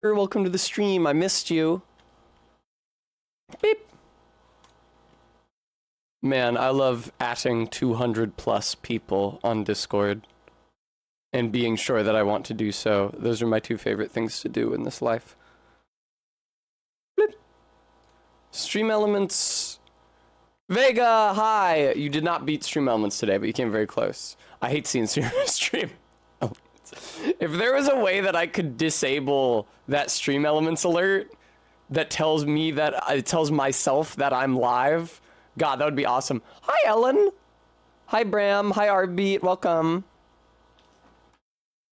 Welcome to the stream. I missed you. Beep. Man, I love atting 200 plus people on Discord and being sure that I want to do so. Those are my two favorite things to do in this life. Beep. Stream Elements. Vega, hi! You did not beat Stream Elements today, but you came very close. I hate seeing stream Elements. If there was a way that I could disable that Stream Elements alert that tells me that, it tells myself that I'm live, God, that would be awesome. Hi, Ellen! Hi, Bram. Hi, Arbeat. Welcome.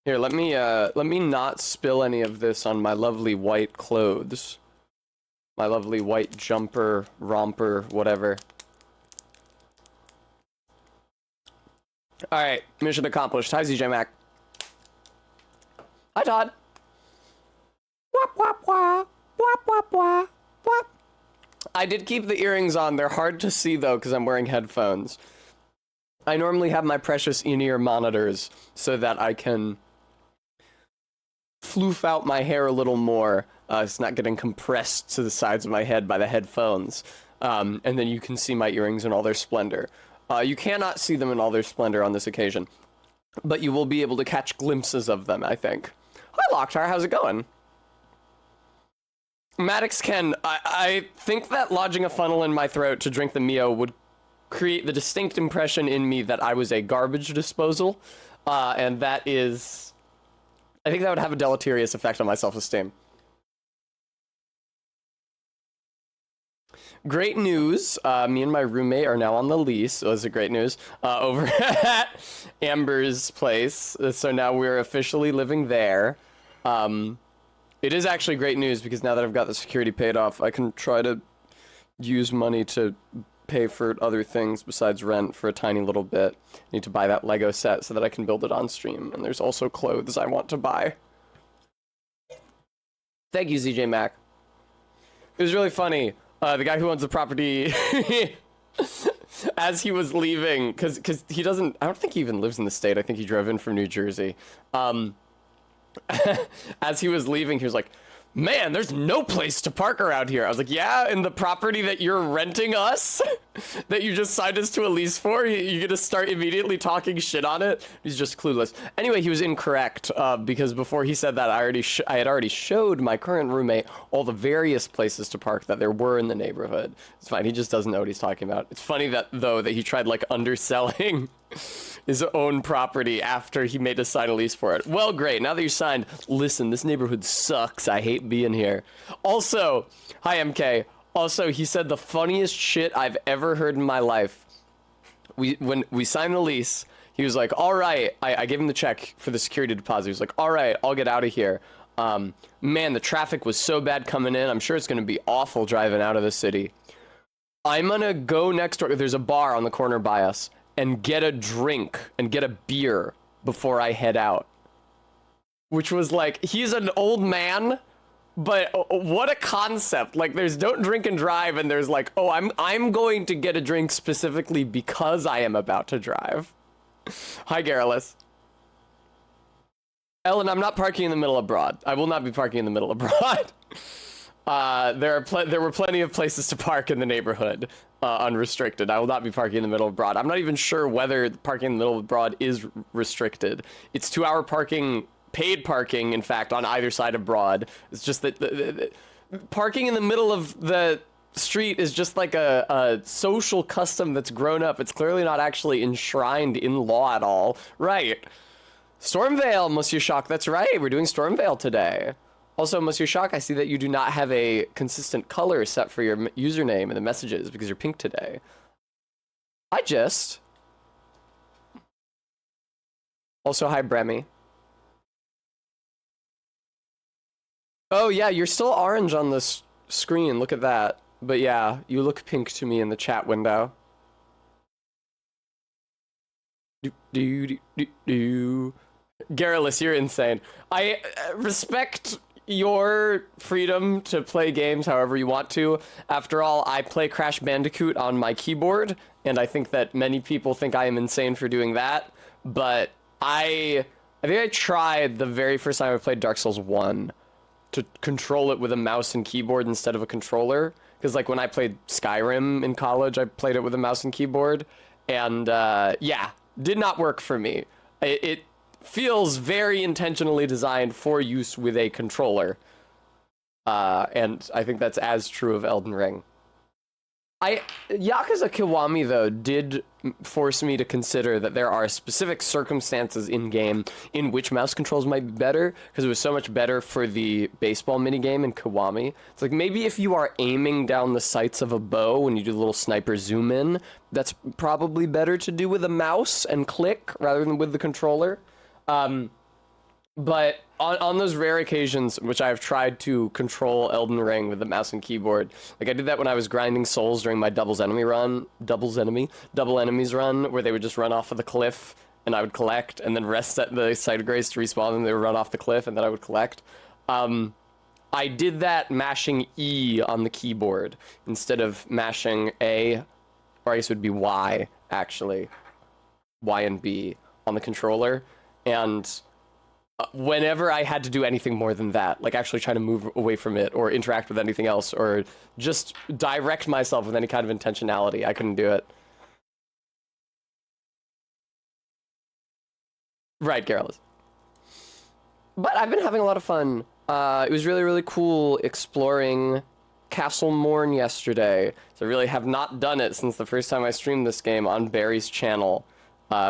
Here, let me not spill any of this on my lovely white clothes. My lovely white jumper, romper, whatever. Alright, mission accomplished. Hi, ZJ Mac. Hi, Todd. Wap, wap, wap. Wap, wap, wap. Wap. I did keep the earrings on. They're hard to see, though, because I'm wearing headphones. I normally have my precious in-ear monitors so that I can floof out my hair a little more. It's not getting compressed to the sides of my head by the headphones. And then you can see my earrings in all their splendor. You cannot see them in all their splendor on this occasion, but you will be able to catch glimpses of them, I think. Hi, Locktar, how's it going? Maddox Ken, I think that lodging a funnel in my throat to drink the Mio would create the distinct impression in me that I was a garbage disposal, and that is... I think that would have a deleterious effect on my self-esteem. Great news, me and my roommate are now on the lease, so that's a great news, over at Amber's place, so now we're officially living there. It is actually great news because now that I've got the security paid off, I can try to use money to pay for other things besides rent for a tiny little bit. I need to buy that Lego set so that I can build it on stream, and there's also clothes I want to buy. Thank you, ZJ Mac. It was really funny. The guy who owns the property, as he was leaving, because he doesn't, I don't think he even lives in the state. I think he drove in from New Jersey. As he was leaving, he was like, man, there's no place to park around here. I was like, yeah, in the property that you're renting us, that you just signed us to a lease for, you're gonna start immediately talking shit on it? He's just clueless. Anyway, he was incorrect, because before he said that, I had already showed my current roommate all the various places to park that there were in the neighborhood. It's fine, he just doesn't know what he's talking about. It's funny that, though, that he tried, like, underselling his own property after he made us sign a lease for it. Well, great. Now that you're signed, listen, this neighborhood sucks. I hate being here. Also, hi, MK. Also, he said the funniest shit I've ever heard in my life. When we signed the lease, he was like, all right. I gave him the check for the security deposit. He was like, all right, I'll get out of here. Man, the traffic was so bad coming in. I'm sure it's going to be awful driving out of the city. I'm going to go next door. There's a bar on the corner by us. And get a drink and get a beer before I head out. Which was like, he's an old man, but what a concept. Like, there's don't drink and drive, and there's like, oh, I'm going to get a drink specifically because I am about to drive. Hi, Garrulus. Ellen, I'm not parking in the middle of Broad. I will not be parking in the middle of Broad. There were plenty of places to park in the neighborhood, unrestricted. I will not be parking in the middle of Broad. I'm not even sure whether parking in the middle of Broad is restricted. It's 2-hour parking, paid parking, in fact, on either side of Broad. It's just that the parking in the middle of the street is just like a social custom that's grown up. It's clearly not actually enshrined in law at all. Right. Stormvale, Monsieur Shock. That's right. We're doing Stormvale today. Also, Monsieur Shock, I see that you do not have a consistent color set for your username in the messages because you're pink today. Also, hi, Bremy. Oh, yeah, you're still orange on this screen. Look at that. But yeah, you look pink to me in the chat window. Garrulus, you're insane. I respect your freedom to play games however you want to. After all, I play Crash Bandicoot on my keyboard, and I think that many people think I am insane for doing that, but I think I tried the very first time I played Dark Souls 1, to control it with a mouse and keyboard instead of a controller. Because, like, when I played Skyrim in college, I played it with a mouse and keyboard. And, yeah, did not work for me. It feels very intentionally designed for use with a controller. And I think that's as true of Elden Ring. Yakuza Kiwami, though, did force me to consider that there are specific circumstances in-game in which mouse controls might be better, because it was so much better for the baseball minigame in Kiwami. It's like, maybe if you are aiming down the sights of a bow when you do the little sniper zoom in, that's probably better to do with a mouse and click rather than with the controller. But on those rare occasions which I have tried to control Elden Ring with the mouse and keyboard, like I did that when I was grinding souls during my double enemies run, where they would just run off of the cliff and I would collect, and then rest at the site of grace to respawn, and they would run off the cliff and then I would collect. I did that mashing E on the keyboard instead of mashing A, or I guess it would be Y, actually. Y and B on the controller, and whenever I had to do anything more than that, like actually try to move away from it or interact with anything else or just direct myself with any kind of intentionality, I couldn't do it. Right, Garrulous. But I've been having a lot of fun. It was really, really cool exploring Castle Morn yesterday. So I really have not done it since the first time I streamed this game on Barry's channel.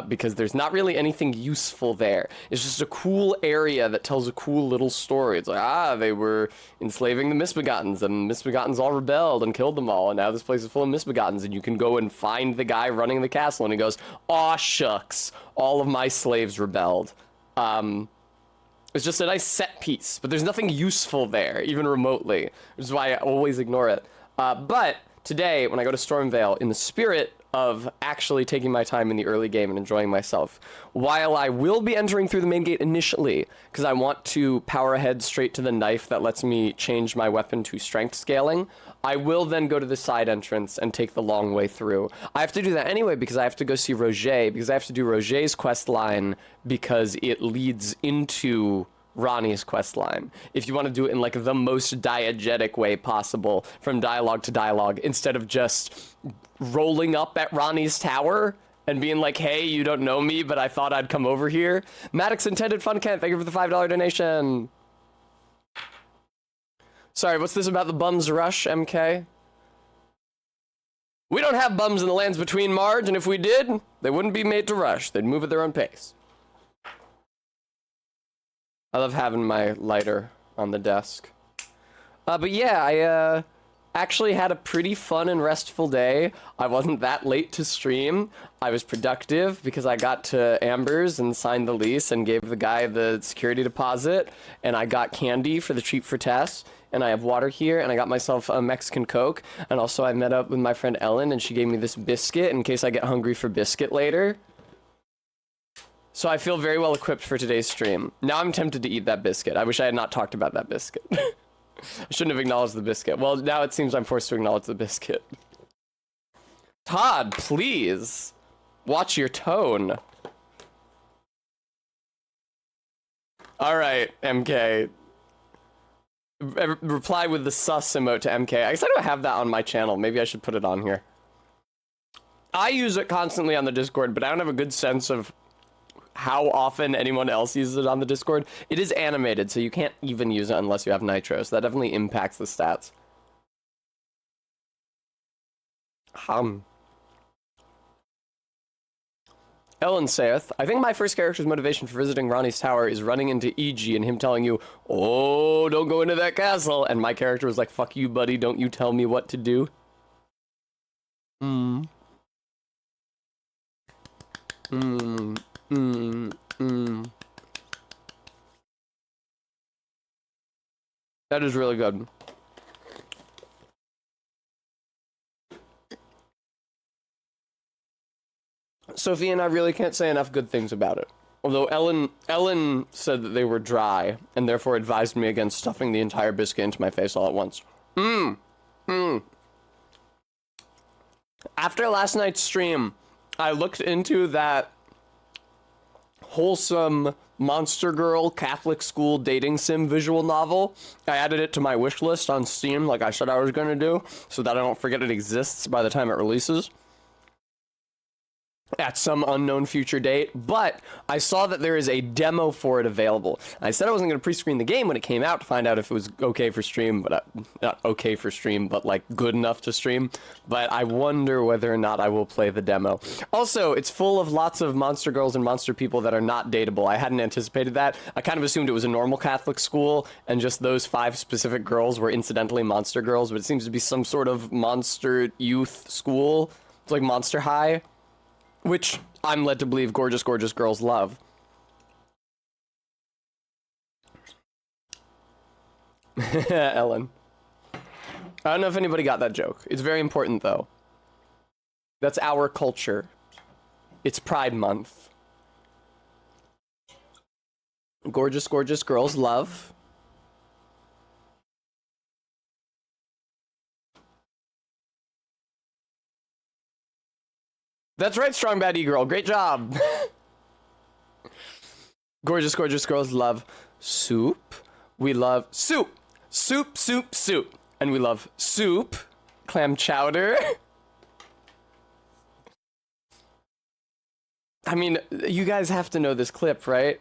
Because there's not really anything useful there. It's just a cool area that tells a cool little story. It's like, they were enslaving the Misbegottens, and Misbegottens all rebelled and killed them all, and now this place is full of Misbegottens, and you can go and find the guy running the castle, and he goes, aw shucks, all of my slaves rebelled. It's just a nice set piece, but there's nothing useful there, even remotely, which is why I always ignore it. But today, when I go to Stormvale, in the spirit of actually taking my time in the early game and enjoying myself, while I will be entering through the main gate initially, because I want to power ahead straight to the knife that lets me change my weapon to strength scaling, I will then go to the side entrance and take the long way through. I have to do that anyway because I have to go see Roger, because I have to do Roger's quest line because it leads into Ronnie's quest line. If you want to do it in like the most diegetic way possible, from dialogue to dialogue, instead of just rolling up at Ronnie's tower and being like, hey, you don't know me, but I thought I'd come over here. Maddox Intended Fun Kent, thank you for the $5 donation. Sorry, what's this about the bums rush, MK? We don't have bums in the lands between, Marge, and if we did, they wouldn't be made to rush. They'd move at their own pace. I love having my lighter on the desk. But yeah, I actually had a pretty fun and restful day. I wasn't that late to stream. I was productive because I got to Amber's and signed the lease and gave the guy the security deposit, and I got candy for the treat for Tess, and I have water here, and I got myself a Mexican Coke, and also I met up with my friend Ellen, and she gave me this biscuit in case I get hungry for biscuit later. So I feel very well equipped for today's stream. Now I'm tempted to eat that biscuit. I wish I had not talked about that biscuit. I shouldn't have acknowledged the biscuit. Well, now it seems I'm forced to acknowledge the biscuit. Todd, please. Watch your tone. Alright, MK. Reply with the sus emote to MK. I guess I don't have that on my channel. Maybe I should put it on here. I use it constantly on the Discord, but I don't have a good sense of how often anyone else uses it on the Discord. It is animated, so you can't even use it unless you have Nitro, so that definitely impacts the stats. Ellen saith, I think my first character's motivation for visiting Ronnie's tower is running into EG and him telling you, oh, don't go into that castle, and my character was like, fuck you, buddy, don't you tell me what to do. That is really good. Sophie and I really can't say enough good things about it. Although Ellen said that they were dry, and therefore advised me against stuffing the entire biscuit into my face all at once. After last night's stream, I looked into that wholesome Monster Girl Catholic school dating sim visual novel. I added it to my wish list on Steam like I said I was going to do, so that I don't forget it exists by the time it releases at some unknown future date. But I saw that there is a demo for it available. I said I wasn't going to pre-screen the game when it came out to find out if it was okay for stream, but not okay for stream, but like good enough to stream. But I wonder whether or not I will play the demo. Also, it's full of lots of monster girls and monster people that are not dateable. I hadn't anticipated that. I kind of assumed it was a normal Catholic school and just those 5 specific girls were incidentally monster girls, but it seems to be some sort of monster youth school. It's like Monster High, which I'm led to believe gorgeous, gorgeous girls love. Ellen. I don't know if anybody got that joke. It's very important, though. That's our culture. It's Pride Month. Gorgeous, gorgeous girls love. That's right, strong baddie girl. Great job. Gorgeous, gorgeous girls love soup. We love soup. Soup, soup, soup. And we love soup. Clam chowder. I mean, you guys have to know this clip, right?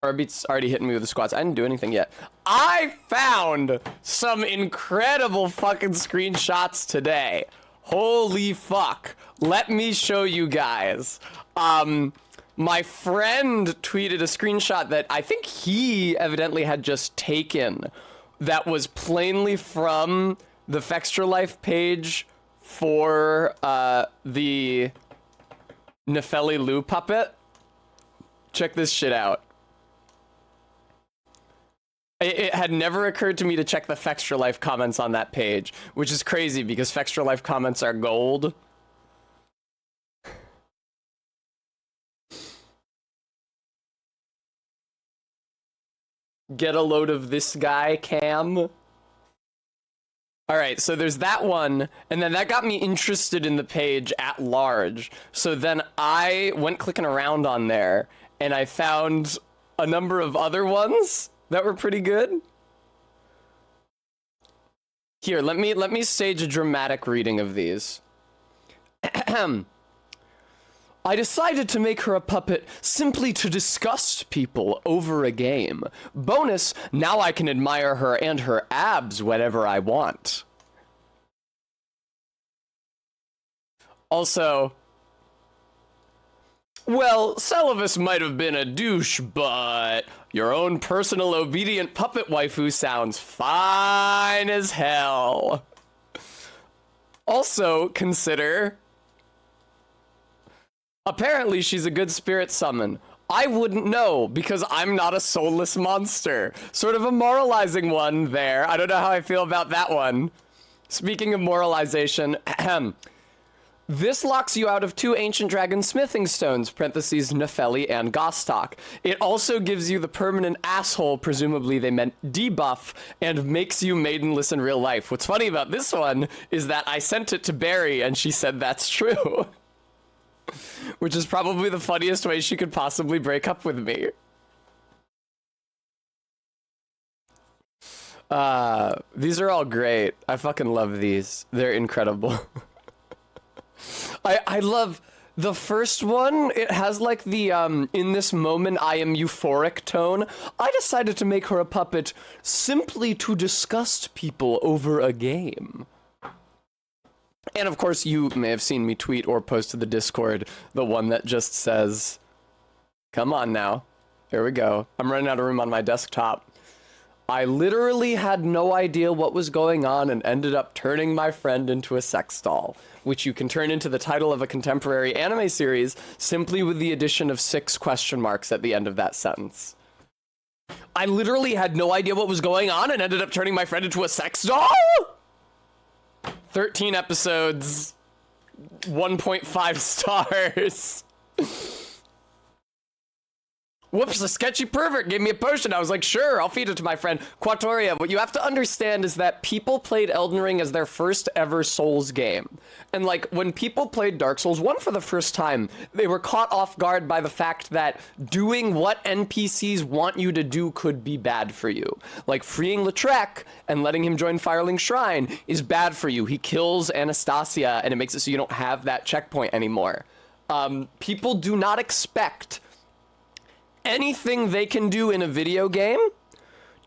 Arbeat's already hitting me with the squats. I didn't do anything yet. I found some incredible fucking screenshots today. Holy fuck. Let me show you guys. My friend tweeted a screenshot that I think he evidently had just taken that was plainly from the Fextra Life page for the Nefeli Lou puppet. Check this shit out. It had never occurred to me to check the Fextra Life comments on that page, which is crazy because Fextra Life comments are gold. Get a load of this guy, Cam. Alright, so there's that one, and then that got me interested in the page at large. So then I went clicking around on there, and I found a number of other ones that were pretty good. Here, let me stage a dramatic reading of these. I decided to make her a puppet simply to disgust people over a game. Bonus, now I can admire her and her abs whenever I want. Also, well, Celovus might have been a douche, but your own personal obedient puppet waifu sounds fine as hell. Also, consider... Apparently, she's a good spirit summon. I wouldn't know, because I'm not a soulless monster. Sort of a moralizing one there. I don't know how I feel about that one. Speaking of moralization, this locks you out of 2 ancient dragon smithing stones, parentheses, Nefeli and Gostok. It also gives you the permanent asshole, presumably they meant debuff, and makes you maidenless in real life. What's funny about this one is that I sent it to Barry, and she said that's true. Which is probably the funniest way she could possibly break up with me. These are all great. I fucking love these. They're incredible. I love the first one. It has like the, in this moment I am euphoric tone. I decided to make her a puppet simply to disgust people over a game. And of course, you may have seen me tweet or post to the Discord the one that just says, come on now. Here we go. I'm running out of room on my desktop. I literally had no idea what was going on and ended up turning my friend into a sex doll, which you can turn into the title of a contemporary anime series simply with the addition of 6 question marks at the end of that sentence. I literally had no idea what was going on and ended up turning my friend into a sex doll? 13 episodes, 1.5 stars. Whoops, a sketchy pervert gave me a potion. I was like, sure, I'll feed it to my friend. Quatoria, what you have to understand is that people played Elden Ring as their first ever Souls game. And like, when people played Dark Souls 1 for the first time, they were caught off guard by the fact that doing what NPCs want you to do could be bad for you. Like, freeing Lautrec and letting him join Firelink Shrine is bad for you. He kills Anastasia, and it makes it so you don't have that checkpoint anymore. People do not expect anything they can do in a video game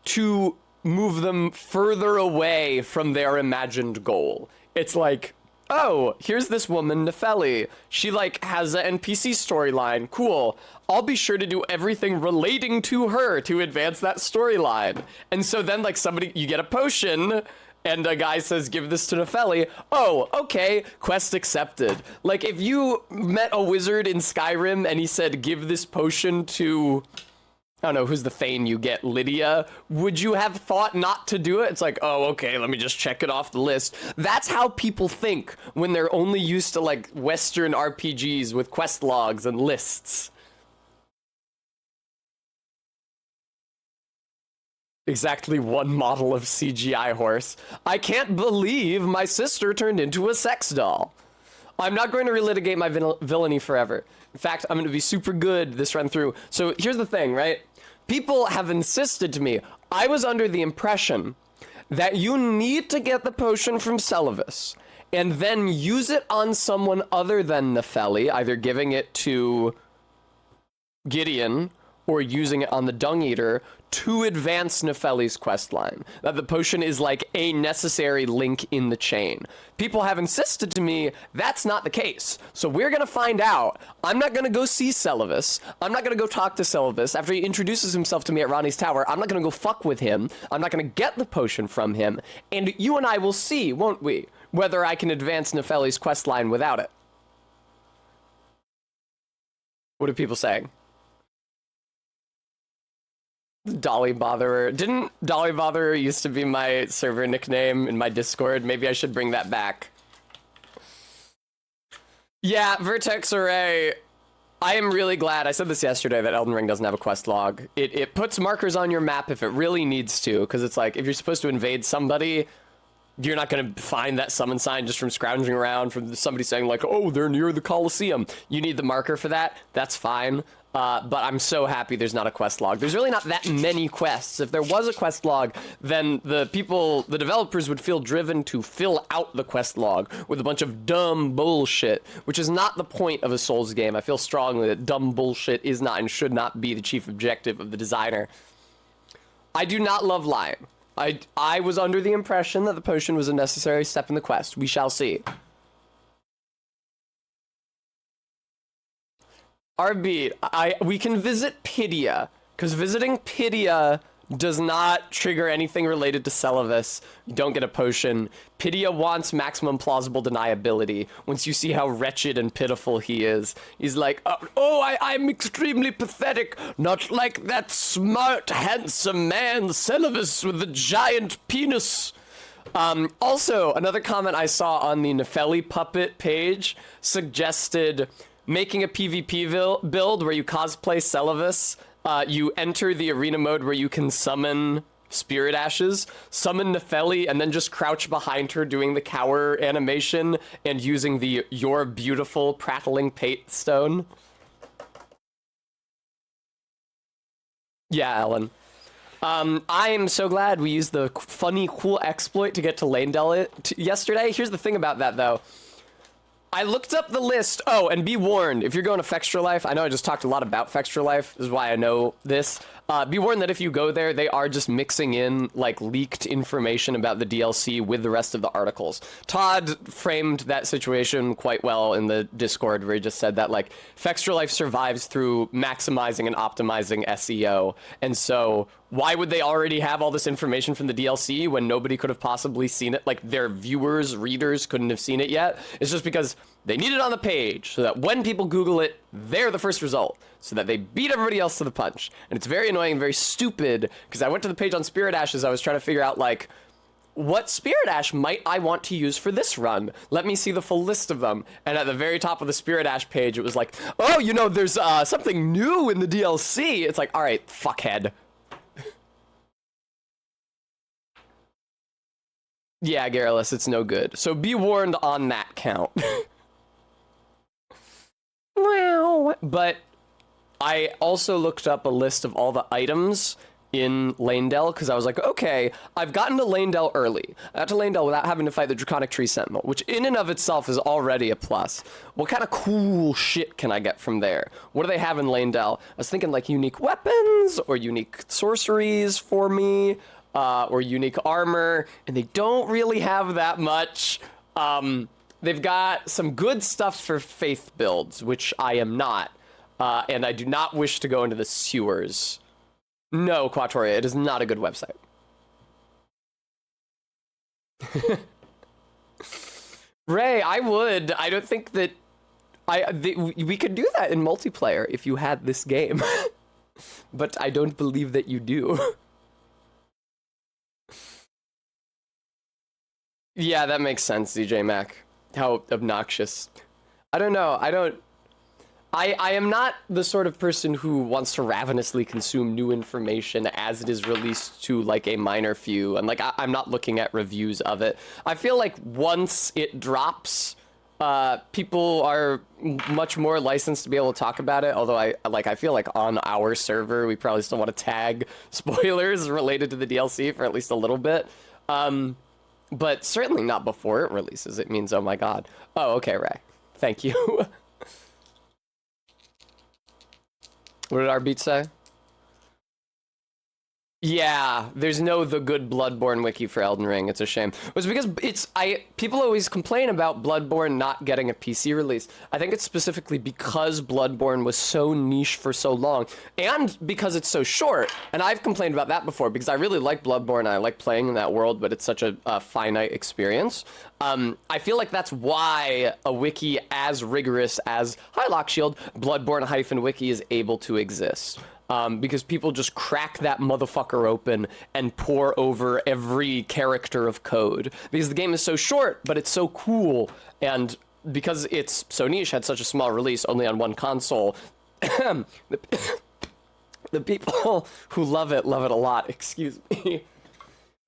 to move them further away from their imagined goal. It's like, oh, here's this woman, Nefeli. She, like, has an NPC storyline. Cool. I'll be sure to do everything relating to her to advance that storyline. And so then, like, you get a potion, and a guy says, give this to Nefeli. Oh, okay, quest accepted. Like, if you met a wizard in Skyrim and he said, give this potion to, I don't know, who's the Thane you get, Lydia, would you have thought not to do it? It's like, oh, okay, let me just check it off the list. That's how people think when they're only used to, like, Western RPGs with quest logs and lists. Exactly one model of CGI horse. I can't believe my sister turned into a sex doll. I'm not going to relitigate my villainy forever. In fact, I'm going to be super good this run through. So here's the thing, right? People have insisted to me. I was under the impression that you need to get the potion from Celavis and then use it on someone other than Nefeli, either giving it to Gideon or using it on the Dung Eater to advance Nefeli's questline. That the potion is like a necessary link in the chain. People have insisted to me that's not the case. So we're gonna find out. I'm not gonna go see Celavis. I'm not gonna go talk to Celavis after he introduces himself to me at Ronnie's Tower. I'm not gonna go fuck with him. I'm not gonna get the potion from him. And you and I will see, won't we, whether I can advance Nefeli's questline without it. What are people saying? Dolly Botherer. Didn't Dolly Botherer used to be my server nickname in my Discord? Maybe I should bring that back. Yeah, Vertex Array. I am really glad, I said this yesterday, that Elden Ring doesn't have a quest log. It puts markers on your map if it really needs to, because it's like, if you're supposed to invade somebody, you're not going to find that summon sign just from scrounging around, from somebody saying like, oh, they're near the Colosseum. You need the marker for that. That's fine. But I'm so happy there's not a quest log. There's really not that many quests. If there was a quest log, then the developers would feel driven to fill out the quest log with a bunch of dumb bullshit, which is not the point of a Souls game. I feel strongly that dumb bullshit is not and should not be the chief objective of the designer. I do not love lying. I was under the impression that the potion was a necessary step in the quest. We shall see. RB, we can visit Pydia, because visiting Pydia does not trigger anything related to Celavis. You don't get a potion. Pydia wants maximum plausible deniability. Once you see how wretched and pitiful he is, he's like, I'm extremely pathetic, not like that smart, handsome man, Celavis with the giant penis. Also, another comment I saw on the Nefeli puppet page suggested making a PvP build where you cosplay Celavis, you enter the arena mode where you can summon Spirit Ashes, summon Nefeli, and then just crouch behind her doing the cower animation and using the Your Beautiful Prattling Pate Stone. Yeah, Ellen. I am so glad we used the funny, cool exploit to get to Leyndell yesterday. Here's the thing about that, though. I looked up the list. Oh, and be warned, if you're going to Fextra Life, I know I just talked a lot about Fextra Life, this is why I know this. Be warned that if you go there, they are just mixing in, like, leaked information about the DLC with the rest of the articles. Todd framed that situation quite well in the Discord, where he just said that, like, Fextra Life survives through maximizing and optimizing SEO, and so why would they already have all this information from the DLC when nobody could have possibly seen it? Like, their viewers, readers couldn't have seen it yet? It's just because they need it on the page so that when people Google it, they're the first result, so that they beat everybody else to the punch. And it's very annoying and very stupid, because I went to the page on Spirit Ashes, I was trying to figure out, like, what Spirit Ash might I want to use for this run? Let me see the full list of them. And at the very top of the Spirit Ash page, it was like, oh, you know, there's something new in the DLC. It's like, all right, fuckhead. Yeah, Garrulus, it's no good. So be warned on that count. Wow. But I also looked up a list of all the items in Lanedell, because I was like, okay, I've gotten to Lanedell early. I got to Lanedell without having to fight the Draconic Tree Sentinel, which in and of itself is already a plus. What kind of cool shit can I get from there? What do they have in Lanedell? I was thinking like unique weapons, or unique sorceries for me, or unique armor, and they don't really have that much. They've got some good stuff for faith builds, which I am not, and I do not wish to go into the sewers. No, Quatoria, it is not a good website. Ray, I would. I don't think that... we could do that in multiplayer if you had this game. But I don't believe that you do. Yeah, that makes sense, DJ Mac. How obnoxious. I don't know. I am not the sort of person who wants to ravenously consume new information as it is released to, like, a minor few. And, like, I'm not looking at reviews of it. I feel like once it drops, people are much more licensed to be able to talk about it. Although I feel like on our server, we probably still want to tag spoilers related to the DLC for at least a little bit. But certainly not before it releases. It means, oh my god. Oh, okay, Ray. Thank you. What did our beat say? Yeah, there's no The Good Bloodborne wiki for Elden Ring. It's a shame. It was because people always complain about Bloodborne not getting a PC release. I think it's specifically because Bloodborne was so niche for so long, and because it's so short. And I've complained about that before, because I really like Bloodborne. I like playing in that world, but it's such a finite experience. I feel like that's why a wiki as rigorous as Highlock Shield, Bloodborne-wiki is able to exist. Because people just crack that motherfucker open and pour over every character of code. Because the game is so short, but it's so cool, and because it's so niche, had such a small release, only on one console, the people who love it a lot. Excuse me.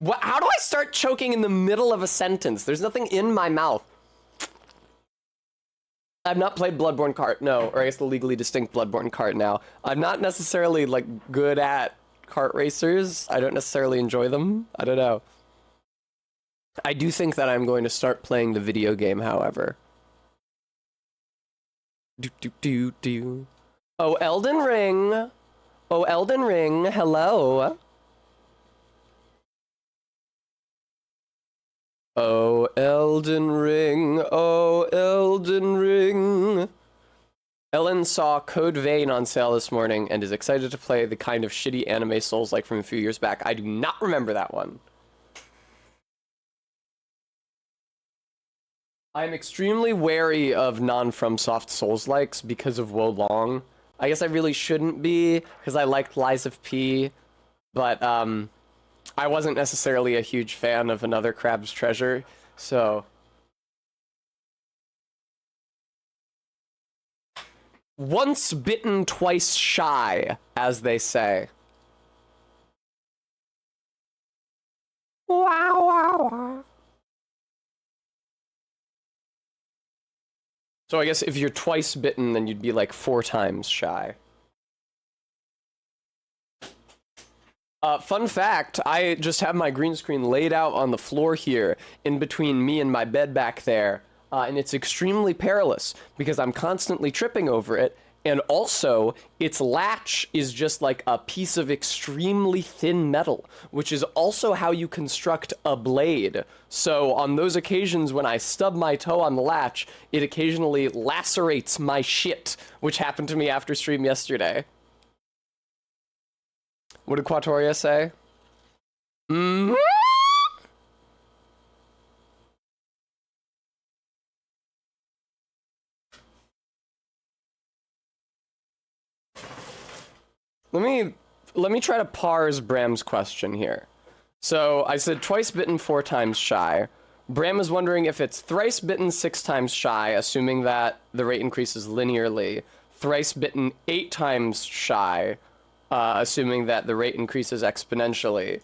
How do I start choking in the middle of a sentence? There's nothing in my mouth. I've not played Bloodborne Kart, no, or I guess the legally distinct Bloodborne Kart now. I'm not necessarily, like, good at kart racers. I don't necessarily enjoy them. I don't know. I do think that I'm going to start playing the video game, however. Oh, Elden Ring. Oh, Elden Ring, hello. Oh, Elden Ring, oh, Elden Ring. Ellen saw Code Vein on sale this morning and is excited to play the kind of shitty anime Souls-like from a few years back. I do not remember that one. I'm extremely wary of non-FromSoft Souls-likes because of Wo Long. I guess I really shouldn't be, because I liked Lies of P, but, I wasn't necessarily a huge fan of Another Crab's Treasure, so... Once bitten, twice shy, as they say. Wow. So I guess if you're twice bitten, then you'd be like 4 times shy. Fun fact, I just have my green screen laid out on the floor here, in between me and my bed back there, and it's extremely perilous, because I'm constantly tripping over it, and also, its latch is just like a piece of extremely thin metal, which is also how you construct a blade. So on those occasions when I stub my toe on the latch, it occasionally lacerates my shit, which happened to me after stream yesterday. What did Quatoria say? Mm-hmm. Let me try to parse Bram's question here. So I said twice bitten, 4 times shy. Bram is wondering if it's thrice bitten, 6 times shy, assuming that the rate increases linearly. Thrice bitten, 8 times shy, assuming that the rate increases exponentially.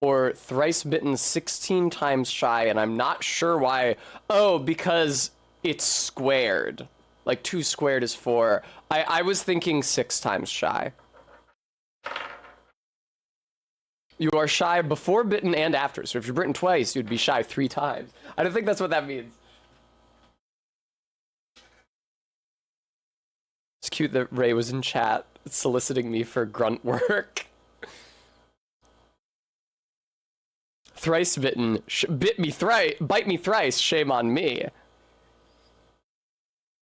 Or thrice bitten, 16 times shy, and I'm not sure why. Oh, because it's squared. Like 2 squared is 4. I was thinking 6 times shy. You are shy before bitten and after. So if you're bitten twice, you'd be shy 3 times. I don't think that's what that means. It's cute that Ray was in chat soliciting me for grunt work. Thrice bitten, bite me thrice, shame on me.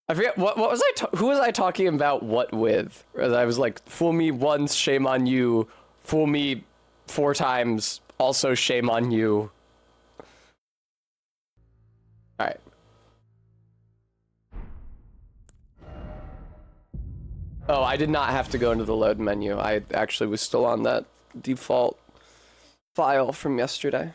I forget, what was who was I talking about what with? I was like, fool me once, shame on you. Fool me 4 times, also shame on you. Alright. Oh, I did not have to go into the load menu. I actually was still on that default file from yesterday.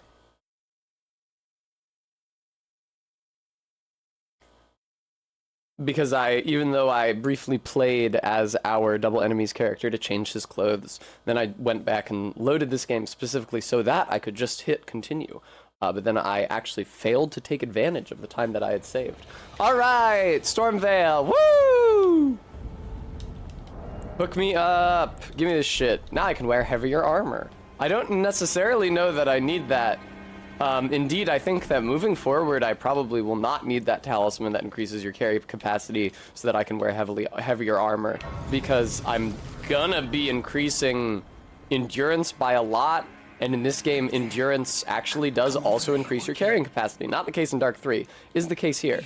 Because even though I briefly played as our Double Enemies character to change his clothes, then I went back and loaded this game specifically so that I could just hit continue. But then I actually failed to take advantage of the time that I had saved. Alright, Stormveil, woo! Hook me up, give me this shit. Now I can wear heavier armor. I don't necessarily know that I need that. Indeed, I think that moving forward, I probably will not need that talisman that increases your carry capacity so that I can wear heavier armor, because I'm gonna be increasing endurance by a lot, and in this game, endurance actually does also increase your carrying capacity. Not the case in Dark 3, is the case here.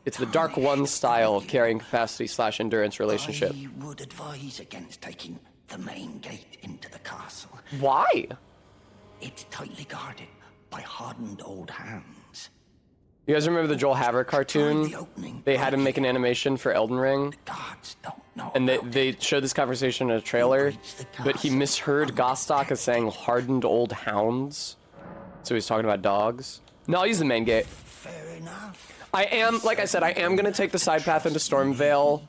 It's the Dark 1 style carrying capacity / endurance relationship. I would advise against taking the main gate into the castle. Why? It's tightly guarded by hardened old hands. You guys remember the Joel Haver cartoon? They had him make an animation for Elden Ring. Guards don't know. And they showed this conversation in a trailer, but he misheard Gostock as saying hardened old hounds. So he's talking about dogs. No, I'll use the main gate. Fair enough. I am, like I said, I am going to take the side path into Stormveil.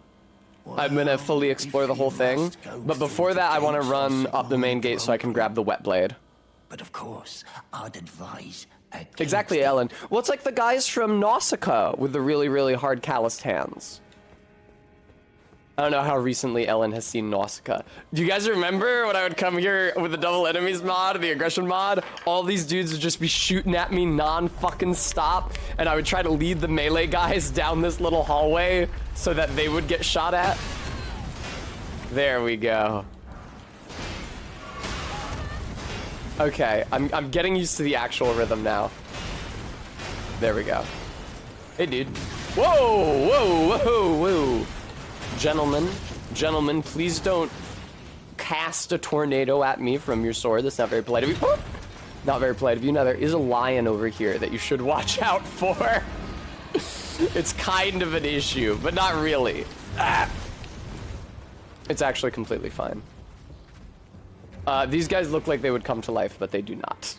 I'm going to fully explore the whole thing. But before that, I want to run up the main gate so I can grab the wet blade. But of course, I'd advise against Exactly, Ellen. Well, it's like the guys from Nausicaa with the really, really hard calloused hands. I don't know how recently Ellen has seen Nausicaa. Do you guys remember when I would come here with the Double Enemies mod, the aggression mod? All these dudes would just be shooting at me non-fucking stop, and I would try to lead the melee guys down this little hallway so that they would get shot at. There we go. Okay, I'm getting used to the actual rhythm now. There we go. Hey, dude. Whoa, whoa, whoa, whoa. Gentlemen, please don't cast a tornado at me from your sword. That's not very polite of you. Whoop. Not very polite of you. Now, there is a lion over here that you should watch out for. It's kind of an issue, but not really. Ah. It's actually completely fine. These guys look like they would come to life, but they do not.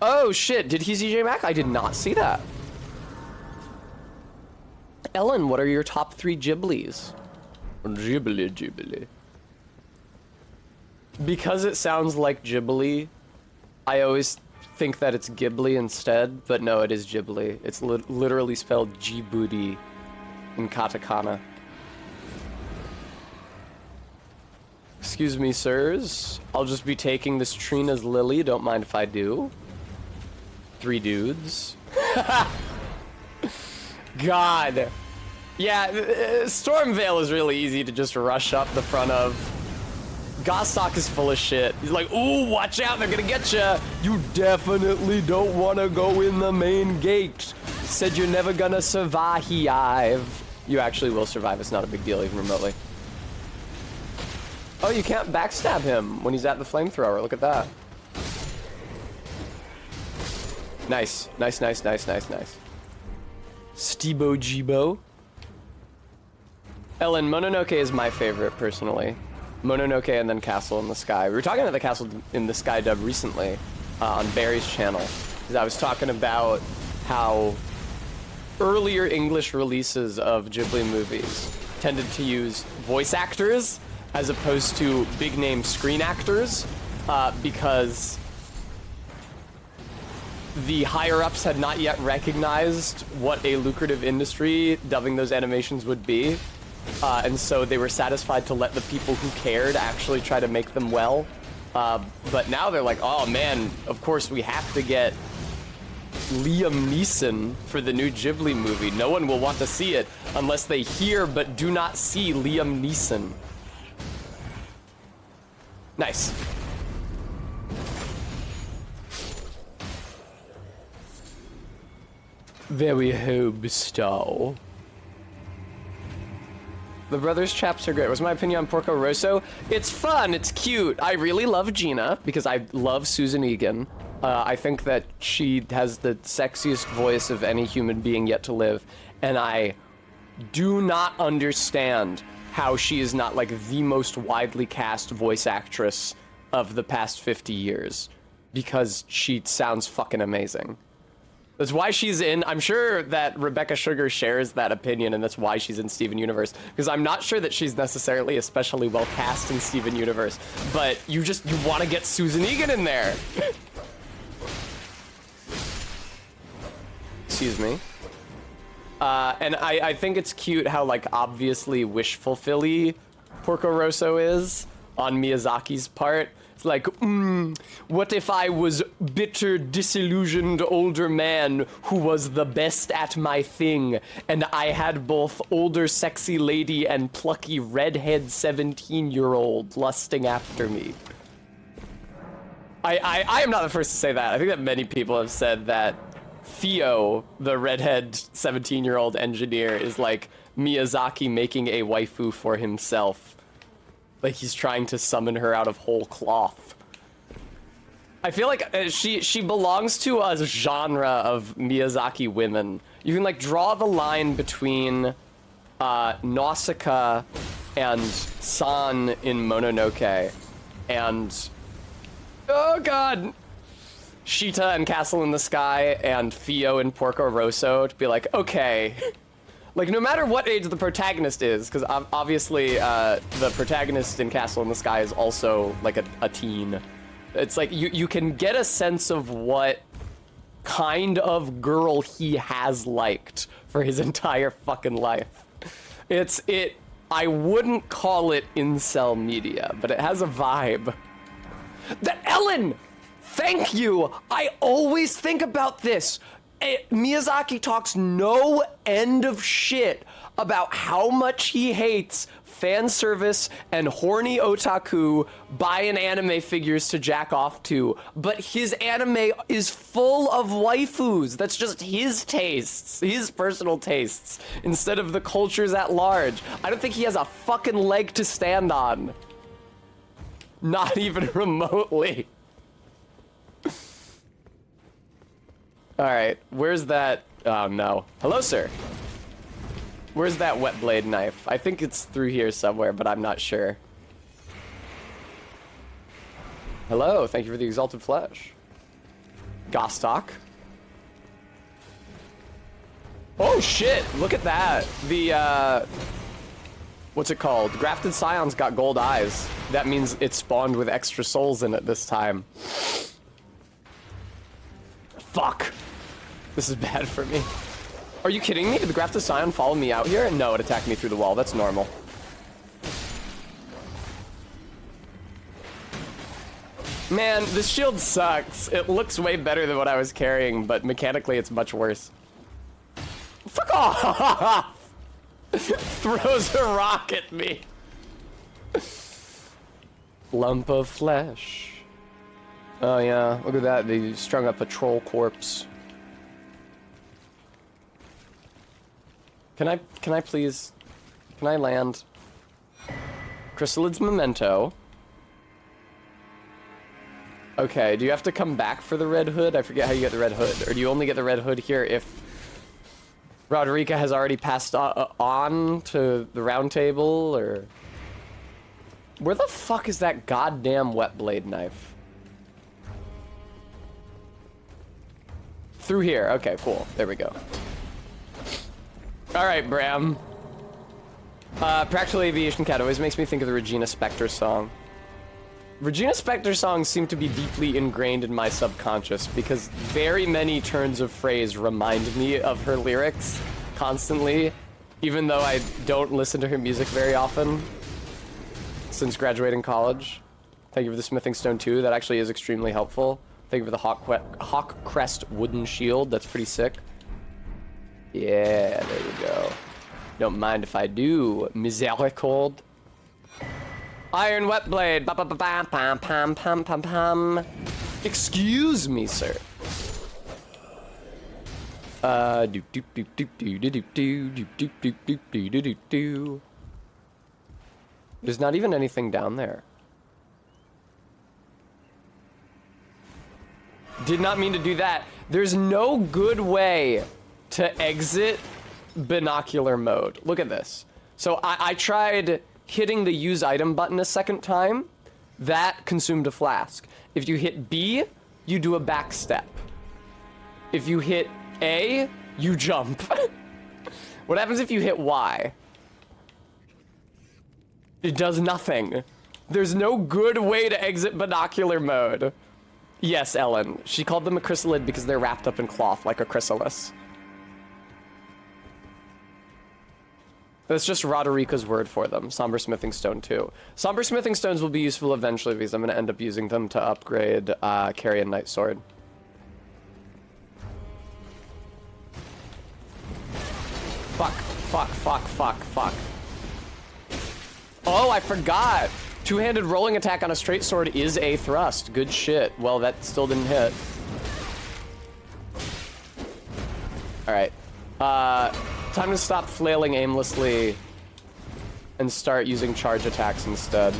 Oh, shit. Did he CJ Mac? I did not see that. Ellen, what are your top 3 Ghiblies? Ghibli. Because it sounds like Ghibli, I always think that it's Ghibli instead, but no, it is Ghibli. It's literally spelled Djibouti in katakana. Excuse me, sirs. I'll just be taking this Trina's lily. Don't mind if I do. 3 dudes. God. Yeah, Stormveil is really easy to just rush up the front of. Gostock is full of shit. He's like, ooh, watch out, they're gonna get you. You definitely don't want to go in the main gate. Said you're never gonna survive. You actually will survive. It's not a big deal, even remotely. Oh, you can't backstab him when he's at the flamethrower. Look at that. Nice. Nice. Steebo Jibo. Ellen, Mononoke is my favorite, personally. Mononoke and then Castle in the Sky. We were talking about the Castle in the Sky dub recently on Barry's channel, because I was talking about how earlier English releases of Ghibli movies tended to use voice actors as opposed to big name screen actors, because the higher-ups had not yet recognized what a lucrative industry dubbing those animations would be. And so they were satisfied to let the people who cared actually try to make them well. But now they're like, oh man, of course we have to get Liam Neeson for the new Ghibli movie. No one will want to see it unless they hear but do not see Liam Neeson. Nice. Very hope so. The Brothers chaps are great. What's my opinion on Porco Rosso? It's fun, it's cute. I really love Gina because I love Susan Egan. I think that she has the sexiest voice of any human being yet to live. And I do not understand how she is not like the most widely cast voice actress of the past 50 years. Because she sounds fucking amazing. That's why she's in. I'm sure that Rebecca Sugar shares that opinion, and that's why she's in Steven Universe. Because I'm not sure that she's necessarily especially well cast in Steven Universe, but you want to get Susan Egan in there. Excuse me. And I think it's cute how like obviously wish-fulfilly Porco Rosso is on Miyazaki's part. It's like, what if I was bitter, disillusioned older man who was the best at my thing, and I had both older sexy lady and plucky redhead 17-year-old lusting after me. I am not the first to say that. I think that many people have said that Theo, the redhead 17-year-old engineer, is like Miyazaki making a waifu for himself. Like he's trying to summon her out of whole cloth. I feel like she belongs to a genre of Miyazaki women. You can like draw the line between Nausicaa and San in Mononoke, and oh god, Sheeta and Castle in the Sky, and Theo in Porco Rosso, to be like, okay. Like, no matter what age the protagonist is, because obviously the protagonist in Castle in the Sky is also, like, a teen. It's like, you can get a sense of what kind of girl he has liked for his entire fucking life. I wouldn't call it incel media, but it has a vibe. Ellen! Thank you! I always think about this. Miyazaki talks no end of shit about how much he hates fan service and horny otaku buying anime figures to jack off to, but his anime is full of waifus. That's just his tastes, his personal tastes, instead of the cultures at large. I don't think he has a fucking leg to stand on. Not even remotely. Alright, where's that? Oh no. Hello, sir. Where's that wet blade knife? I think it's through here somewhere, but I'm not sure. Hello, thank you for the exalted flesh. Gostock. Oh shit, look at that. The, what's it called? Grafted Scion's got gold eyes. That means it spawned with extra souls in it this time. Fuck. This is bad for me. Are you kidding me? Did the Grafted Scion follow me out here? No, it attacked me through the wall. That's normal. Man, this shield sucks. It looks way better than what I was carrying, but mechanically it's much worse. Fuck off! Throws a rock at me. Lump of flesh. Oh yeah, look at that. They strung up a troll corpse. Can I please, can I land? Chrysalid's Memento. Okay, do you have to come back for the red hood? I forget how you get the red hood. Or do you only get the red hood here if Roderica has already passed on to the round table, or? Where the fuck is that goddamn wet blade knife? Through here. Okay, cool. There we go. Alright, Bram. Practical Aviation Cat always makes me think of the Regina Spektor song. Regina Spektor songs seem to be deeply ingrained in my subconscious because very many turns of phrase remind me of her lyrics constantly, even though I don't listen to her music very often since graduating college. Thank you for the smithing stone too. That actually is extremely helpful. Thank you for the hawk crest wooden shield. That's pretty sick. Yeah, there we go. Don't mind if I do. Miséricorde. Iron wet blade. Ba ba ba bam pam pam pam pam pam. Excuse me, sir. Do do do do do do do do do do do do do do do. There's not even anything down there. Did not mean to do that. There's no good way to exit binocular mode. Look at this. So I tried hitting the use item button a second time. That consumed a flask. If you hit B, you do a back step. If you hit A, you jump. What happens if you hit Y? It does nothing. There's no good way to exit binocular mode. Yes, Ellen. She called them a chrysalid because they're wrapped up in cloth like a chrysalis. That's just Roderica's word for them. Somber Smithing Stone too. Somber Smithing Stones will be useful eventually because I'm going to end up using them to upgrade Carrion Knight Sword. Fuck, fuck, fuck, fuck, fuck. Oh, I forgot. Two-handed rolling attack on a straight sword is a thrust. Good shit. Well, that still didn't hit. Alright. Time to stop flailing aimlessly and start using charge attacks instead.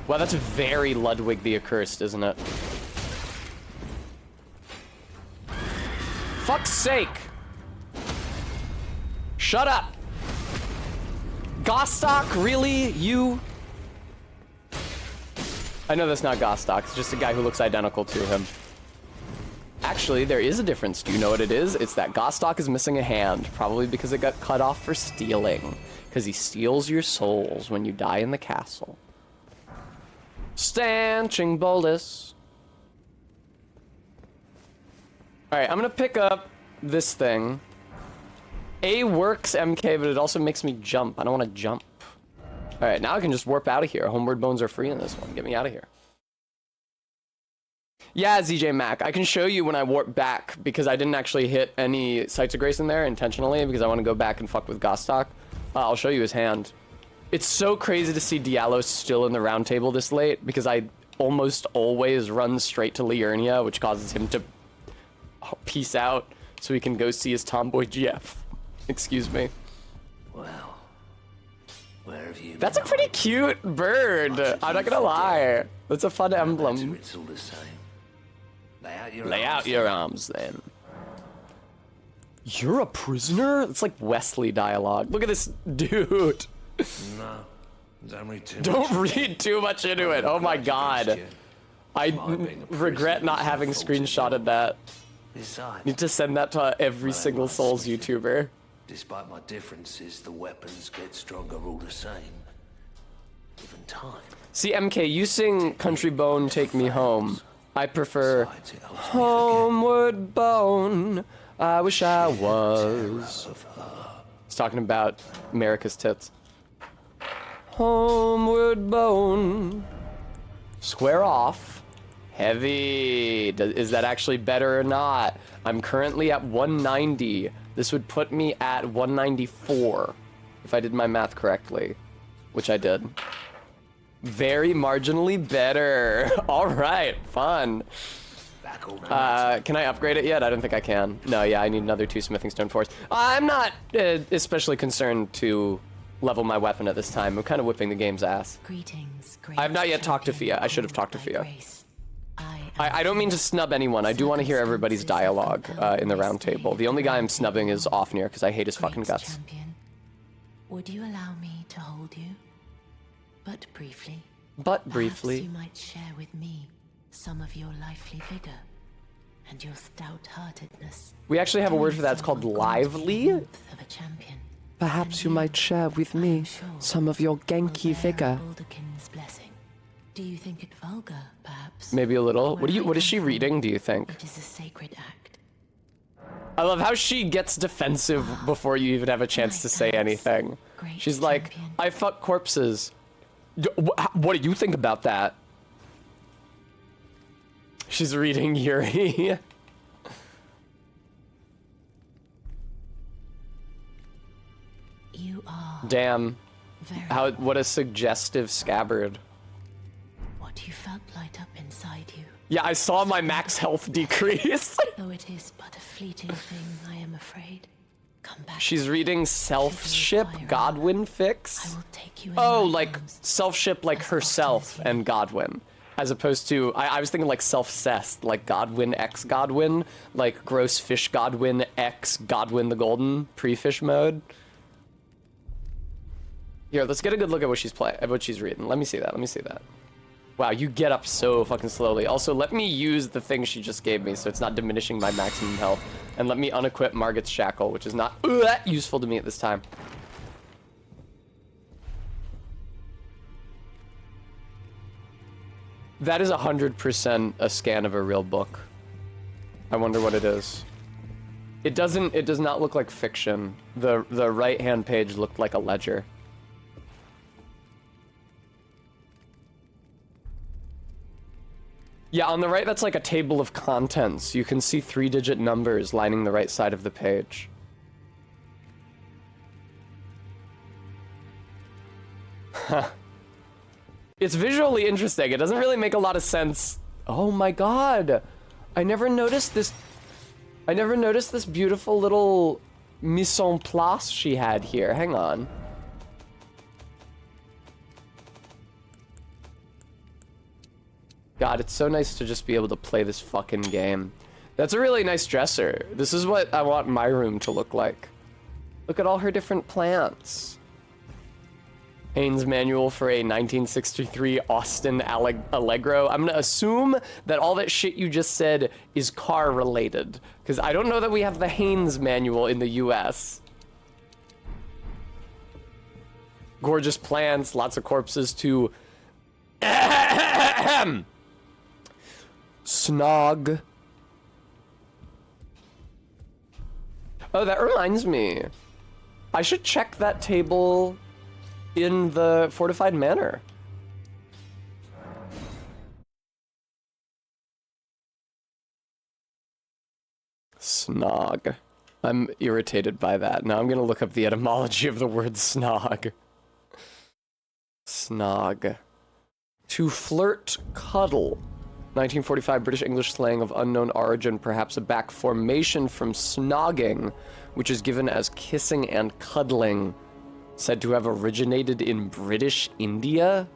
Wow, that's very Ludwig the Accursed, isn't it? Fuck's sake! Shut up! Gostock, really? You? I know that's not Gostock, it's just a guy who looks identical to him. Actually, there is a difference. Do you know what it is? It's that Gostock is missing a hand, probably because it got cut off for stealing. Because he steals your souls when you die in the castle. Stanching Boldus. Alright, I'm gonna pick up this thing. A works, MK, but it also makes me jump. I don't want to jump. Alright, now I can just warp out of here. Homeward bones are free in this one. Get me out of here. Yeah, ZJ Mac, I can show you when I warp back because I didn't actually hit any Sights of Grace in there intentionally because I want to go back and fuck with Gostock. I'll show you his hand. It's so crazy to see Diallo still in the round table this late because I almost always run straight to Liurnia, which causes him to peace out so he can go see his tomboy GF. Excuse me. Well, where have you That's a pretty cute bird. I'm not gonna lie. That's a fun emblem. It's all the same. Lay out your arms, then. You're a prisoner? It's like Wesley dialogue. Look at this dude. No, don't read too Don't much. read too much into it. Oh my god. I regret not having screenshotted that. Besides, Need to send that to every single Souls YouTuber. despite my differences, the weapons get stronger all the same. Given time. See, MK, you sing Country Bone, Take Me Home. I prefer Besides, it helps me Homeward Bone. I wish I was. It's talking about America's tits. Homeward Bone. Square off. Heavy. Is that actually better or not? I'm currently at 190. This would put me at 194 if I did my math correctly, which I did. Very marginally better. All right, fun. Can I upgrade it yet? I don't think I can. No, yeah, I need another 2 smithing stone force. I'm not especially concerned to level my weapon at this time. I'm kind of whipping the game's ass. Greetings, I have not yet talked to Fia. I should have talked to Fia. I don't mean to snub anyone. I do want to hear everybody's dialogue in the round table. The only guy I'm snubbing is Offnir because I hate his fucking guts. Champion, would you allow me to hold you? but briefly. But Perhaps briefly. you might share with me some of your lively vigor and your stout-heartedness. We actually have a word for that. It's called lively. Of a champion. Perhaps you might share with me some of your genki vigor. Balderkin's blessing. Do you think it vulgar, perhaps? Maybe a little. Where I What is come she from, reading, do you think? It is a sacred act. I love how she gets defensive before you even have a chance to say anything. Great She's like, champion. I fuck corpses. What do you think about that? She's reading Yuri. You are Damn. very What a suggestive scabbard. what you felt light up inside you. Yeah, I saw my max health decrease. Though it is but a fleeting thing, I am afraid. Come back. She's reading self-ship Godwin fix. I will take you in Oh, my like arms. self-ship like As often herself as you and Godwin. As opposed to, I was thinking like self-cessed, like Godwin X Godwin, like gross fish Godwin X Godwin the Golden, pre-fish mode. Here, let's get a good look at what she's reading. Let me see that. Wow, you get up so fucking slowly. Also, let me use the thing she just gave me so it's not diminishing my maximum health. And let me unequip Margit's Shackle, which is not useful to me at this time. That is 100% a scan of a real book. I wonder what it is. It does not look like fiction. The right-hand page looked like a ledger. Yeah, on the right, that's like a table of contents. You can see 3-digit numbers lining the right side of the page. It's visually interesting. It doesn't really make a lot of sense. Oh my god. I never noticed this beautiful little mise en place she had here. Hang on. God, it's so nice to just be able to play this fucking game. That's a really nice dresser. This is what I want my room to look like. Look at all her different plants. Haynes manual for a 1963 Austin Allegro. I'm gonna assume that all that shit you just said is car related, because I don't know that we have the Haynes manual in the US. Gorgeous plants, lots of corpses to snog. Oh, that reminds me. I should check that table in the fortified manor. Snog. I'm irritated by that. Now I'm gonna look up the etymology of the word snog. Snog. To flirt, cuddle. 1945 British English slang of unknown origin, perhaps a back formation from snogging, which is given as kissing and cuddling, said to have originated in British India.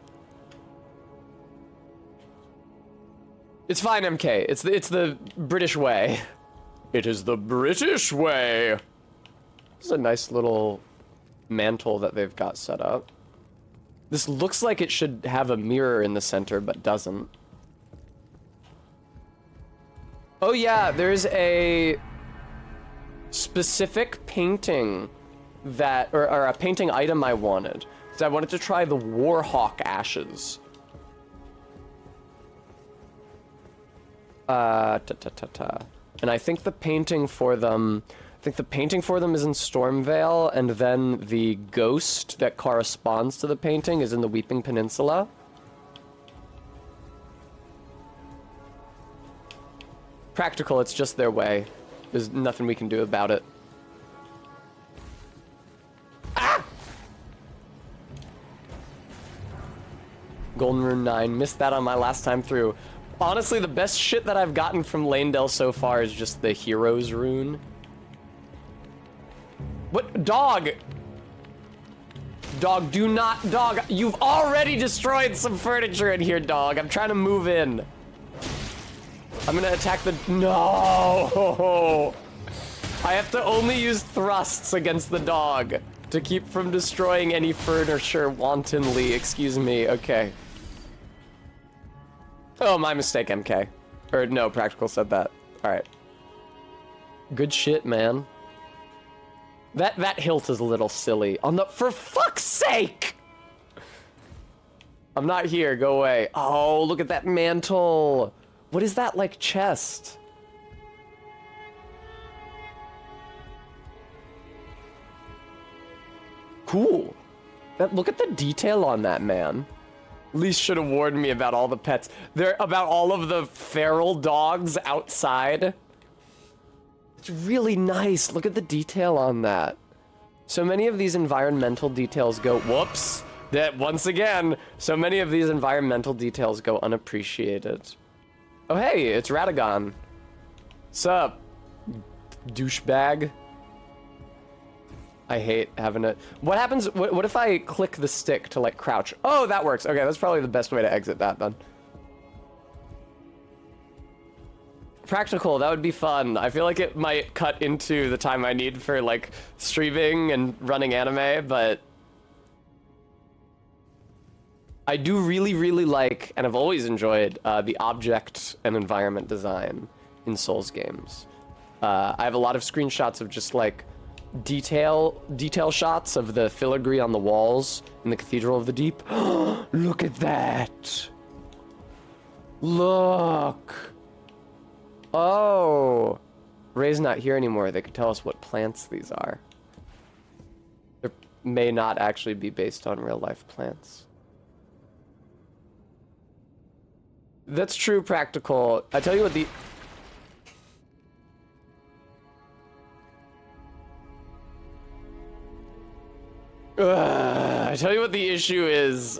It's fine, MK. It's the British way. It is the British way. This is a nice little mantle that they've got set up. This looks like it should have a mirror in the center, but doesn't. Oh yeah, there's a specific painting that, or a painting item I wanted. So I wanted to try the Warhawk ashes. And I think the painting for them, is in Stormvale, and then the ghost that corresponds to the painting is in the Weeping Peninsula. Practical, it's just their way. There's nothing we can do about it. Ah! Golden Rune 9, missed that on my last time through. Honestly, the best shit that I've gotten from Lanedale so far is just the Hero's Rune. What? Dog! Dog, do not, dog, you've already destroyed some furniture in here, dog. I'm trying to move in. I'm gonna attack the, no! I have to only use thrusts against the dog To keep from destroying any furniture wantonly. Excuse me. Okay. Oh, my mistake, MK. Or no, Practical said that. Alright. Good shit, man. That hilt is a little silly. For fuck's sake! I'm not here, go away. Oh, look at that mantle. What is that, like, chest? Cool. Look at the detail on that, man. At least should have warned me about all the pets. About all of the feral dogs outside. It's really nice. Look at the detail on that. So many of these environmental details go... Whoops. Once again, so many of these environmental details go unappreciated. Oh, hey, it's Radagon. Sup, douchebag? I hate having it. What happens... What if I click the stick to, like, crouch? Oh, that works. Okay, that's probably the best way to exit that, then. Practical, that would be fun. I feel like it might cut into the time I need for, like, streaming and running anime, but... I do really, really like, and I've always enjoyed, the object and environment design in Souls games. I have a lot of screenshots of just, like, detail shots of the filigree on the walls in the Cathedral of the Deep. Look at that! Look! Oh! Ray's not here anymore. They could tell us what plants these are. They may not actually be based on real-life plants. That's true, Practical. I tell you what, I tell you what the issue is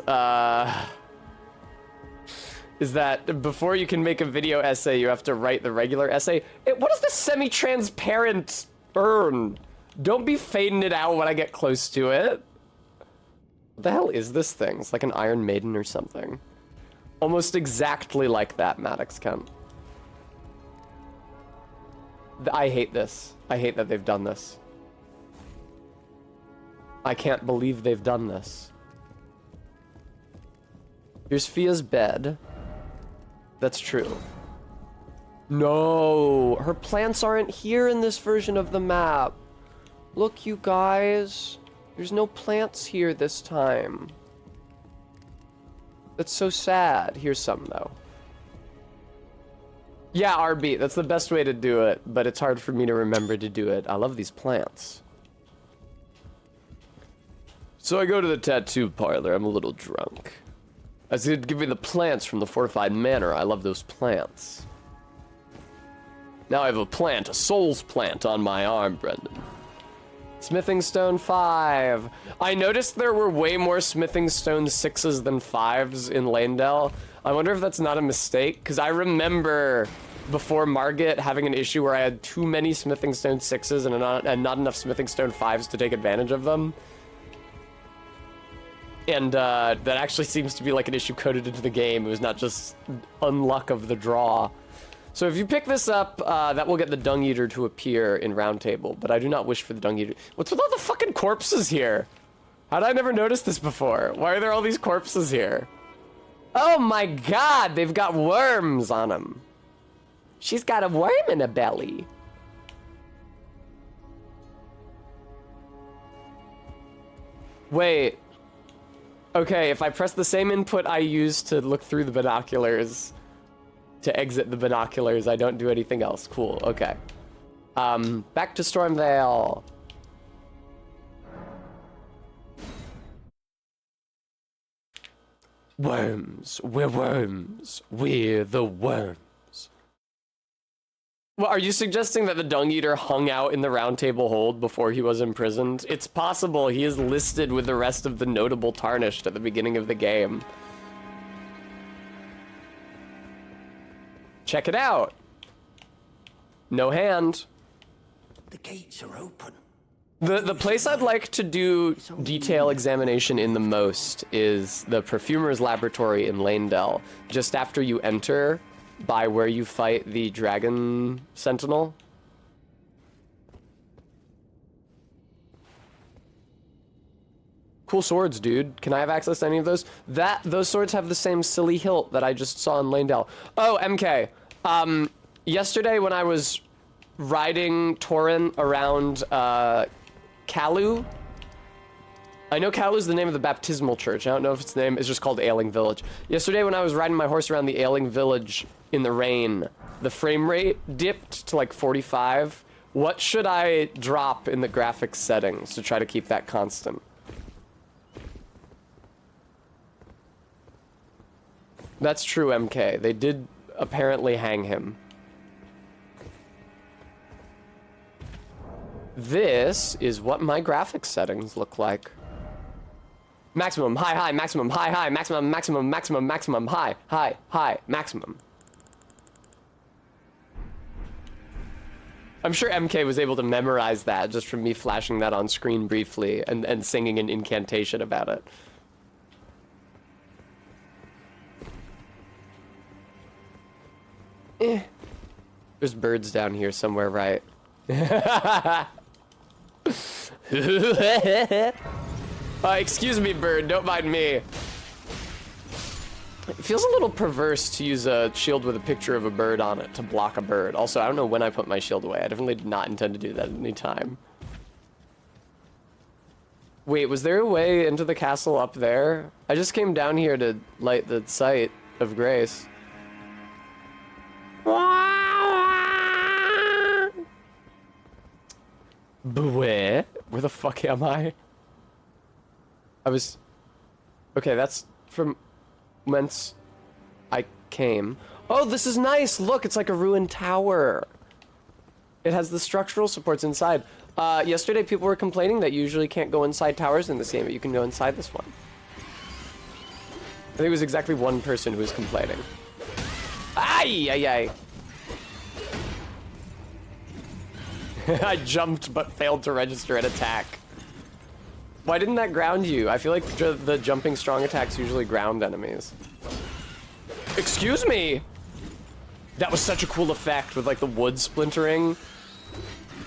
that before you can make a video essay, you have to write the regular essay. What is this semi-transparent urn? Don't be fading it out when I get close to it. What the hell is this thing? It's like an Iron Maiden or something. Almost exactly like that, Maddox Kent. I hate this. I hate that they've done this. I can't believe they've done this. Here's Fia's bed. That's true. No, her plants aren't here in this version of the map. Look, you guys. There's no plants here this time. That's so sad. Here's some, though. Yeah, RB, that's the best way to do it, but it's hard for me to remember to do it. I love these plants. So I go to the tattoo parlor. I'm a little drunk. I said, give me the plants from the fortified manor. I love those plants. Now I have a plant, a soul's plant on my arm, Brendan. Smithing Stone 5. I noticed there were way more Smithing Stone 6s than 5s in Lanedale. I wonder if that's not a mistake, because I remember before Margit having an issue where I had too many Smithing Stone 6s and not enough Smithing Stone 5s to take advantage of them. And that actually seems to be like an issue coded into the game. It was not just unluck of the draw. So if you pick this up, that will get the Dung Eater to appear in Round Table, but I do not wish for the Dung Eater. What's with all the fucking corpses here? How did I never notice this before? Why are there all these corpses here? Oh my god, they've got worms on them. She's got a worm in her belly. Wait. Okay, if I press the same input I used to look through the binoculars, to exit the binoculars, I don't do anything else. Cool, okay. Back to Stormvale. Worms, we're worms, we're the worms. Well, are you suggesting that the Dung Eater hung out in the Round Table Hold before he was imprisoned? It's possible. He is listed with the rest of the notable Tarnished at the beginning of the game. Check it out. No hand. The gates are open. The place I'd like to do detail examination in the most is the Perfumer's Laboratory in Lanedale, just after you enter by where you fight the Dragon Sentinel. cool swords, dude. Can I have access to any of those? Those swords have the same silly hilt that I just saw in Lanedale. Oh, MK. Yesterday when I was riding Torrent around Kalu. I know Kalu's the name of the baptismal church. I don't know if its name is just called Ailing Village. Yesterday when I was riding my horse around the Ailing Village in the rain, the frame rate dipped to like 45. What should I drop in the graphics settings to try to keep that constant? That's true, MK. They did apparently hang him. This is what my graphics settings look like. Maximum, high, high, maximum, high, high, maximum, maximum, maximum, maximum, high, high, high, maximum. I'm sure MK was able to memorize that just from me flashing that on screen briefly and singing an incantation about it. There's birds down here somewhere, right? Excuse me, bird, don't mind me. It feels a little perverse to use a shield with a picture of a bird on it to block a bird. Also, I don't know when I put my shield away. I definitely did not intend to do that at any time. Wait, was there a way into the castle up there? I just came down here to light the sight of grace. Where the fuck am I? Okay, that's from whence I came. Oh, this is nice! Look, it's like a ruined tower. It has the structural supports inside. Yesterday people were complaining that you usually can't go inside towers in this game, but you can go inside this one. I think it was exactly one person who was complaining. Ay, ay, ay. I jumped but failed to register an attack. Why didn't that ground you? I feel like the jumping strong attacks usually ground enemies. Excuse me! That was such a cool effect with like the wood splintering.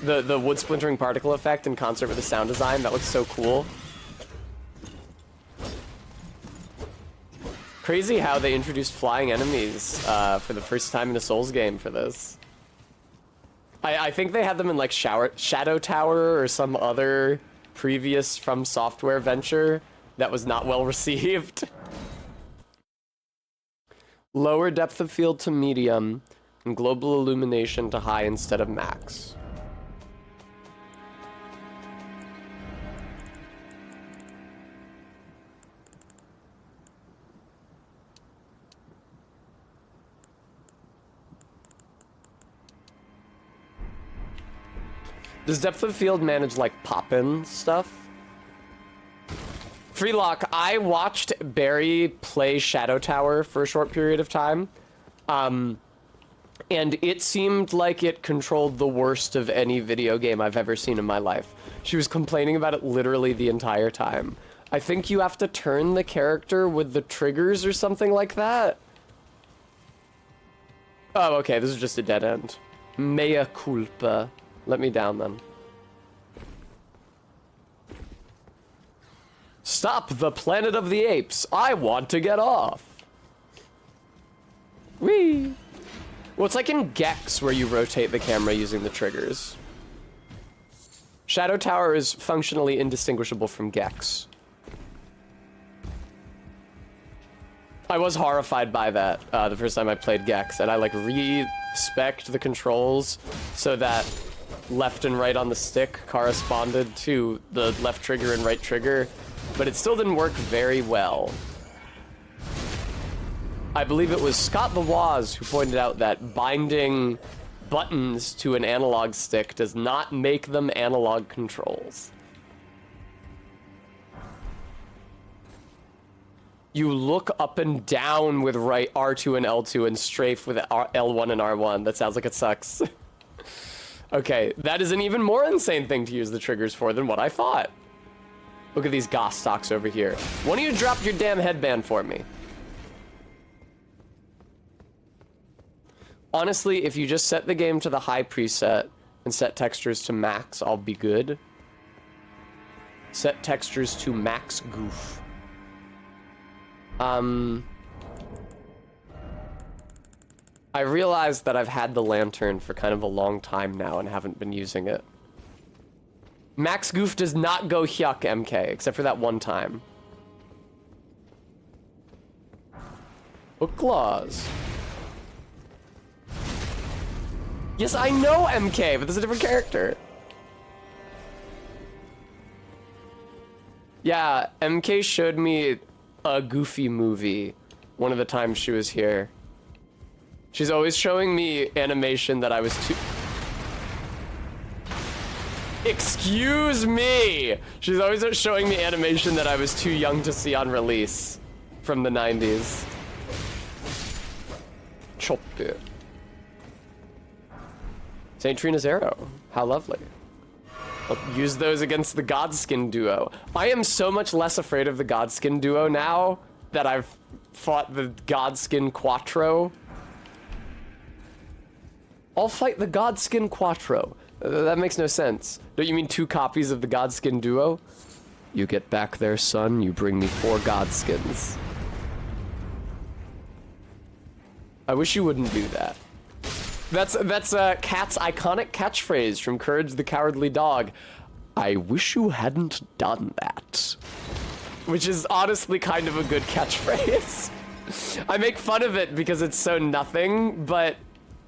The wood splintering particle effect in concert with the sound design. That looks so cool. Crazy how they introduced flying enemies for the first time in a Souls game for this. I think they had them in like Shadow Tower or some other previous From Software venture that was not well received. Lower depth of field to medium and global illumination to high instead of max. Does depth of field manage like pop-in stuff? Freelock, I watched Barry play Shadow Tower for a short period of time. And it seemed like it controlled the worst of any video game I've ever seen in my life. She was complaining about it literally the entire time. I think you have to turn the character with the triggers or something like that. Oh, okay, this is just a dead end. Mea culpa. Let me down then. Stop the Planet of the Apes. I want to get off. Whee! Well, it's like in Gex where you rotate the camera using the triggers. Shadow Tower is functionally indistinguishable from Gex. I was horrified by that the first time I played Gex, and I like re-spec'd the controls so that left and right on the stick corresponded to the left trigger and right trigger, but it still didn't work very well. I believe it was Scott the Waz who pointed out that binding buttons to an analog stick does not make them analog controls. You look up and down with right R2 and L2 and strafe with L1 and R1. That sounds like it sucks. Okay, that is an even more insane thing to use the triggers for than what I thought. Look at these goss stocks over here. Why don't you drop your damn headband for me? Honestly, if you just set the game to the high preset and set textures to max, I'll be good. Set textures to max goof. I realized that I've had the lantern for kind of a long time now and haven't been using it. Max goof does not go hyuk, MK, except for that one time. Hook claws. Yes, I know MK, but there's a different character. Yeah, MK showed me a Goofy movie one of the times she was here. She's always showing me animation that I was too... Excuse me! She's always showing me animation that I was too young to see on release from the 90s. Chop it. St. Trina's arrow. How lovely. I'll use those against the Godskin duo. I am so much less afraid of the Godskin duo now that I've fought the Godskin Quattro. I'll fight the Godskin Quattro. That makes no sense. Don't you mean 2 copies of the Godskin duo? You get back there, son. You bring me 4 Godskins. I wish you wouldn't do that. That's Cat's iconic catchphrase from Courage the Cowardly Dog. I wish you hadn't done that. Which is honestly kind of a good catchphrase. I make fun of it because it's so nothing, but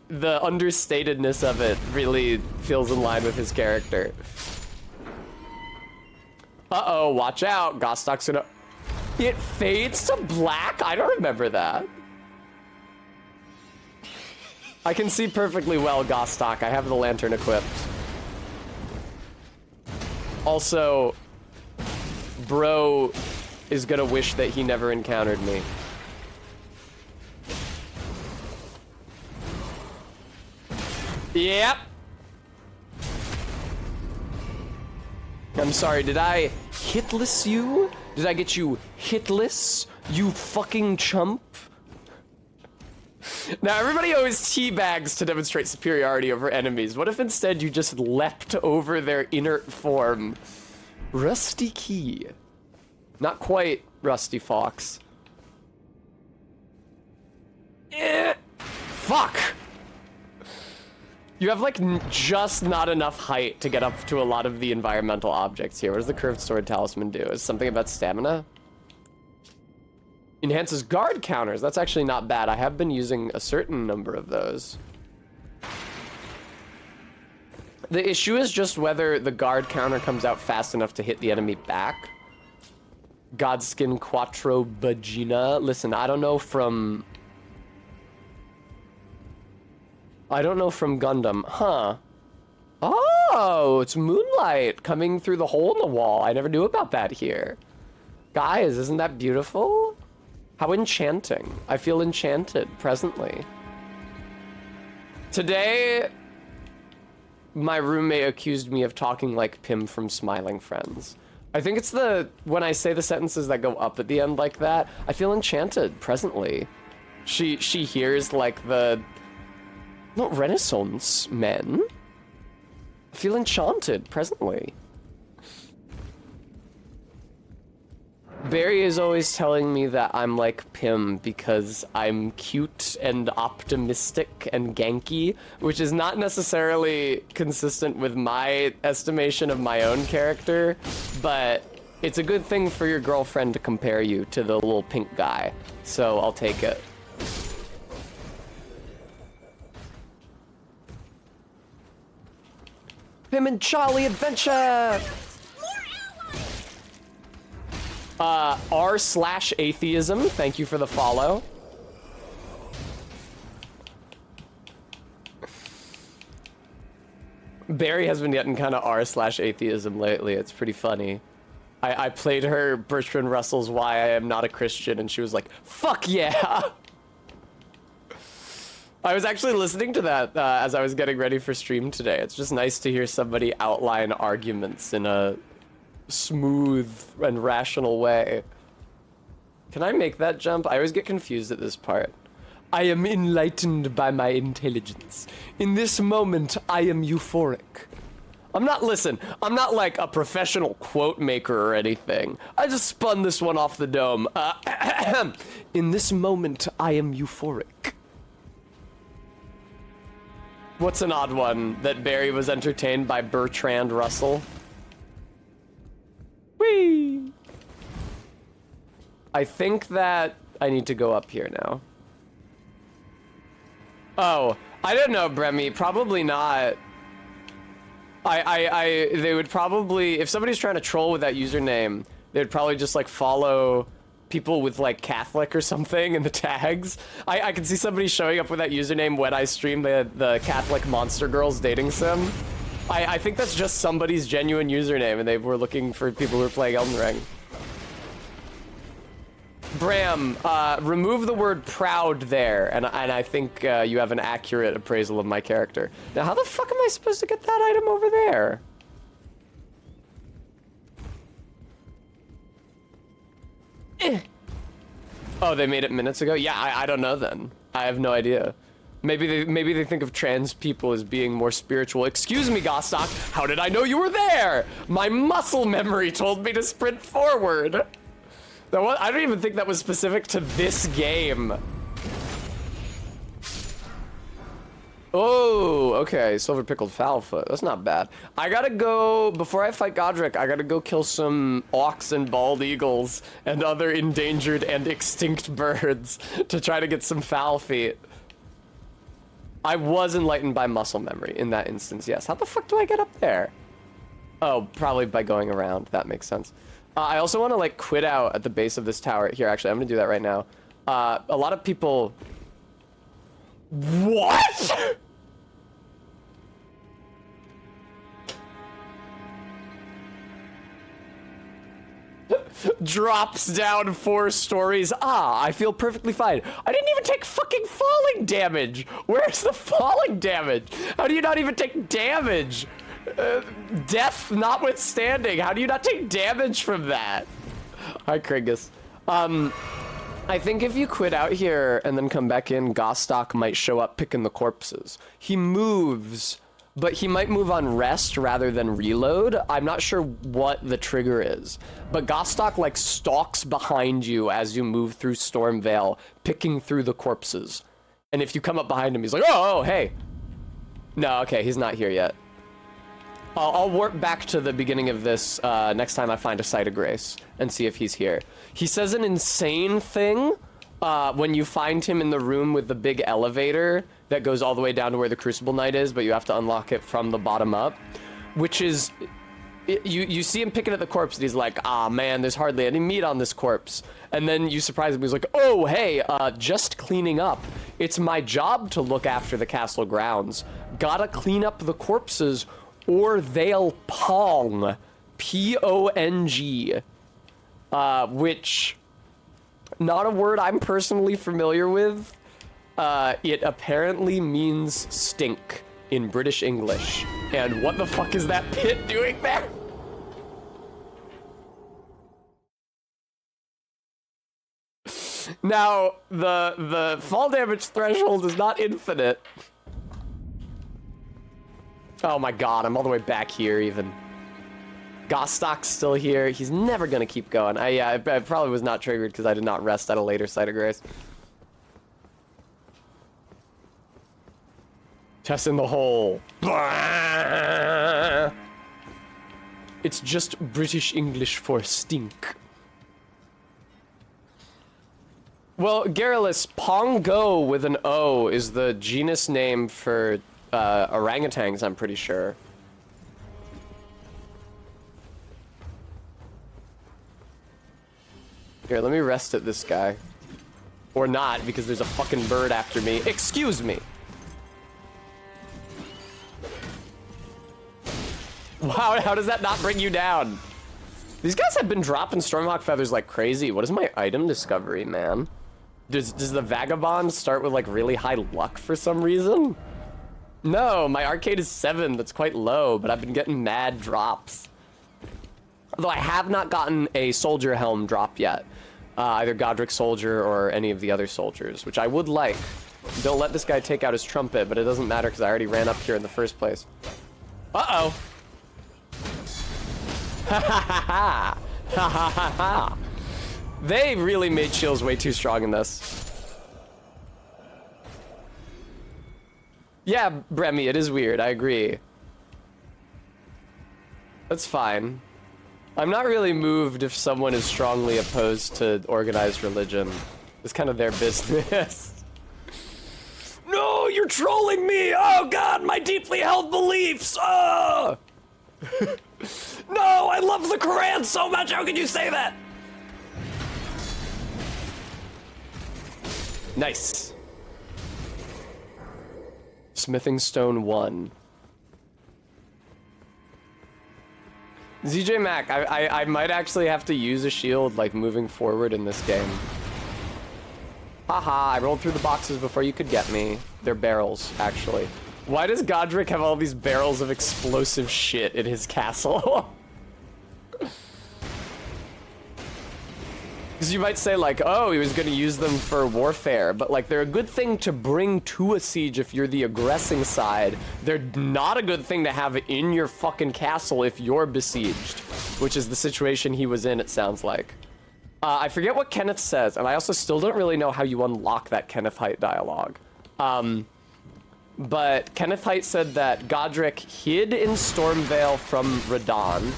the understatedness of it really feels in line with his character. Uh-oh, watch out. Gostok's gonna... It fades to black? I don't remember that. I can see perfectly well, Gostok. I have the lantern equipped. Also, bro is gonna wish that he never encountered me. Yep. I'm sorry, did I hitless you? Did I get you hitless? You fucking chump? Now, everybody always teabags to demonstrate superiority over enemies. What if instead you just leapt over their inert form? Rusty Key. Not quite Rusty Fox. Fuck! You have, like, just not enough height to get up to a lot of the environmental objects here. What does the curved sword talisman do? Is something about stamina? Enhances guard counters. That's actually not bad. I have been using a certain number of those. The issue is just whether the guard counter comes out fast enough to hit the enemy back. Godskin Quattro Vagina. Listen, I don't know from Gundam. Huh. Oh, it's moonlight coming through the hole in the wall. I never knew about that here. Guys, isn't that beautiful? How enchanting. I feel enchanted presently. Today, my roommate accused me of talking like Pim from Smiling Friends. I think it's when I say the sentences that go up at the end like that, I feel enchanted presently. She hears like not Renaissance men. I feel enchanted presently. Barry is always telling me that I'm like Pim because I'm cute and optimistic and ganky, which is not necessarily consistent with my estimation of my own character, but it's a good thing for your girlfriend to compare you to the little pink guy, so I'll take it. Pim and Charlie Adventure! r/atheism, thank you for the follow. Barry has been getting kind of r/atheism lately. It's pretty funny. I played her Bertrand Russell's Why I Am Not a Christian, and she was like, fuck yeah! I was actually listening to that as I was getting ready for stream today. It's just nice to hear somebody outline arguments in a smooth and rational way. Can I make that jump? I always get confused at this part. I am enlightened by my intelligence. In this moment, I am euphoric. Listen, I'm not like a professional quote maker or anything. I just spun this one off the dome. In this moment, I am euphoric. What's an odd one? That Barry was entertained by Bertrand Russell? Whee! I think that I need to go up here now. Oh, I don't know, Bremy. Probably not. They would probably, if somebody's trying to troll with that username, they'd probably just like follow people with like Catholic or something in the tags. I can see somebody showing up with that username when I stream the Catholic Monster Girls dating sim. I think that's just somebody's genuine username, and they were looking for people who are playing Elden Ring. Bram, remove the word proud there, and I think you have an accurate appraisal of my character. Now, how the fuck am I supposed to get that item over there? Oh, they made it minutes ago? Yeah, I don't know then. I have no idea. Maybe they think of trans people as being more spiritual. Excuse me, Gostok, how did I know you were there? My muscle memory told me to sprint forward. I don't even think that was specific to this game. Oh, okay. Silver pickled fowlfoot. That's not bad. I gotta go, before I fight Godric, I gotta go kill some auks and bald eagles and other endangered and extinct birds to try to get some fowl feet. I was enlightened by muscle memory in that instance, yes. How the fuck do I get up there? Oh, probably by going around. That makes sense. I also want to like quit out at the base of this tower. Here, actually, I'm gonna do that right now. A lot of people... What? Drops down 4 stories. Ah, I feel perfectly fine. I didn't even take fucking falling damage. Where's the falling damage? How do you not even take damage? Death notwithstanding, how do you not take damage from that? Hi, Kringus. I think if you quit out here and then come back in, Gostok might show up picking the corpses. He moves, but he might move on rest rather than reload. I'm not sure what the trigger is, but Gostok like stalks behind you as you move through Stormvale, picking through the corpses. And if you come up behind him, he's like, oh, hey. No, okay, he's not here yet. I'll warp back to the beginning of this next time I find a site of grace and see if he's here. He says an insane thing when you find him in the room with the big elevator that goes all the way down to where the Crucible Knight is, but you have to unlock it from the bottom up, which is... You see him picking at the corpse and he's like, ah, man, there's hardly any meat on this corpse. And then you surprise him, he's like, oh, hey, just cleaning up. It's my job to look after the castle grounds. Gotta clean up the corpses or they'll pong. P-O-N-G. Which, not a word I'm personally familiar with. It apparently means stink in British English. And what the fuck is that pit doing there? Now, the fall damage threshold is not infinite. Oh my god, I'm all the way back here even. Gostok's still here. He's never gonna keep going. I probably was not triggered because I did not rest at a later site of grace. Test in the hole. It's just British English for stink. Well, Garrulus, Pongo with an O is the genus name for orangutans, I'm pretty sure. Here, let me rest at this guy. Or not, because there's a fucking bird after me. Excuse me! Wow, how does that not bring you down? These guys have been dropping Stormhawk feathers like crazy. What is my item discovery, man? Does the Vagabond start with like really high luck for some reason? No, my arcade is 7. That's quite low, but I've been getting mad drops. Although I have not gotten a soldier helm drop yet. Either Godric Soldier or any of the other soldiers, which I would like. Don't let this guy take out his trumpet, but it doesn't matter because I already ran up here in the first place. Uh-oh. Ha ha ha ha. They really made shields way too strong in this. Yeah, Bremy, it is weird. I agree. That's fine. I'm not really moved if someone is strongly opposed to organized religion. It's kind of their business. No, you're trolling me! Oh god, my deeply held beliefs! Oh! No, I love the Quran so much, how can you say that? Nice. Smithing Stone 1. ZJ Mac, I might actually have to use a shield, like, moving forward in this game. Haha, I rolled through the boxes before you could get me. They're barrels, actually. Why does Godric have all these barrels of explosive shit in his castle? Because you might say, like, oh, he was going to use them for warfare, but, like, they're a good thing to bring to a siege if you're the aggressing side. They're not a good thing to have in your fucking castle if you're besieged, which is the situation he was in, it sounds like. I forget what Kenneth says, and I also still don't really know how you unlock that Kenneth Height dialogue. But Kenneth Height said that Godric hid in Stormvale from Radahn,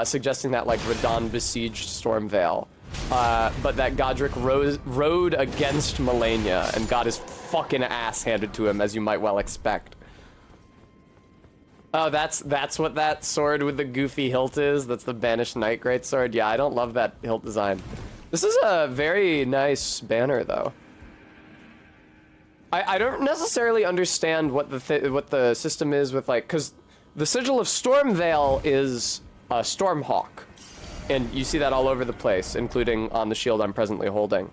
suggesting that, like, Radahn besieged Stormvale, but that Godric rode against Malenia and got his fucking ass handed to him, as you might well expect. Oh, that's what that sword with the goofy hilt is? That's the Banished Knight Greatsword? Yeah, I don't love that hilt design. This is a very nice banner, though. I don't necessarily understand what the system is with, like, because the sigil of Stormvale is a Stormhawk, and you see that all over the place, including on the shield I'm presently holding.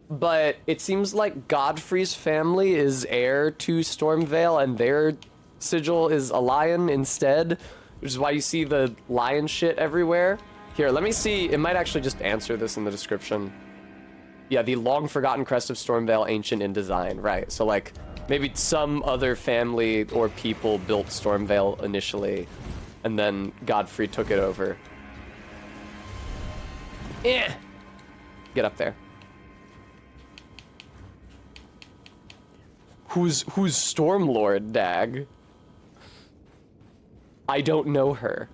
But it seems like Godfrey's family is heir to Stormvale, and their sigil is a lion instead, which is why you see the lion shit everywhere. Here, let me see. It might actually just answer this in the description. Yeah, the long-forgotten crest of Stormvale, ancient in design. Right, so, like, maybe some other family or people built Stormvale initially, and then Godfrey took it over. Eh! Get up there. Who's Stormlord, Dag? I don't know her.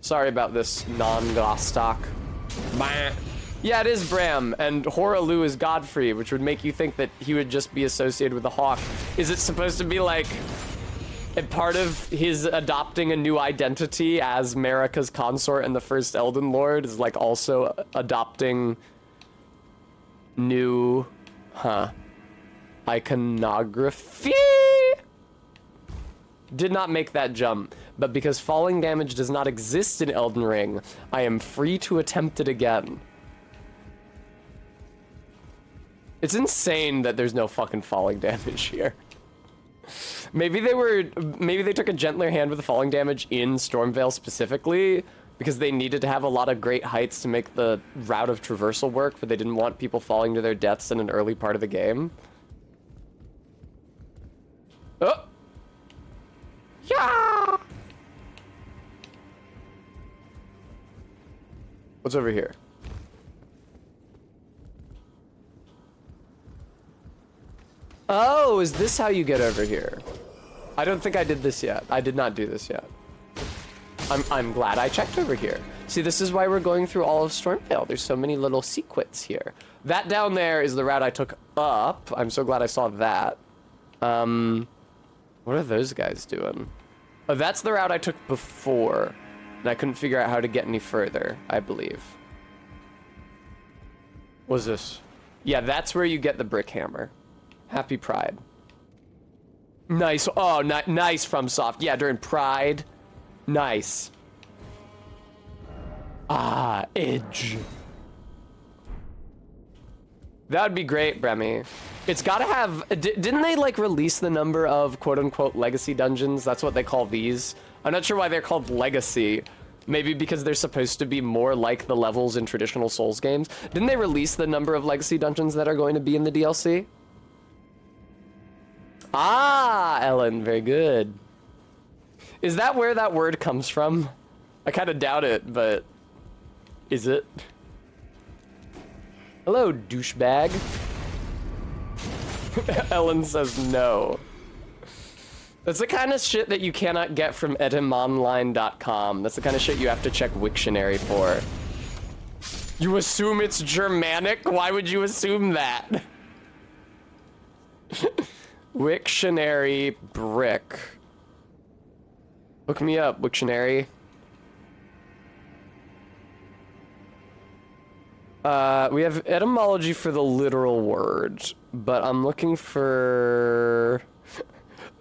Sorry about this non-Gostock. Yeah, it is Bram, and Horalu is Godfrey, which would make you think that he would just be associated with the hawk. Is it supposed to be, like, a part of his adopting a new identity as Marika's consort and the first Elden Lord is, like, also adopting new, iconography? Did not make that jump, but because falling damage does not exist in Elden Ring, I am free to attempt it again. It's insane that there's no fucking falling damage here. Maybe they took a gentler hand with the falling damage in Stormvale specifically, because they needed to have a lot of great heights to make the route of traversal work, but they didn't want people falling to their deaths in an early part of the game. Oh! Yeah! What's over here? Oh, is this how you get over here? I don't think I did this yet. I did not do this yet. I'm glad I checked over here. See, this is why we're going through all of Stormvale. There's so many little secrets here. That down there is the route I took up. I'm so glad I saw that. What are those guys doing? Oh, that's the route I took before. And I couldn't figure out how to get any further, I believe. What's this? Yeah, that's where you get the brick hammer. Happy Pride. Nice. Oh, nice FromSoft. Yeah, during Pride. Nice. Ah, Edge. That would be great, Bremy. It's gotta have... Didn't they, like, release the number of quote-unquote legacy dungeons? That's what they call these. I'm not sure why they're called legacy. Maybe because they're supposed to be more like the levels in traditional Souls games. Didn't they release the number of legacy dungeons that are going to be in the DLC? Ah, Ellen, very good. Is that where that word comes from? I kind of doubt it, but is it? Hello, douchebag. Ellen says no. That's the kind of shit that you cannot get from etymonline.com. That's the kind of shit you have to check Wiktionary for. You assume it's Germanic? Why would you assume that? Wiktionary brick. Look me up, Wiktionary. We have etymology for the literal word, but I'm looking for...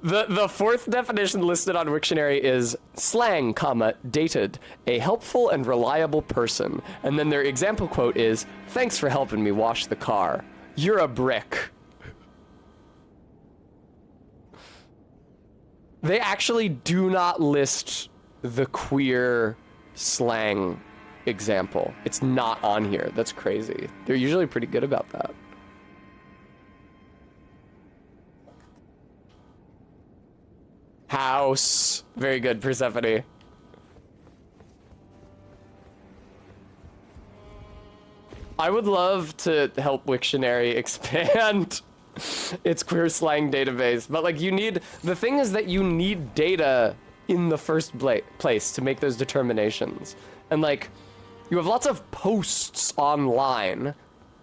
The fourth definition listed on Wiktionary is slang, comma, dated, a helpful and reliable person. And then their example quote is, thanks for helping me wash the car. You're a brick. They actually do not list the queer slang example. It's not on here. That's crazy. They're usually pretty good about that. House. Very good, Persephone. I would love to help Wiktionary expand its queer slang database, but like the thing is that you need data in the first place to make those determinations. And like, you have lots of posts online,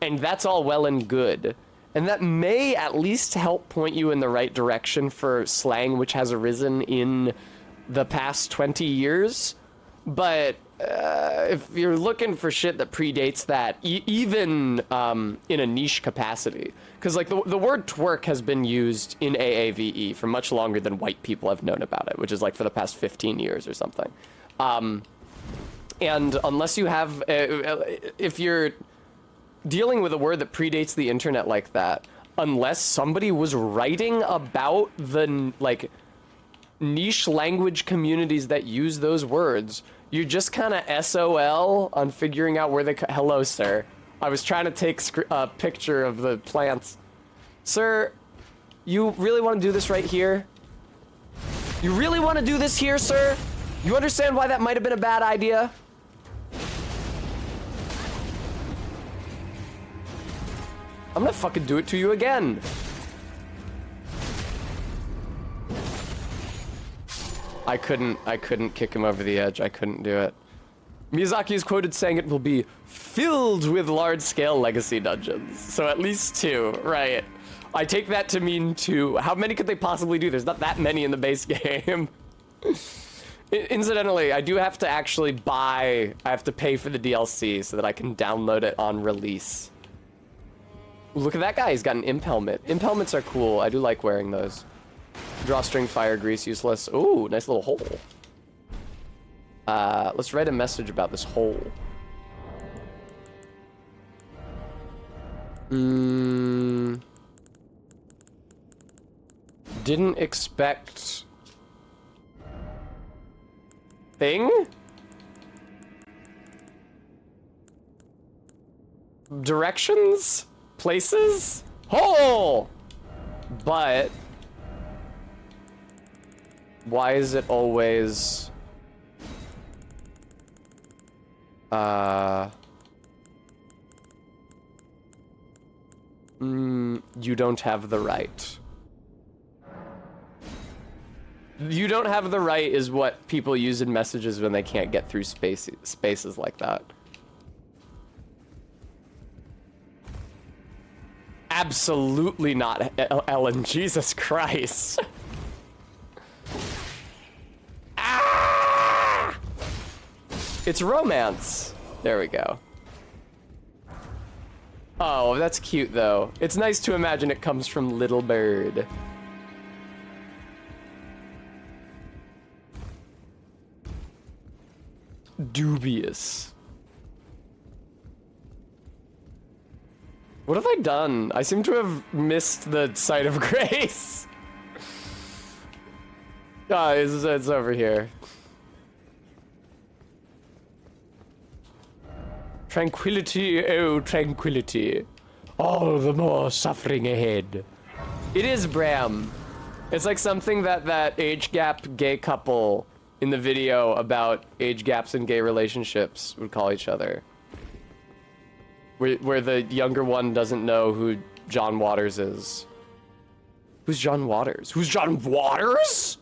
and that's all well and good. And that may at least help point you in the right direction for slang which has arisen in the past 20 years. But if you're looking for shit that predates that, even in a niche capacity, because like the word twerk has been used in AAVE for much longer than white people have known about it, which is like for the past 15 years or something. And unless you have, if you're dealing with a word that predates the internet like that, unless somebody was writing about the like niche language communities that use those words, you're just kind of SOL on figuring out where they... Hello, sir. I was trying to take a picture of the plants. Sir, you really want to do this right here? You really want to do this here, sir? You understand why that might have been a bad idea? I'm gonna fucking do it to you again. I couldn't kick him over the edge. I couldn't do it. Miyazaki is quoted saying it will be filled with large-scale legacy dungeons. So at least 2, right? I take that to mean 2. How many could they possibly do? There's not that many in the base game. Incidentally, I do have to actually I have to pay for the DLC so that I can download it on release. Look at that guy, he's got an imp helmet. Imp helmets are cool, I do like wearing those. Drawstring, fire, grease, useless. Ooh, nice little hole. Let's write a message about this hole. Didn't expect... Thing? Directions? Places? Hole! But... why is it always... you don't have the right. You don't have the right is what people use in messages when they can't get through spaces like that. Absolutely not, Ellen. Jesus Christ. Ah! It's romance. There we go. Oh, that's cute, though. It's nice to imagine it comes from Little Bird. Dubious. What have I done? I seem to have missed the site of grace. Ah, it's over here. Tranquility, oh tranquility. All the more suffering ahead. It is Bram. It's like something that age gap gay couple in the video about age gaps in gay relationships would call each other. Where the younger one doesn't know who John Waters is. Who's John Waters? Who's John Waters?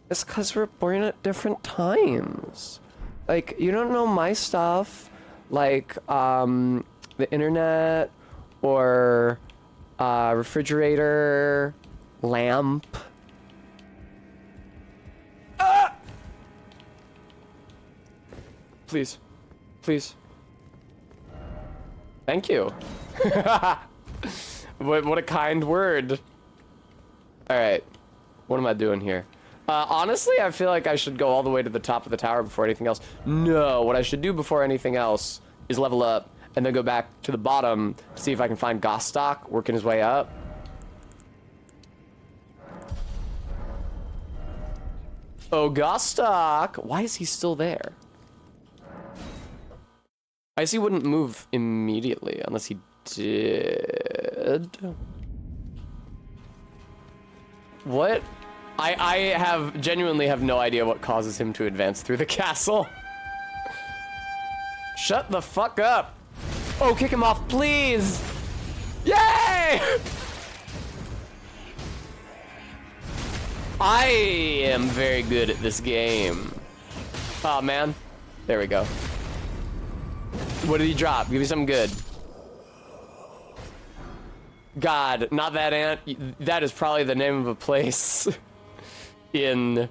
It's because we're born at different times. Like, you don't know my stuff, like, the internet, or, refrigerator, lamp. Ah! Please. Please. Thank you. What a kind word. Alright. What am I doing here? Honestly, I feel like I should go all the way to the top of the tower before anything else. No, what I should do before anything else is level up and then go back to the bottom to see if I can find Gostock working his way up. Oh, Gostock! Why is he still there? I guess he wouldn't move immediately unless he did. What? I genuinely have no idea what causes him to advance through the castle. Shut the fuck up. Oh, kick him off, please. Yay! I am very good at this game. Oh, man. There we go. What did he drop? Give me something good. God, not that ant. That is probably the name of a place in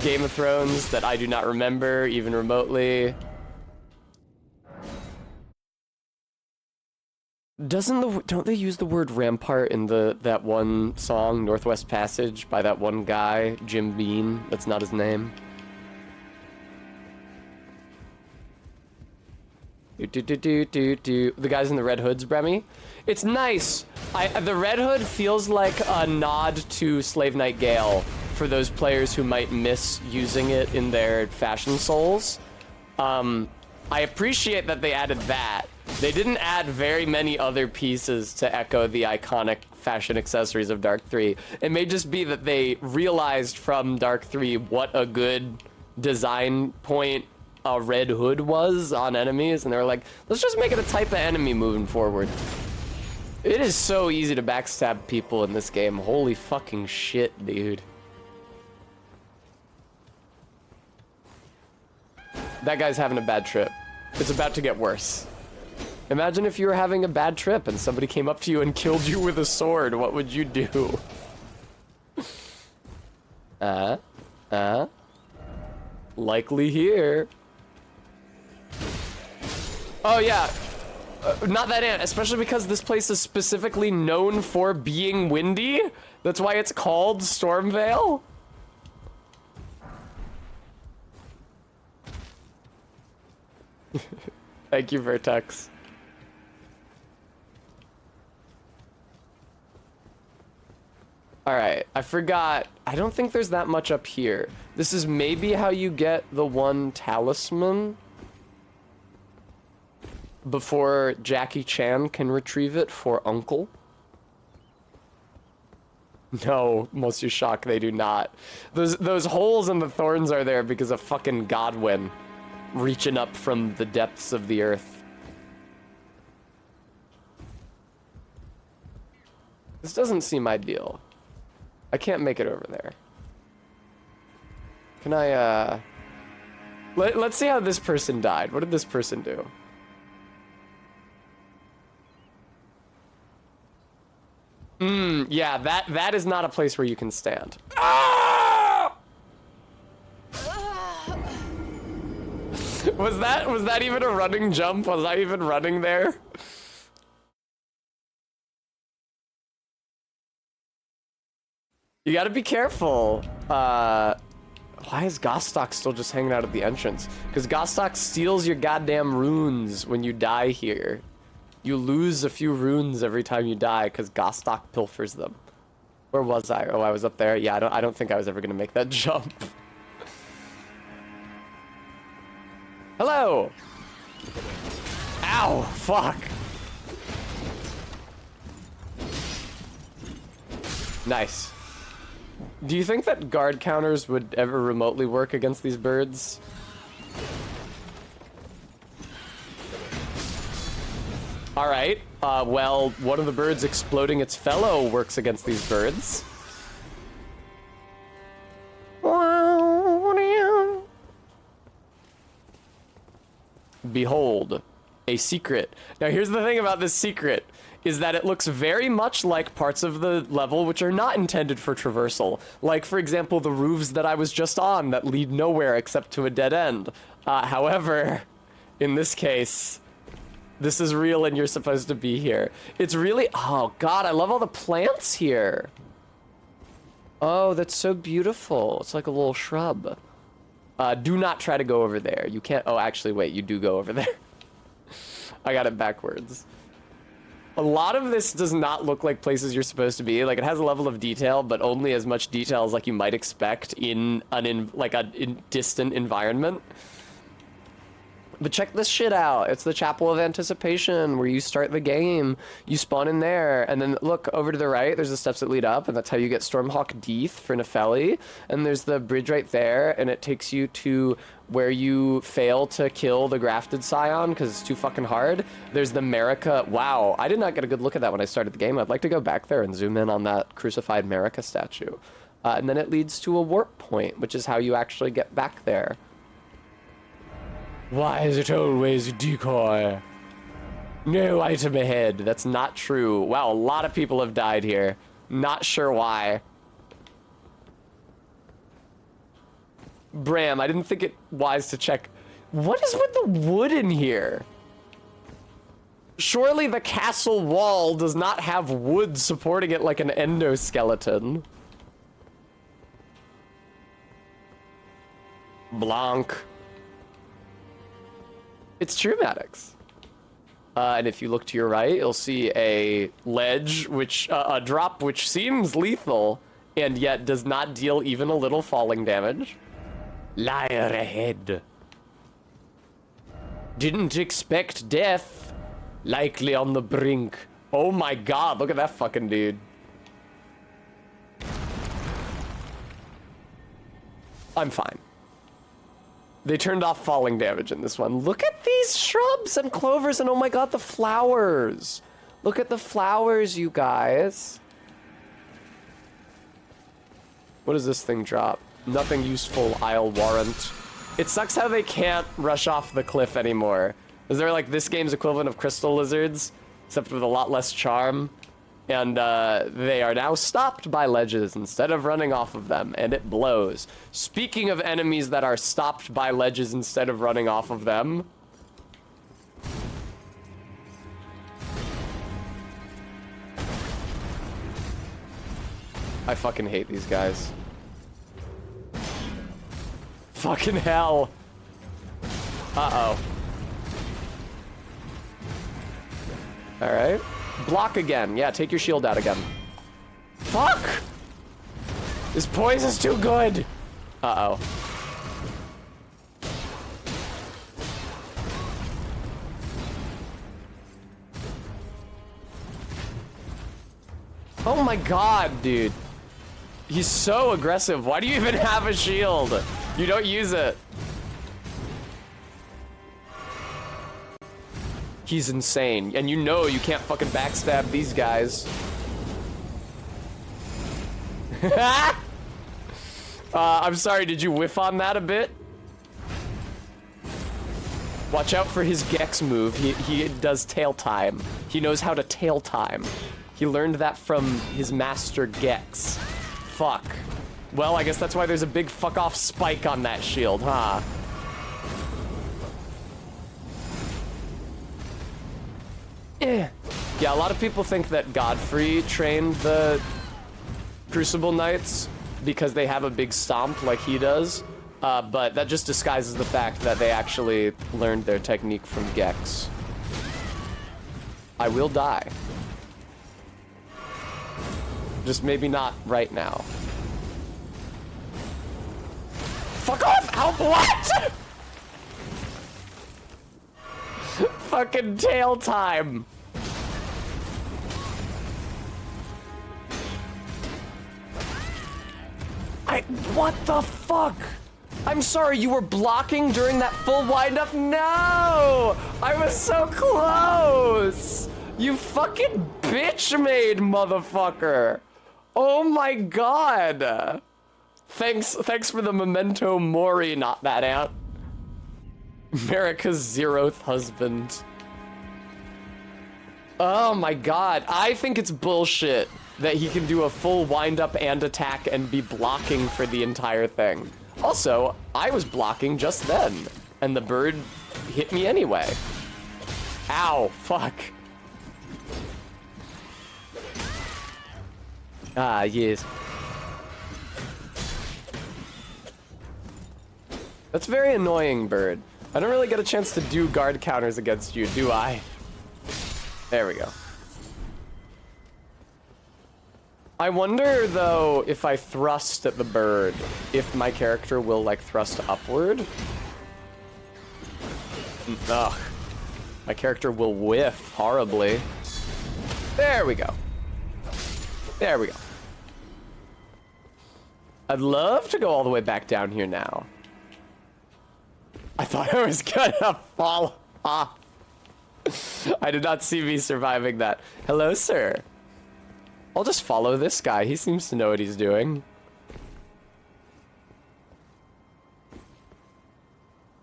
Game of Thrones that I do not remember even remotely. Don't they use the word rampart in that one song, Northwest Passage, by that one guy, Jim Beam? That's not his name. The guys in the red hoods, Bremy. It's nice. The red hood feels like a nod to Slave Knight Gale for those players who might miss using it in their Fashion Souls. I appreciate that they added that. They didn't add very many other pieces to echo the iconic fashion accessories of Dark 3. It may just be that they realized from Dark 3 what a good design point a red hood was on enemies, and they were like, let's just make it a type of enemy moving forward. It is so easy to backstab people in this game. Holy fucking shit, dude. That guy's having a bad trip. It's about to get worse. Imagine if you were having a bad trip and somebody came up to you and killed you with a sword. What would you do? Likely here. Oh yeah, not that ant, especially because this place is specifically known for being windy. That's why it's called Stormvale. Thank you, Vertex. Alright, I forgot. I don't think there's that much up here. This is maybe how you get the one talisman before Jackie Chan can retrieve it for Uncle. No, Monsieur Shock, they do not. Those holes in the thorns are there because of fucking Godwin reaching up from the depths of the earth. This doesn't seem ideal. I can't make it over there. Can I, let's see how this person died. What did this person do? Yeah, that is not a place where you can stand. Ah! Was that even a running jump? Was I even running there? You gotta be careful. Why is Gostock still just hanging out at the entrance? Because Gostock steals your goddamn runes when you die here. You lose a few runes every time you die because Gostock pilfers them. Where was I? Oh, I was up there. Yeah, I don't think I was ever gonna make that jump. Hello! Ow! Fuck! Nice. Do you think that guard counters would ever remotely work against these birds? Alright, well, one of the birds exploding its fellow works against these birds. Behold, a secret. Now here's the thing about this secret, is that it looks very much like parts of the level which are not intended for traversal. Like, for example, the roofs that I was just on that lead nowhere except to a dead end. However, in this case, this is real and you're supposed to be here. It's really, oh god, I love all the plants here. Oh, that's so beautiful. It's like a little shrub. Do not try to go over there. You can't, oh, actually, wait, you do go over there. I got it backwards. A lot of this does not look like places you're supposed to be. Like, it has a level of detail, but only as much detail as, like, you might expect in a distant environment. But check this shit out. It's the Chapel of Anticipation, where you start the game. You spawn in there, and then look over to the right. There's the steps that lead up, and that's how you get Stormhawk Deeth for Nefeli. And there's the bridge right there, and it takes you to where you fail to kill the Grafted Scion because it's too fucking hard. There's the Marika. Wow, I did not get a good look at that when I started the game. I'd like to go back there and zoom in on that crucified Marika statue. And then it leads to a warp point, which is how you actually get back there. Why is it always a decoy? No item ahead. That's not true. Wow, a lot of people have died here. Not sure why. Bram, I didn't think it wise to check. What is with the wood in here? Surely the castle wall does not have wood supporting it like an endoskeleton. Blanc. It's true, Maddox. And if you look to your right, you'll see a ledge, which a drop which seems lethal, and yet does not deal even a little falling damage. Liar ahead. Didn't expect death. Likely on the brink. Oh my god, look at that fucking dude. I'm fine. They turned off falling damage in this one. Look at these shrubs and clovers, and oh my god, the flowers. Look at the flowers, you guys. What does this thing drop? Nothing useful, I'll warrant. It sucks how they can't rush off the cliff anymore. Is there like this game's equivalent of crystal lizards, except with a lot less charm? And they are now stopped by ledges instead of running off of them, and it blows. Speaking of enemies that are stopped by ledges instead of running off of them. I fucking hate these guys. Fucking hell. Uh-oh. Alright. Block again. Yeah, take your shield out again. Fuck! This poison's too good! Uh-oh. Oh my god, dude. He's so aggressive. Why do you even have a shield? You don't use it. He's insane. And you know you can't fucking backstab these guys. I'm sorry, did you whiff on that a bit? Watch out for his Gex move. He does tail time. He knows how to tail time. He learned that from his master Gex. Fuck. Well, I guess that's why there's a big fuck off spike on that shield, huh? Yeah, a lot of people think that Godfrey trained the Crucible Knights because they have a big stomp like he does, but that just disguises the fact that they actually learned their technique from Gex. I will die. Just maybe not right now. Fuck off! How what? Fucking tail time. What the fuck? I'm sorry, you were blocking during that full wind-up? No! I was so close! You fucking bitch-made motherfucker! Oh my god! Thanks for the memento mori, not that ant. America's 0th husband. Oh my god, I think it's bullshit that he can do a full wind-up and attack and be blocking for the entire thing. Also, I was blocking just then, and the bird hit me anyway. Ow, fuck. Ah, yes. That's very annoying, bird. I don't really get a chance to do guard counters against you, do I? There we go. I wonder, though, if I thrust at the bird, if my character will, like, thrust upward. Ugh. My character will whiff horribly. There we go. There we go. I'd love to go all the way back down here now. I thought I was gonna fall off. I did not see me surviving that. Hello, sir. I'll just follow this guy. He seems to know what he's doing.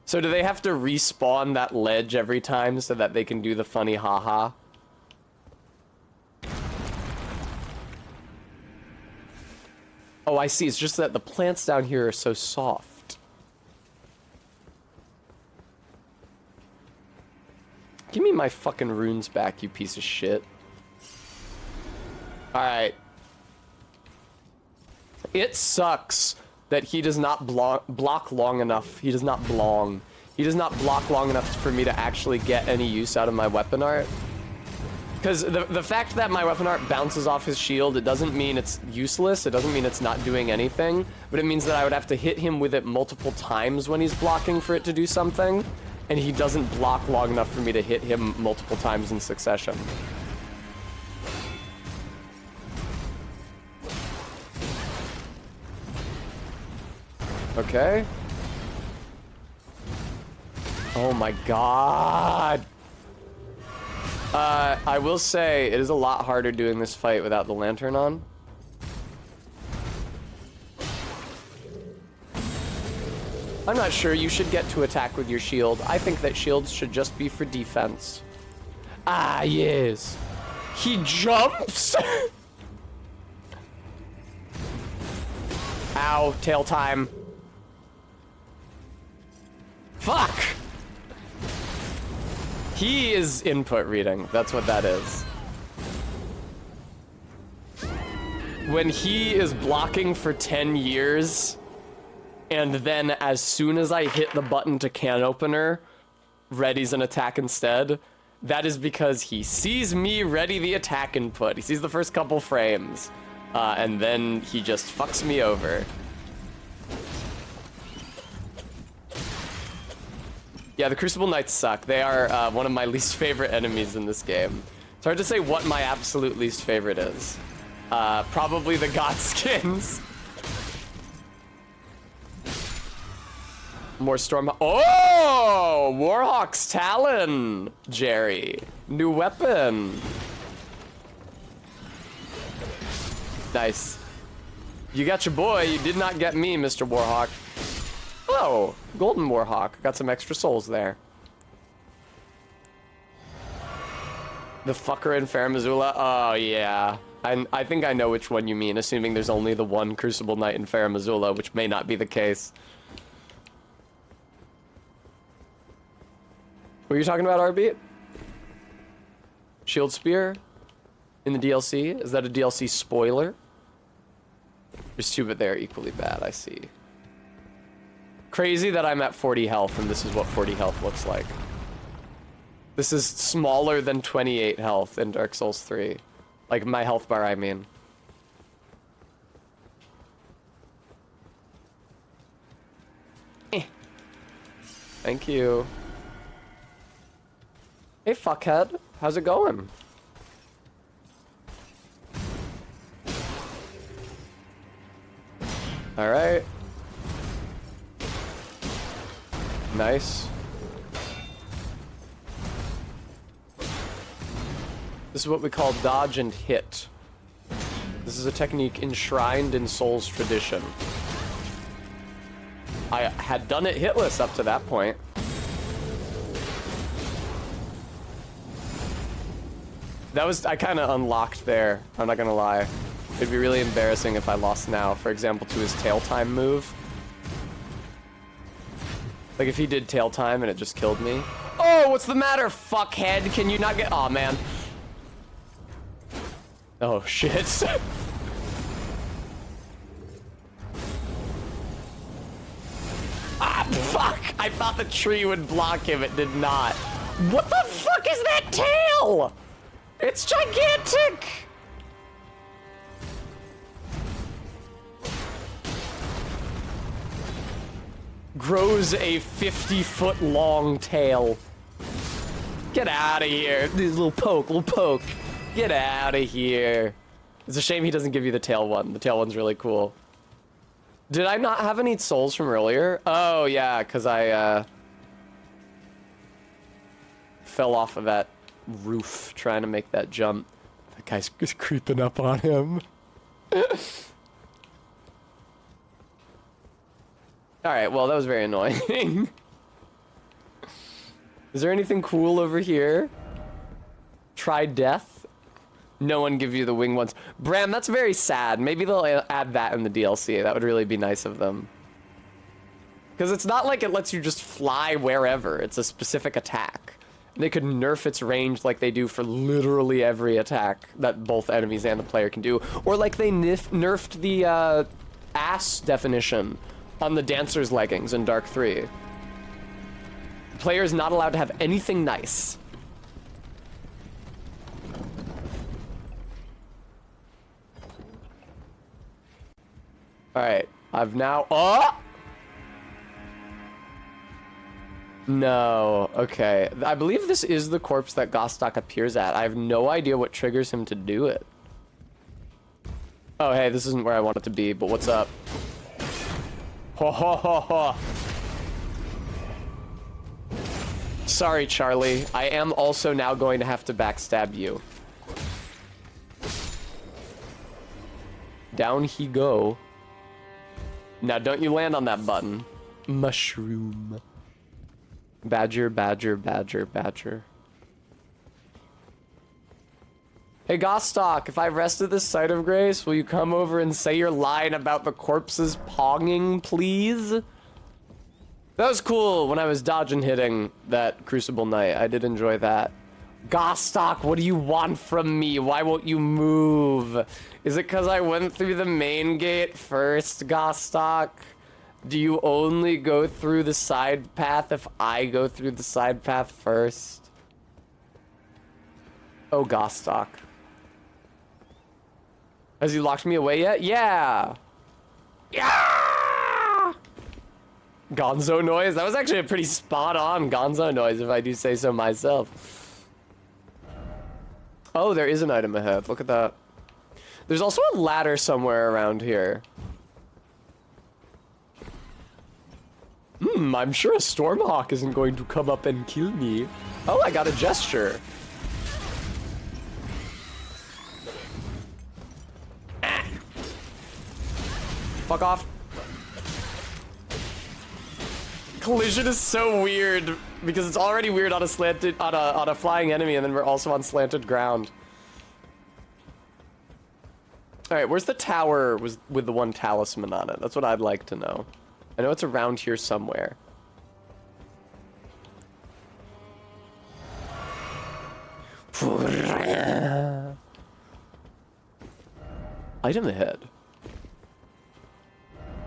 So do they have to respawn that ledge every time so that they can do the funny haha? Oh, I see. It's just that the plants down here are so soft. Give me my fucking runes back, you piece of shit. Alright. It sucks that he does not block long enough. He does not block long enough for me to actually get any use out of my weapon art. Because the fact that my weapon art bounces off his shield, it doesn't mean it's useless. It doesn't mean it's not doing anything. But it means that I would have to hit him with it multiple times when he's blocking for it to do something. And he doesn't block long enough for me to hit him multiple times in succession. Okay. Oh my god. I will say, it is a lot harder doing this fight without the lantern on. I'm not sure you should get to attack with your shield. I think that shields should just be for defense. Ah, yes. He jumps? Ow, tail time. Fuck! He is input reading. That's what that is. When he is blocking for 10 years, and then as soon as I hit the button to can opener, readies an attack instead, that is because he sees me ready the attack input. He sees the first couple frames, and then he just fucks me over. Yeah, the Crucible Knights suck. They are one of my least favorite enemies in this game. It's hard to say what my absolute least favorite is. Probably the God Skins. More Storm... Oh! Warhawk's Talon, Jerry. New weapon. Nice. You got your boy. You did not get me, Mr. Warhawk. Oh, Golden Warhawk. Got some extra souls there. The fucker in Farum Azula? Oh, yeah. I think I know which one you mean, assuming there's only the one Crucible Knight in Farum Azula, which may not be the case. What are you talking about, Arbeat? Shield Spear? In the DLC? Is that a DLC spoiler? There's two, but they're equally bad, I see. Crazy that I'm at 40 health, and this is what 40 health looks like. This is smaller than 28 health in Dark Souls 3. Like, my health bar, I mean. Thank you. Hey, fuckhead. How's it going? Alright. Nice. This is what we call dodge and hit. This is a technique enshrined in Soul's tradition. I had done it hitless up to that point. That was, I kind of unlocked there, I'm not gonna lie. It'd be really embarrassing if I lost now, for example, to his tail time move. Like if he did tail time and it just killed me. Oh, what's the matter, fuckhead? Can you not get, aw, man. Oh, shit. Ah, fuck! I thought the tree would block him, it did not. What the fuck is that tail? It's gigantic! Grows a 50-foot long tail. Get out of here. This little poke. Get out of here. It's a shame he doesn't give you the tail one. The tail one's really cool. Did I not have any souls from earlier? Oh, yeah, because I, fell off of that roof trying to make that jump. That guy's creeping up on him. Alright, well, that was very annoying. Is there anything cool over here? Try death? No one give you the wing ones. Bram, that's very sad. Maybe they'll add that in the DLC. That would really be nice of them. Because it's not like it lets you just fly wherever. It's a specific attack. They could nerf its range like they do for literally every attack that both enemies and the player can do. Or like they nerfed the ass definition on the dancer's leggings in Dark 3. The player's not allowed to have anything nice. Alright, I've now... Oh! No, okay. I believe this is the corpse that Gostok appears at. I have no idea what triggers him to do it. Oh, hey, this isn't where I want it to be, but what's up? Ho ho ho ho! Sorry, Charlie. I am also now going to have to backstab you. Down he go. Now, don't you land on that button. Mushroom. Badger, badger, badger, badger. Hey, Gostok, if I rest at this site of grace, will you come over and say your line about the corpses ponging, please? That was cool when I was dodge and hitting that Crucible Knight. I did enjoy that. Gostok, what do you want from me? Why won't you move? Is it because I went through the main gate first, Gostok? Do you only go through the side path if I go through the side path first? Oh, Gostok. Has he locked me away yet? Yeah! Yeah! Gonzo noise? That was actually a pretty spot-on Gonzo noise, if I do say so myself. Oh, there is an item ahead. Look at that. There's also a ladder somewhere around here. I'm sure a Stormhawk isn't going to come up and kill me. Oh, I got a gesture. Ah. Fuck off. Collision is so weird because it's already weird on a slanted on a flying enemy, and then we're also on slanted ground. All right, where's the tower with the one talisman on it? That's what I'd like to know. I know it's around here somewhere. Item ahead.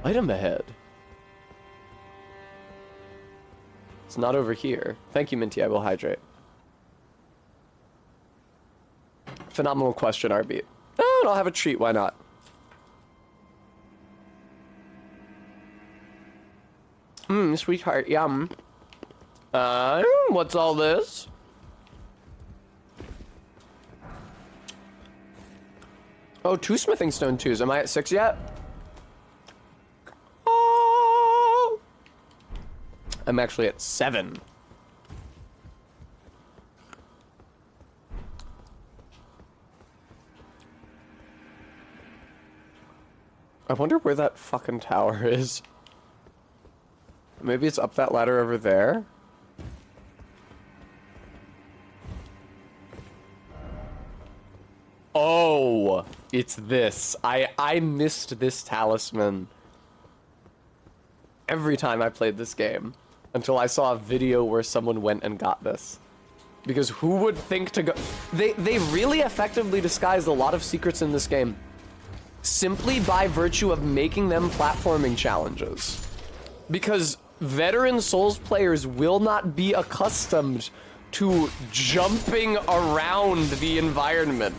Item ahead. It's not over here. Thank you, Minty. I will hydrate. Phenomenal question, Arby. Oh, and I'll have a treat. Why not? Sweetheart, yum. What's all this? Oh, 2 smithing stone 2s. Am I at 6 yet? I'm actually at 7. I wonder where that fucking tower is. Maybe it's up that ladder over there? Oh, it's this. I missed this talisman every time I played this game until I saw a video where someone went and got this. Because who would think to go... They really effectively disguised a lot of secrets in this game simply by virtue of making them platforming challenges. Because veteran Souls players will not be accustomed to jumping around the environment.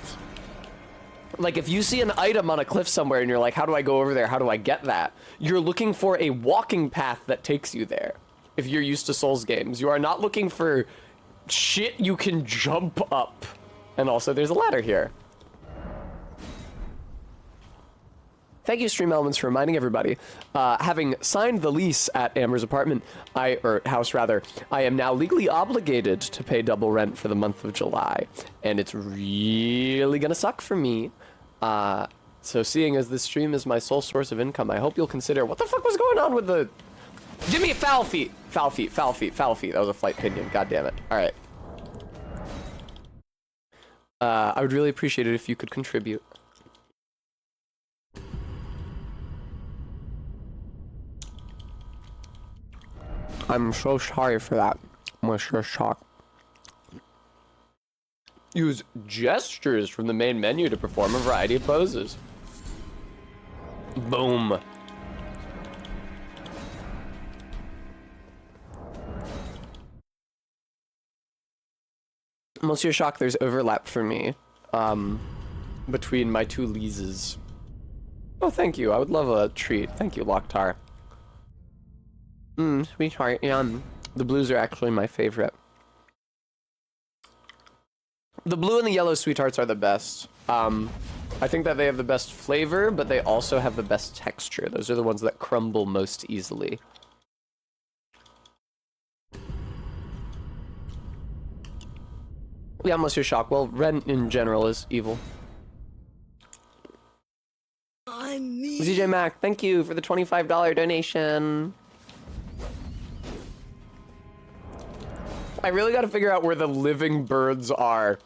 Like, if you see an item on a cliff somewhere and you're like, how do I go over there? How do I get that? You're looking for a walking path that takes you there. If you're used to Souls games, you are not looking for shit you can jump up. And also, there's a ladder here. Thank you, Stream Elements, for reminding everybody. Having signed the lease at Amber's apartment, or house rather, I am now legally obligated to pay double rent for the month of July. And it's really gonna suck for me. So seeing as this stream is my sole source of income, I hope you'll consider, what the fuck was going on with the... Give me a foul feet! Foul feet, foul feet, foul feet. That was a flight pinion, god damn it. Alright. I would really appreciate it if you could contribute. I'm so sorry for that, Mr. Shock. Use gestures from the main menu to perform a variety of poses. Boom. Monsieur Shock, there's overlap for me, between my two leases. Oh, thank you. I would love a treat. Thank you, Locktar. Sweetheart, yum. The blues are actually my favorite. The blue and the yellow sweethearts are the best. I think that they have the best flavor, but they also have the best texture. Those are the ones that crumble most easily. Yeah, Monsieur Shock. Well, rent in general is evil. I need... ZJ Mac, thank you for the $25 donation. I really gotta figure out where the living birds are.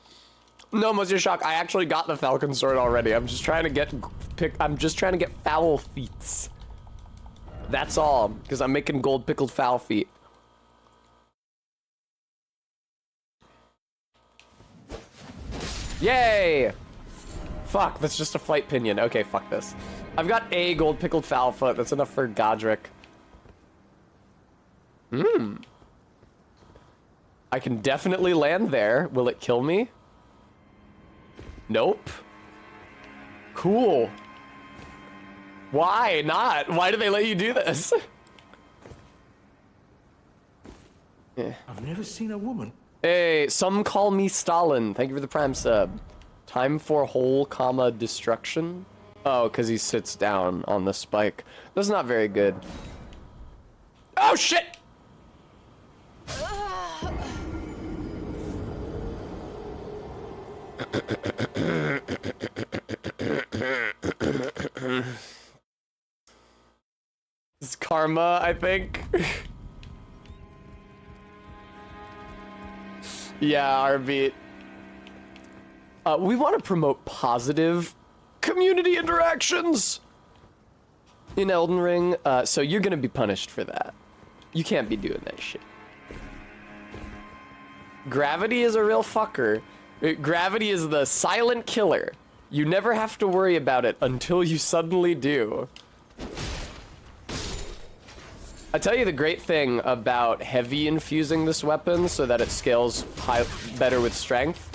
No, Monsieur Shock, I actually got the Falcon Sword already. I'm just trying to get foul feets. That's all, because I'm making gold pickled foul feet. Yay! Fuck, that's just a flight pinion. Okay, fuck this. I've got a gold pickled foul foot. That's enough for Godric. I can definitely land there. Will it kill me? Nope. Cool. Why not? Why do they let you do this? I've never seen a woman. Hey, some call me Stalin. Thank you for the Prime sub. Time for whole comma destruction? Oh, because he sits down on the spike. That's not very good. Oh, shit! It's karma, I think. Yeah, our beat. We want to promote positive community interactions in Elden Ring, so you're gonna be punished for that. You can't be doing that shit. Gravity is a real fucker. Gravity is the silent killer. You never have to worry about it until you suddenly do. I tell you the great thing about heavy infusing this weapon so that it scales better with strength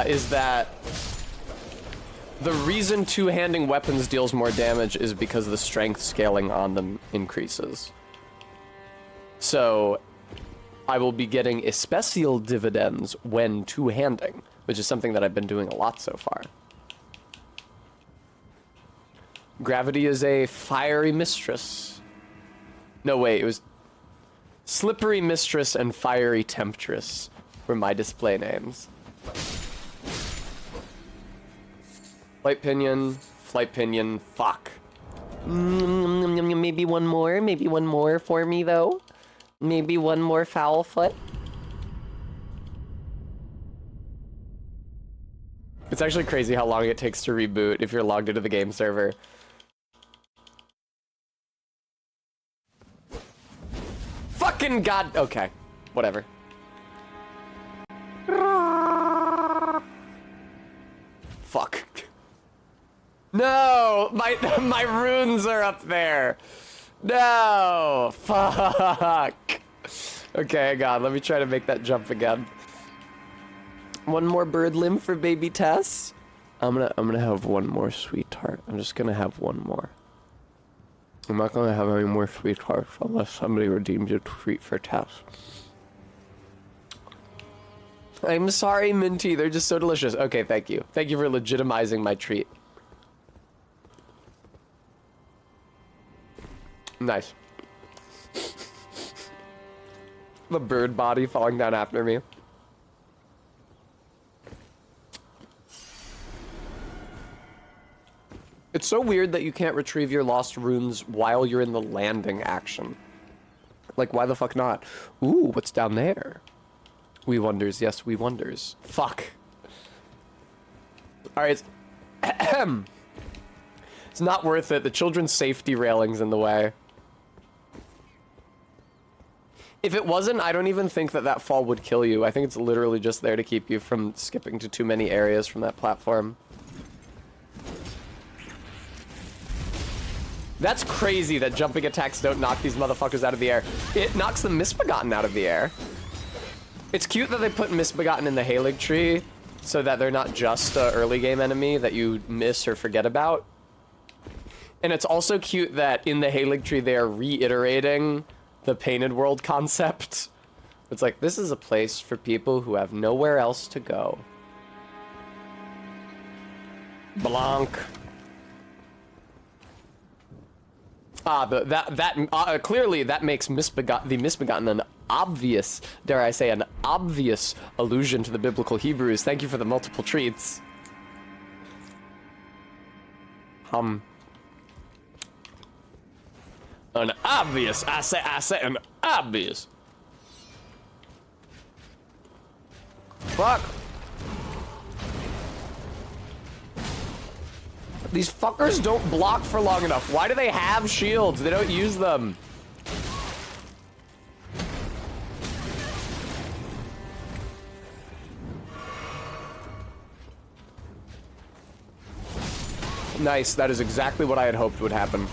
is that the reason two-handing weapons deals more damage is because the strength scaling on them increases. So I will be getting especial dividends when two-handing, which is something that I've been doing a lot so far. Gravity is a fiery mistress. No, wait, it was... Slippery Mistress and Fiery Temptress were my display names. Flight Pinion, fuck. Maybe one more for me though. Maybe one more foul foot. It's actually crazy how long it takes to reboot if you're logged into the game server. Fucking god. Okay, whatever. Fuck. No, my runes are up there. No, fuck. Okay, hang on. Let me try to make that jump again. One more bird limb for baby Tess. I'm gonna have one more sweetheart. I'm just gonna have one more. I'm not gonna have any more sweethearts unless somebody redeems a treat for Tess. I'm sorry, Minty. They're just so delicious. Okay, thank you. Thank you for legitimizing my treat. Nice. The bird body falling down after me. It's so weird that you can't retrieve your lost runes while you're in the landing action. Like, why the fuck not? Ooh, what's down there? We wonders, yes, we wonders. Fuck. Alright, it's not worth it. The children's safety railing's in the way. If it wasn't, I don't even think that that fall would kill you. I think it's literally just there to keep you from skipping to too many areas from that platform. That's crazy that jumping attacks don't knock these motherfuckers out of the air. It knocks the Misbegotten out of the air. It's cute that they put Misbegotten in the Erdtree so that they're not just an early game enemy that you miss or forget about. And it's also cute that in the Erdtree they are reiterating the Painted World concept. It's like, this is a place for people who have nowhere else to go. Blanc. Clearly that makes the Misbegotten an obvious, dare I say, an obvious allusion to the biblical Hebrews. Thank you for the multiple treats. An obvious, I say an obvious. Fuck. These fuckers don't block for long enough. Why do they have shields? They don't use them. Nice, that is exactly what I had hoped would happen.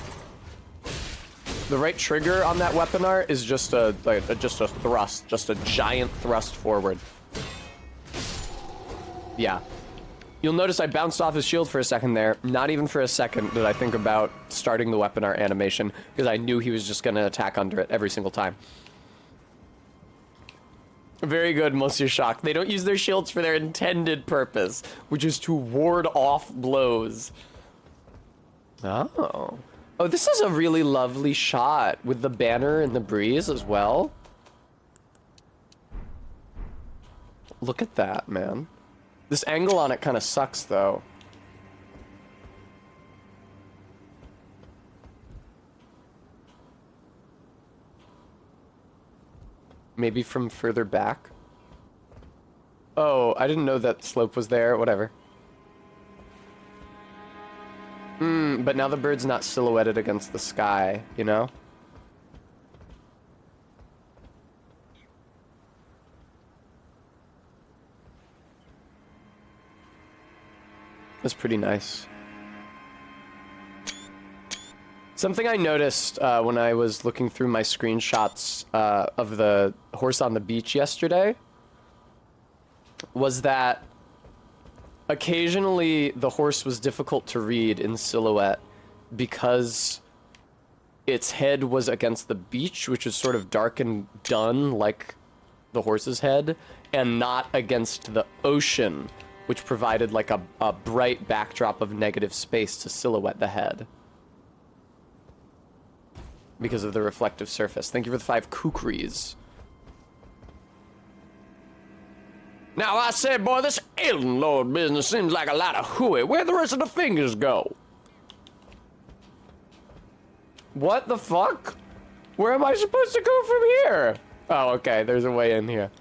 The right trigger on that weapon art is just a thrust, just a giant thrust forward. Yeah. You'll notice I bounced off his shield for a second there. Not even for a second did I think about starting the weapon art animation, because I knew he was just going to attack under it every single time. Very good, Monsieur Shock. They don't use their shields for their intended purpose, which is to ward off blows. Oh. Oh, this is a really lovely shot with the banner and the breeze as well. Look at that, man. This angle on it kind of sucks, though. Maybe from further back? Oh, I didn't know that slope was there. Whatever. But now the bird's not silhouetted against the sky, you know? That's pretty nice. Something I noticed when I was looking through my screenshots of the horse on the beach yesterday was that occasionally the horse was difficult to read in silhouette because its head was against the beach, which is sort of dark and dun like the horse's head, and not against the ocean, which provided like a bright backdrop of negative space to silhouette the head. because of the reflective surface. Thank you for the 5 kukris. Now, I said, boy, this Elden Lord business seems like a lot of hooey. Where'd the rest of the fingers go? What the fuck? Where am I supposed to go from here? Oh, okay, there's a way in here.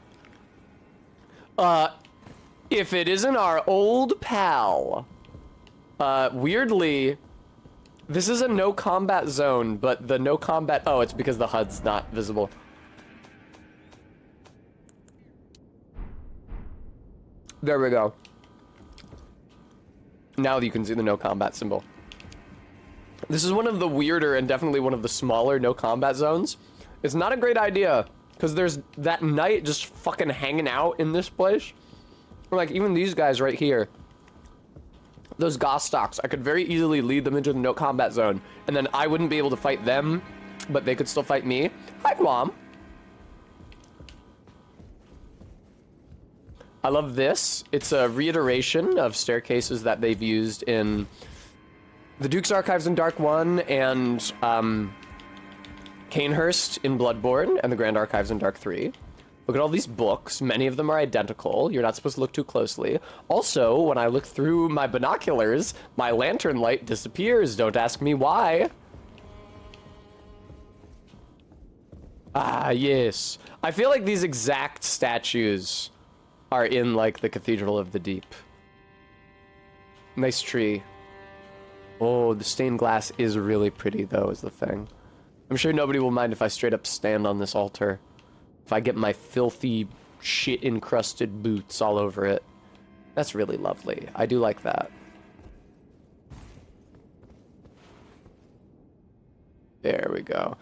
If it isn't our old pal. Weirdly, this is a no combat zone, but the no combat... Oh, it's because the HUD's not visible. There we go. Now you can see the no combat symbol. This is one of the weirder and definitely one of the smaller no combat zones. It's not a great idea, because there's that knight just fucking hanging out in this place. Like, even these guys right here. Those Gostocks, I could very easily lead them into the no combat zone, and then I wouldn't be able to fight them, but they could still fight me. Hi, Guam. I love this. It's a reiteration of staircases that they've used in the Duke's Archives in Dark 1 and Canehurst in Bloodborne and the Grand Archives in Dark 3. Look at all these books. Many of them are identical. You're not supposed to look too closely. Also, when I look through my binoculars, my lantern light disappears. Don't ask me why. Ah, yes. I feel like these exact statues are in, like, the Cathedral of the Deep. Nice tree. Oh, the stained glass is really pretty, though, is the thing. I'm sure nobody will mind if I straight up stand on this altar. If I get my filthy, shit-encrusted boots all over it. That's really lovely. I do like that. There we go.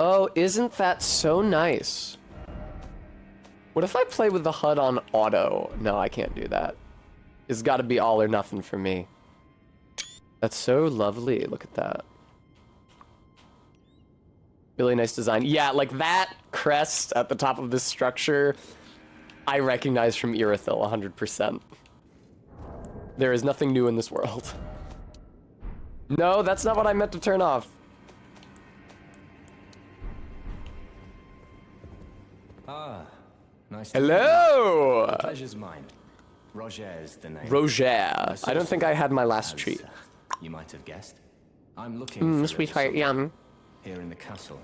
Oh, isn't that so nice? What if I play with the HUD on auto? No, I can't do that. It's got to be all or nothing for me. That's so lovely. Look at that. Really nice design. Yeah, like that crest at the top of this structure, I recognize from Irithyll 100%. There is nothing new in this world. No, that's not what I meant to turn off. Ah, nice to Hello! The pleasure's mine. Roger's the name. Roger. I don't think I had my last treat. You might have guessed. I'm looking for Sweetheart, yum. here in the castle.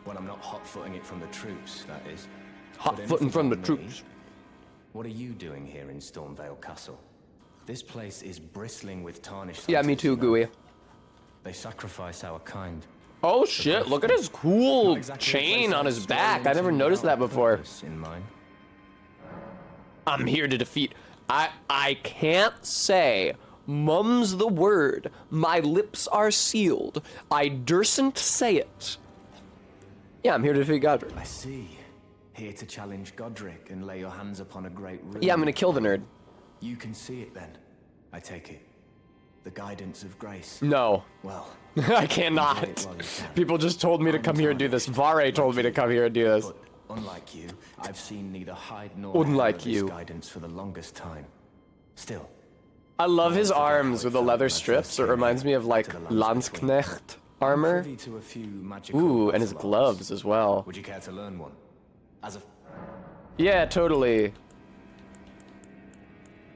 When I'm not hot-footing it from the troops, that is. Hot-footing from the troops. What are you doing here in Stormvale Castle? This place is bristling with tarnished. Yeah, me too, Gooey. They sacrifice our kind. Oh shit, look at his cool chain on his back. I never noticed that before. In mind. I'm here to defeat. I can't say. Mum's the word. My lips are sealed. I dursn't say it. Yeah, I'm here to defeat Godric. I see. Here to challenge Godric and lay your hands upon a great rune. Yeah, I'm gonna kill the nerd. You can see it then, I take it. The guidance of grace. No. Well, I cannot. People just told me to come here and do this. Vare told me to come here and do this. but unlike you, I've seen neither hide nor Unlike hair of this you. guidance for the longest time. Still, I love his arms with the leather strips. It reminds me of like Landsknecht armor. privy to a few magical Ooh, and his onslaughts. gloves as well. Would you care to learn one? As a Yeah, totally.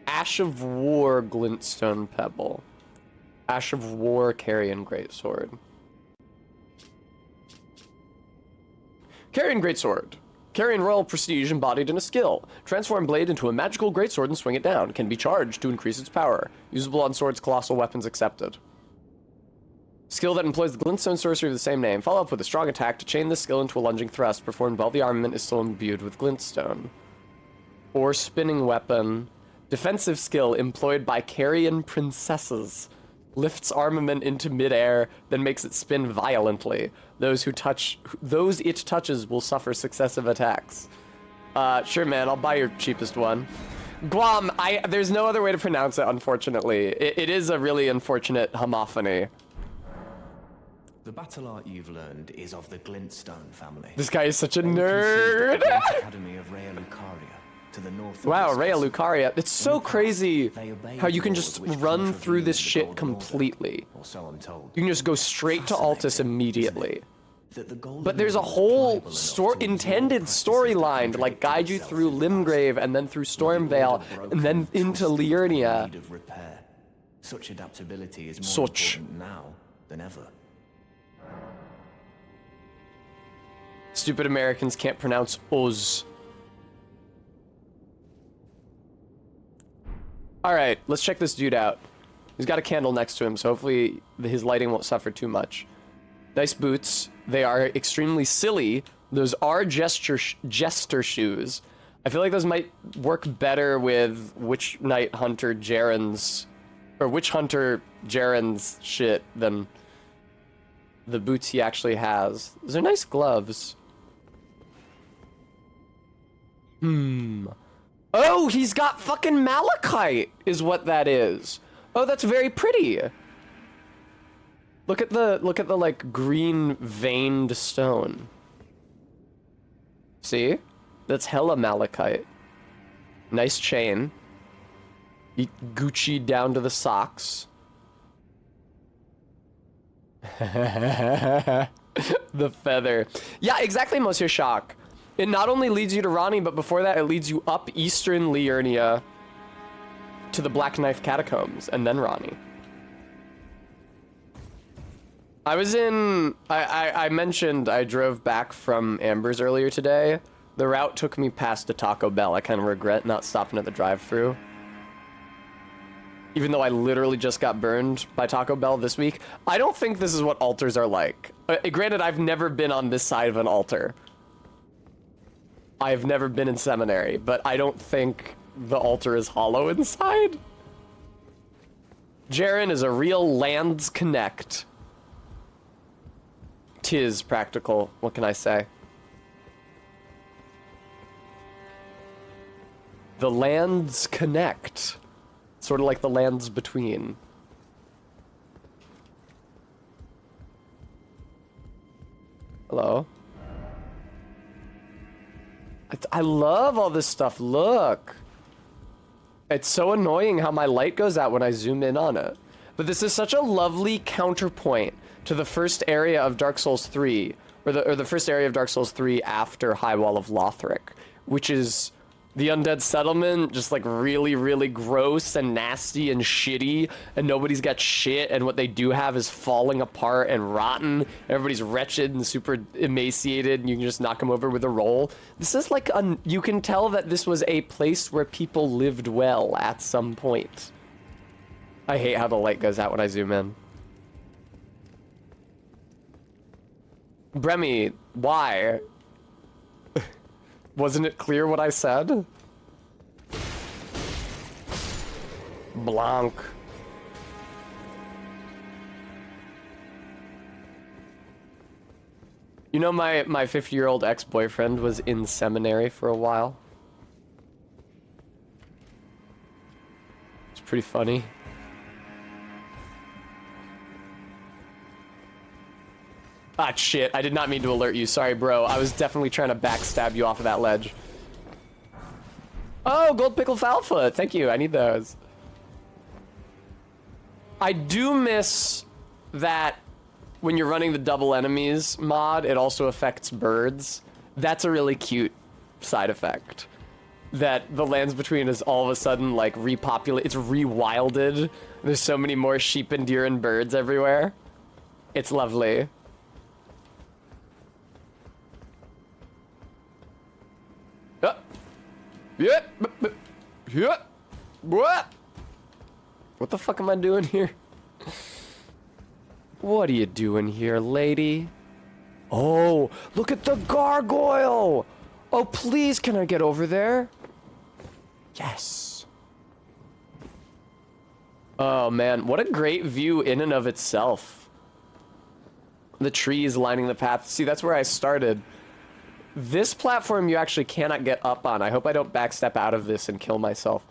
Ash of War Glintstone Pebble. Ash of War Carrion Greatsword. Carrion Greatsword. Carrion royal prestige embodied in a skill. Transform blade into a magical greatsword and swing it down. Can be charged to increase its power. Usable on swords, colossal weapons accepted. Skill that employs the glintstone sorcery of the same name. Follow up with a strong attack to chain this skill into a lunging thrust. Performed while the armament is still imbued with glintstone. Or spinning weapon. Defensive skill employed by carrion princesses. Lifts armament into midair, then makes it spin violently. Those it touches will suffer successive attacks. Sure, man, I'll buy your cheapest one. Guam, there's no other way to pronounce it, unfortunately. It is a really unfortunate homophony. The battle art you've learned is of the Glintstone family. This guy is such a They were nerd. conceived at the Academy of Rhea Lucaria, to the north of Wow, this Rhea castle. Lucaria. It's so crazy They obeyed how you can laws just which run through contravened this the shit Golden Order, completely. or so I'm told. You can just go straight to Altus Fascinating, immediately. that the golden But there's a One was whole pliable enough to intended absorb practices that storyline to like guide you contradicted through itself in the Limgrave past. and then through With the Stormvale order and then broken, into twisted, in Liurnia. need of repair. Such adaptability is more Such. important now than ever. Stupid Americans can't pronounce Oz. Alright, let's check this dude out. He's got a candle next to him, so hopefully his lighting won't suffer too much. Nice boots. They are extremely silly. Those are jester shoes. I feel like those might work better with Witch Hunter Jaren's shit than the boots he actually has. Those are nice gloves. Oh, he's got fucking malachite, is what that is. Oh, that's very pretty. Look at the like green veined stone. See? That's hella malachite. Nice chain. Gucci down to the socks. The feather. Yeah, exactly, Monsieur Shock. It not only leads you to Ronnie, but before that, it leads you up Eastern Liurnia to the Black Knife Catacombs, and then Ronnie. I was in... I mentioned I drove back from Amber's earlier today. The route took me past a Taco Bell. I kind of regret not stopping at the drive-thru. Even though I literally just got burned by Taco Bell this week. I don't think this is what altars are like. Granted, I've never been on this side of an altar. I've never been in seminary, but I don't think the altar is hollow inside. Jaren is a real Lands Connect. 'Tis practical. What can I say? The Lands Connect. Sort of like the lands between. Hello? I love all this stuff. Look. It's so annoying how my light goes out when I zoom in on it. But this is such a lovely counterpoint to the first area of Dark Souls 3, or the first area of Dark Souls 3 after High Wall of Lothric, which is the undead settlement, just like really, really gross and nasty and shitty, and nobody's got shit, and what they do have is falling apart and rotten. Everybody's wretched and super emaciated, and you can just knock them over with a roll. This is like, you can tell that this was a place where people lived well at some point. I hate how the light goes out when I zoom in. Bremy, why? Wasn't it clear what I said? Blanc. You know, my 50-year-old ex-boyfriend was in seminary for a while. It's pretty funny. Ah, shit. I did not mean to alert you. Sorry, bro. I was definitely trying to backstab you off of that ledge. Oh, gold pickle falfa. Thank you. I need those. I do miss that when you're running the double enemies mod, it also affects birds. That's a really cute side effect. That the lands between is all of a sudden like repopulated. It's rewilded. There's so many more sheep and deer and birds everywhere. It's lovely. What the fuck am I doing here? What are you doing here, lady? Oh, look at the gargoyle! Oh, please, can I get over there? Yes. Oh, man, what a great view in and of itself. The trees lining the path. See, that's where I started. This platform you actually cannot get up on. I hope I don't backstep out of this and kill myself.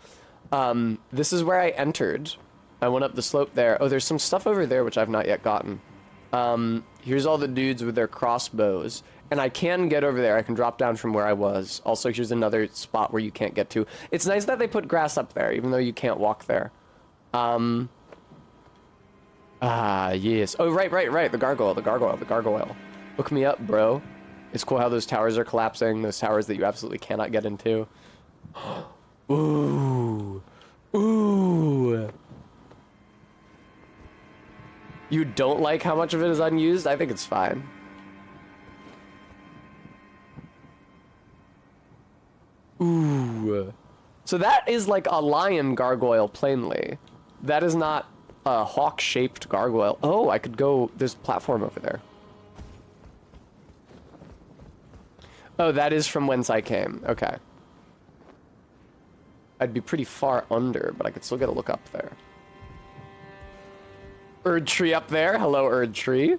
This is where I entered. I went up the slope there. Oh, there's some stuff over there which I've not yet gotten. Here's all the dudes with their crossbows. And I can get over there. I can drop down from where I was. Also, here's another spot where you can't get to. It's nice that they put grass up there, even though you can't walk there. Yes. Oh, right. The gargoyle. Hook me up, bro. It's cool how those towers are collapsing, those towers that you absolutely cannot get into. Ooh. Ooh. You don't like how much of it is unused? I think it's fine. Ooh. So that is like a lion gargoyle, plainly. That is not a hawk-shaped gargoyle. Oh, I could go... There's a platform over there. Oh, that is from whence I came. Okay. I'd be pretty far under, but I could still get a look up there. Erdtree up there. Hello, Erdtree.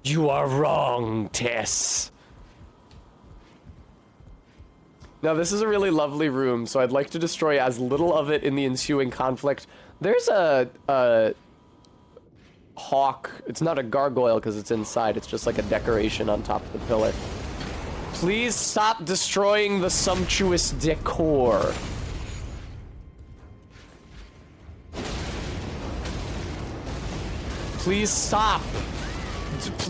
You are wrong, Tess. Now, this is a really lovely room, so I'd like to destroy as little of it in the ensuing conflict. There's a hawk. It's not a gargoyle because it's inside. It's just like a decoration on top of the pillar. Please stop destroying the sumptuous decor. Please stop.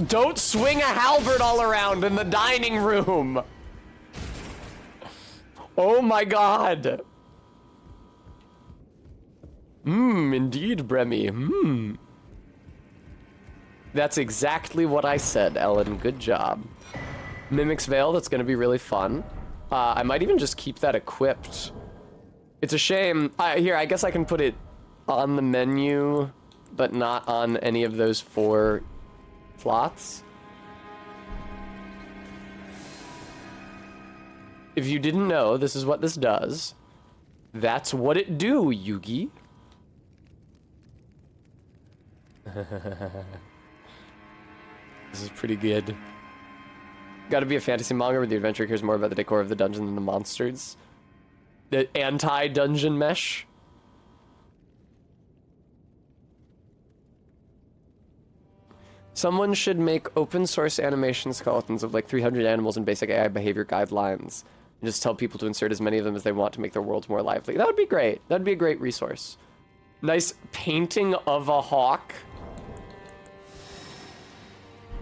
Don't swing a halberd all around in the dining room. Oh my god. Indeed, Bremy. That's exactly what I said, Ellen. Good job. Mimic's Veil, that's gonna be really fun. I might even just keep that equipped. It's a shame. Here, I guess I can put it on the menu, but not on any of those 4 slots. If you didn't know, this is what this does. That's what it do, Yugi. This is pretty good. Gotta be a fantasy manga where the adventure cares more about the decor of the dungeon than the monsters. The anti-dungeon mesh. Someone should make open source animation skeletons of like 300 animals and basic AI behavior guidelines. And just tell people to insert as many of them as they want to make their worlds more lively. That would be great. That'd be a great resource. Nice painting of a hawk.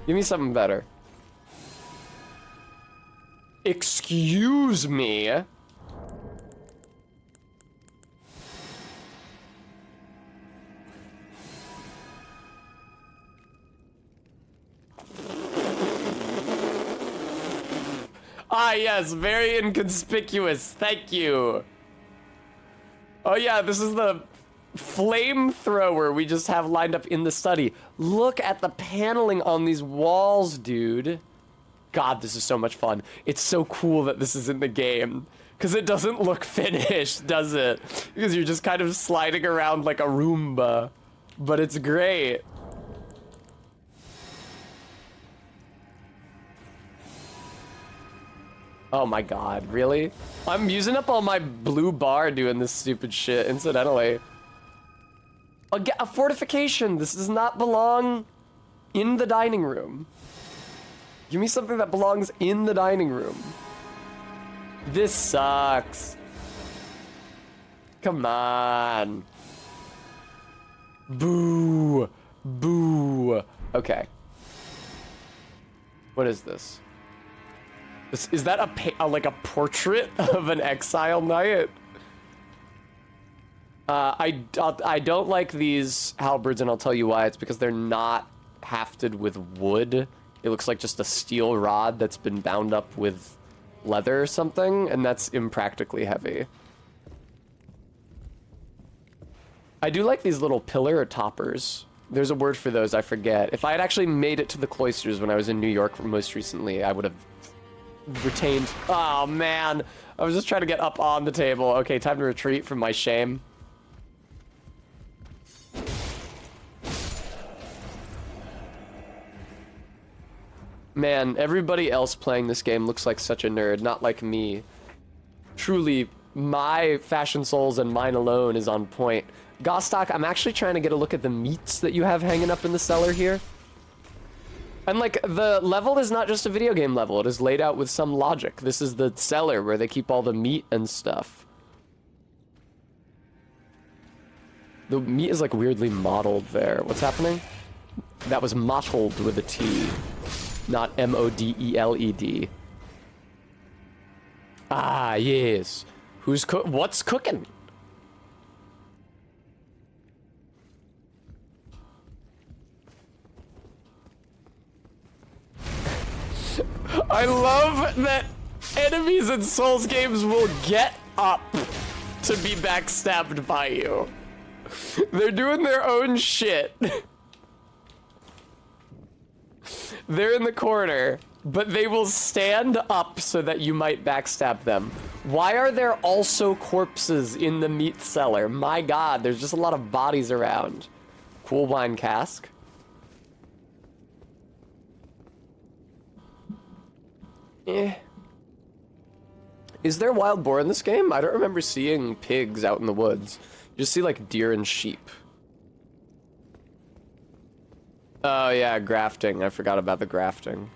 Give me something better. Excuse me. Ah, yes, very inconspicuous. Thank you. Oh yeah, this is the flamethrower we just have lined up in the study. Look at the paneling on these walls, dude. God, this is so much fun. It's so cool that this is in the game. Because it doesn't look finished, does it? Because you're just kind of sliding around like a Roomba. But it's great. Oh my god, really? I'm using up all my blue bar doing this stupid shit, incidentally. A fortification! This does not belong in the dining room. Give me something that belongs in the dining room. This sucks. Come on. Boo. Boo. Okay. What is this? Is that like a portrait of an exile knight? I don't like these halberds, and I'll tell you why. It's because they're not hafted with wood. It looks like just a steel rod that's been bound up with leather or something, and that's impractically heavy. I do like these little pillar toppers. There's a word for those, I forget. If I had actually made it to the cloisters when I was in New York most recently, I would have retained... Oh, man. I was just trying to get up on the table. Okay, time to retreat from my shame. Man, everybody else playing this game looks like such a nerd, not like me. Truly, my fashion souls and mine alone is on point. Gostock, I'm actually trying to get a look at the meats that you have hanging up in the cellar here. And like, the level is not just a video game level, it is laid out with some logic. This is the cellar where they keep all the meat and stuff. The meat is like weirdly modeled there. What's happening? That was mottled with a T, not M-O-D-E-L-E-D. Ah, yes. What's cooking? I love that enemies in Souls games will get up to be backstabbed by you. They're doing their own shit. They're in the corner, but they will stand up so that you might backstab them. Why are there also corpses in the meat cellar? My god, there's just a lot of bodies around. Cool wine cask. Eh. Is there wild boar in this game? I don't remember seeing pigs out in the woods. You just see like deer and sheep. Oh yeah, grafting. I forgot about the grafting.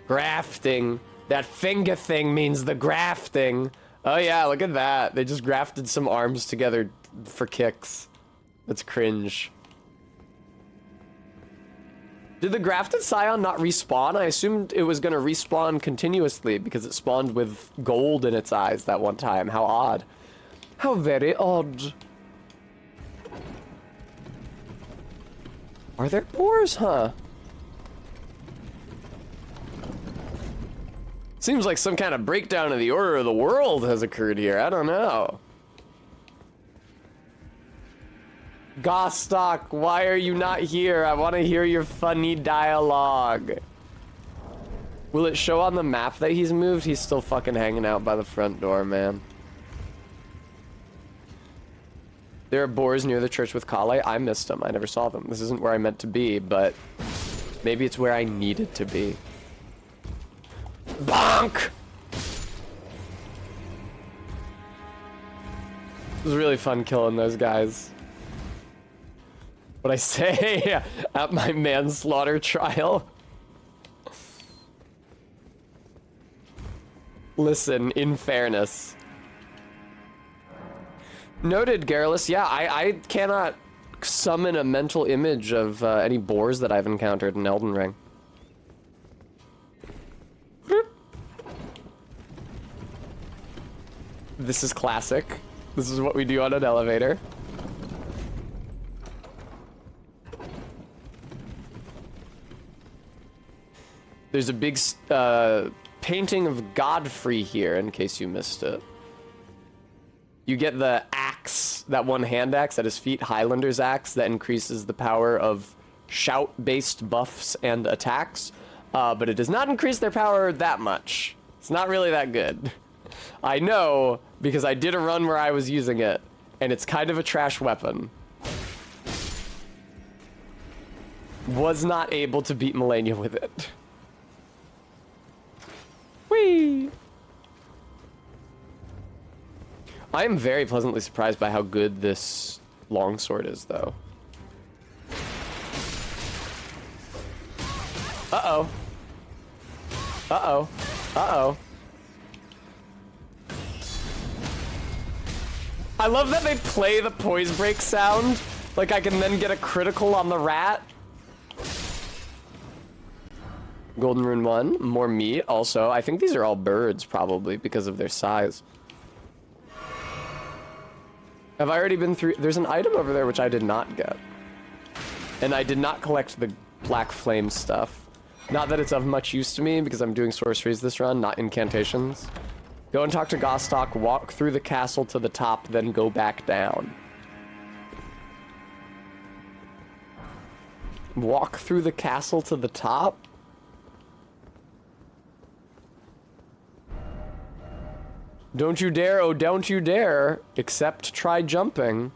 Grafting. That finger thing means the grafting. Oh yeah, look at that. They just grafted some arms together for kicks. That's cringe. Did the grafted scion not respawn? I assumed it was gonna respawn continuously because it spawned with gold in its eyes that one time. How odd. How very odd. Are there boars, huh? Seems like some kind of breakdown of the order of the world has occurred here. I don't know. Gostock, why are you not here? I want to hear your funny dialogue. Will it show on the map that he's moved? He's still fucking hanging out by the front door, man. There are boars near the church with Kale. I missed them. I never saw them. This isn't where I meant to be, but maybe it's where I needed to be. Bonk! It was really fun killing those guys. What I say at my manslaughter trial. Listen, in fairness. Noted, Garrulus. Yeah, I cannot summon a mental image of any boars that I've encountered in Elden Ring. This is classic. This is what we do on an elevator. There's a big painting of Godfrey here, in case you missed it. You get the axe, that one hand axe at his feet, Highlander's axe, that increases the power of shout-based buffs and attacks, but it does not increase their power that much. It's not really that good. I know, because I did a run where I was using it, and it's kind of a trash weapon. Was not able to beat Melania with it. Whee! I am very pleasantly surprised by how good this longsword is, though. Uh-oh. Uh-oh. Uh-oh. I love that they play the poise break sound. Like I can then get a critical on the rat. Golden Rune 1. More meat, also. I think these are all birds, probably, because of their size. Have I already been through... There's an item over there which I did not get. And I did not collect the Black Flame stuff. Not that it's of much use to me, because I'm doing sorceries this run, not incantations. Go and talk to Gostock, walk through the castle to the top, then go back down. Walk through the castle to the top? Don't you dare, oh don't you dare, except try jumping.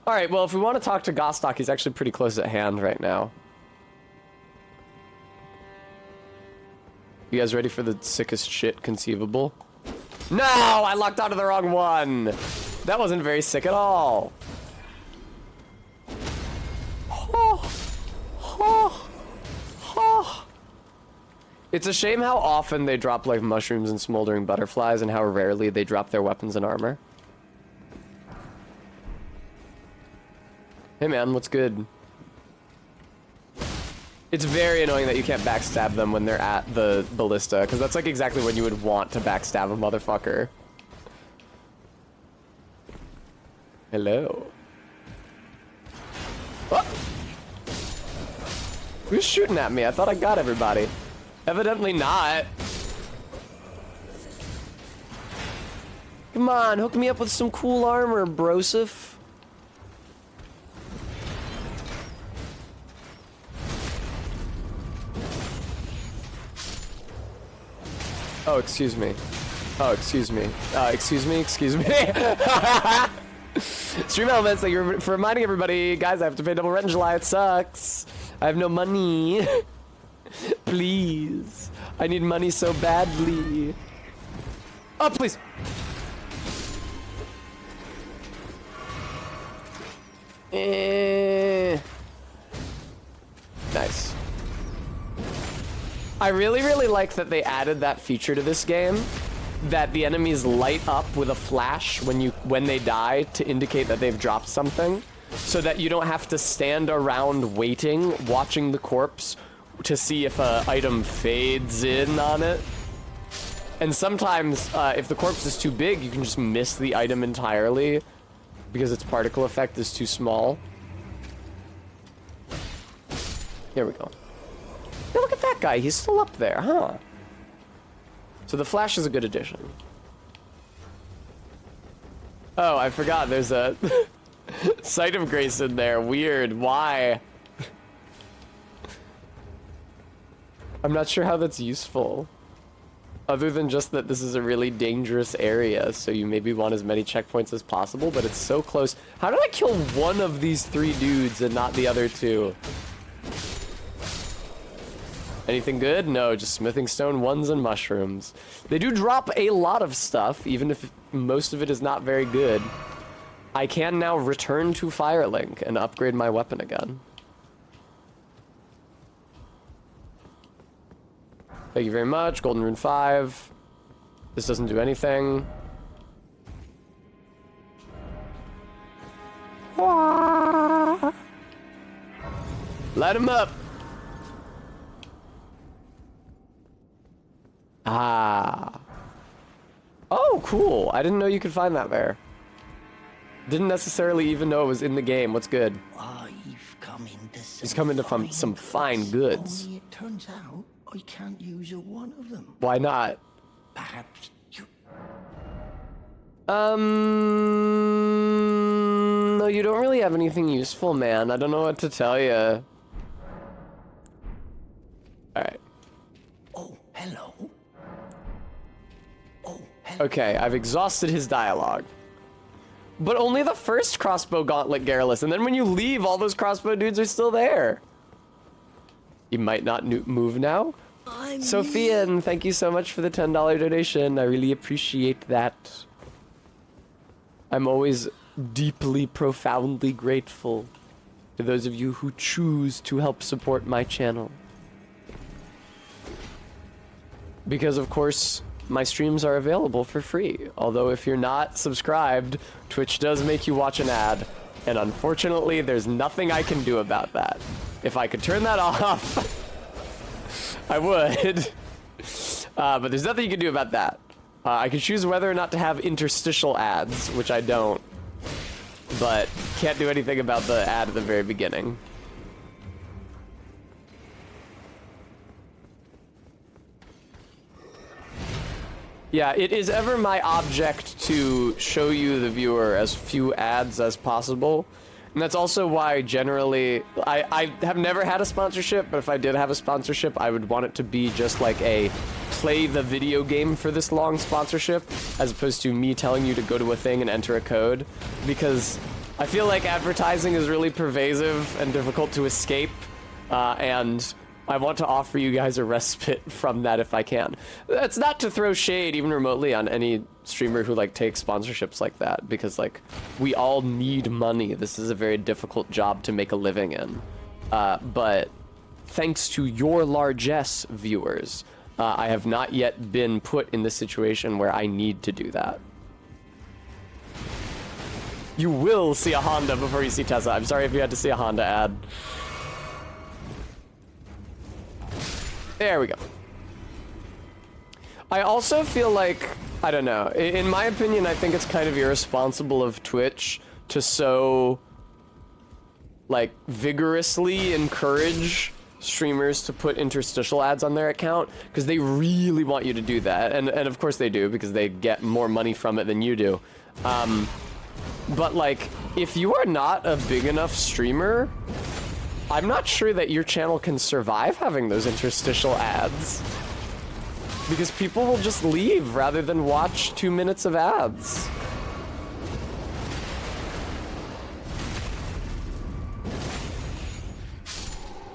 Alright, well if we want to talk to Gostock, he's actually pretty close at hand right now. You guys ready for the sickest shit conceivable? No! I locked onto the wrong one! That wasn't very sick at all. Oh. Oh. Oh. It's a shame how often they drop like mushrooms and smoldering butterflies and how rarely they drop their weapons and armor. Hey man, what's good? It's very annoying that you can't backstab them when they're at the ballista, because that's like exactly when you would want to backstab a motherfucker. Hello. Oh. Who's shooting at me? I thought I got everybody. Evidently not. Come on, hook me up with some cool armor, brosif. Oh, excuse me. Oh, excuse me. Excuse me. Stream Elements, thank you for reminding everybody. Guys, I have to pay double rent in July. It sucks. I have no money. Please. I need money so badly. Oh, please. Nice. I really like that they added that feature to this game, that the enemies light up with a flash when they die to indicate that they've dropped something, so that you don't have to stand around waiting, watching the corpse to see if an item fades in on it. And sometimes, if the corpse is too big, you can just miss the item entirely because its particle effect is too small. Here we go. Hey, look at that guy. He's still up there, huh? So the flash is a good addition. Oh, I forgot. There's a Sight of Grace in there. Weird. Why? I'm not sure how that's useful. Other than just that this is a really dangerous area, so you maybe want as many checkpoints as possible, but it's so close. How did I kill one of these 3 dudes and not the other 2? Anything good? No, just smithing stone, ones, and mushrooms. They do drop a lot of stuff, even if most of it is not very good. I can now return to Firelink and upgrade my weapon again. Thank you very much. Golden Rune 5. This doesn't do anything. Light him up. Ah. Oh, cool. I didn't know you could find that there. Didn't necessarily even know it was in the game. What's good? I've come into some He's come into some fine goods. Only it turns out I can't use a one of them. Why not? Perhaps you... No, you don't really have anything useful, man. I don't know what to tell you. Alright. Oh, hello. Oh, hello. Okay, I've exhausted his dialogue. But only the first crossbow gauntlet, Garrulous, and then when you leave, all those crossbow dudes are still there. You might not move now? Sophian, thank you so much for the $10 donation. I really appreciate that. I'm always deeply, profoundly grateful to those of you who choose to help support my channel. Because, of course, my streams are available for free. Although if you're not subscribed, Twitch does make you watch an ad. And unfortunately, there's nothing I can do about that. If I could turn that off, I would. But there's nothing you can do about that. I can choose whether or not to have interstitial ads, which I don't. But can't do anything about the ad at the very beginning. Yeah, it is ever my object to show you, the viewer, as few ads as possible. And that's also why generally, I have never had a sponsorship, but if I did have a sponsorship, I would want it to be just like a play the video game for this long sponsorship, as opposed to me telling you to go to a thing and enter a code. Because I feel like advertising is really pervasive and difficult to escape, and I want to offer you guys a respite from that if I can. That's not to throw shade even remotely on any streamer who like takes sponsorships like that, because like we all need money. This is a very difficult job to make a living in. But thanks to your largesse, viewers, I have not yet been put in the situation where I need to do that. You will see a Honda before you see Tessa. I'm sorry if you had to see a Honda ad. There we go. I also feel like, I don't know, in my opinion, I think it's kind of irresponsible of Twitch to so, like, vigorously encourage streamers to put interstitial ads on their account, because they really want you to do that, and of course they do, because they get more money from it than you do. But, like, if you are not a big enough streamer, I'm not sure that your channel can survive having those interstitial ads. Because people will just leave rather than watch 2 minutes of ads.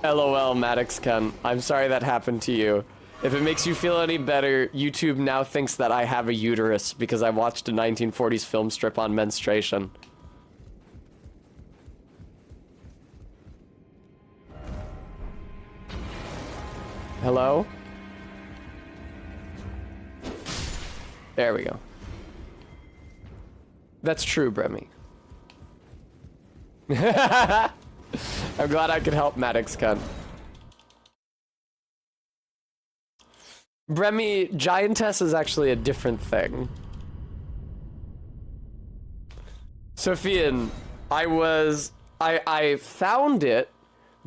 LOL, Maddox Ken. I'm sorry that happened to you. If it makes you feel any better, YouTube now thinks that I have a uterus because I watched a 1940s film strip on menstruation. Hello? There we go. That's true, Bremy. I'm glad I could help Maddox Cunt. Bremy, giantess is actually a different thing. Sophian, I found it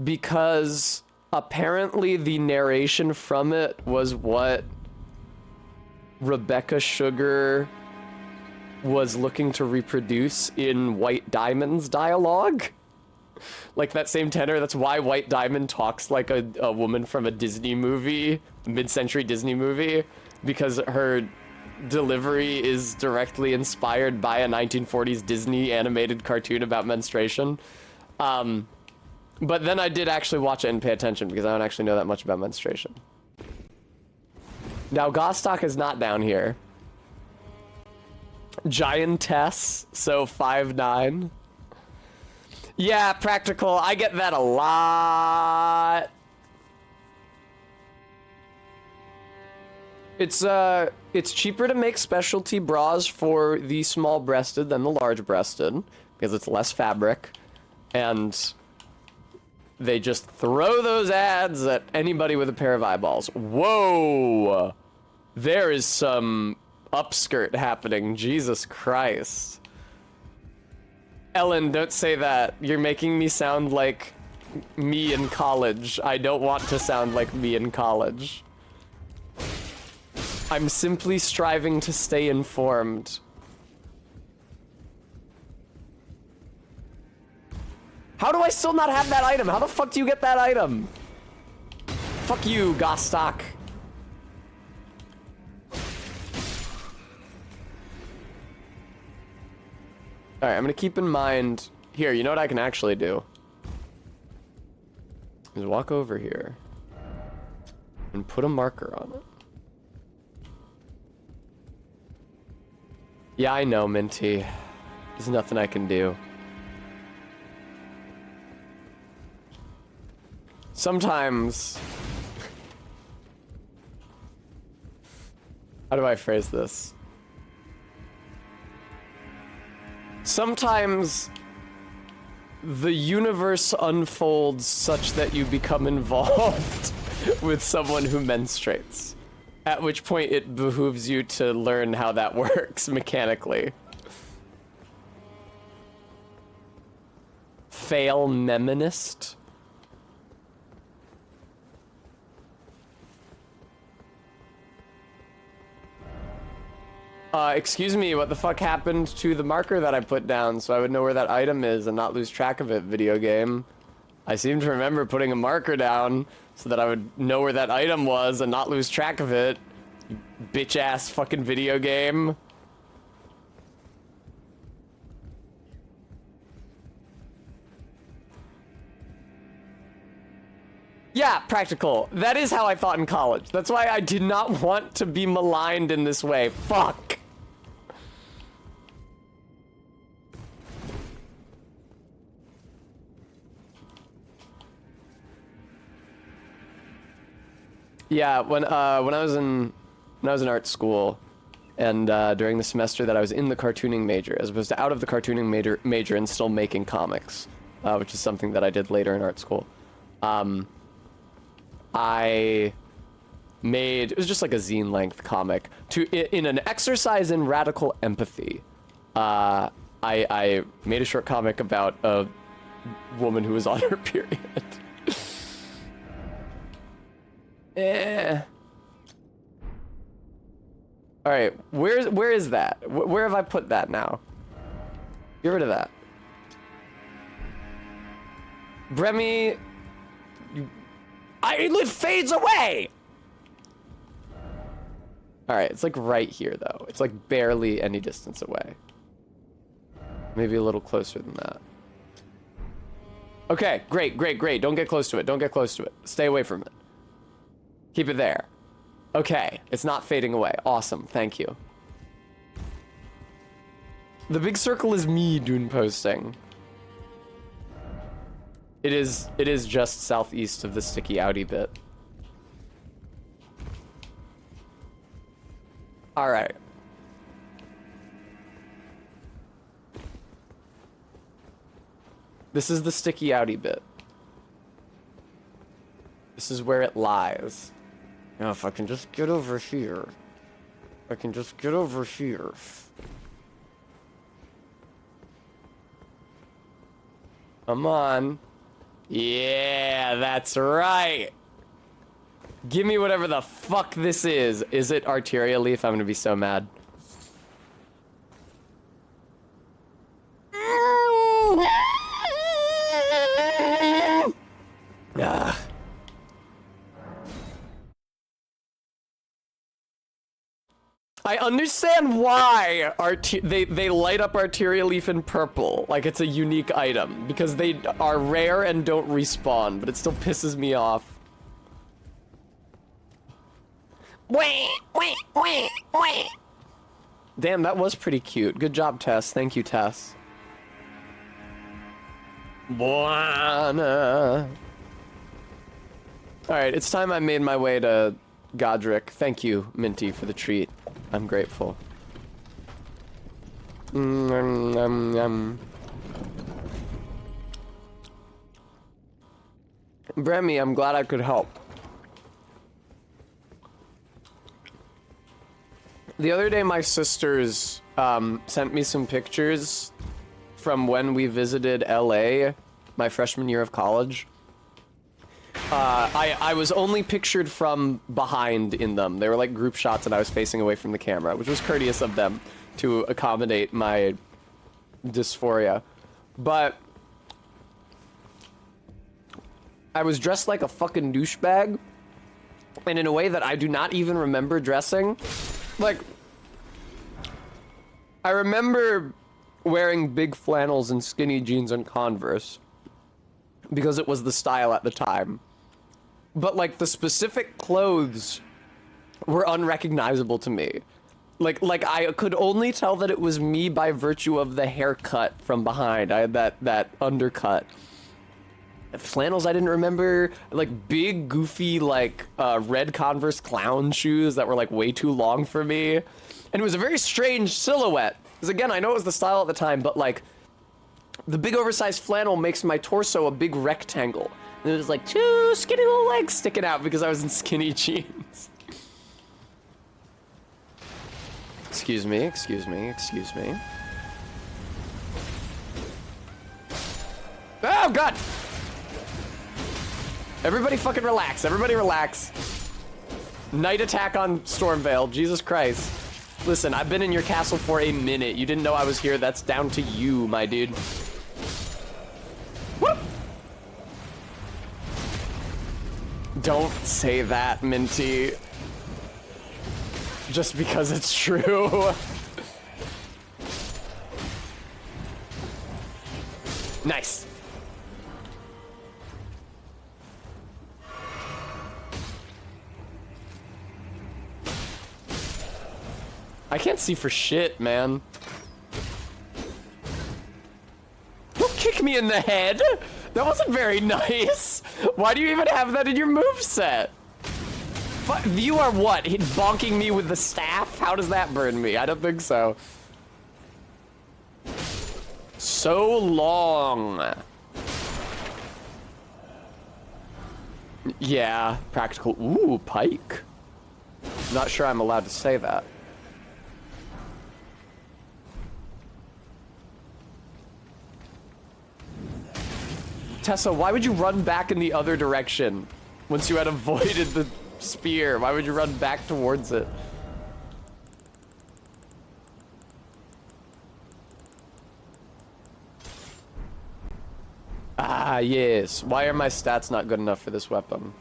because apparently the narration from it was what Rebecca Sugar was looking to reproduce in White Diamond's dialogue. Like that same tenor, that's why White Diamond talks like a woman from a Disney movie, mid-century Disney movie, because her delivery is directly inspired by a 1940s Disney animated cartoon about menstruation. But then I did actually watch it and pay attention because I don't actually know that much about menstruation. Now, Gostock is not down here. Giantess, so 5'9". Yeah, practical. I get that a lot. It's cheaper to make specialty bras for the small-breasted than the large-breasted because it's less fabric, and they just throw those ads at anybody with a pair of eyeballs. Whoa! There is some upskirt happening. Jesus Christ. Ellen, don't say that. You're making me sound like me in college. I don't want to sound like me in college. I'm simply striving to stay informed. How do I still not have that item? How the fuck do you get that item? Fuck you, Gostock. Alright, I'm gonna keep in mind... Here, you know what I can actually do? Is walk over here. And put a marker on it. Yeah, I know, Minty. There's nothing I can do. Sometimes... How do I phrase this? Sometimes the universe unfolds such that you become involved with someone who menstruates. At which point it behooves you to learn how that works mechanically. Fail memonist. Excuse me, what the fuck happened to the marker that I put down so I would know where that item is and not lose track of it, video game? I seem to remember putting a marker down so that I would know where that item was and not lose track of it. You bitch-ass fucking video game. Yeah, practical. That is how I thought in college. That's why I did not want to be maligned in this way. Fuck. Yeah, when I was in art school, and during the semester that I was in the cartooning major, as opposed to out of the cartooning major and still making comics, which is something that I did later in art school. I made, it was just like a zine-length comic in an exercise in radical empathy. I made a short comic about a woman who was on her period. All right, where is that? Where have I put that now? Get rid of that. Bremy, it fades away. All right, it's like right here though. It's like barely any distance away. Maybe a little closer than that. Okay, great. Don't get close to it. Don't get close to it. Stay away from it. Keep it there. Okay, it's not fading away. Awesome, thank you. The big circle is me dune posting. It is just southeast of the sticky outy bit. All right. This is the sticky outy bit. This is where it lies. Now, if I can just get over here. Come on. Yeah, that's right. Give me whatever the fuck this is. Is it Arteria Leaf? I'm gonna be so mad. Ugh. I understand why they light up Arteria Leaf in purple, like it's a unique item, because they are rare and don't respawn, but it still pisses me off. Damn, that was pretty cute. Good job, Tess. Thank you, Tess. Buona. Alright, it's time I made my way to Godric. Thank you, Minty, for the treat. I'm grateful. Bremy, I'm glad I could help. The other day, my sisters sent me some pictures from when we visited LA, my freshman year of college. I was only pictured from behind in them. They were like group shots and I was facing away from the camera, which was courteous of them to accommodate my dysphoria. But I was dressed like a fucking douchebag, and in a way that I do not even remember dressing. Like, I remember wearing big flannels and skinny jeans and Converse because it was the style at the time. But like the specific clothes were unrecognizable to me. Like I could only tell that it was me by virtue of the haircut from behind. I had that undercut. Flannels I didn't remember. Like big goofy like red Converse clown shoes that were like way too long for me. And it was a very strange silhouette. Because again, I know it was the style at the time, but like the big oversized flannel makes my torso a big rectangle. And it was like two skinny little legs sticking out because I was in skinny jeans. Excuse me. Oh, God! Everybody fucking relax. Everybody relax. Night attack on Stormvale. Jesus Christ. Listen, I've been in your castle for a minute. You didn't know I was here. That's down to you, my dude. Whoop! Don't say that, Minty. Just because it's true. Nice. I can't see for shit, man. Don't kick me in the head. That wasn't very nice. Why do you even have that in your moveset? You are what? Bonking me with the staff? How does that burn me? I don't think so. So long. Yeah, practical. Ooh, pike. Not sure I'm allowed to say that. Tessa, why would you run back in the other direction once you had avoided the spear? Why would you run back towards it? Ah, yes. Why are my stats not good enough for this weapon?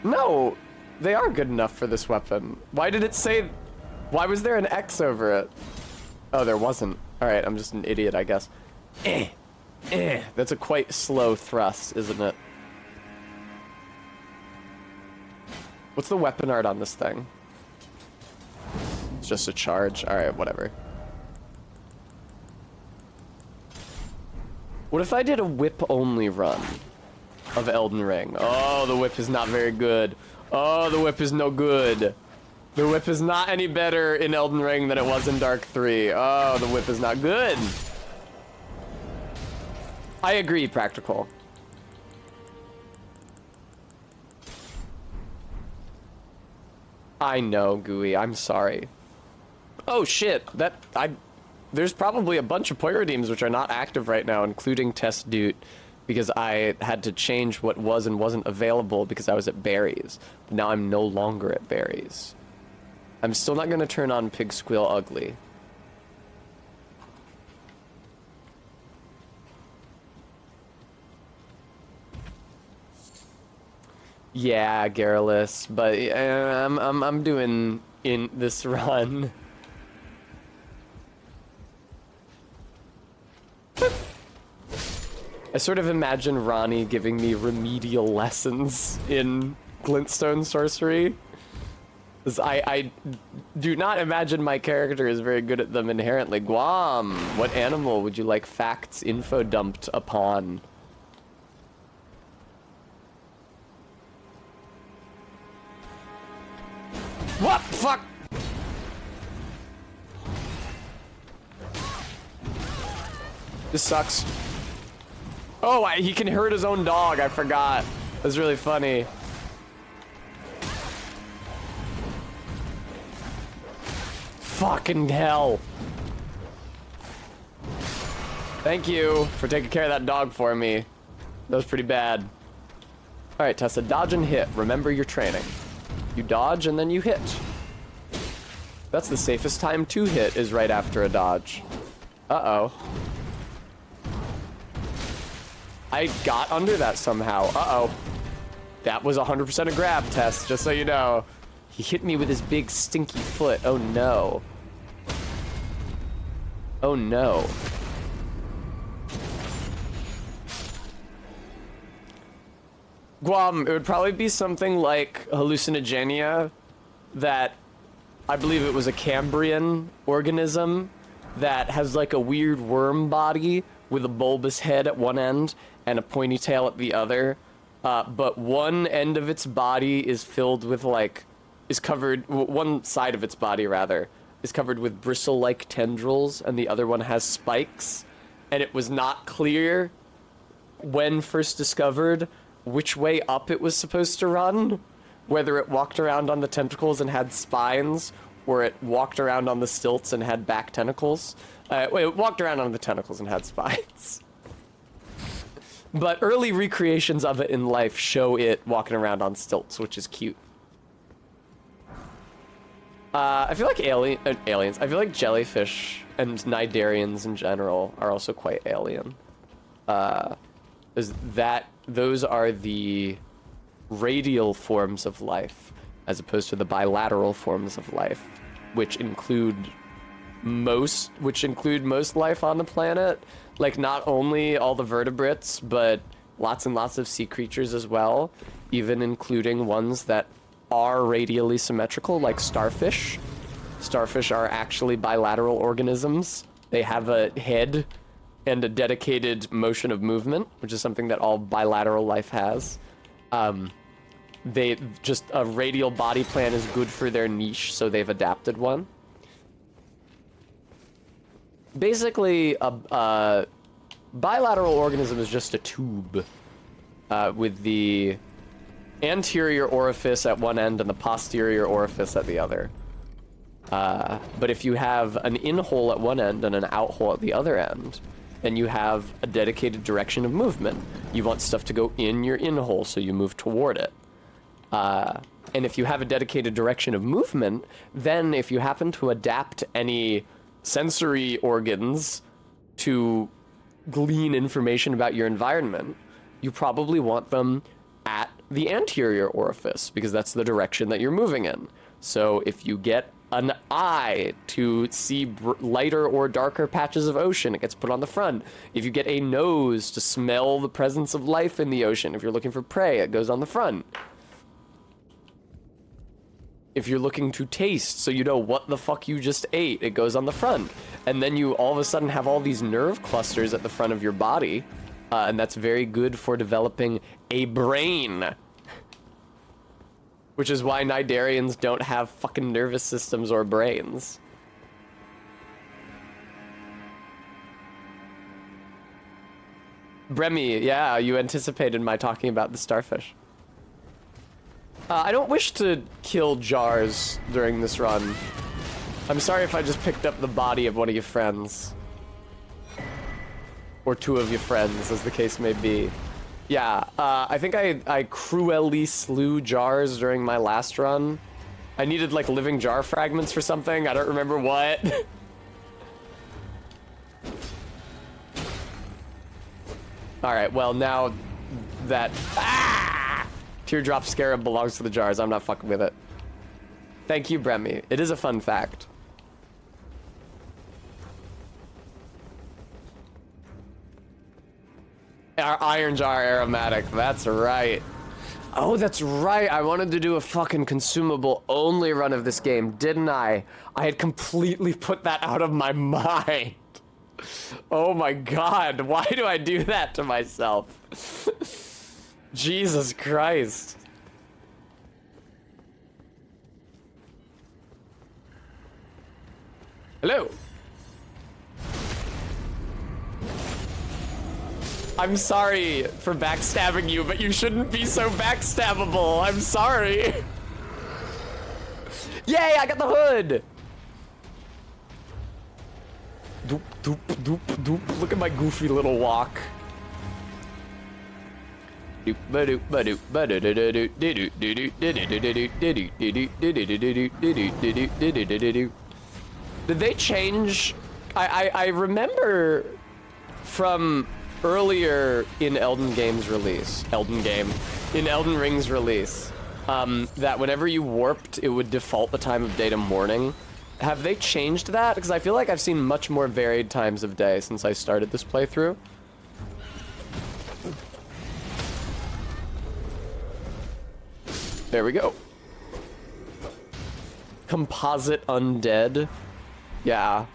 No, they are good enough for this weapon. Why did it say... Why was there an X over it? Oh, there wasn't. Alright, I'm just an idiot, I guess. That's a quite slow thrust, isn't it? What's the weapon art on this thing? It's just a charge. Alright, whatever. What if I did a whip-only run of Elden Ring? Oh, the whip is not very good. Oh, the whip is no good. The whip is not any better in Elden Ring than it was in Dark 3. Oh, the whip is not good. I agree, Practical. I know, Gooey. I'm sorry. Oh, shit. There's probably a bunch of point redeems which are not active right now, including Test Dude, because I had to change what was and wasn't available because I was at Berries. But now I'm no longer at Berries. I'm still not going to turn on Pig Squeal Ugly. Yeah, Garrulus, but I'm doing in this run. I sort of imagine Ronnie giving me remedial lessons in Glintstone sorcery. 'Cause I do not imagine my character is very good at them inherently. Guam, what animal would you like facts info dumped upon? What? Fuck! This sucks. Oh, he can hurt his own dog. I forgot. That's really funny. Fucking hell. Thank you for taking care of that dog for me. That was pretty bad. All right, Tessa, dodge and hit. Remember your training. You dodge and then you hit. That's the safest time to hit, is right after a dodge. Uh-oh. I got under that somehow. Uh-oh. That was 100% a grab test, just so you know. He hit me with his big stinky foot. Oh no. Oh no. Guam, it would probably be something like hallucinogenia that I believe it was a Cambrian organism that has like a weird worm body with a bulbous head at one end and a pointy tail at the other. But one end of its body is filled with one side of its body rather, is covered with bristle-like tendrils and the other one has spikes. And it was not clear when first discovered which way up it was supposed to run, whether it walked around on the tentacles and had spines, or it walked around on the stilts and had back tentacles. It walked around on the tentacles and had spines. But early recreations of it in life show it walking around on stilts, which is cute. I feel like aliens. I feel like jellyfish and Nidarians in general are also quite alien. Those are the radial forms of life, as opposed to the bilateral forms of life, which include most life on the planet. Like, not only all the vertebrates, but lots and lots of sea creatures as well, even including ones that are radially symmetrical, like starfish. Starfish are actually bilateral organisms. They have a head and a dedicated motion of movement, which is something that all bilateral life has. they just a radial body plan is good for their niche, so they've adapted one. Basically, a bilateral organism is just a tube with the anterior orifice at one end and the posterior orifice at the other. But if you have an in-hole at one end and an out-hole at the other end, then you have a dedicated direction of movement. You want stuff to go in your in-hole, so you move toward it. And if you have a dedicated direction of movement, then if you happen to adapt any sensory organs to glean information about your environment, you probably want them at the anterior orifice, because that's the direction that you're moving in. So if you get an eye to see lighter or darker patches of ocean, it gets put on the front. If you get a nose to smell the presence of life in the ocean, if you're looking for prey, it goes on the front. If you're looking to taste, so you know what the fuck you just ate, it goes on the front. And then you all of a sudden have all these nerve clusters at the front of your body, and that's very good for developing a brain. Which is why Nidarians don't have fucking nervous systems or brains. Bremy, yeah, you anticipated my talking about the starfish. I don't wish to kill jars during this run. I'm sorry if I just picked up the body of one of your friends. Or two of your friends, as the case may be. Yeah, I think I cruelly slew jars during my last run. I needed, like, living jar fragments for something. I don't remember what. Alright, well, now that... Teardrop Scarab belongs to the jars. I'm not fucking with it. Thank you, Bremy. It is a fun fact. Our iron jar aromatic, that's right. Oh, that's right. I wanted to do a fucking consumable only run of this game, didn't I? I had completely put that out of my mind. Oh my god, why do I do that to myself? Jesus Christ. Hello. I'm sorry for backstabbing you, but you shouldn't be so backstabbable. I'm sorry. Yay, I got the hood. Doop, doop, doop, doop. Look at my goofy little walk. Did they change? I remember from earlier in Elden Ring's release, that whenever you warped, it would default the time of day to morning. Have they changed that? Because I feel like I've seen much more varied times of day since I started this playthrough. There we go. Composite undead? Yeah,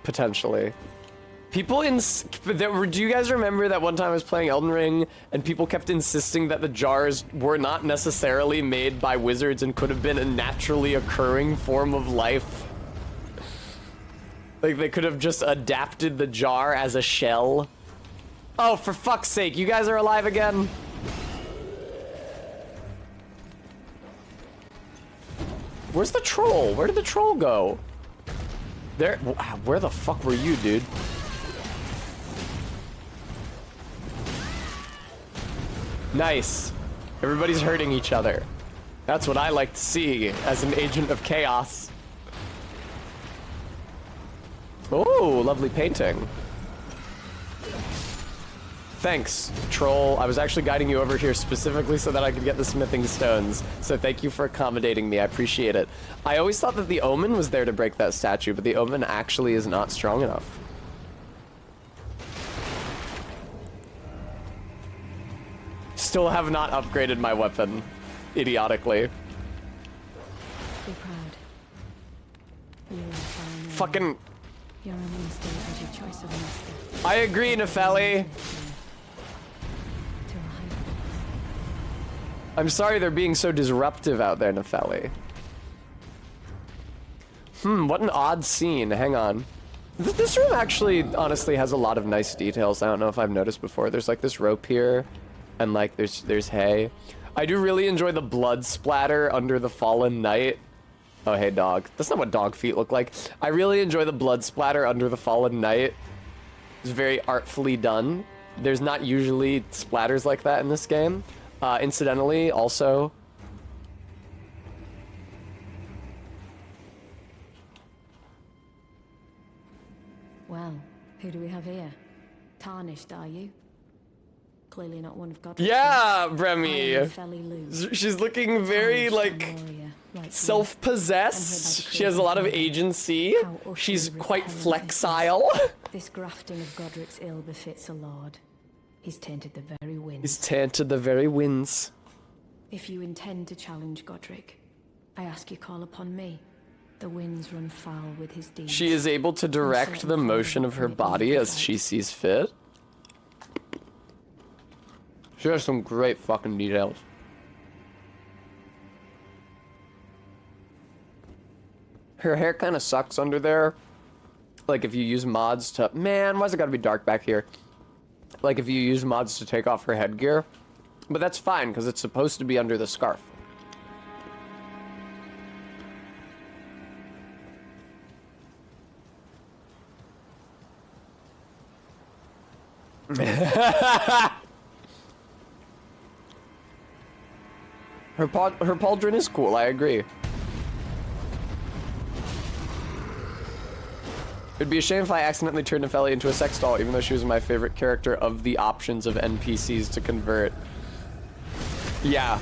potentially. People do you guys remember that one time I was playing Elden Ring and people kept insisting that the jars were not necessarily made by wizards and could have been a naturally occurring form of life? Like they could have just adapted the jar as a shell? Oh, for fuck's sake, you guys are alive again? Where's the troll? Where did the troll go? There, where the fuck were you, dude? Nice. Everybody's hurting each other. That's what I like to see as an agent of chaos. Oh, lovely painting. Thanks, troll. I was actually guiding you over here specifically so that I could get the smithing stones. So thank you for accommodating me. I appreciate it. I always thought that the omen was there to break that statue, but the omen actually is not strong enough. Still have not upgraded my weapon, idiotically. Be proud. You are fine. Fucking... You're a monster as your choice of master. I agree, Nefeli. I'm sorry they're being so disruptive out there, Nefeli. What an odd scene. Hang on. This room actually, honestly, has a lot of nice details. I don't know if I've noticed before. There's like this rope here, and like there's hay. I do really enjoy the blood splatter under the fallen knight. Oh, hey, dog. That's not what dog feet look like. I really enjoy the blood splatter under the fallen knight. It's very artfully done. There's not usually splatters like that in this game. Incidentally, also... Well, who do we have here? Tarnished, are you? Clearly not one of God's. Yeah, Bremy. Lose. She's looking very, like, self-possessed. She has a lot of agency. She's quite flexile. This grafting of Godric's ill befits a lord. He's tainted the very winds. He's tainted the very winds. If you intend to challenge Godric, I ask you call upon me. The winds run foul with his deeds. She is able to direct the motion of her body as she sees fit. She has some great fucking details. Her hair kind of sucks under there. Like if you use mods to... Man, why's it gotta be dark back here? Like if you use mods to take off her headgear. But that's fine, because it's supposed to be under the scarf. Her pauldron is cool, I agree. It'd be a shame if I accidentally turned Nefeli into a sex doll, even though she was my favorite character of the options of NPCs to convert. Yeah.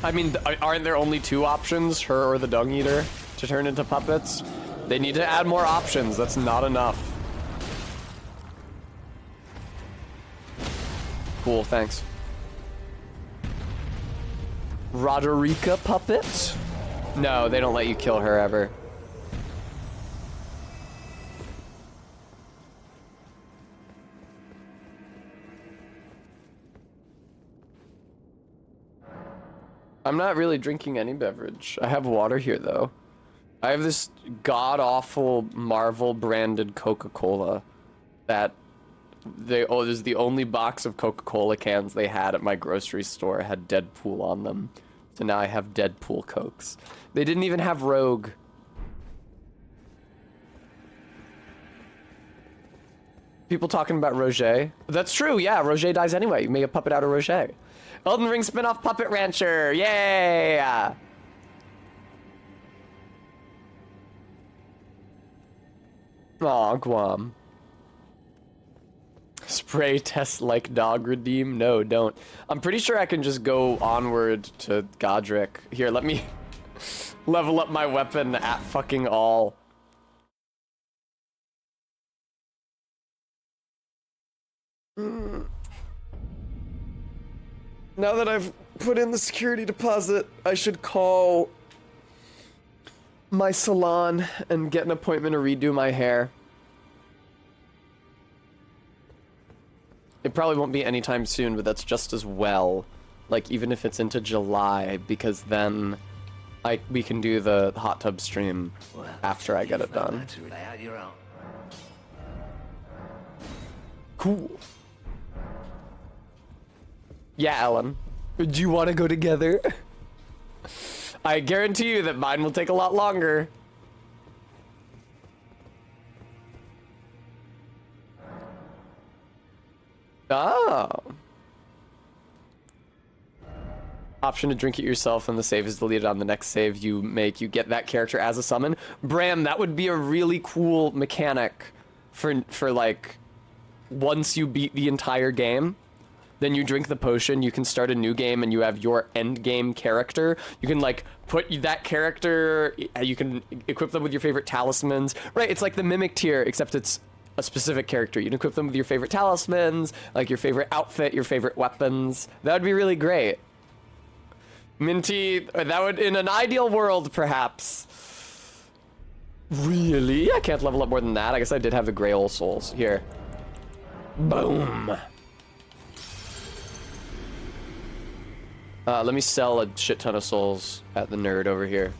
I mean, aren't there only two options, her or the Dung Eater, to turn into puppets? They need to add more options, that's not enough. Cool, thanks. Roderica puppet? No, they don't let you kill her ever. I'm not really drinking any beverage. I have water here, though. I have this god-awful Marvel branded Coca-Cola that this is the only box of Coca-Cola cans they had at my grocery store. It had Deadpool on them. So now I have Deadpool Cokes. They didn't even have Rogue. People talking about Roger. That's true, yeah, Roger dies anyway. You make a puppet out of Roger. Elden Ring spin-off Puppet Rancher, yay! Aw, Guam. Spray test like dog redeem? No, don't. I'm pretty sure I can just go onward to Godric. Here, let me level up my weapon at fucking all. Now that I've put in the security deposit, I should call my salon and get an appointment to redo my hair. It probably won't be anytime soon, but that's just as well. Like, even if it's into July, because then we can do the hot tub stream after I get it done. Cool. Yeah, Ellen. Do you want to go together? I guarantee you that mine will take a lot longer. Oh. Option to drink it yourself, and the save is deleted on the next save you make. You get that character as a summon. Bram, that would be a really cool mechanic for like, once you beat the entire game. Then you drink the potion, you can start a new game, and you have your end game character. You can, like, put that character, you can equip them with your favorite talismans. Right, it's like the Mimic tier, except it's a specific character. You can equip them with your favorite talismans, like your favorite outfit, your favorite weapons. That would be really great. Minty, that would, in an ideal world, perhaps. Really? I can't level up more than that. I guess I did have the Grey Old Souls. Here. Boom. Let me sell a shit ton of souls at the nerd over here.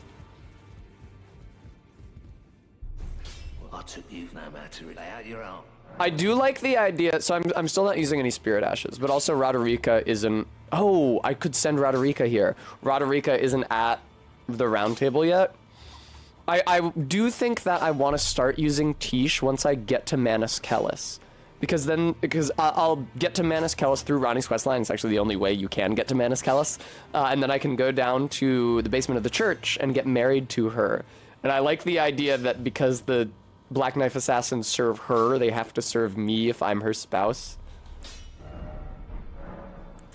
Well, I took you no matter lay out your own. I do like the idea, so I'm still not using any spirit ashes, but also Roderica isn't... Oh, I could send Roderica here. Roderica isn't at the round table yet. I do think that I want to start using Tish once I get to Manus Kellis. Because I'll get to Manus Kellis through Ronnie's questline. It's actually the only way you can get to Manus Kellis. And then I can go down to the basement of the church and get married to her. And I like the idea that because the Black Knife Assassins serve her, they have to serve me if I'm her spouse.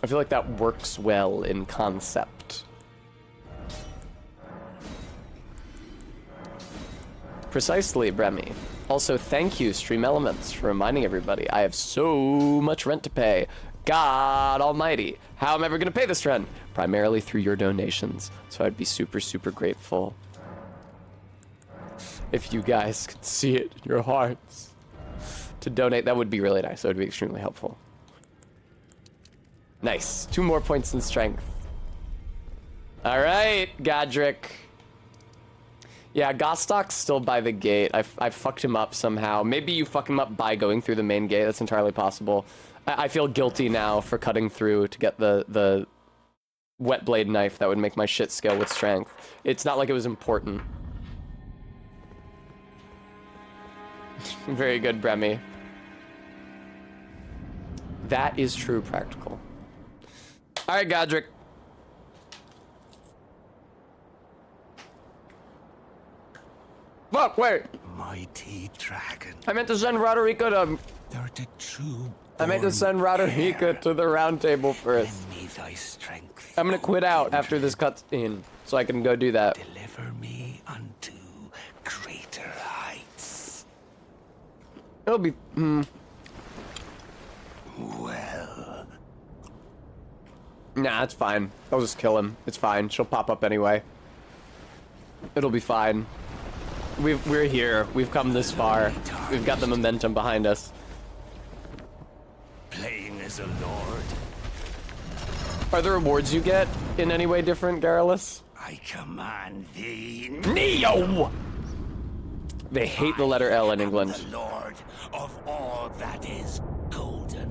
I feel like that works well in concept. Precisely, Bremy. Also, thank you, Stream Elements, for reminding everybody I have so much rent to pay. God almighty. How am I ever going to pay this rent? Primarily through your donations. So I'd be super, super grateful if you guys could see it in your hearts to donate. That would be really nice. That would be extremely helpful. Nice. 2 more points in strength. All right, Godric. Yeah, Gostok's still by the gate. I fucked him up somehow. Maybe you fuck him up by going through the main gate. That's entirely possible. I feel guilty now for cutting through to get the wet blade knife that would make my shit scale with strength. It's not like it was important. Very good, Bremy. That is true, Practical. All right, Godric. Fuck, wait. Mighty dragon. I meant to send Roderica to... Thou art a true. I meant to send Roderica to the round table first. Lend me thy strength. I'm gonna quit out after this cutscene, so I can go do that. Deliver me unto greater heights. It'll be... Well. Nah, it's fine. I'll just kill him. It's fine. She'll pop up anyway. It'll be fine. We're here. We've come this far. We've got the momentum behind us. Playing as a lord. Are the rewards you get in any way different, Garrulus? I command thee, Neo! They hate the letter L in England. The lord of all that is golden.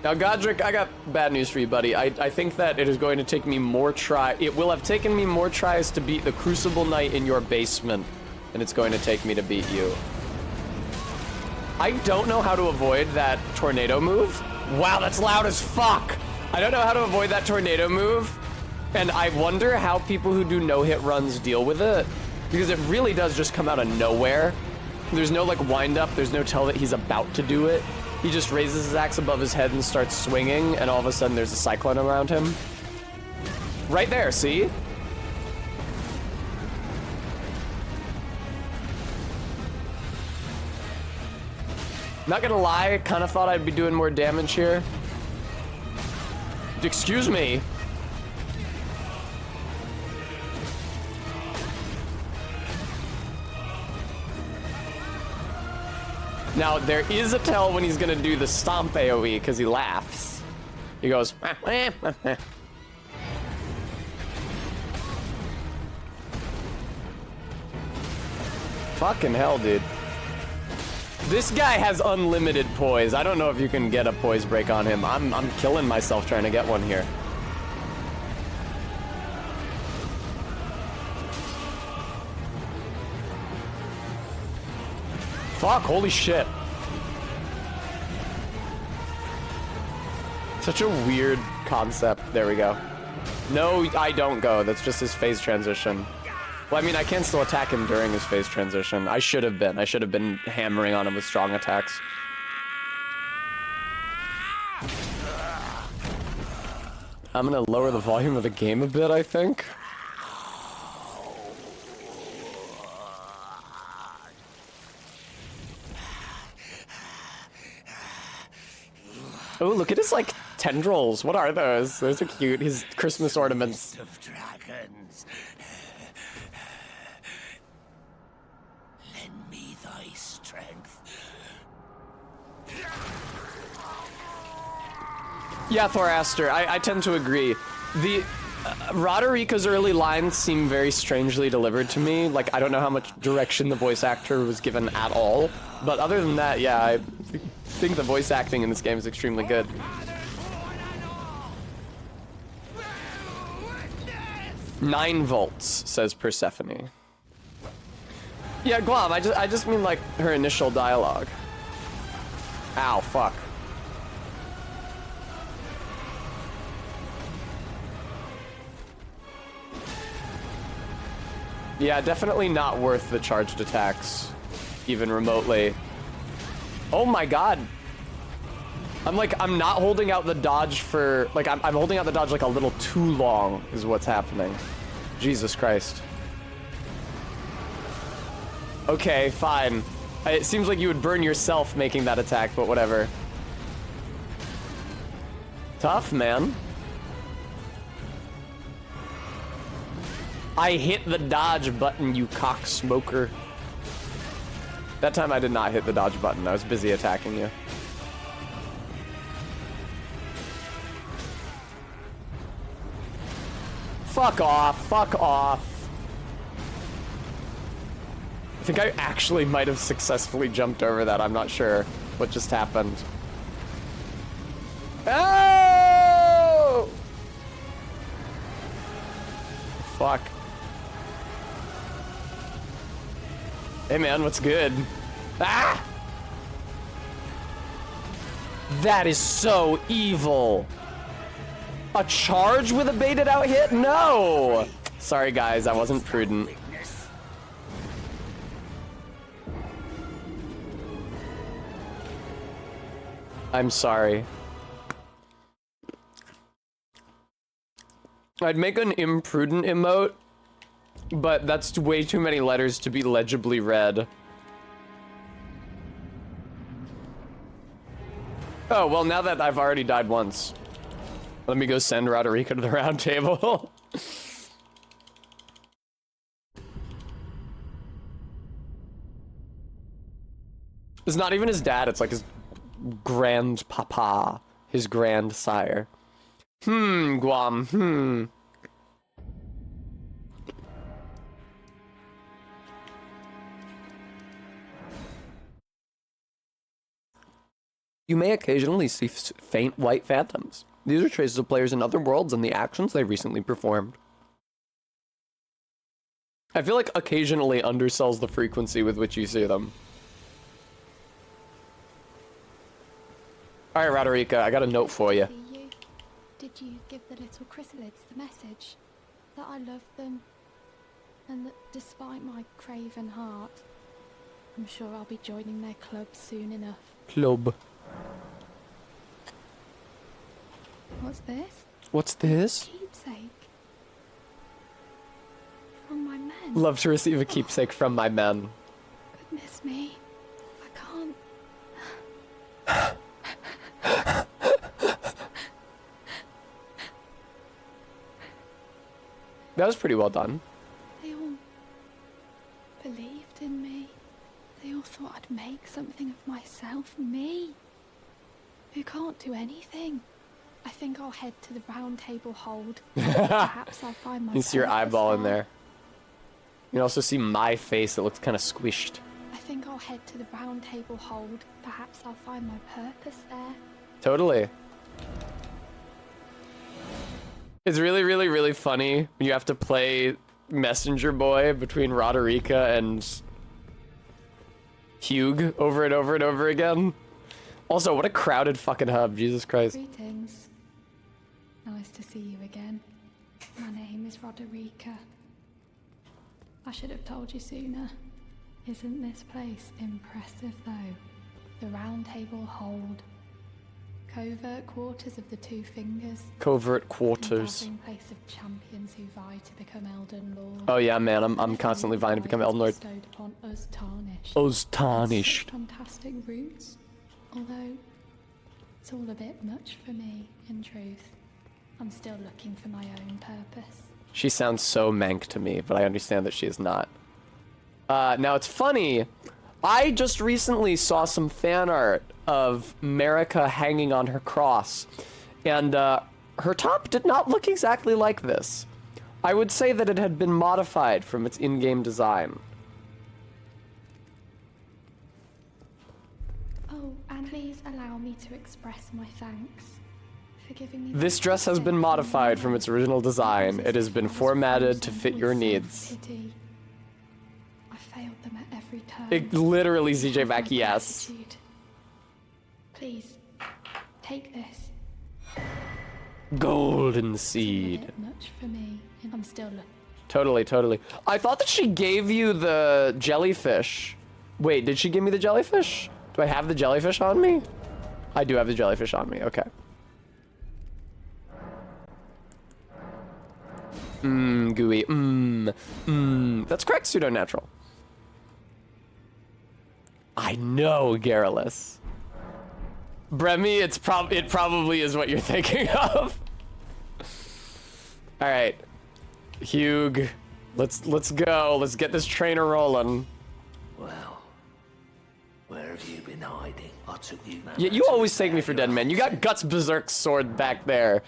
Now, Godric, I got bad news for you, buddy. I think that it is going to take me more it will have taken me more tries to beat the Crucible Knight in your basement than it's going to take me to beat you. I don't know how to avoid that tornado move. Wow, that's loud as fuck. I don't know how to avoid that tornado move, and I wonder how people who do no-hit runs deal with it, because it really does just come out of nowhere. There's no, like, wind-up. There's no tell that he's about to do it. He just raises his axe above his head and starts swinging, and all of a sudden there's a cyclone around him. Right there, see? Not gonna lie, kind of thought I'd be doing more damage here. Excuse me. Now, there is a tell when he's gonna do the stomp AoE, because he laughs. He goes, Fucking hell, dude. This guy has unlimited poise. I don't know if you can get a poise break on him. I'm killing myself trying to get one here. Fuck, holy shit. Such a weird concept. There we go. No, I don't go. That's just his phase transition. Well, I mean, I can still attack him during his phase transition. I should have been. I should have been hammering on him with strong attacks. I'm gonna lower the volume of the game a bit, I think. Oh, look at his, like, tendrils. What are those? Those are cute. His Christmas ornaments. Of dragons. Lend me thy strength. Yeah, Thoraster, I tend to agree. The Roderica's early lines seem very strangely delivered to me. Like, I don't know how much direction the voice actor was given at all. But other than that, yeah, I think the voice acting in this game is extremely good. 9 volts, says Persephone. Yeah, Guam, I just mean like her initial dialogue. Ow, fuck. Yeah, definitely not worth the charged attacks, even remotely. Oh my god. I'm not holding out the dodge for, like, I'm holding out the dodge like a little too long is what's happening. Jesus Christ. Okay, fine. It seems like you would burn yourself making that attack, but whatever. Tough, man. I hit the dodge button, you cock smoker. That time I did not hit the dodge button. I was busy attacking you. Fuck off, fuck off. I think I actually might have successfully jumped over that. I'm not sure what just happened. Oh! Fuck. Hey man, what's good? Ah! That is so evil. A charge with a baited out hit? No! Sorry guys, I wasn't prudent. I'm sorry. I'd make an imprudent emote, but that's way too many letters to be legibly read. Oh, well, now that I've already died once, let me go send Roderica to the round table. It's not even his dad, it's like his grandpapa, his grandsire. Guam, You may occasionally see faint white phantoms. These are traces of players in other worlds and the actions they recently performed. I feel like occasionally undersells the frequency with which you see them. Alright, Roderica, I got a note for you. Did you give the little chrysalids the message? That I love them, and that despite my craven heart, I'm sure I'll be joining their club soon enough. Club. What's this? What's this? Keepsake. From my men. Love to receive a keepsake from my men. Goodness me. I can't. That was pretty well done. They all believed in me. They all thought I'd make something of myself. Me, who can't do anything. I think I'll head to the round table hold. Perhaps I'll find my You see your purpose eyeball in there. there. You can also see my face that looks kind of squished. I think I'll head to the round table hold. Perhaps I'll find my purpose there. Totally. It's really, really, really funny when you have to play messenger boy between Roderica and Hugh over and over and over again. Also, what a crowded fucking hub, Jesus Christ. Greetings. Nice to see you again. My name is Roderica. I should have told you sooner. Isn't this place impressive though? The round table hold. Covert quarters of the Two Fingers. Covert quarters. Gathering place of champions who vie to become Elden Lord. Oh yeah, man, I'm constantly vying to become Elden Lord. Bestowed upon us tarnished. Us tarnished. Such fantastic roots. Although it's all a bit much for me, in truth. I'm still looking for my own purpose. She sounds so mank to me, but I understand that she is not. Now it's funny. I just recently saw some fan art of Marika hanging on her cross. And her top did not look exactly like this. I would say that it had been modified from its in-game design. Oh, and please allow me to express my thanks for giving me. This dress has been modified from its original design. It has been formatted to fit your needs. I failed them at every turn. It literally, You CJ have my back, yes. gratitude. Please, take this. Golden It's a seed. bit much for me. I'm still Totally. I thought that she gave you the jellyfish. Wait, did she give me the jellyfish? Do I have the jellyfish on me? I do have the jellyfish on me, okay. Gooey. That's correct, pseudo-natural. I know, Garrulus. Bremy, it probably is what you're thinking of. All right, Hugh, let's go. Let's get this trainer rolling. Well, where have you been hiding? I took you. Yeah, you always take me for dead man. You got Guts Berserk sword back there.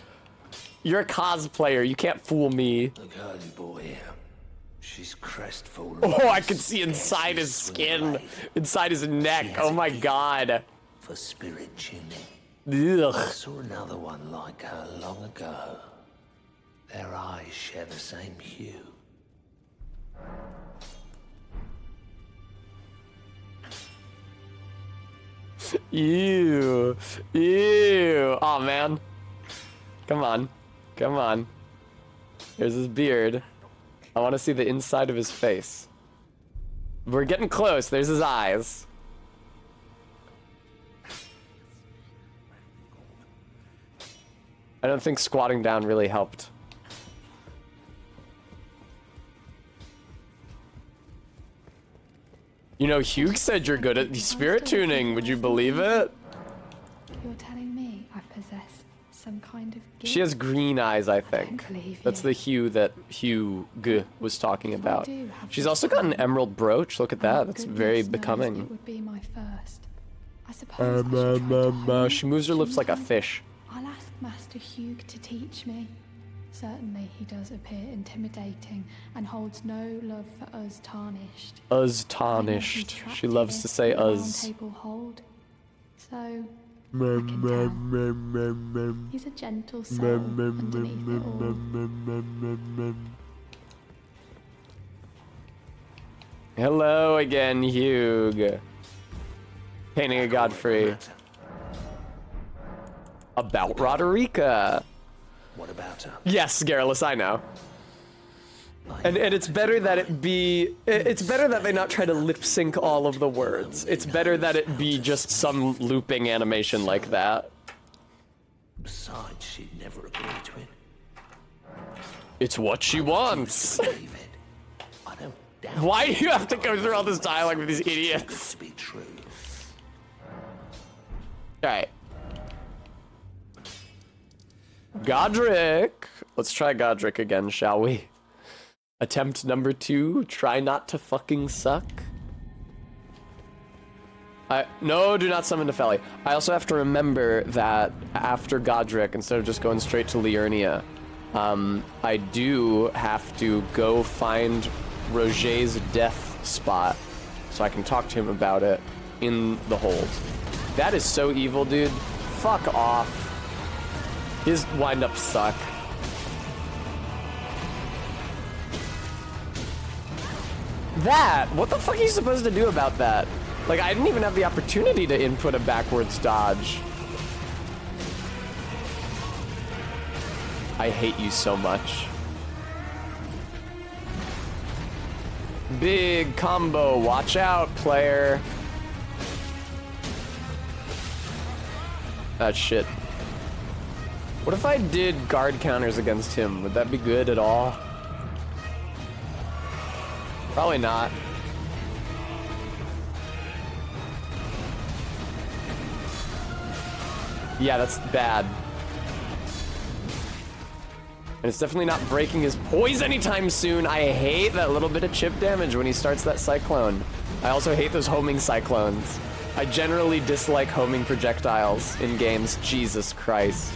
You're a cosplayer. You can't fool me. The girly boy here. She's crestfallen. Oh, I can see inside his skin, inside his neck. Oh my god. For spirit tuning. Ugh. I saw another one like her long ago. Their eyes share the same hue. Ew. Oh man. Come on. Here's his beard. I want to see the inside of his face. We're getting close. There's his eyes. I don't think squatting down really helped. You know, Hugh said you're good at spirit tuning. Would you believe it? You're telling me I possess some kind of gift? She has green eyes, I think. don't believe That's you. the Hugh that Hugh was talking If I about. do have She's this also got an talent, emerald brooch. Look at that. and That's goodness very knows becoming. It would be my first. I suppose I should try to hone She it moves her lips like a sometime. fish. I'll ask Master Hugh to teach me. Certainly he does appear intimidating and holds no love for us tarnished. Us I know he's tarnished. trapped She loves here to say in the round us. table hold. So I can tell. He's a gentle soul underneath it all. Hello again, Hugh. Painting a Godfrey. About Roderica. What about her? Yes, Garrulus, I know. And it's better that it be... It's better that they not try to lip sync all of the words. It's better that it be just some looping animation like that. Besides, she'd never agree to it. It's what she wants. Believe it. I don't doubt Why do you have to go through all this dialogue with these it idiots? to be true. Alright. Godric. Let's try Godric again, shall we? Attempt number 2. Try not to fucking suck. No, do not summon Nepheli. I also have to remember that after Godric, instead of just going straight to Liurnia, I do have to go find Roger's death spot so I can talk to him about it in the hold. That is so evil, dude. Fuck off. His wind-ups suck. That? What the fuck are you supposed to do about that? Like, I didn't even have the opportunity to input a backwards dodge. I hate you so much. Big combo. Watch out, player. That shit. What if I did guard counters against him? Would that be good at all? Probably not. Yeah, that's bad. And it's definitely not breaking his poise anytime soon. I hate that little bit of chip damage when he starts that cyclone. I also hate those homing cyclones. I generally dislike homing projectiles in games. Jesus Christ.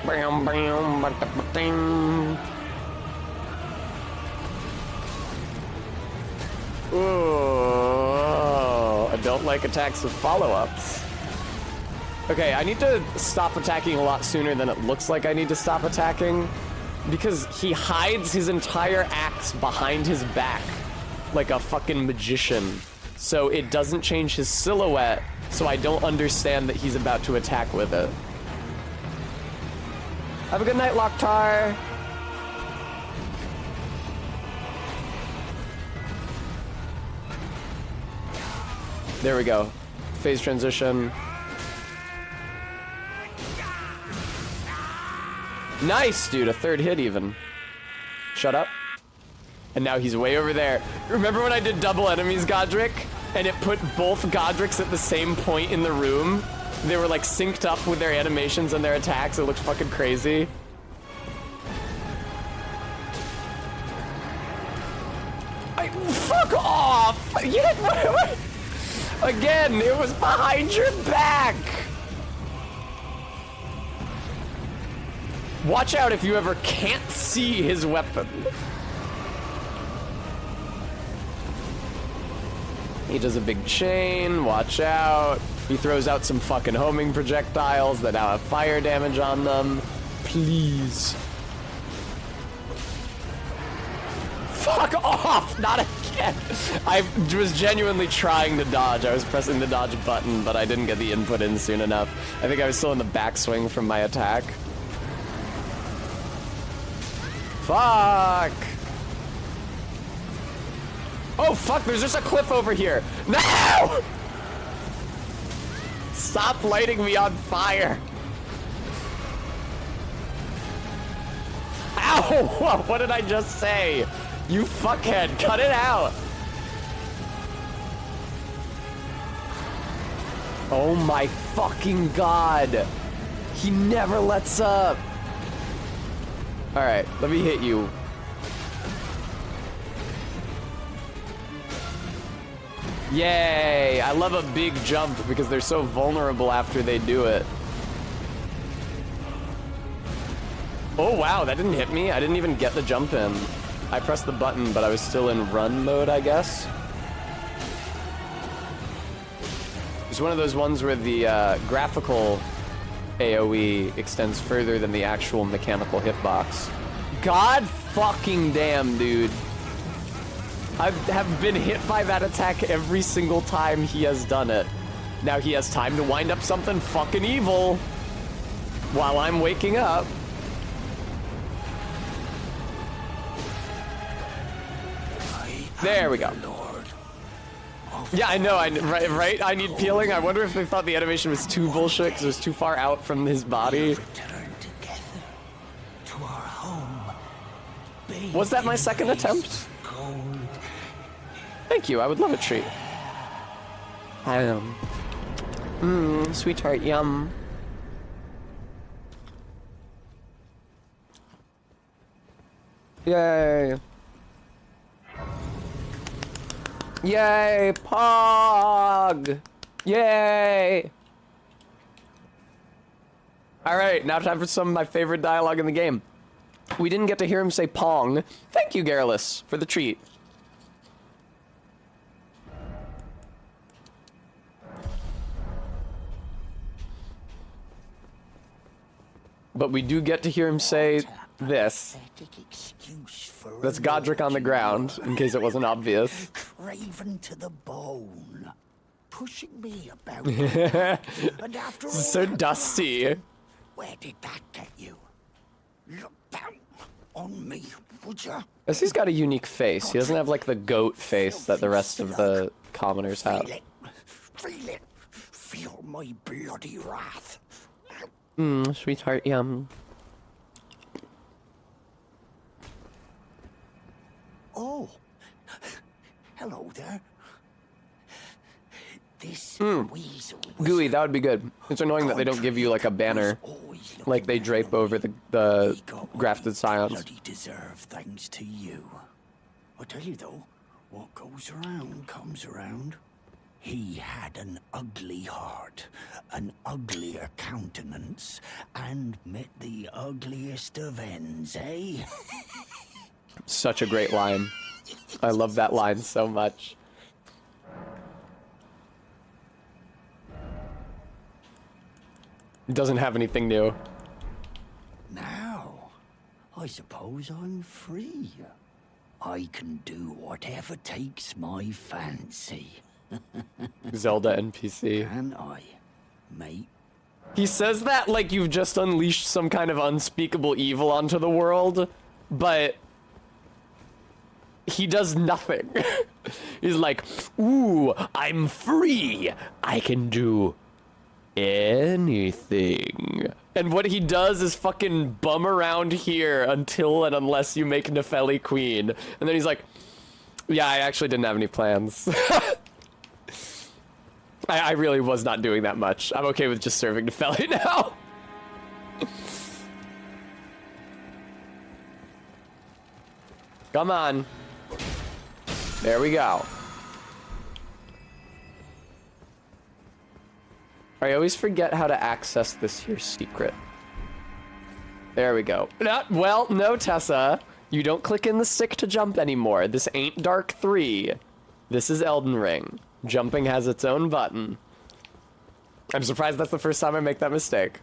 Bam, bam, ba-da-ba-ding. Ooh, I don't like attacks with follow-ups. Okay, I need to stop attacking a lot sooner than it looks like I need to stop attacking, because he hides his entire axe behind his back like a fucking magician. So it doesn't change his silhouette, so I don't understand that he's about to attack with it. Have a good night, Loktar. There we go. Phase transition. Nice, dude. A third hit even. Shut up. And now he's way over there. Remember when I did double enemies, Godric? And it put both Godrics at the same point in the room? They were like synced up with their animations and their attacks. It looked fucking crazy. Fuck off! Yeah, again, it was behind your back! Watch out if you ever can't see his weapon. He does a big chain, watch out. He throws out some fucking homing projectiles that now have fire damage on them. Please. Fuck off! Not again! I was genuinely trying to dodge. I was pressing the dodge button, but I didn't get the input in soon enough. I think I was still in the backswing from my attack. Fuck! Oh fuck, there's just a cliff over here. No! Stop lighting me on fire. Ow! What did I just say? You fuckhead, cut it out! Oh my fucking god! He never lets up! Alright, let me hit you. Yay! I love a big jump because they're so vulnerable after they do it. Oh wow, that didn't hit me. I didn't even get the jump in. I pressed the button, but I was still in run mode, I guess. It's one of those ones where the graphical AoE extends further than the actual mechanical hitbox. God fucking damn, dude. I have been hit by that attack every single time he has done it. Now he has time to wind up something fucking evil while I'm waking up. There we go. Yeah, I know, right? I need peeling. I wonder if they thought the animation was too bullshit because it was too far out from his body. Was that my second attempt? Thank you, I would love a treat. Sweetheart, yum. Yay. Yay, Pog! Yay! Alright, now time for some of my favorite dialogue in the game. We didn't get to hear him say Pong. Thank you, Garrulus, for the treat. But we do get to hear him say this. That's Godric on the ground, in case it wasn't obvious. Craven to the bone, pushing me about. And after all So dusty. where did that get you? Look down on me, would ya? Guess he's got a unique face. He doesn't have like the goat face that the rest of the commoners have. Feel it. Feel my bloody wrath. Sweetheart, yum. Oh, hello there. This weasel was Gooey, that would be good. It's annoying that they don't give you like a banner, like they drape over the grafted scions. bloody deserve thanks to you. I tell you though, what goes around comes around. He had an ugly heart, an uglier countenance, and met the ugliest of ends, eh? Such a great line. I love that line so much. It doesn't have anything new. Now, I suppose I'm free. I can do whatever takes my fancy. Zelda NPC. Can I, mate? He says that like you've just unleashed some kind of unspeakable evil onto the world, but he does nothing. He's like, ooh, I'm free. I can do anything. And what he does is fucking bum around here until and unless you make Nefeli queen. And then he's like, yeah, I actually didn't have any plans. I really was not doing that much. I'm okay with just serving Nefeli now. Come on. There we go. I always forget how to access this here secret. There we go. Well, no, Tessa. You don't click in the stick to jump anymore. This ain't Dark 3. This is Elden Ring. Jumping has its own button. I'm surprised that's the first time I make that mistake.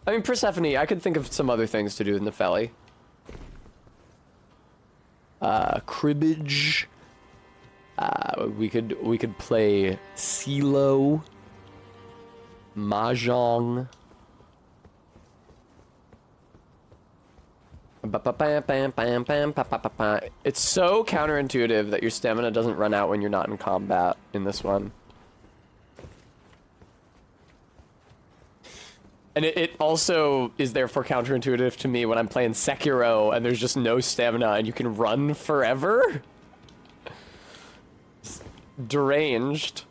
I mean, Persephone, I could think of some other things to do with Nefeli. Cribbage. We could play CeeLo. Mahjong. It's so counterintuitive that your stamina doesn't run out when you're not in combat in this one. And it also is therefore counterintuitive to me when I'm playing Sekiro and there's just no stamina and you can run forever. It's deranged.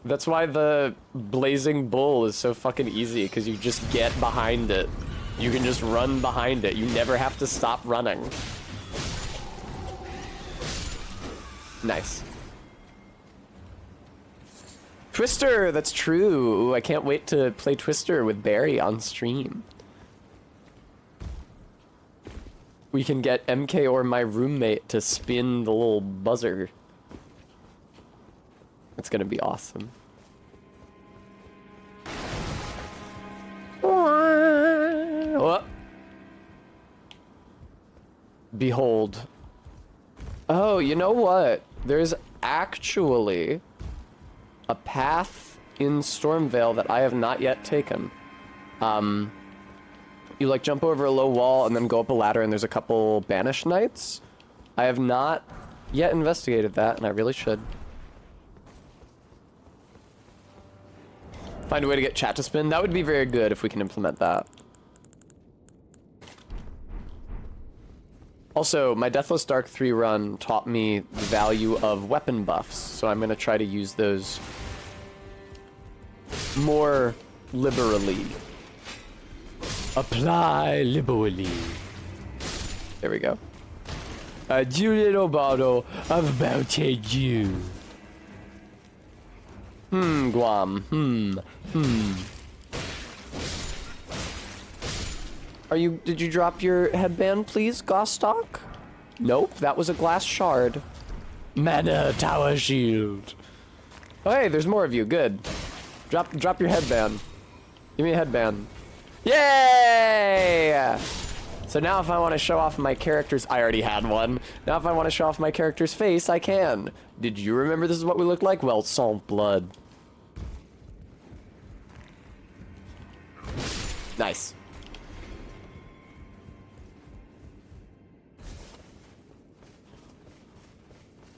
That's why the Blazing Bull is so fucking easy, because you just get behind it. You can just run behind it. You never have to stop running. Nice. Twister, that's true. Ooh, I can't wait to play Twister with Barry on stream. We can get MK or my roommate to spin the little buzzer. It's gonna be awesome. What? Behold. Oh, you know what? There's actually a path in Stormvale that I have not yet taken. You like jump over a low wall and then go up a ladder and there's a couple banished knights. I have not yet investigated that and I really should. Find a way to get chat to spin. That would be very good if we can implement that. Also, my Deathless Dark 3 run taught me the value of weapon buffs, so I'm going to try to use those more liberally. Apply liberally. There we go. A little bottle of Mountain Dew. Guam. Did you drop your headband, please, Gostock? Nope, that was a glass shard. Mana Tower Shield. Oh, hey, there's more of you, good. Drop your headband. Give me a headband. Yay! So now if I want to show off my character's... I already had one. Now if I want to show off my character's face, I can. Did you remember this is what we look like? Well, sans blood. Nice.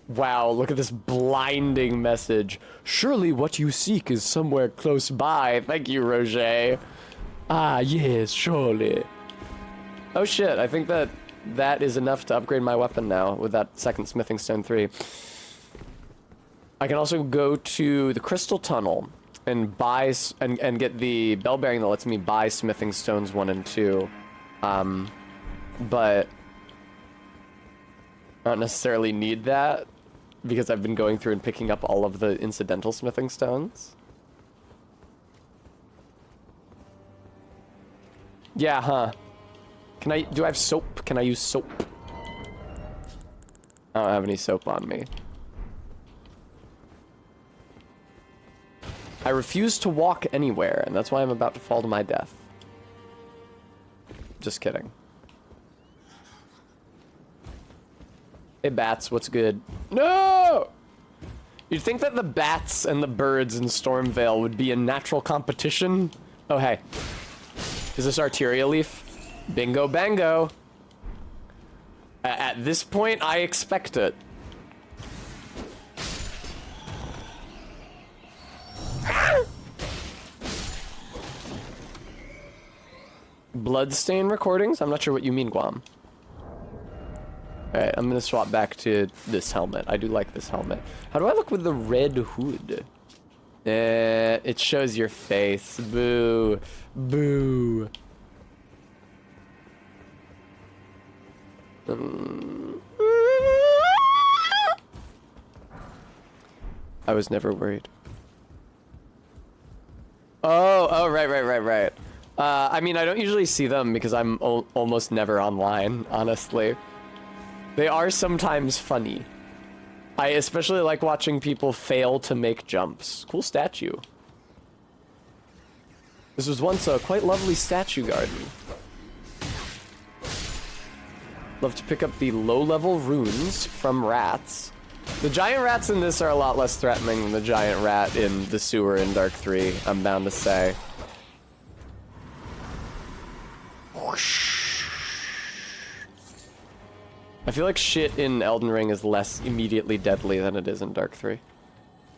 Wow, look at this blinding message. Surely what you seek is somewhere close by. Thank you, Roger. Ah, yes, surely. Oh shit, I think that is enough to upgrade my weapon now with that second Smithing Stone 3. I can also go to the Crystal Tunnel and buy and get the bell bearing that lets me buy Smithing Stones 1 and 2. But I don't necessarily need that because I've been going through and picking up all of the incidental smithing stones. Yeah, huh? Do I have soap? Can I use soap? I don't have any soap on me. I refuse to walk anywhere, and that's why I'm about to fall to my death. Just kidding. Hey, bats, what's good? No! You'd think that the bats and the birds in Stormvale would be in natural competition. Oh, hey. Is this Arteria Leaf? Bingo bango. At this point, I expect it. Bloodstain recordings? I'm not sure what you mean, Guam. Alright, I'm gonna swap back to this helmet. I do like this helmet. How do I look with the red hood? It shows your face. Boo. Boo. I was never worried. Oh, right. I mean, I don't usually see them because I'm almost never online, honestly. They are sometimes funny. I especially like watching people fail to make jumps. Cool statue. This was once a quite lovely statue garden. Love to pick up the low-level runes from rats. The giant rats in this are a lot less threatening than the giant rat in the sewer in Dark 3, I'm bound to say. I feel like shit in Elden Ring is less immediately deadly than it is in Dark 3.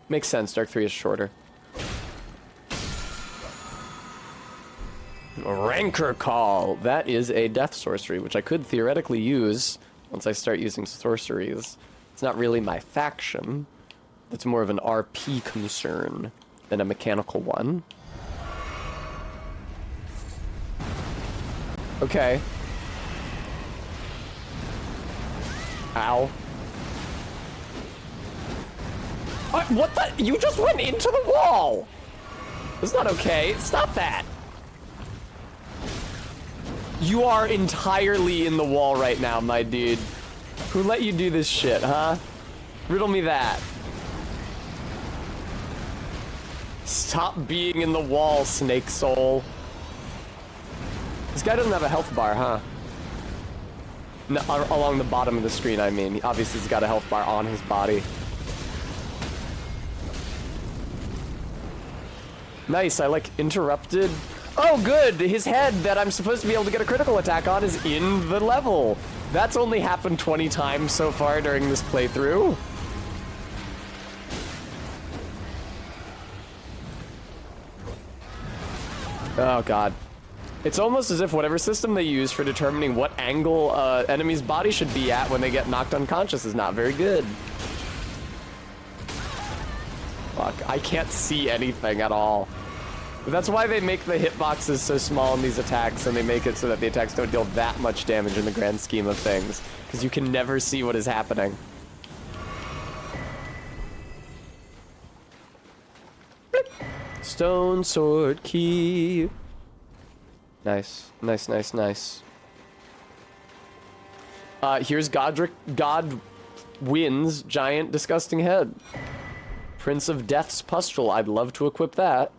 Makes sense, Dark 3 is shorter. Rancor Call! That is a death sorcery, which I could theoretically use once I start using sorceries. It's not really my faction. It's more of an RP concern than a mechanical one. Okay. Ow. What the? You just went into the wall! That's not okay. Stop that! You are entirely in the wall right now, my dude. Who let you do this shit, huh? Riddle me that. Stop being in the wall, Snake Soul. This guy doesn't have a health bar, huh? No, along the bottom of the screen, I mean. Obviously, he's got a health bar on his body. Nice, I like interrupted. Oh, good! His head that I'm supposed to be able to get a critical attack on is in the level. That's only happened 20 times so far during this playthrough. Oh, God. It's almost as if whatever system they use for determining what angle enemy's body should be at when they get knocked unconscious is not very good. Fuck, I can't see anything at all. But that's why they make the hitboxes so small in these attacks, and they make it so that the attacks don't deal that much damage in the grand scheme of things. Because you can never see what is happening. Blip. Stone sword key. Nice. Nice, nice, nice. Here's Godwin's giant disgusting head. Prince of Death's pustule. I'd love to equip that.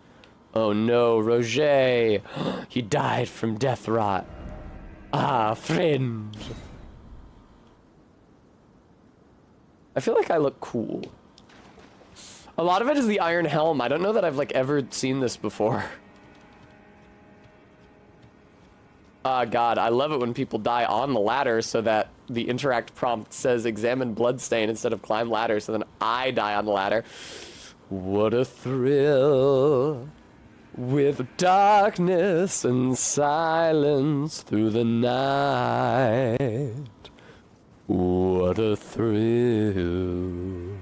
Oh no, Roger. He died from death rot. Ah, friend. I feel like I look cool. A lot of it is the iron helm. I don't know that I've like ever seen this before. God, I love it when people die on the ladder so that the interact prompt says examine bloodstain instead of climb ladder, so then I die on the ladder. What a thrill. With darkness and silence through the night. What a thrill.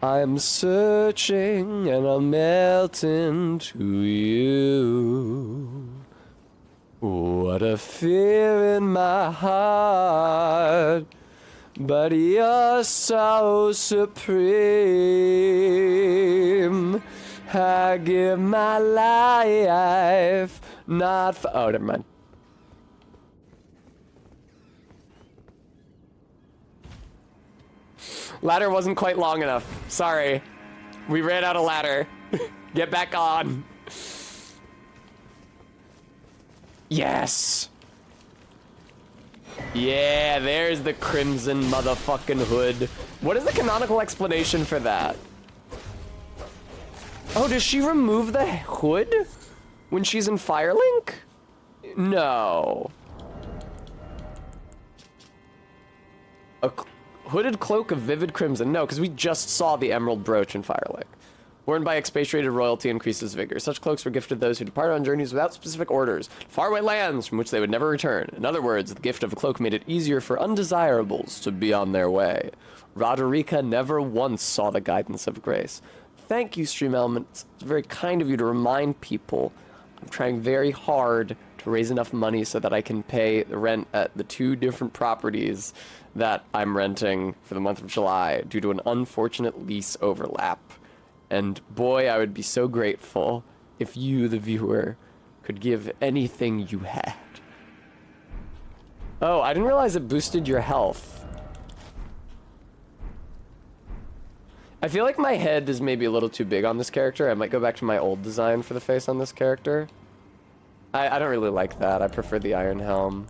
I'm searching and I'm melting to you. What a fear in my heart. But you're so supreme. I give my life, not for. Oh, never mind. Ladder wasn't quite long enough. Sorry. We ran out of ladder. Get back on. Yes. Yeah, there's the crimson motherfucking hood. What is the canonical explanation for that? Oh, does she remove the hood when she's in Firelink? No. A hooded cloak of vivid crimson. No, because we just saw the emerald brooch in Firelink. Worn by expatriated royalty increases vigor. Such cloaks were gifted those who departed on journeys without specific orders, faraway lands from which they would never return. In other words, the gift of a cloak made it easier for undesirables to be on their way. Roderica never once saw the guidance of grace. Thank you, Stream Elements. It's very kind of you to remind people. I'm trying very hard to raise enough money so that I can pay the rent at the 2 different properties that I'm renting for the month of July due to an unfortunate lease overlap. And boy, I would be so grateful if you, the viewer, could give anything you had. Oh, I didn't realize it boosted your health. I feel like my head is maybe a little too big on this character. I might go back to my old design for the face on this character. I don't really like that. I prefer the Iron Helm.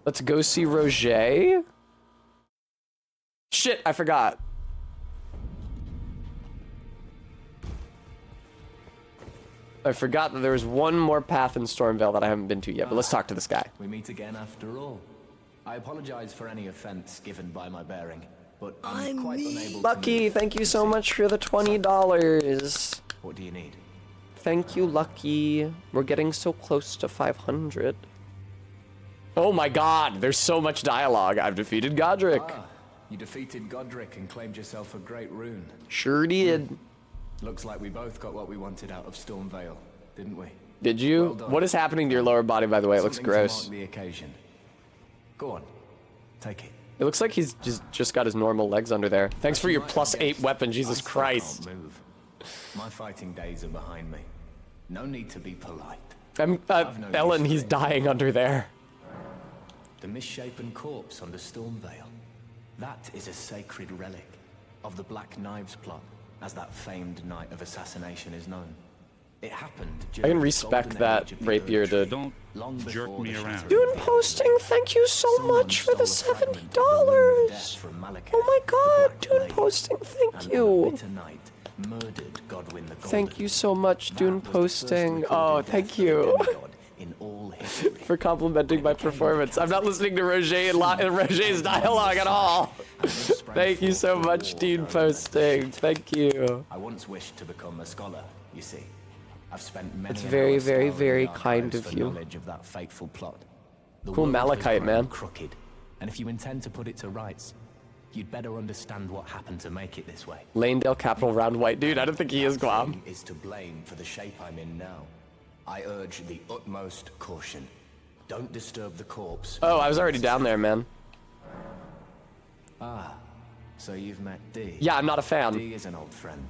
Let's go see Roger. Shit, I forgot. I forgot that there was one more path in Stormvale that I haven't been to yet, but let's talk to this guy. We meet again after all. I apologize for any offense given by my bearing, but I'm quite unable to Lucky, move. thank you so much for the $20. What do you need? Thank you, Lucky. We're getting so close to 500. Oh my god, there's so much dialogue. I've defeated Godric. Ah, you defeated Godric and claimed yourself a great rune. Sure did. Looks like we both got what we wanted out of Stormvale, didn't we? Did you? Well done. What is happening to your lower body, by the way? It looks Something gross. to mark the occasion. Go on, take it. It looks like he's just got his normal legs under there. Thanks for your As you might have +8 guessed, weapon, I Jesus still Christ. can't move. My fighting days are behind me. No need to be polite. I'm, I've no Ellen, use for he's it. dying under there. The misshapen corpse under Stormvale. That is a sacred relic of the Black Knives plot, as that famed night of assassination is known. It happened I during can the respect golden that age of the rapier to... Erdtree, Don't long jerk before me the around. Shattering Dune Veil. posting, thank you so Someone much for the stole a fragment of the Rune of Death $70. from Malekith, Oh my the god, Black Dune Blade, posting, and thank on a you. bitter night, murdered Godwyn the Thank Golden. you so much, That Dune was the first posting. recorded Oh, death thank of a you demigod in all history. for complimenting my performance. I'm not listening to Roger's dialogue at all. Thank you so much, Dune posting. Thank you. I once wished to become a scholar, you see. I've spent many That's an very, hour very, scouring very the kind archives of for you. knowledge of that fateful plot. The Cool world has malachite, grown man. Crooked, and if you intend to put it to rights, you'd better understand what happened to make it this way. Lanedale Capital Round White. Dude, I don't think he is Guam. Nothing is to blame for the shape I'm in now. I urge the utmost caution. Don't disturb the corpse. Oh, I was already down there, man. So you've met Dee. Yeah, I'm not a fan. Dee is an old friend.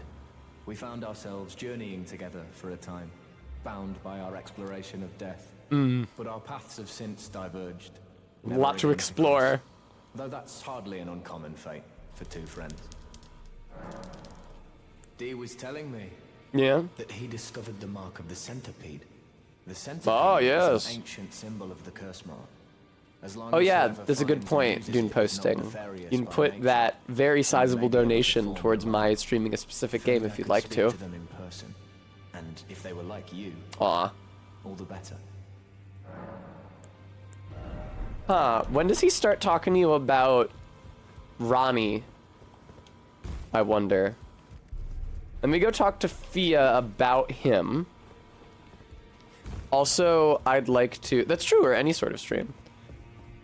We found ourselves journeying together for a time, bound by our exploration of death. But our paths have since diverged. A never lot to again explore. cross. Though that's hardly an uncommon fate for two friends. Dee was telling me Yeah. that he discovered the mark of the centipede. The centipede Oh, is yes. an ancient symbol of the curse mark. As long Oh as yeah, whoever that's a good finds and point, uses Dune it is not posting. nefarious You can by put nature, that very sizable maybe able to donation form towards one. my streaming a specific game Figured if I you'd could like speak to. to them in person. And if they were like you, Aw. all the better. Huh, when does he start talking to you about Ronnie? I wonder. Let me go talk to Fia about him. Also, I'd like to... That's true, or any sort of stream.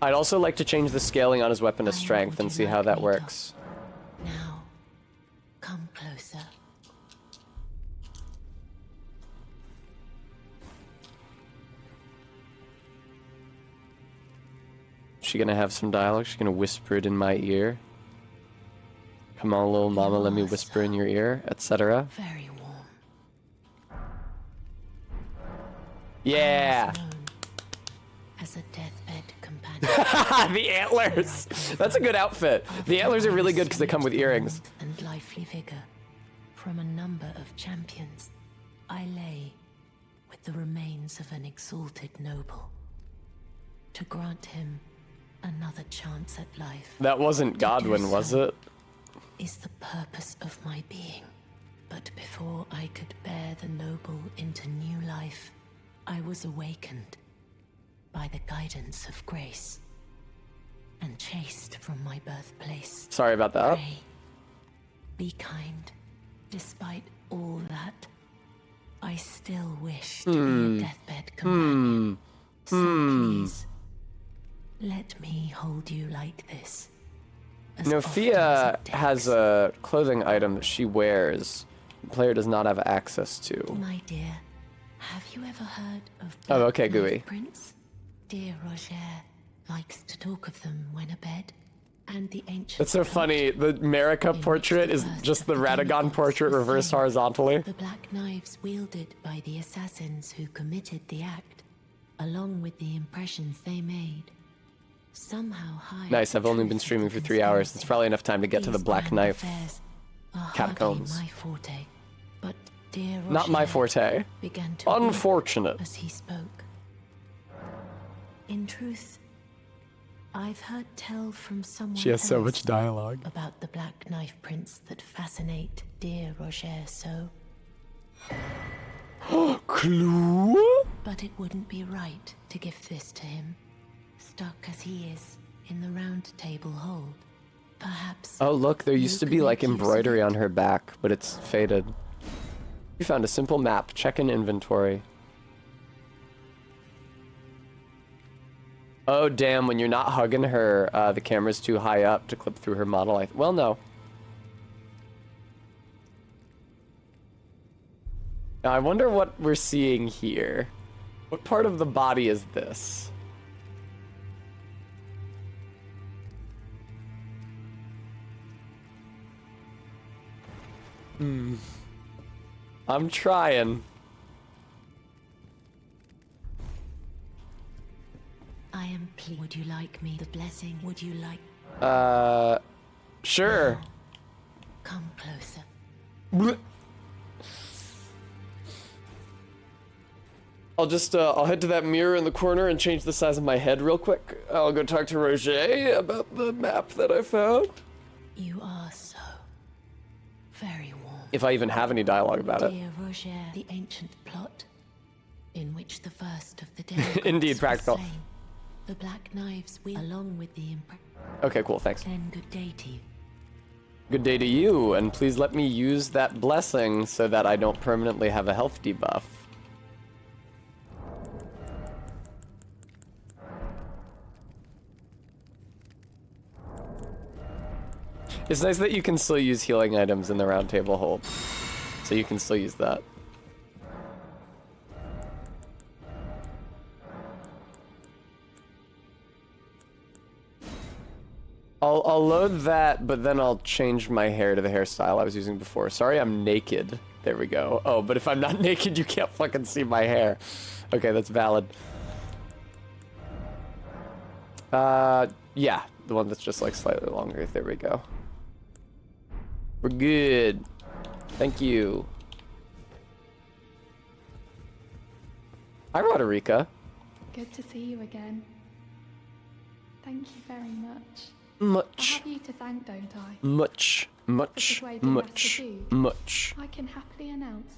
I'd also like to change the scaling on his weapon to strength and see how that works. Now, come closer. she gonna have some dialogue? She's gonna whisper it in my ear. Come on, little mama, let me whisper in your ear, etc. Very warm. Yeah. Known as a deathbed companion. The antlers. That's a good outfit. The antlers are really good because they come with earrings. And lively vigor from a number of champions. I lay with the remains of an exalted noble to grant him another chance at life. That wasn't Godwin, was it? Is the purpose of my being. But before I could bear the noble into new life, I was awakened by the guidance of grace and chased from my birthplace. Sorry about that. Pray, be kind. Despite all that, I still wish to be a deathbed companion. So please, let me hold you like this. As You know, often Fia as it has takes. a clothing item that she wears. The player does not have access to. My dear, have you ever heard of Oh, Black okay, Knife Gooey. Prince? Dear Roger likes to talk of them when abed, and the ancient. It's so funny. The Marika portrait is just the Radagon portrait reversed horizontally. The black knives wielded by the assassins who committed the act, along with the impressions they made, somehow hide. Nice, I've the only truth been of streaming the for 3 hours. It's conspiracy. probably enough time to get to the These Black grand Knife affairs are catacombs. hardly my forte, but dear Not my Roger forte. began to weep Unfortunate. as he spoke. In truth, I've heard tell from someone She has so else much dialogue. about the Black Knife Prince that fascinate dear Roger so, Clue? but it wouldn't be right to give this to him, stuck as he is in the round table hold. Perhaps. Oh, look, there you used to could be like make use of embroidery it. on her back, but it's faded. You found a simple map. Check in inventory. Oh, damn, when you're not hugging her, the camera's too high up to clip through her model. Well, no. Now, I wonder what we're seeing here. What part of the body is this? I'm trying. I am pleased. Would you like me? The blessing. Would you like? Sure. Come closer. Blech. I'll just, I'll head to that mirror in the corner and change the size of my head real quick. I'll go talk to Roger about the map that I found. You are so very warm. If I even have any dialogue about it. Dear Roger, the ancient plot in which the first of the dead Indeed, practical. The black knives we along with the Okay, cool, thanks. Then good day to you. Good day to you, and please let me use that blessing so that I don't permanently have a health debuff. It's nice that you can still use healing items in the round table hold. So you can still use that. I'll load that, but then I'll change my hair to the hairstyle I was using before. Sorry, I'm naked. There we go. Oh, but if I'm not naked, you can't fucking see my hair. Okay, that's valid. Yeah, the one that's just like slightly longer. There we go. We're good. Thank you. Hi, Roderica. Good to see you again. Thank you very much. I Much, have you to thank, don't I? much, much, persuading Master much, Dude. much. I can happily announce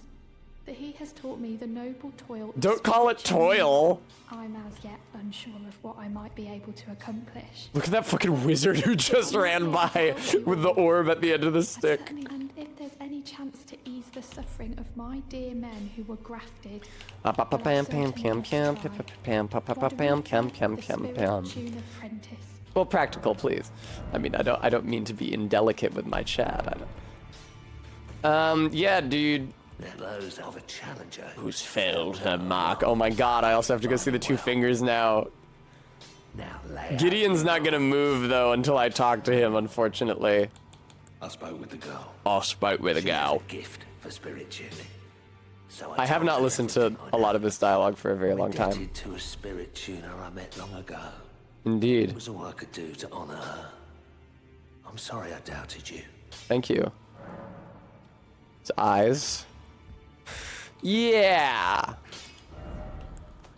that he has taught me the noble toil of Don't call it spiritual toil. I'm as yet unsure of what I might be able to accomplish. Look at that fucking wizard who just ran by with the orb at the end of the stick. Certainly, and if there's any chance to ease the suffering of my dear men who were grafted, Pam pam pam pam pam pam pam pam pam pam. apprentice. Well, practical, please. I mean, I don't mean to be indelicate with my chat. I don't. Yeah, dude. Those of a challenger Who's failed her mark? Oh my god, I also have to go see the two fingers now. Now lay Gideon's not gonna move though until I talk to him, unfortunately. I spoke with the girl. I'll spoke with a She has gal. a gift for spirit tuning. So I have told not her listened to everything I a lot know. of this dialogue for a very I'm long time. indebted to a spirit tuner I met long ago. It Indeed. was all I could do to honor her. I'm sorry I doubted you. Thank you. His eyes. Yeah.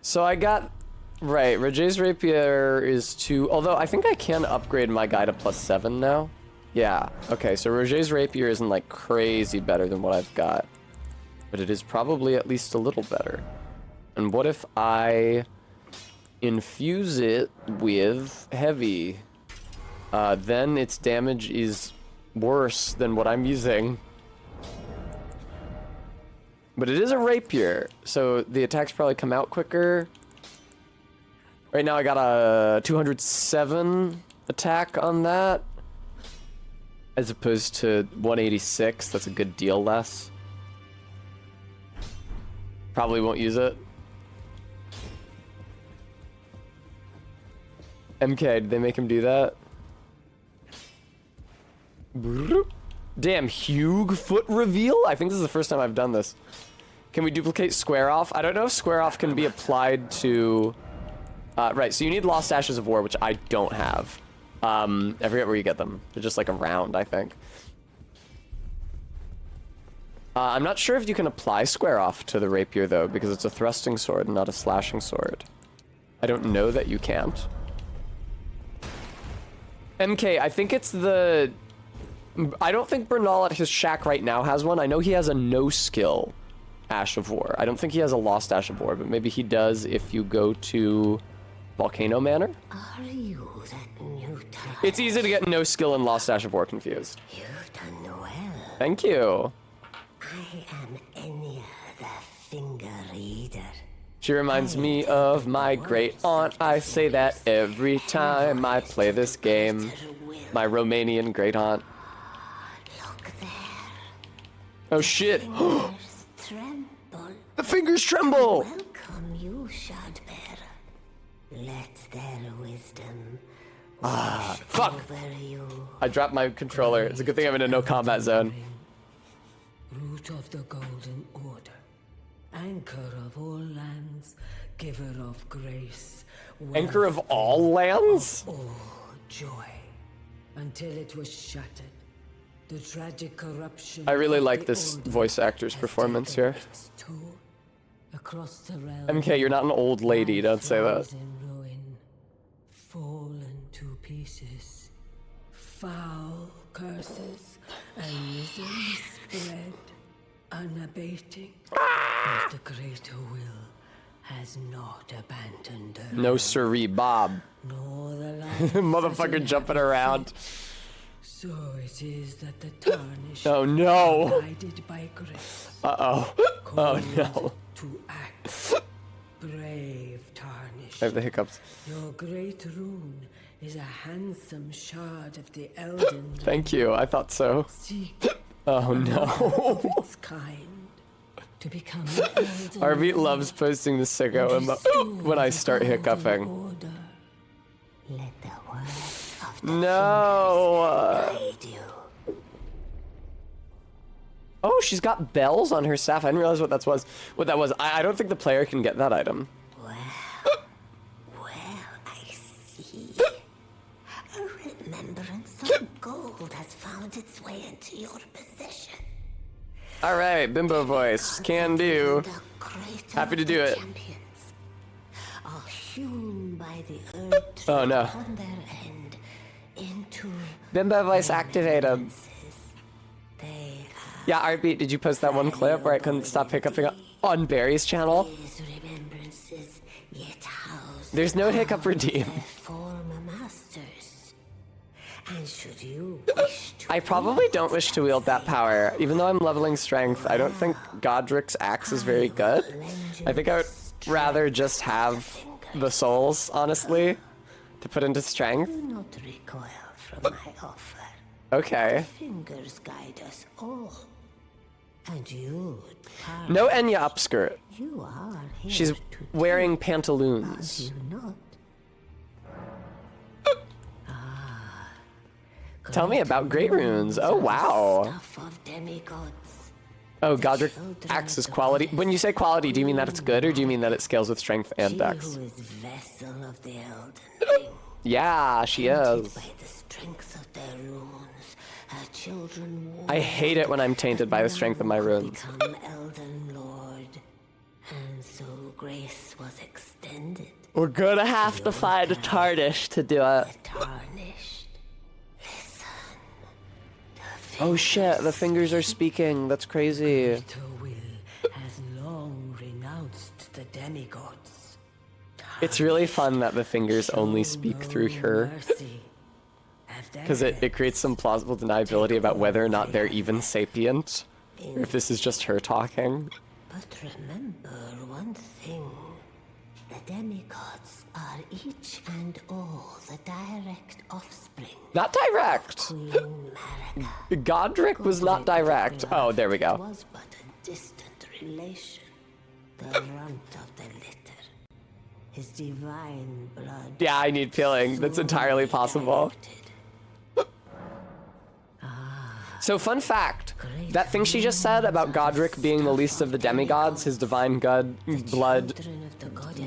So I got right. Roger's rapier is 2. Although I think I can upgrade my guy to +7 now. Yeah. Okay. So Roger's rapier isn't like crazy better than what I've got, but it is probably at least a little better. And what if I infuse it with heavy? Then its damage is worse than what I'm using. But it is a rapier, so the attacks probably come out quicker. Right now I got a 207 attack on that, as opposed to 186. That's a good deal less. Probably won't use it. MK, did they make him do that? Damn, Hugh foot reveal? I think this is the first time I've done this. Can we duplicate square off? I don't know if square off can be applied to... right, so you need Lost Ashes of War, which I don't have. I forget where you get them. They're just like around, I think. I'm not sure if you can apply square off to the rapier, though, because it's a thrusting sword and not a slashing sword. I don't know that you can't. MK, I think it's the... I don't think Bernal at his shack right now has one. I know he has a no-skill Ash of War. I don't think he has a Lost Ash of War, but maybe he does if you go to Volcano Manor. Are you that new type? It's easy to get no-skill and Lost Ash of War confused. You've done well. Thank you. I am Enya, the finger reader. She reminds me of my great aunt. I say that every time I play this game. My Romanian great aunt. Look there. Oh shit. Fingers tremble. The fingers tremble. Welcome you, Shardbearer. Let their wisdom Fuck. over you. I dropped my controller. It's a good thing I'm in a no combat zone. Root of the Golden Order, anchor of all lands, giver of grace, Anchor of all lands? all joy, until it was shattered. The tragic corruption. I really of like the this Order voice actor's has performance taken here. its toll. Across the realm, MK, you're not an old lady. Don't say that. lies in ruin, fallen to pieces. Foul curses and misery spread, unabating. But the greater will has not abandoned her. No siree, Bob. Nor the light Motherfucker jumping around. So it is that the tarnished Oh no. guided by grace. Uh-oh. Oh called no. to act. Brave tarnished. I have the hiccups. Your great rune is a handsome shard of the Elden. Thank you. I thought so. Seek Oh no. of its kind to become an Elden. Arby loves posting the sicko emo when I start hiccuping. Order. Let the words of the No. guide you. Oh, she's got bells on her staff. I didn't realize what that was. I don't think the player can get that item. Well, I see. A remembrance of gold has found its way into your possession. All right, bimbo voice. Can do. The greater Happy to of do the it. champions are hewn by the Erdtree Oh, no. upon their end into Bimbo voice activated. remembrances. They Yeah, Arby, did you post that one clip where I couldn't stop hiccuping on Barry's channel? these remembrances yet house There's no hiccup their redeem. former masters. And should you wish to I probably don't wish to wield that power. Even though I'm leveling strength, I don't think Godric's axe is very good. I think I would rather just have the souls, honestly, to put into strength. do not recoil from my offer. Okay. Fingers guide us all. And you, No Enya upskirt. you are here She's to wearing are pantaloons. you not? Tell me about great runes. Oh, wow. Stuff of demigods. Oh, Godric axe is quality. When you say quality, do you mean that it's good, or do you mean that it scales with strength and She dex? who is vessel of the Elden Ring. Yeah, she Tainted is. by the strength of their runes, her children I hate it when I'm tainted by the strength of my runes. become Elden Lord, and so grace was extended. We're gonna have to find a tarnish to do it. The tarnished. Listen. Oh shit, the fingers are speaking. That's crazy. Greater will has long renounced the demigods. It's really fun that the fingers only speak through her. Because it creates some plausible deniability about whether or not they're even sapient. Or if this is just her talking. But remember one thing. The demigods are each and all the direct offspring. Not direct! Queen Marika. Godric was not direct. Oh, there we go. Was but a distant relation. The runt of the litter. His divine blood. Yeah, I need peeling. That's entirely possible. So fun fact, that thing she just said about Godric being the least of the demigods, his divine blood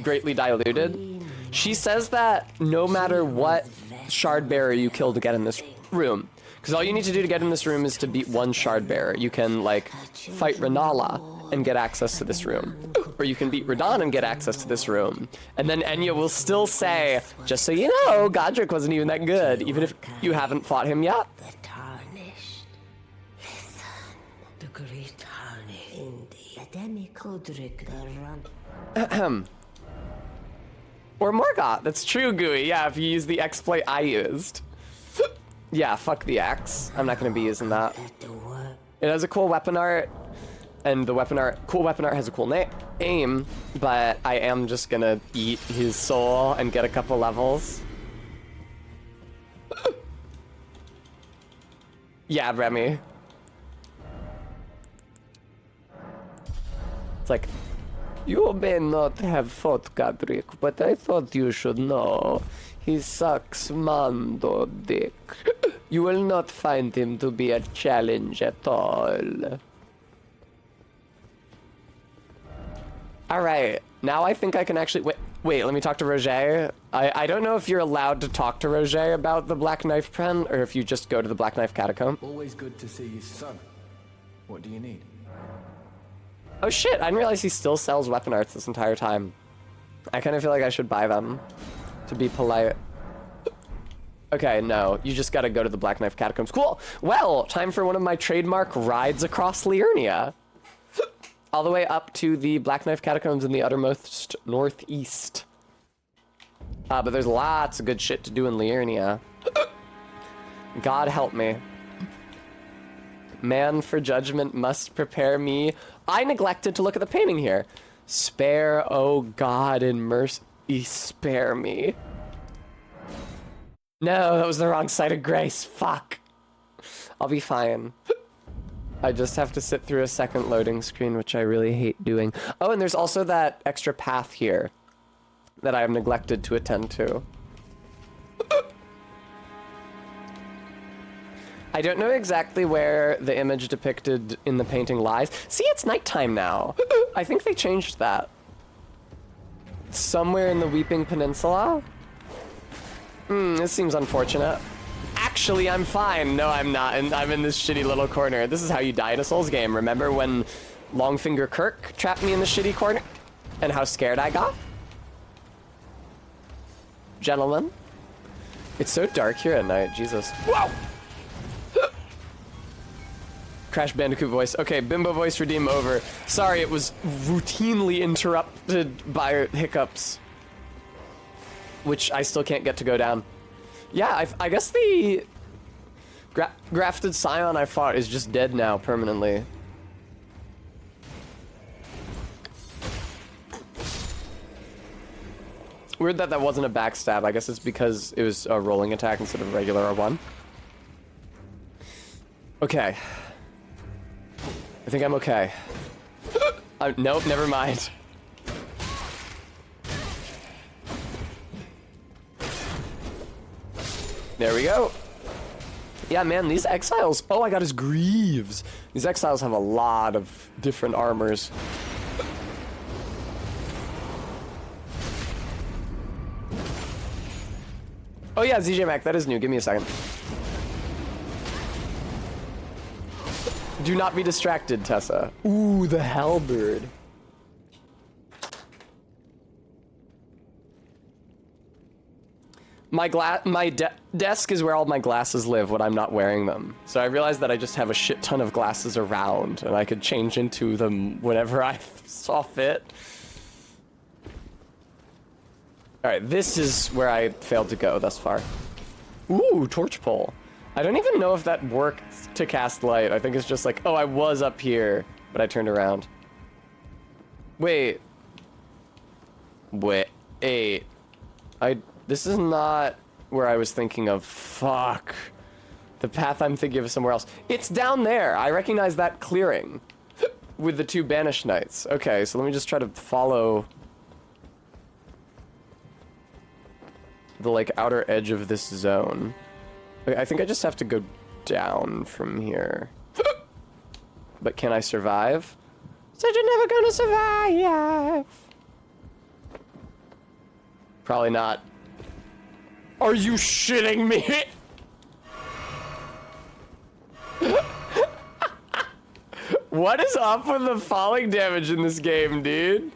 greatly diluted, she says that no matter what shard bearer you kill to get in this room, because all you need to do to get in this room is to beat one shard bearer. You can, like, fight Renala and get access to this room. Or you can beat Radahn and get access to this room. And then Enya will still say, just so you know, Godric wasn't even that good, even if you haven't fought him yet. The tarnished. Listen. The great tarnished. Indeed. The demi-Godric, the runt. Or Morgoth, that's true, Gooey. Yeah, if you use the exploit I used. Yeah, fuck the axe. I'm not gonna be using that. It has a cool weapon art, and the cool weapon art has a cool aim, but I am just gonna eat his soul and get a couple levels. Yeah, Remy. It's like, you may not have fought Godric, but I thought you should know. He sucks Mando dick. You will not find him to be a challenge at all. Alright, now I think I can actually... Wait, let me talk to Roger. I don't know if you're allowed to talk to Roger about the Black Knife Pen, or if you just go to the Black Knife Catacomb. Always good to see you, son. What do you need? Oh shit, I didn't realize he still sells weapon arts this entire time. I kind of feel like I should buy them, to be polite. Okay, no, you just gotta go to the Black Knife Catacombs. Cool! Well, time for one of my trademark rides across Liurnia. All the way up to the Black Knife Catacombs in the uttermost northeast. But there's lots of good shit to do in Liurnia. God help me. Man for judgment must prepare me. I neglected to look at the painting here. Spare, oh God, in mercy, spare me. No, that was the wrong side of grace. Fuck. I'll be fine. I just have to sit through a second loading screen, which I really hate doing. Oh, and there's also that extra path here that I have neglected to attend to. I don't know exactly where the image depicted in the painting lies. See, it's nighttime now. I think they changed that. Somewhere in the Weeping Peninsula? This seems unfortunate. Actually, I'm fine. No, I'm not, and I'm in this shitty little corner. This is how you die in a Souls game. Remember when Longfinger Kirk trapped me in the shitty corner? And how scared I got? Gentlemen? It's so dark here at night, Jesus. Whoa! Crash Bandicoot voice. Okay, Bimbo voice redeem over. Sorry, it was routinely interrupted by hiccups. Which I still can't get to go down. Yeah, I guess the grafted scion I fought is just dead now permanently. Weird that that wasn't a backstab. I guess it's because it was a rolling attack instead of a regular R1. Okay. I think I'm okay. Nope, never mind. There we go. Yeah, man, these exiles... Oh, I got his greaves. These exiles have a lot of different armors. Oh yeah, ZJ Mac, that is new. Give me a second. Do not be distracted, Tessa. Ooh, the halberd. My desk is where all my glasses live when I'm not wearing them. So I realized that I just have a shit ton of glasses around, and I could change into them whenever I saw fit. Alright, this is where I failed to go thus far. Ooh, torch pole. I don't even know if that worked to cast light. I think it's just like, oh, I was up here, but I turned around. Wait. This is not where I was thinking of. Fuck. The path I'm thinking of is somewhere else. It's down there. I recognize that clearing with the two banished knights. Okay, so let me just try to follow the, like, outer edge of this zone. I think I just have to go down from here. But can I survive? Said you're never gonna survive. Probably not. Are you shitting me? What is up with the falling damage in this game, dude?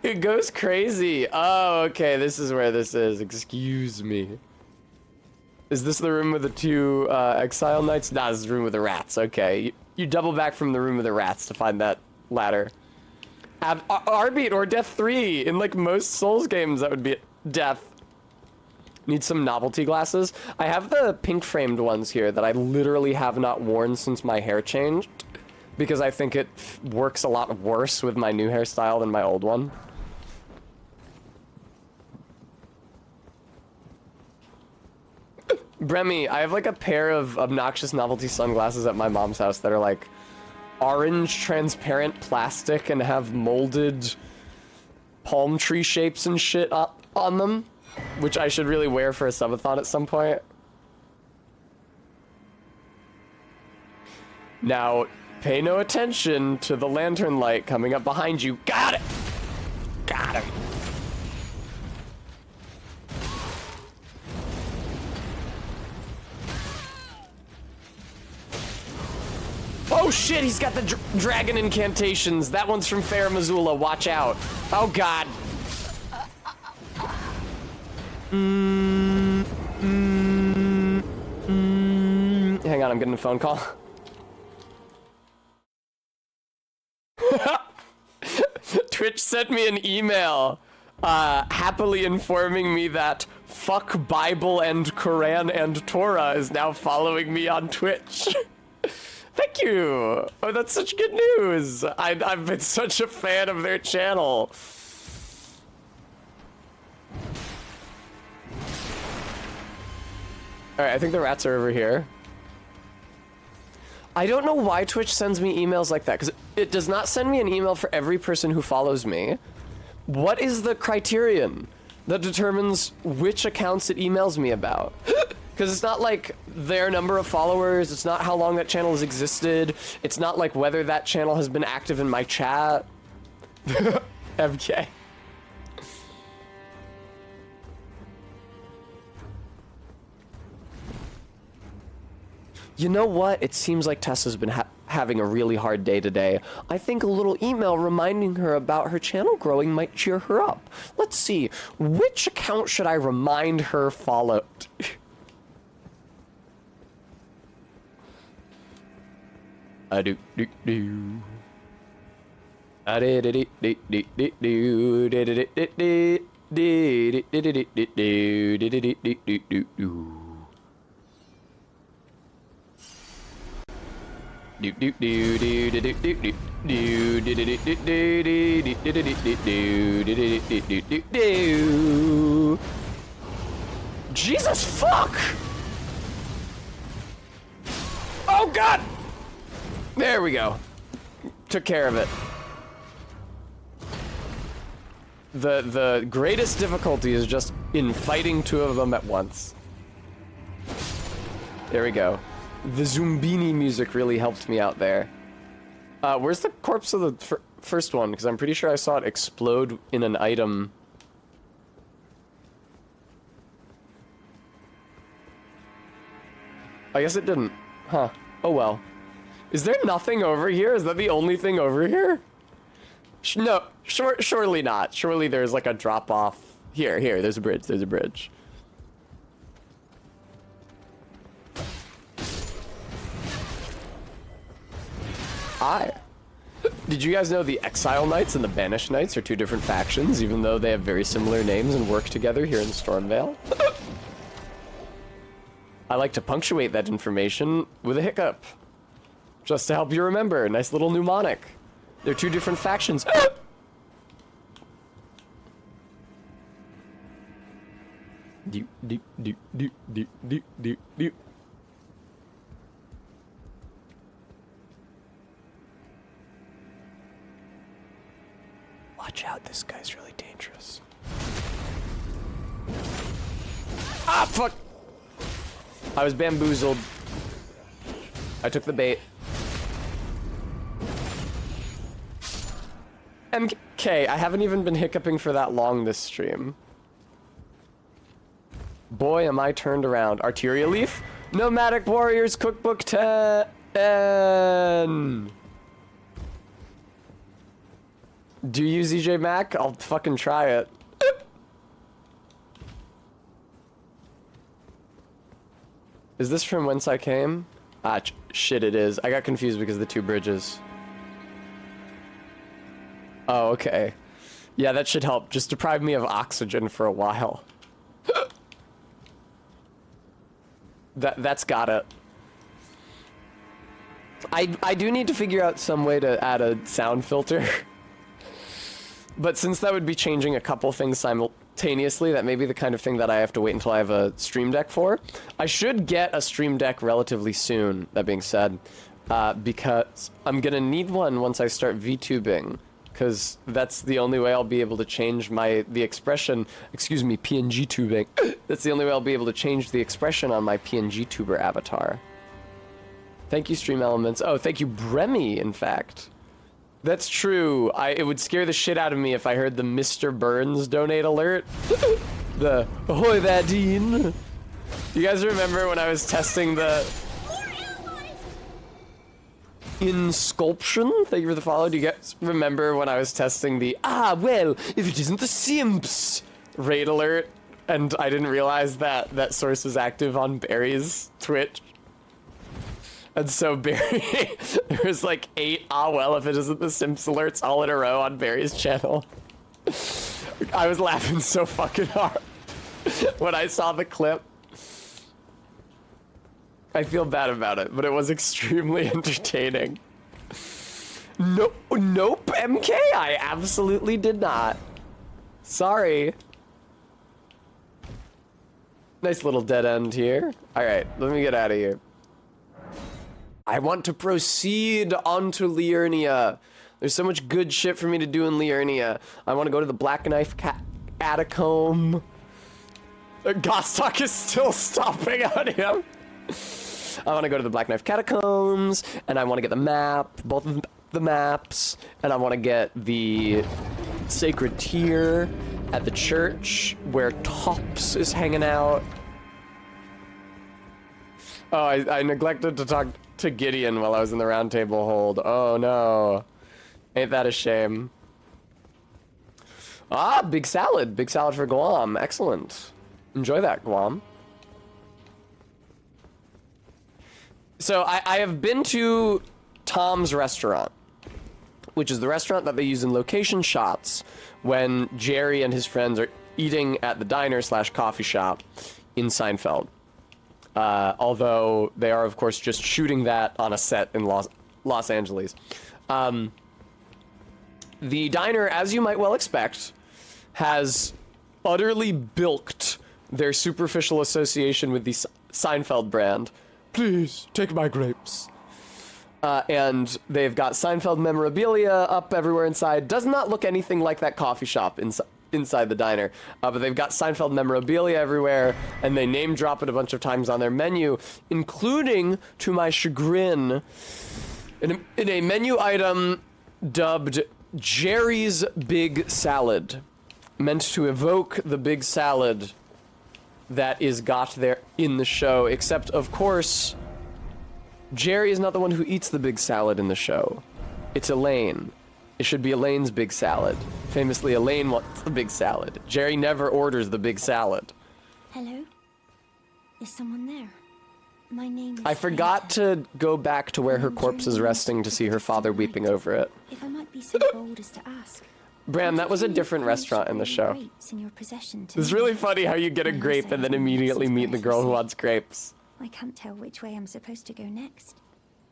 It goes crazy. Oh, okay, this is where this is. Excuse me. Is this the room with the two exile knights? Nah, this is the room with the rats. Okay, you double back from the room with the rats to find that ladder. R-beat or Death 3. In like most Souls games, that would be death. Need some novelty glasses. I have the pink framed ones here that I literally have not worn since my hair changed, because I think it works a lot worse with my new hairstyle than my old one. Bremy, I have like a pair of obnoxious novelty sunglasses at my mom's house that are like orange transparent plastic and have molded palm tree shapes and shit on them, which I should really wear for a subathon at some point. Now, pay no attention to the lantern light coming up behind you. Got it! Got him. Oh shit, he's got the dragon incantations. That one's from Fair Missoula. Watch out. Oh god. Hang on, I'm getting a phone call. Twitch sent me an email happily informing me that fuck Bible and Quran and Torah is now following me on Twitch. Thank you. Oh, that's such good news. I've been such a fan of their channel. Alright, I think the rats are over here. I don't know why Twitch sends me emails like that, because it does not send me an email for every person who follows me. What is the criterion that determines which accounts it emails me about? Because it's not like their number of followers, it's not how long that channel has existed, it's not like whether that channel has been active in my chat. MK. You know what? It seems like Tessa's been having a really hard day today. I think a little email reminding her about her channel growing might cheer her up. Let's see. Which account should I remind her followed? Do do do. Jesus fuck! Oh god! There we go. Took care of it. The greatest difficulty is just in fighting two of them at once. There we go. The Zumbini music really helped me out there. Where's the corpse of the first one? Because I'm pretty sure I saw it explode in an item. I guess it didn't. Huh. Oh well. Is there nothing over here? Is that the only thing over here? No, surely not. Surely there's like a drop off. Here, there's a bridge, there's a bridge. Hi. Did you guys know the Exile Knights and the Banished Knights are two different factions, even though they have very similar names and work together here in Stormvale? I like to punctuate that information with a hiccup. Just to help you remember. Nice little mnemonic. They're two different factions. Do. Watch out, this guy's really dangerous. Ah, fuck! I was bamboozled. I took the bait. MK, I haven't even been hiccuping for that long this stream. Boy, am I turned around. Arteria Leaf? Nomadic Warriors Cookbook 10! Do you use EJ Mac? I'll fucking try it. Is this from whence I came? Ah, shit it is. I got confused because of the two bridges. Oh, okay. Yeah, that should help. Just deprive me of oxygen for a while. That's got it. I do need to figure out some way to add a sound filter. But since that would be changing a couple things simultaneously, that may be the kind of thing that I have to wait until I have a Stream Deck for. I should get a Stream Deck relatively soon, that being said, because I'm gonna need one once I start VTubing, because that's the only way I'll be able to change the expression, excuse me, PNG tubing. That's the only way I'll be able to change the expression on my PNG tuber avatar. Thank you, Stream Elements. Oh, thank you, Bremy, in fact. That's true. It would scare the shit out of me if I heard the Mr. Burns donate alert. The ahoy there, Dean. You guys remember when I was testing the Insculption? Thank you for the follow. Do you guys remember when I was testing the well, if it isn't the Simps raid alert, and I didn't realize that that source was active on Barry's Twitch? And so Barry, there was like 8 well, if it isn't the Simps alerts all in a row on Barry's channel. I was laughing so fucking hard when I saw the clip. I feel bad about it, but it was extremely entertaining. Nope, MK, I absolutely did not. Sorry. Nice little dead end here. All right, let me get out of here. I want to proceed onto Liurnia. There's so much good shit for me to do in Liurnia. I want to go to the Black Knife Catacomb. Gostok is still stomping on him. I want to go to the Black Knife Catacombs, and I want to get the map, both of the maps, and I want to get the Sacred Tear at the church where Tops is hanging out. Oh, I neglected to talk to Gideon while I was in the round table hold. Oh no. Ain't that a shame? Ah, big salad. Big salad for Guam. Excellent. Enjoy that, Guam. So I have been to Tom's restaurant, which is the restaurant that they use in location shots when Jerry and his friends are eating at the diner / coffee shop in Seinfeld. Although they are, of course, just shooting that on a set in Los Angeles. The diner, as you might well expect, has utterly bilked their superficial association with the Seinfeld brand. Please, take my grapes. And they've got Seinfeld memorabilia up everywhere inside. Does not look anything like that coffee shop inside the diner. But they've got Seinfeld memorabilia everywhere, and they name drop it a bunch of times on their menu, including, to my chagrin, in a menu item dubbed Jerry's Big Salad, meant to evoke the big salad that is got there in the show, except, of course, Jerry is not the one who eats the big salad in the show. It's Elaine. It should be Elaine's big salad. Famously, Elaine wants the big salad. Jerry never orders the big salad. Hello? Is someone there? My name is I forgot to go back to where her corpse is resting to see her father weeping over it. If I might be so bold as to ask. Bram, that was a different restaurant in the show. It's really funny how you get a grape and then immediately meet the girl who wants grapes. I can't tell which way I'm supposed to go next.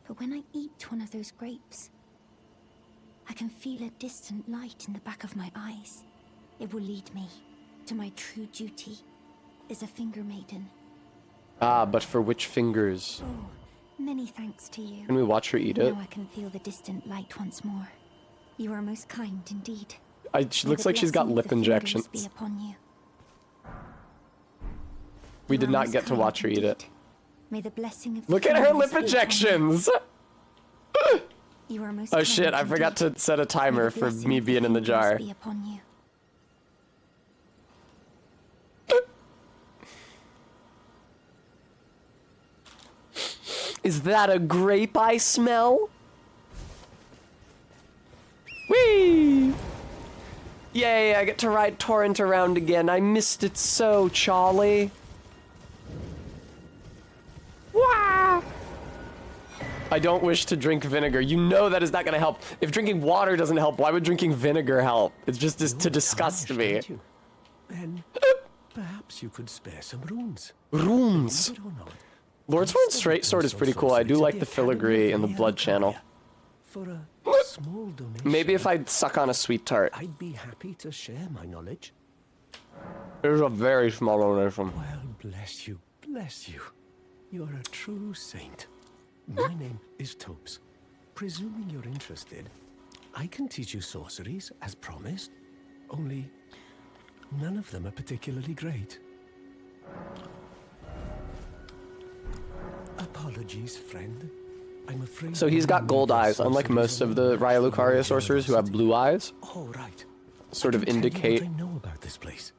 But when I eat one of those grapes, I can feel a distant light in the back of my eyes. It will lead me to my true duty as a finger maiden. Ah, but for which fingers? Oh, many thanks to you. Can we watch her eat it? Now I can feel the distant light once more. You are most kind indeed. She looks like she's got lip injections. Be upon you. We did not get to watch her eat it. May the blessing of the Look at her fingers lip be injections! You are most Oh kind shit, I forgot to set a timer May the for blessing me of being in the fingers jar. be upon you. Is that a grape I smell? Whee! Yay, I get to ride Torrent around again. I missed it so, Charlie. Wah! I don't wish to drink vinegar. You know that is not going to help. If drinking water doesn't help, why would drinking vinegar help? It's just to disgust me. Then perhaps you could spare some runes. Runes. Lordsworn Straight Sword is pretty cool. I do like the filigree and the blood channel. For a small donation, Maybe if I suck on a sweet tart. I'd be happy to share my knowledge. It was a very small donation. Well, bless you, bless you. You're a true saint. My name is Topes. Presuming you're interested, I can teach you sorceries, as promised. Only, none of them are particularly great. Apologies, friend. I'm afraid. So he's got gold eyes, unlike most of the Raya Lucaria sorcerers who have blue eyes. Oh, right. Sort of indicate I know about this place.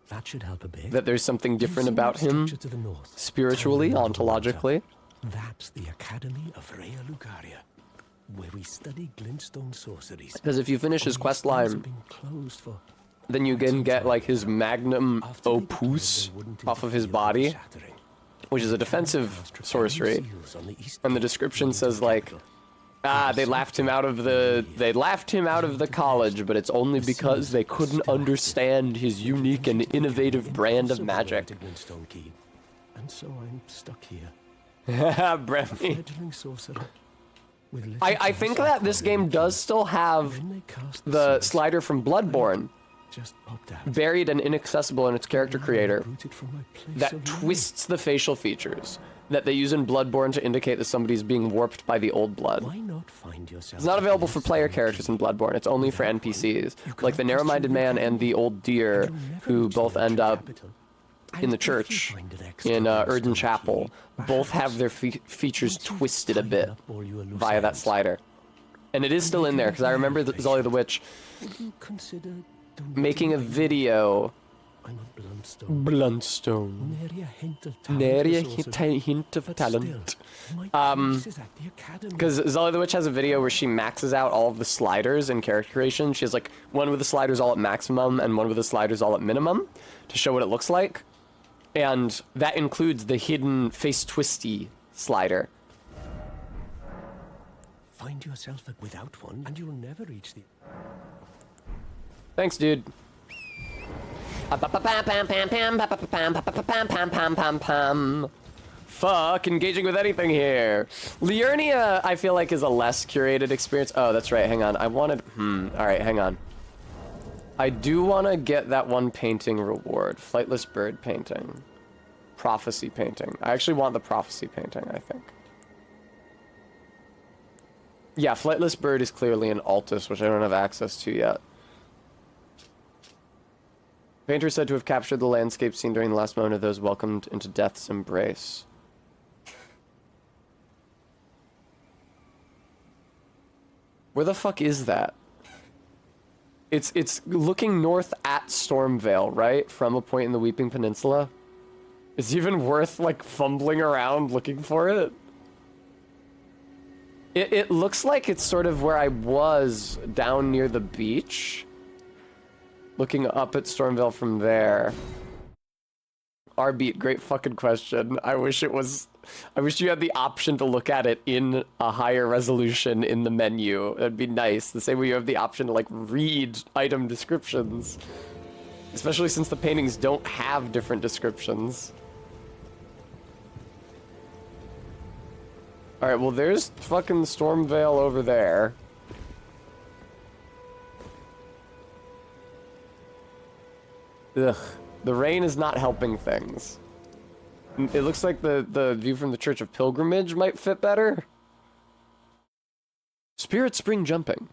That should help a bit. that there's something different about him, spiritually, ontologically. That's the Academy of Raya Lucaria, where we study glintstone sorceries. Because if you finish his quest line, then you can get like his magnum opus off of his body, which is a defensive sorcery. And the description says like, they laughed him out of the college, but it's only because they couldn't understand his unique and innovative brand of magic. And so I'm stuck here. Brevity. I think that this game does still have the slider from Bloodborne buried and inaccessible in its character creator that twists the facial features that they use in Bloodborne to indicate that somebody's being warped by the old blood. It's not available for player characters in Bloodborne, it's only for NPCs, like the narrow-minded man and the old deer, who both end up in the church in Erdtree Chapel. Both have their features twisted a bit via that slider. And it is still in there, because I remember Zully the Witch making a video. Blundstone. Nary a hint of talent. Because Zully the Witch has a video where she maxes out all of the sliders in character creation. She has like one with the sliders all at maximum and one with the sliders all at minimum to show what it looks like. And that includes the hidden face twisty slider. Find yourself without one, and you'll never reach the. Thanks, dude. Fuck, engaging with anything here. Liurnia, I feel like, is a less curated experience. Oh, that's right, hang on. I wanted... Alright, hang on. I do want to get that one painting reward. Flightless bird painting. Prophecy painting. I actually want the prophecy painting, I think. Yeah, Flightless bird is clearly an Altus, which I don't have access to yet. Painter said to have captured the landscape scene during the last moment of those welcomed into death's embrace. Where the fuck is that? It's looking north at Stormvale, right? From a point in the Weeping Peninsula. Is it even worth, like, fumbling around looking for it? It looks like it's sort of where I was down near the beach. Looking up at Stormvale from there. Arbeat, great fucking question. I wish you had the option to look at it in a higher resolution in the menu. That'd be nice. The same way you have the option to, like, read item descriptions. Especially since the paintings don't have different descriptions. Alright, well, there's fucking Stormvale over there. Ugh. The rain is not helping things. It looks like the view from the Church of Pilgrimage might fit better. Spirit Spring jumping.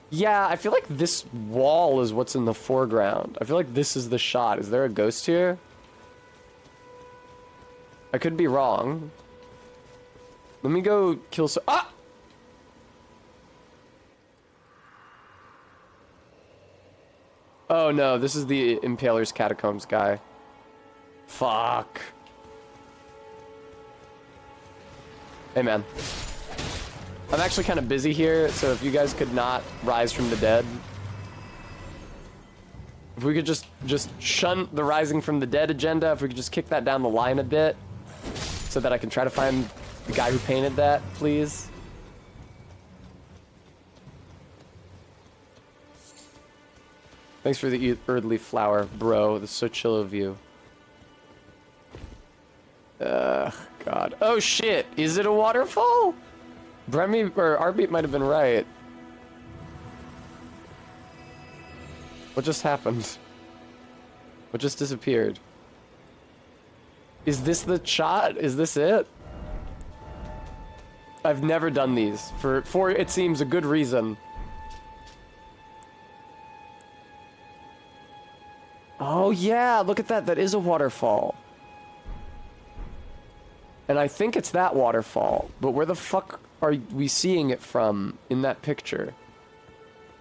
Yeah, I feel like this wall is what's in the foreground. I feel like this is the shot. Is there a ghost here? I could be wrong. Let me go kill some... Ah! Oh no, this is the Impaler's Catacombs guy. Fuck. Hey man. I'm actually kind of busy here, so if you guys could not rise from the dead. If we could just shunt the rising from the dead agenda, if we could just kick that down the line a bit. So that I can try to find the guy who painted that, please. Thanks for the earthly flower, bro. This is so chill of you. God. Oh shit! Is it a waterfall? Bremy or Arbeat might have been right. What just happened? What just disappeared? Is this the shot? Is this it? I've never done these for it seems a good reason. Oh yeah, look at that. That is a waterfall. And I think it's that waterfall. But where the fuck are we seeing it from in that picture?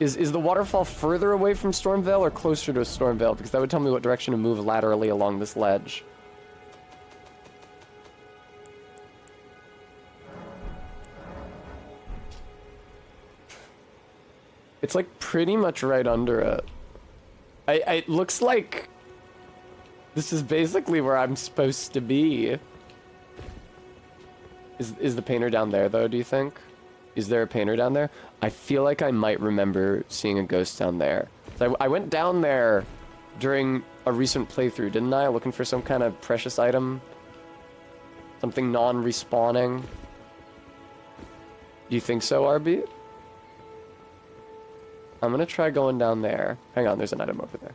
Is the waterfall further away from Stormvale or closer to Stormvale? Because that would tell me what direction to move laterally along this ledge. It's like pretty much right under it. It looks like this is basically where I'm supposed to be. Is the painter down there though, do you think? Is there a painter down there? I feel like I might remember seeing a ghost down there. So I went down there during a recent playthrough, didn't I? Looking for some kind of precious item. Something non-respawning. Do you think so, RB? I'm gonna try going down there. Hang on, there's an item over there.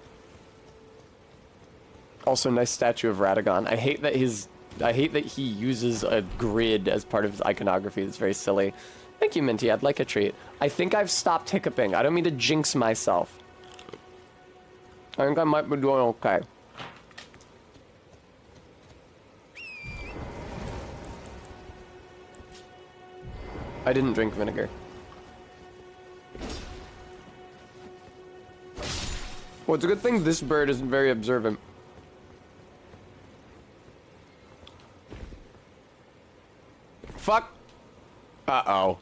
Also, nice statue of Radagon. I hate that he uses a grid as part of his iconography. It's very silly. Thank you, Minty. I'd like a treat. I think I've stopped hiccuping. I don't mean to jinx myself. I think I might be doing okay. I didn't drink vinegar. Well, it's a good thing this bird isn't very observant. Fuck! Uh-oh.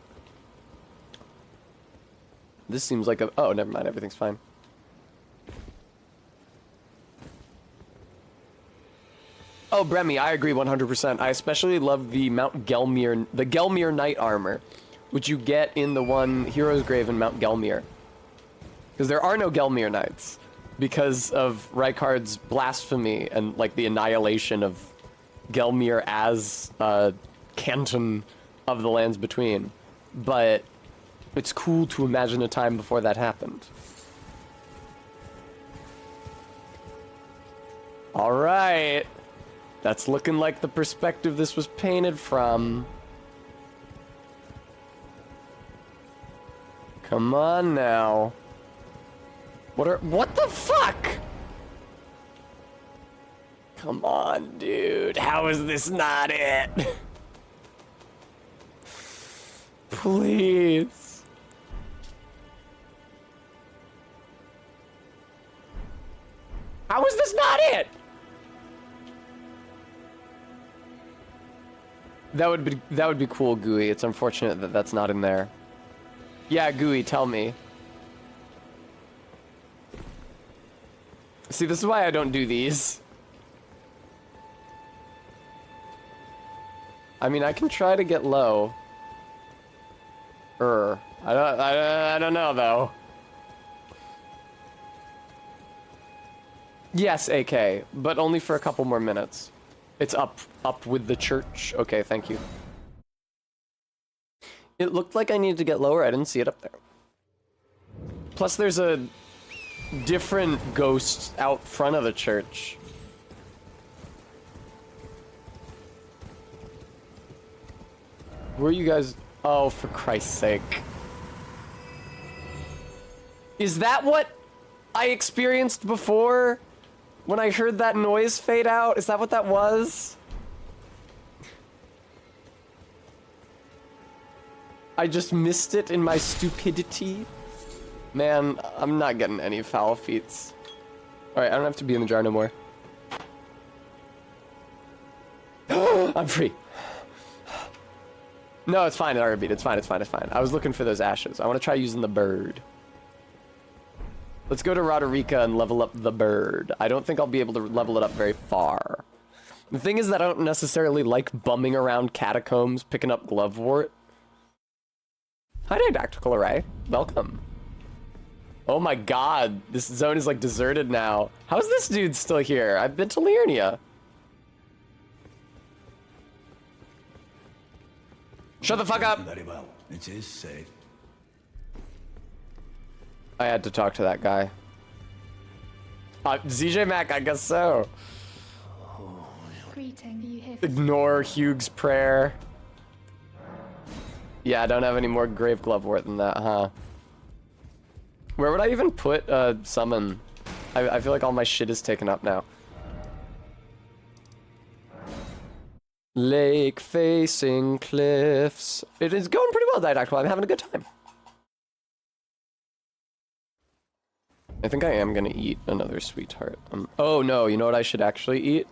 This seems like a... Oh, never mind. Everything's fine. Oh, Bremy, I agree 100%. I especially love the the Gelmir Knight armor, which you get in the one Hero's Grave in Mount Gelmir. Because there are no Gelmir Knights. Because of Rykard's blasphemy and, like, the annihilation of Gelmir as a canton of the Lands Between. But it's cool to imagine a time before that happened. Alright. That's looking like the perspective this was painted from. Come on now. What the fuck? Come on, dude. How is this not it? Please. How is this not it? That would be cool, Gooey. It's unfortunate that that's not in there. Yeah, Gooey, tell me. See, this is why I don't do these. I mean, I can try to get low. I don't know though. Yes, AK, but only for a couple more minutes. It's up with the church. Okay, thank you. It looked like I needed to get lower. I didn't see it up there. Plus, there's a different ghost out front of the church. Where are you guys? Oh, for Christ's sake. Is that what I experienced before? When I heard that noise fade out? Is that what that was? I just missed it in my stupidity? Man, I'm not getting any foul feats. Alright, I don't have to be in the jar no more. I'm free. No, it's fine, Arbeat. It's fine, it's fine, it's fine. I was looking for those ashes. I want to try using the bird. Let's go to Roderica and level up the bird. I don't think I'll be able to level it up very far. The thing is that I don't necessarily like bumming around catacombs picking up glovewort. Hi, Didactical Array. Welcome. Oh my god, this zone is like deserted now. How is this dude still here? I've been to Liurnia. Shut the fuck up! Very well. It is safe. I had to talk to that guy. ZJ Mac, I guess so. Greeting, are you here for Ignore Hugh's prayer. Yeah, I don't have any more grave glovewort than that, huh? Where would I even put summon? I feel like all my shit is taken up now. Lake facing cliffs. It is going pretty well, Didactyl. I'm having a good time. I think I am gonna eat another sweetheart. Oh no, you know what I should actually eat?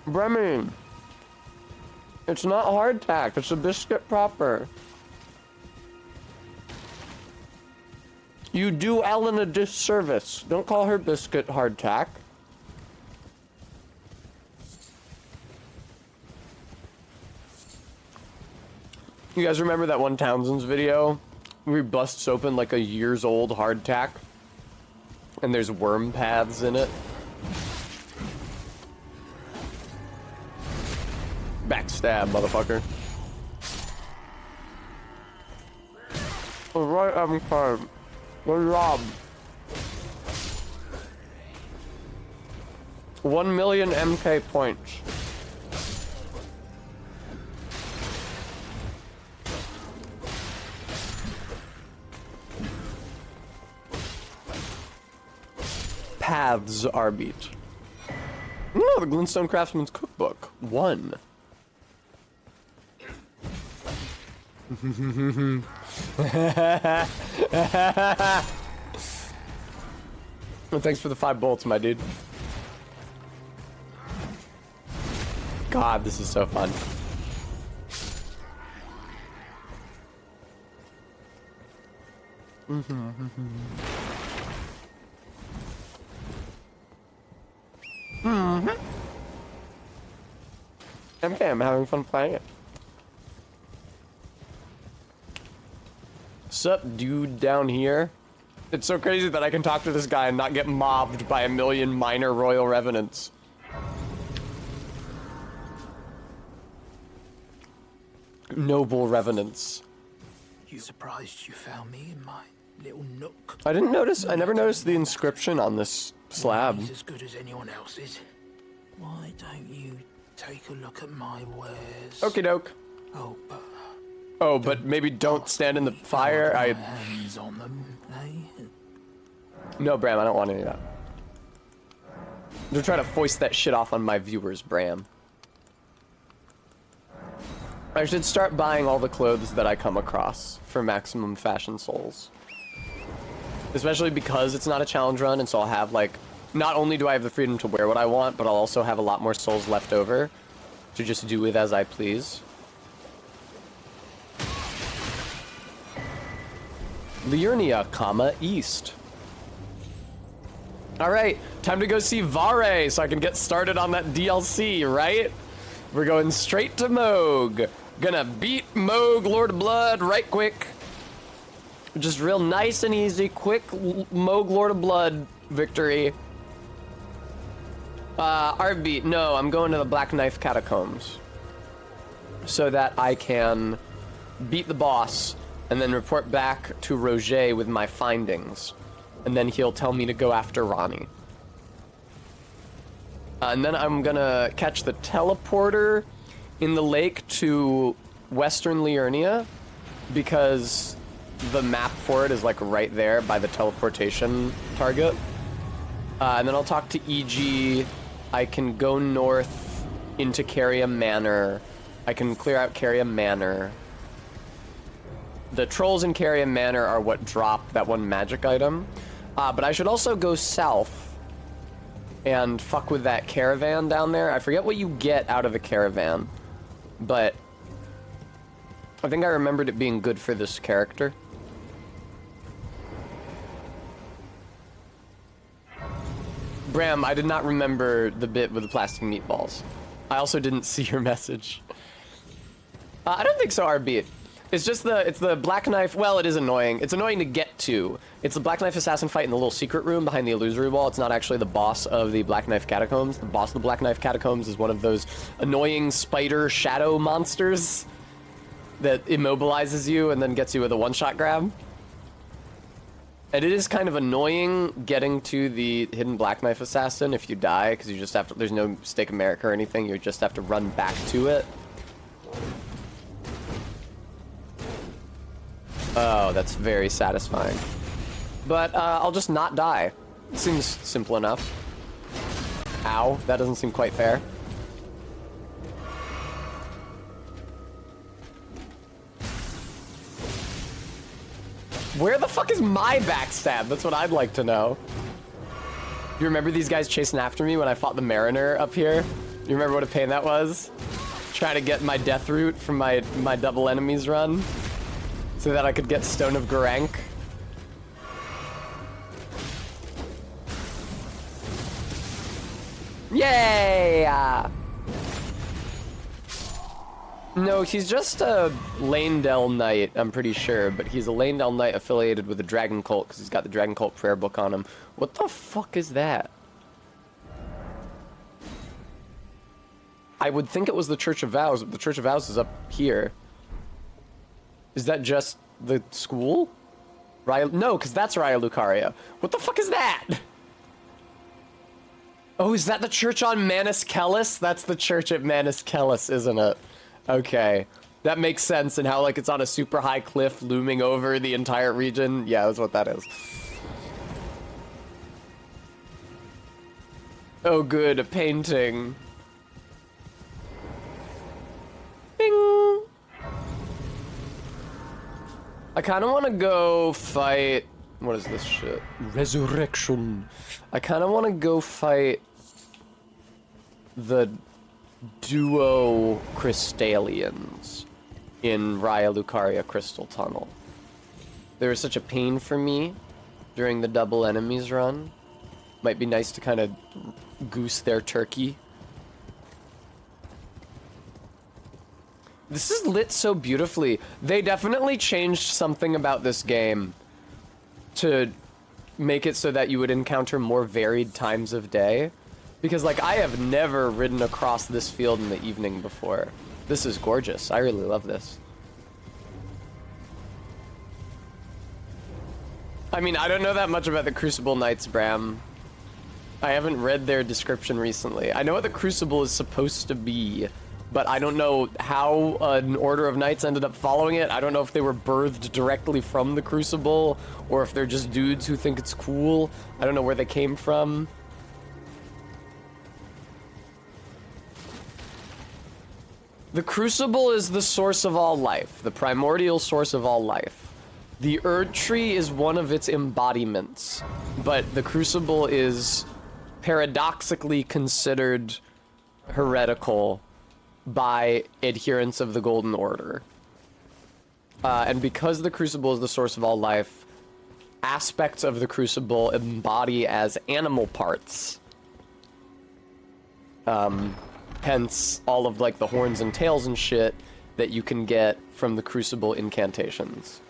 Bremen. It's not hardtack, it's a biscuit proper. You do Ellen a disservice. Don't call her biscuit hardtack. You guys remember that one Townsend's video where he busts open like a years old hardtack and there's worm paths in it? Backstab, motherfucker. Right, I'm fine. Good job. 1 million MK points. Paths are beat. No, the Glintstone Craftsman's Cookbook. 1. Well, thanks for the 5 bolts, my dude. God, this is so fun. Okay, I'm having fun playing it. Sup, dude down here? It's so crazy that I can talk to this guy and not get mobbed by a million minor royal revenants. Noble revenants. You surprised you found me in my little nook. I didn't notice. I never noticed the inscription on this slab. It's as good as anyone else's. Why don't you take a look at my wares? Okie doke. Oh, but maybe don't stand in the fire. Hands on them, eh? No, Bram, I don't want any of that. They're trying to foist that shit off on my viewers, Bram. I should start buying all the clothes that I come across for maximum fashion souls. Especially because it's not a challenge run, and so I'll have, like, not only do I have the freedom to wear what I want, but I'll also have a lot more souls left over to just do with as I please. Liurnia, east. Alright, time to go see Vare so I can get started on that DLC, right? We're going straight to Moog. Gonna beat Moog, Lord of Blood, right quick. Just real nice and easy, quick Moog, Lord of Blood victory. Artbeat, no, I'm going to the Black Knife Catacombs. So that I can beat the boss and then report back to Roger with my findings. And then he'll tell me to go after Ronnie. And then I'm gonna catch the teleporter in the lake to Western Liurnia, because the map for it is like right there by the teleportation target. And then I'll talk to EG. I can go north into Caria Manor. I can clear out Caria Manor. The trolls in Caria Manor are what drop that one magic item. But I should also go south and fuck with that caravan down there. I forget what you get out of a caravan, but I think I remembered it being good for this character. Bram, I did not remember the bit with the plastic meatballs. I also didn't see your message. I don't think so, RB. It's just it's the Black Knife. Well, it is annoying. It's annoying to get to. It's the Black Knife assassin fight in the little secret room behind the illusory wall. It's not actually the boss of the Black Knife Catacombs. The boss of the Black Knife Catacombs is one of those annoying spider shadow monsters that immobilizes you and then gets you with a one-shot grab. And it is kind of annoying getting to the hidden Black Knife assassin if you die, because you just have to, there's no stake of merit or anything, you just have to run back to it. Oh, that's very satisfying. But I'll just not die. It seems simple enough. Ow, that doesn't seem quite fair. Where the fuck is my backstab? That's what I'd like to know. You remember these guys chasing after me when I fought the Mariner up here? You remember what a pain that was? Trying to get my death root from my double enemies run so that I could get Stone of Garank. Yay! No, he's just a Lanedell Knight, I'm pretty sure, but he's a Lanedell Knight affiliated with the Dragon Cult because he's got the Dragon Cult prayer book on him. What the fuck is that? I would think it was the Church of Vows, but the Church of Vows is up here. Is that just the school? No, because that's Raya Lucaria. What the fuck is that? Oh, is that the church on Manus Kellis? That's the church at Manus Kellis, isn't it? Okay. That makes sense, and how, like, it's on a super high cliff looming over the entire region. Yeah, that's what that is. Oh, good, a painting. Bing! I kind of want to go fight... What is this shit? Resurrection. I kind of want to go fight the Duo Crystallians in Raya Lucaria Crystal Tunnel. They were such a pain for me during the double enemies run. Might be nice to kind of goose their turkey. This is lit so beautifully. They definitely changed something about this game to make it so that you would encounter more varied times of day. Because, like, I have never ridden across this field in the evening before. This is gorgeous. I really love this. I mean, I don't know that much about the Crucible Knights, Bram. I haven't read their description recently. I know what the Crucible is supposed to be, but I don't know how an Order of Knights ended up following it. I don't know if they were birthed directly from the Crucible, or if they're just dudes who think it's cool. I don't know where they came from. The Crucible is the source of all life, the primordial source of all life. The Erdtree is one of its embodiments, but the Crucible is paradoxically considered heretical by adherents of the Golden Order. And because the Crucible is the source of all life, aspects of the Crucible embody as animal parts. Hence all of like the horns and tails and shit that you can get from the Crucible incantations.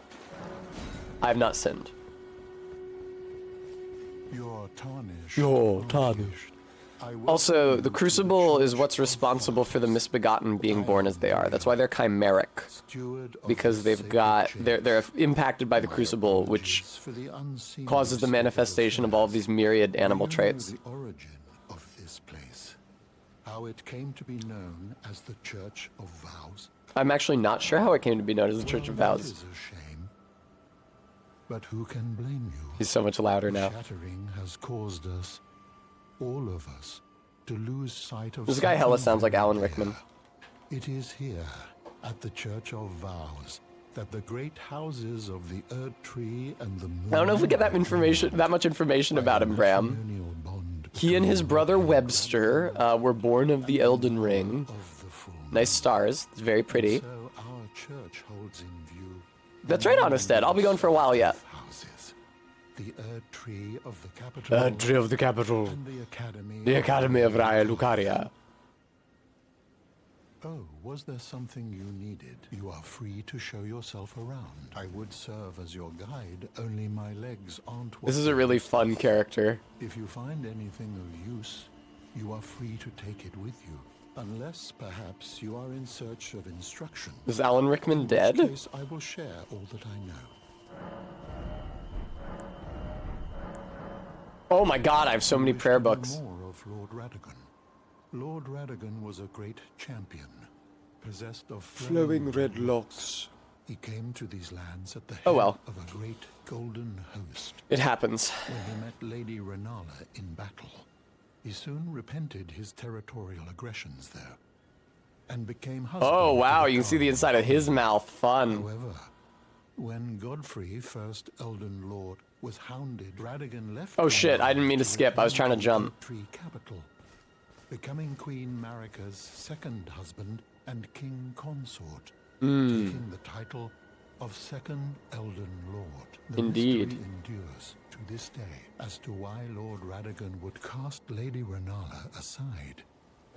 I have not sinned. You're tarnished. You're tarnished. Also, the Crucible is what's responsible for the misbegotten being born as they are. That's why they're chimeric. Because they've got... They're impacted by the Crucible, which causes the manifestation of all of these myriad animal traits. The origin of this place. How it came to be known as the Church of Vows. I'm actually not sure how it came to be known as the Church of That Vows. is a shame. But who can blame you? He's so much louder now. Shattering has caused us, all of us, to lose sight of This guy hella something sounds like very Alan dear. Rickman. It is here, at the Church of Vows, that the great houses of the Erdtree and the Moon... I don't know if we get that much information about him, Bram. He and his brother Webster were born of the Elden Ring. Nice stars. It's very pretty. So our church holds in view That's right, Honestead. I'll be going for a while yet. houses. The Erdtree of the capital. Erdtree of the capital. And the Academy. The Academy of Raya Lucaria. Oh, was there something you needed? You are free to show yourself around. I would serve as your guide, only my legs aren't... This is a really fun character. If you find anything of use, you are free to take it with you. Unless, perhaps, you are in search of instruction. Is Alan Rickman dead? In which case, I will share all that I know. Oh my god, I have so many prayer books. More of Lord Radagon. Lord Radagon was a great champion, possessed of Flowing red locks. He came to these lands at the head Oh well. of a great golden host. It happens. When he met Lady Renala in battle, he soon repented his territorial aggressions there, and became husband. Oh wow, to you can see the inside of his mouth. Fun. However, when Godfrey, first Elden Lord, was hounded, Radagon left... Oh shit, I didn't mean to skip. I was trying to jump. Erdtree capital, becoming Queen Marika's second husband and king consort, taking the title of Second Elden Lord. The Indeed. mystery endures to this day as to why Lord Radagon would cast Lady Renala aside.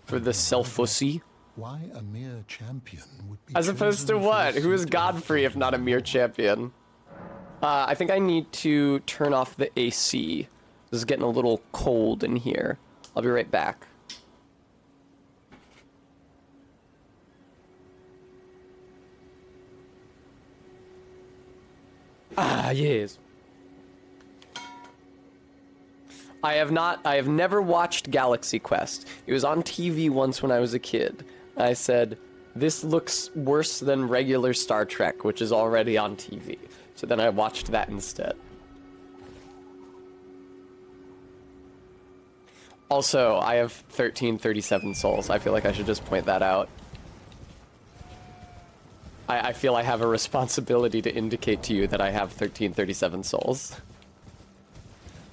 For the self-fussy? Why a mere champion would be As opposed to chosen for what? the Who is suit of Godfrey if not a mere champion? I think I need to turn off the AC. This is getting a little cold in here. I'll be right back. Ah, yes. I have never watched Galaxy Quest. It was on TV once when I was a kid. I said, this looks worse than regular Star Trek, which is already on TV. So then I watched that instead. Also, I have 1337 souls. I feel like I should just point that out. I feel I have a responsibility to indicate to you that I have 1337 souls.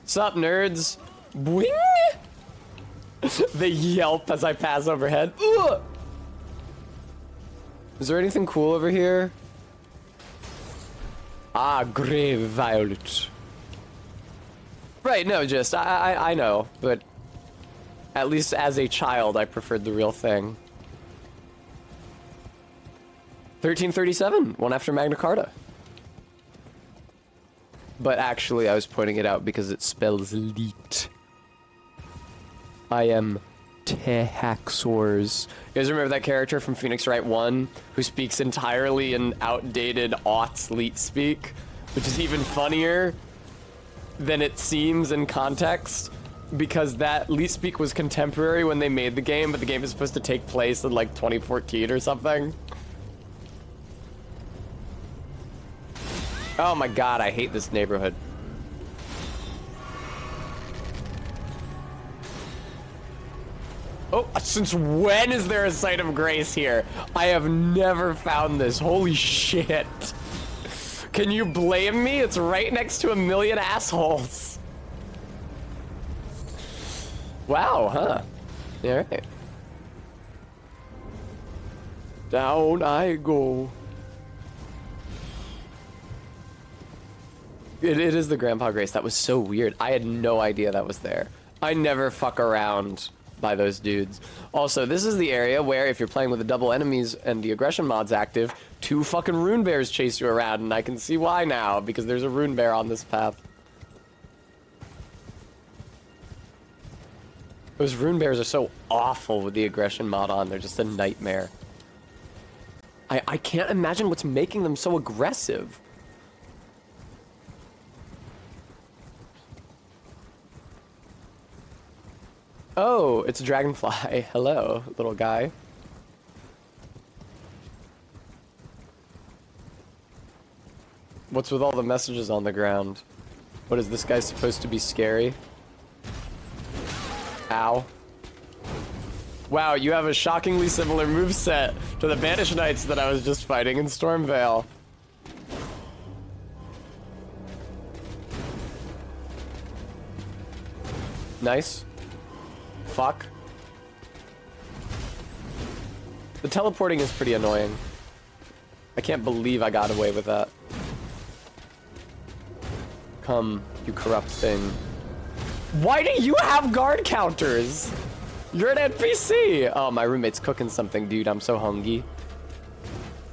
Sup, nerds? Boing! They yelp as I pass overhead. Ugh! Is there anything cool over here? Ah, grey violet. Right, no, just, I know, but at least as a child, I preferred the real thing. 1337, one after Magna Carta. But actually, I was pointing it out because it spells leet. I am Tehaxors. You guys remember that character from Phoenix Wright 1 who speaks entirely in outdated aughts leet speak? Which is even funnier than it seems in context, because that Least Speak was contemporary when they made the game, but the game is supposed to take place in like 2014 or something. Oh my god, I hate this neighborhood. Oh, since when is there a site of grace here? I have never found this. Holy shit. Can you blame me? It's right next to a million assholes. Wow, huh? Alright. Down I go. It is the Grandpa Grace. That was so weird. I had no idea that was there. I never fuck around by those dudes. Also, this is the area where if you're playing with the double enemies and the aggression mod's active, 2 fucking rune bears chase you around, and I can see why now, because there's a rune bear on this path. Those rune bears are so awful with the aggression mod on. They're just a nightmare. I can't imagine what's making them so aggressive. Oh, it's a dragonfly. Hello, little guy. What's with all the messages on the ground? What, is this guy supposed to be scary? Ow. Wow, you have a shockingly similar moveset to the Banished Knights that I was just fighting in Stormvale. Nice. Fuck. The teleporting is pretty annoying. I can't believe I got away with that. Come, you corrupt thing. Why do you have guard counters? You're an NPC! Oh, my roommate's cooking something, dude. I'm so hungry.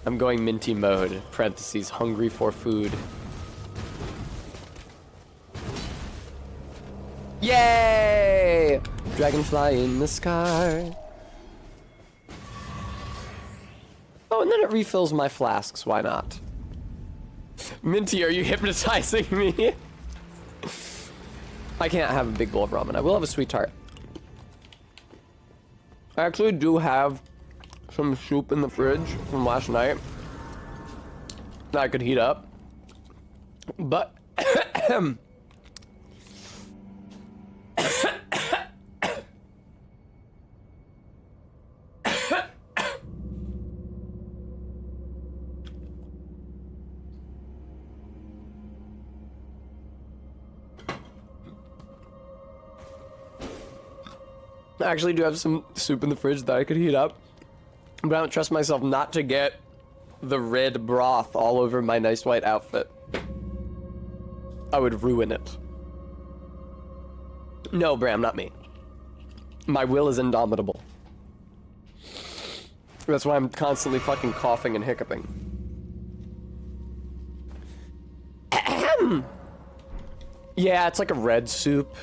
I'm going minty mode. Parentheses, hungry for food. Yay! Dragonfly in the sky. Oh, and then it refills my flasks. Why not? Minty, are you hypnotizing me? I can't have a big bowl of ramen. I will have a sweet tart. I actually do have some soup in the fridge from last night that I could heat up. But I actually do have some soup in the fridge that I could heat up, but I don't trust myself not to get the red broth all over my nice white outfit. I would ruin it. No, Bram, not me. My will is indomitable. That's why I'm constantly fucking coughing and hiccuping. Yeah, it's like a red soup.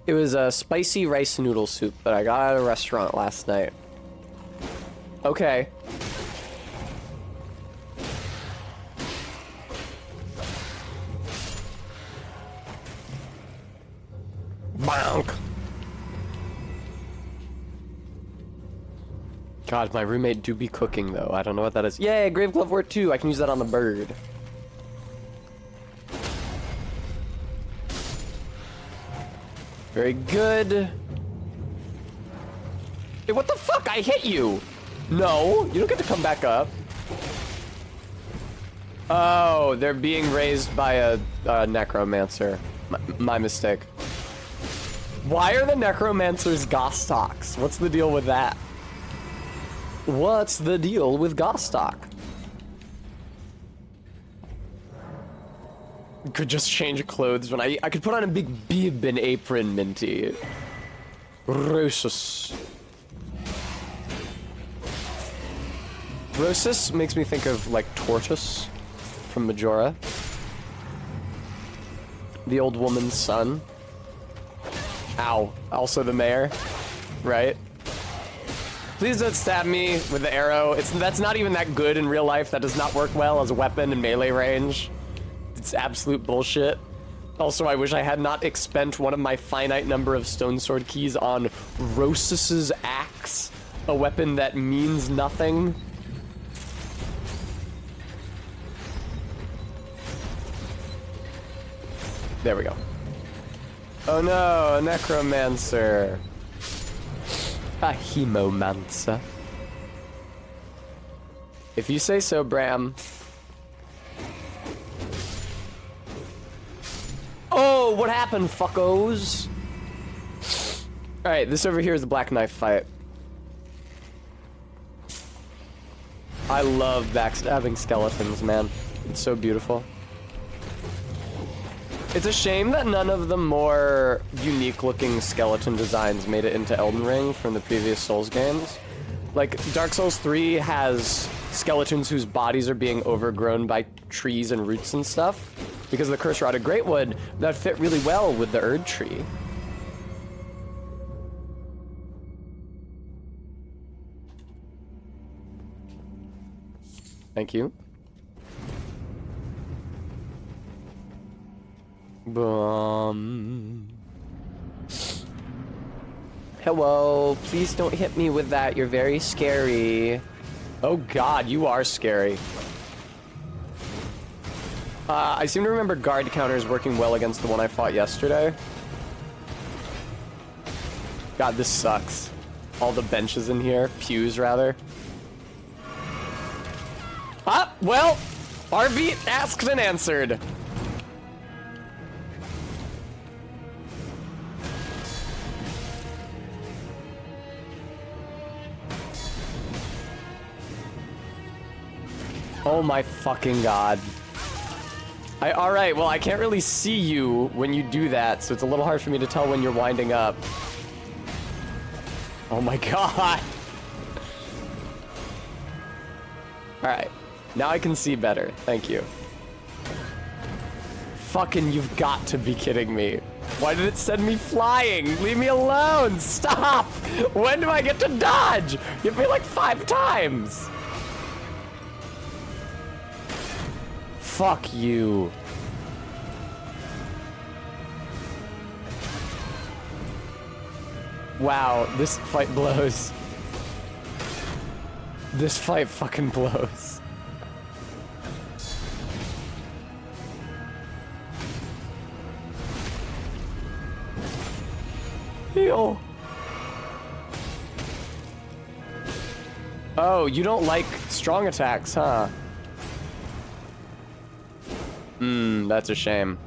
It was a spicy rice noodle soup that I got at a restaurant last night. Okay. Bonk. God, my roommate do be cooking though. I don't know what that is. Yay, Grave Glove Wort 2. I can use that on the bird. Very good. Hey, what the fuck? I hit you. No, you don't get to come back up. Oh, they're being raised by a necromancer. My mistake. Why are the necromancers Gostoks? What's the deal with that? What's the deal with Gostok? Could just change clothes when I could put on a big bib and apron, Minty. Rosus. Rosus makes me think of like Tortoise from Majora. The old woman's son. Ow. Also the mayor. Right? Please don't stab me with the arrow. That's not even that good in real life. That does not work well as a weapon in melee range. It's absolute bullshit. Also, I wish I had not expent one of my finite number of stone sword keys on Rosus's axe, a weapon that means nothing. There we go. Oh no, a necromancer. A hemomancer. If you say so, Bram. Oh, what happened, fuckos? Alright, this over here is the black knife fight. I love backstabbing skeletons, man. It's so beautiful. It's a shame that none of the more unique-looking skeleton designs made it into Elden Ring from the previous Souls games. Like, Dark Souls 3 has skeletons whose bodies are being overgrown by trees and roots and stuff. Because of the curse-rotted Greatwood, that fit really well with the Erdtree. Thank you. Hello, please don't hit me with that. You're very scary. Oh god, you are scary. I seem to remember guard counters working well against the one I fought yesterday. God, this sucks. All the benches in here. Pews, rather. Ah, well, RB asked and answered. Oh my fucking god. Alright, well, I can't really see you when you do that, so it's a little hard for me to tell when you're winding up. Oh my god. Alright, now I can see better. Thank you. Fucking, you've got to be kidding me. Why did it send me flying? Leave me alone! Stop! When do I get to dodge? You hit me like 5 times! Fuck you. Wow, this fight blows. This fight fucking blows. Heal. Oh, you don't like strong attacks, huh? That's a shame.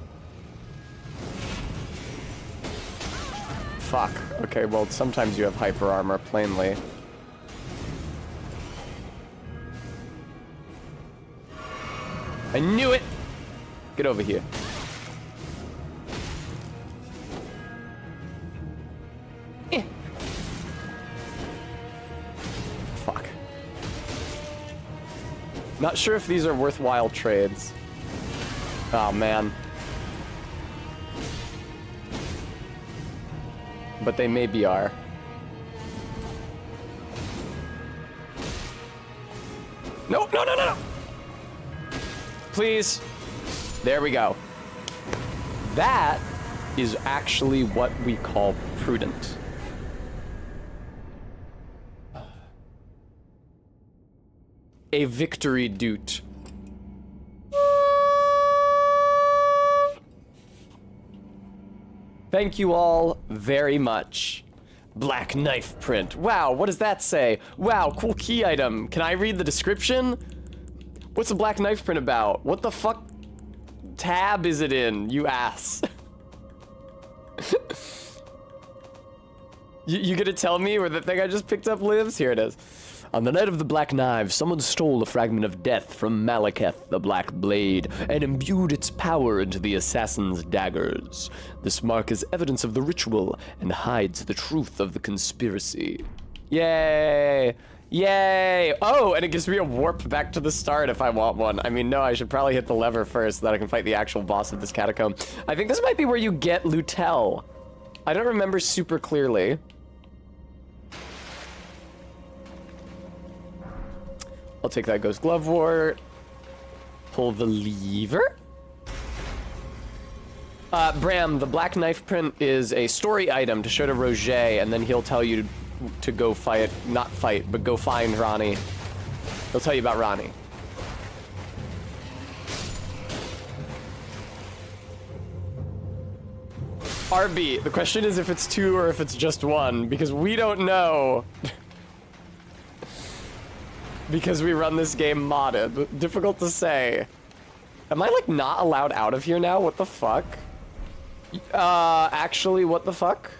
Fuck. Okay, well, sometimes you have hyper armor, plainly. I knew it! Get over here. Eh. Fuck. Not sure if these are worthwhile trades. Oh, man. But they maybe are. No, no, no, no, no! Please. There we go. That is actually what we call prudent. A victory doot. Thank you all very much. Black knife print. Wow, what does that say? Wow, cool key item. Can I read the description? What's the black knife print about? What the fuck tab is it in, you ass? you gonna tell me where the thing I just picked up lives? Here it is. On the night of the Black Knives, someone stole a fragment of death from Malekith, the Black Blade, and imbued its power into the assassin's daggers. This mark is evidence of the ritual and hides the truth of the conspiracy. Yay! Yay! Oh, and it gives me a warp back to the start if I want one. I mean, no, I should probably hit the lever first so that I can fight the actual boss of this catacomb. I think this might be where you get Lutel. I don't remember super clearly. I'll take that Ghost Glovewort. Pull the lever. Bram, the black knife print is a story item to show to Roger, and then he'll tell you to go fight, not fight, but go find Ronnie. He'll tell you about Ronnie. RB, the question is if it's 2 or if it's just 1, because we don't know. Because we run this game modded. Difficult to say. Am I, like, not allowed out of here now? What the fuck? Actually, what the fuck?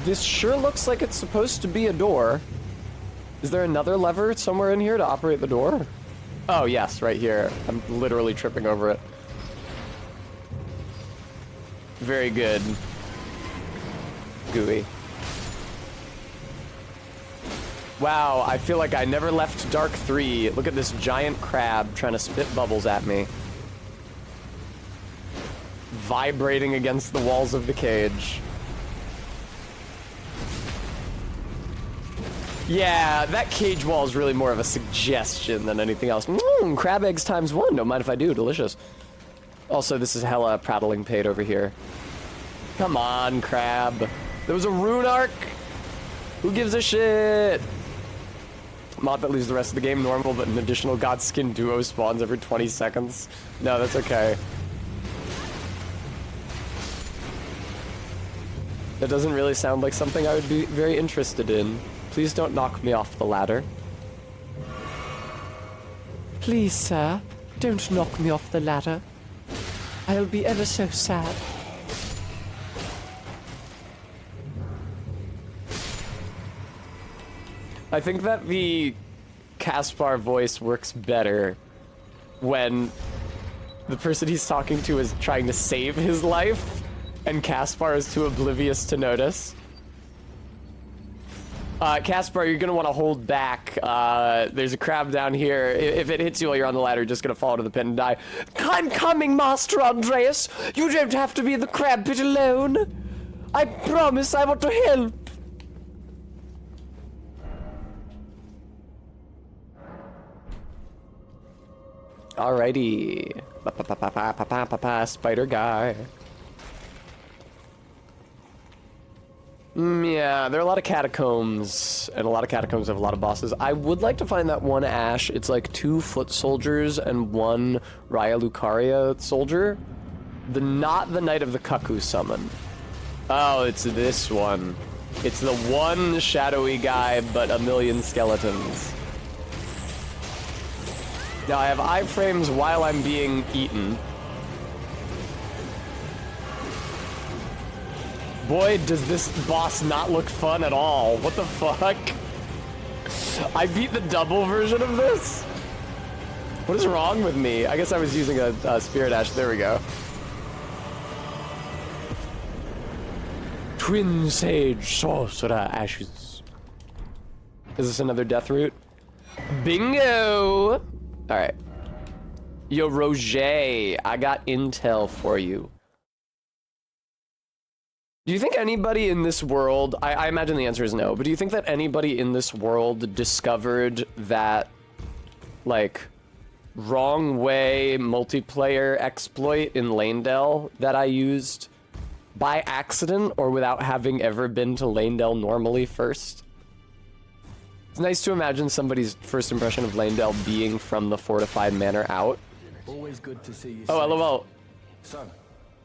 This sure looks like it's supposed to be a door. Is there another lever somewhere in here to operate the door? Oh, yes, right here. I'm literally tripping over it. Very good. Gooey. Wow, I feel like I never left Dark 3. Look at this giant crab trying to spit bubbles at me. Vibrating against the walls of the cage. Yeah, that cage wall is really more of a suggestion than anything else. Crab eggs ×1. Don't mind if I do. Delicious. Also, this is hella prattling paid over here. Come on, crab. There was a rune arc. Who gives a shit? Mod that leaves the rest of the game normal, but an additional Godskin duo spawns every 20 seconds. No, that's okay. That doesn't really sound like something I would be very interested in. Please don't knock me off the ladder. Please, sir, don't knock me off the ladder. I'll be ever so sad. I think that the Caspar voice works better when the person he's talking to is trying to save his life and Caspar is too oblivious to notice. Caspar, you're gonna want to hold back. There's a crab down here. If it hits you while you're on the ladder, you're just gonna fall to the pit and die. I'm coming, Master Andreas. You don't have to be in the crab pit alone. I promise I want to help. Alrighty. Spider guy. Yeah, there are a lot of catacombs, and a lot of catacombs have a lot of bosses. I would like to find that one Ash. It's like 2 foot soldiers and 1 Raya Lucaria soldier. Not the Knight of the Cuckoo summon. Oh, it's this one. It's the one shadowy guy, but a million skeletons. Now, I have iframes while I'm being eaten. Boy, does this boss not look fun at all. What the fuck? I beat the double version of this? What is wrong with me? I guess I was using a Spirit Ash. There we go. Twin Sage Sorcerer Ashes. Is this another death route? Bingo! Alright. Yo, Roger, I got intel for you. Do you think anybody in this world, I imagine the answer is no, but do you think that anybody in this world discovered that, like, wrong way multiplayer exploit in Lanedale that I used by accident or without having ever been to Lanedale normally first? It's nice to imagine somebody's first impression of Lanedale being from the fortified manor out. Always good to see you. Oh, LOL. Son.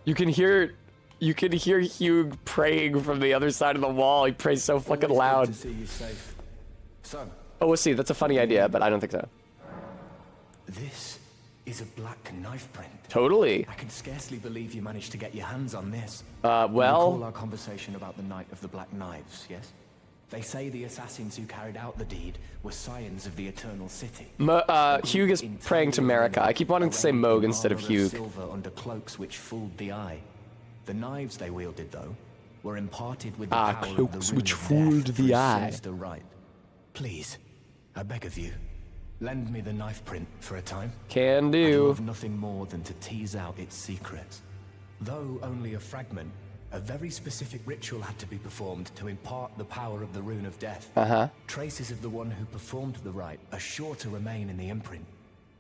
You can hear Hugh praying from the other side of the wall. He prays so fucking loud. Good to see you safe. Son. Oh, we'll see. That's a funny idea, but I don't think so. This is a black knife print. Totally. I can scarcely believe you managed to get your hands on this. Well... Recall our conversation about the Knight of the Black Knives, yes? They say the assassins who carried out the deed were scions of the Eternal City. Hugh is praying to Marika. I keep wanting to say Moog instead of Hugh. Silver under cloaks which fooled the eye. The knives they wielded, though, were imparted with the power cloaks of the which rune of fooled death the for a eye. sinister rite. Please, I beg of you, Lend me the knife print for a time. Can I do. love nothing more than to tease out its secrets. Though only a fragment, a very specific ritual had to be performed to impart the power of the Rune of Death. Traces of the one who performed the rite are sure to remain in the imprint.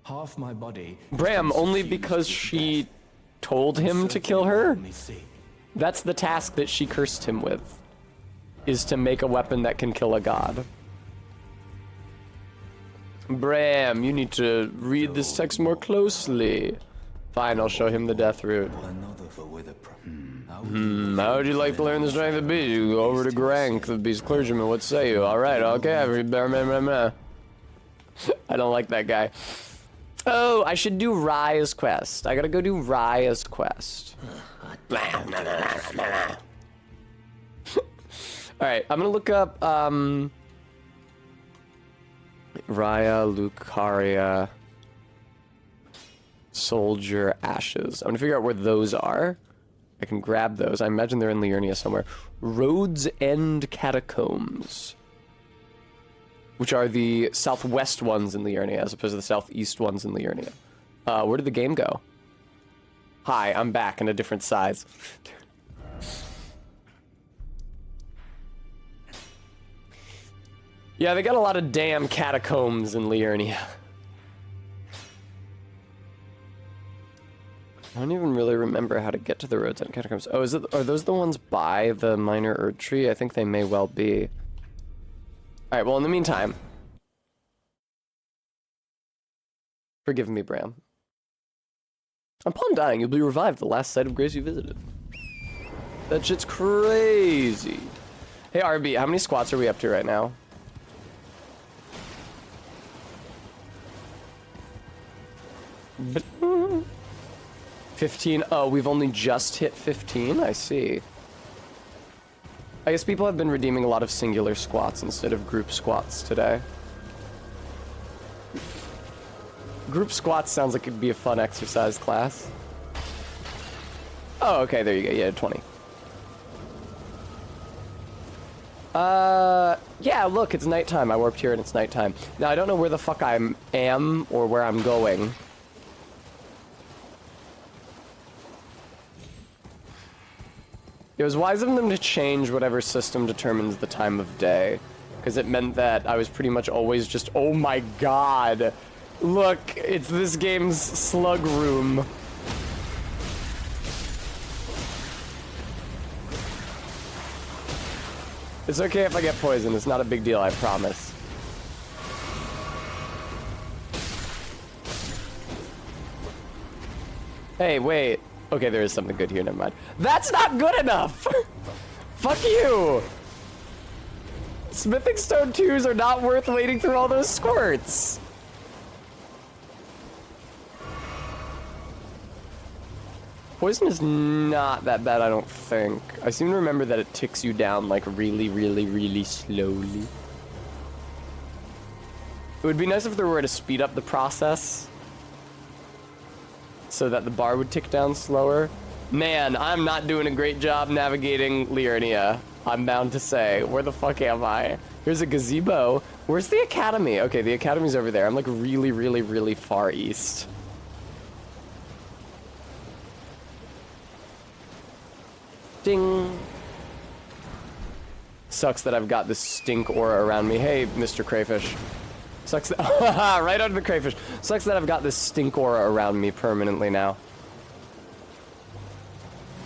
Half my body... Bram, only because she told him to kill her? That's the task that she cursed him with, is to make a weapon that can kill a god. Bram, you need to read this text more closely. Fine, I'll show him the death root. How would you like to learn the strength of beast? You go over to Grank, the beast clergyman. What say you? Alright, okay. I don't like that guy. Oh, I should do Raya's quest. I gotta go do Raya's quest. Alright, I'm gonna look up, Raya, Lucaria, Soldier, Ashes. I'm gonna figure out where those are. I can grab those. I imagine they're in Liurnia somewhere. Road's End Catacombs, which are the southwest ones in Liurnia as opposed to the southeast ones in Liurnia. Where did the game go? Hi, I'm back in a different size. Yeah, they got a lot of damn catacombs in Liurnia. I don't even really remember how to get to the Roads End Catacombs. Oh, are those the ones by the minor Erdtree? I think they may well be. Alright, well in the meantime... Forgive me, Bram. Upon dying, you'll be revived at the last site of grace you visited. That shit's crazy. Hey RB, how many squats are we up to right now? But 15. Oh, we've only just hit 15? I see. I guess people have been redeeming a lot of singular squats instead of group squats today. Group squats sounds like it'd be a fun exercise class. Oh, okay, there you go. Yeah, 20. Yeah, look, it's nighttime. I warped here and it's nighttime. Now, I don't know where the fuck I am or where I'm going. It was wise of them to change whatever system determines the time of day, because it meant that I was pretty much always just, oh my god, look, it's this game's slug room. It's okay if I get poisoned, it's not a big deal, I promise. Hey, wait. Okay, there is something good here, never mind. That's not good enough! Fuck you! Smithing Stone 2s are not worth waiting through all those squirts! Poison is not that bad, I don't think. I seem to remember that it ticks you down, like, really, really, really slowly. It would be nice if there were to speed up the process, so that the bar would tick down slower. Man, I'm not doing a great job navigating Liurnia, I'm bound to say. Where the fuck am I? Here's a gazebo. Where's the academy? Okay, the academy's over there. I'm like really, really, really far east. Ding. Sucks that I've got this stink aura around me. Hey, Mr. Crayfish. Sucks that right under the crayfish. Sucks that I've got this stink aura around me permanently now.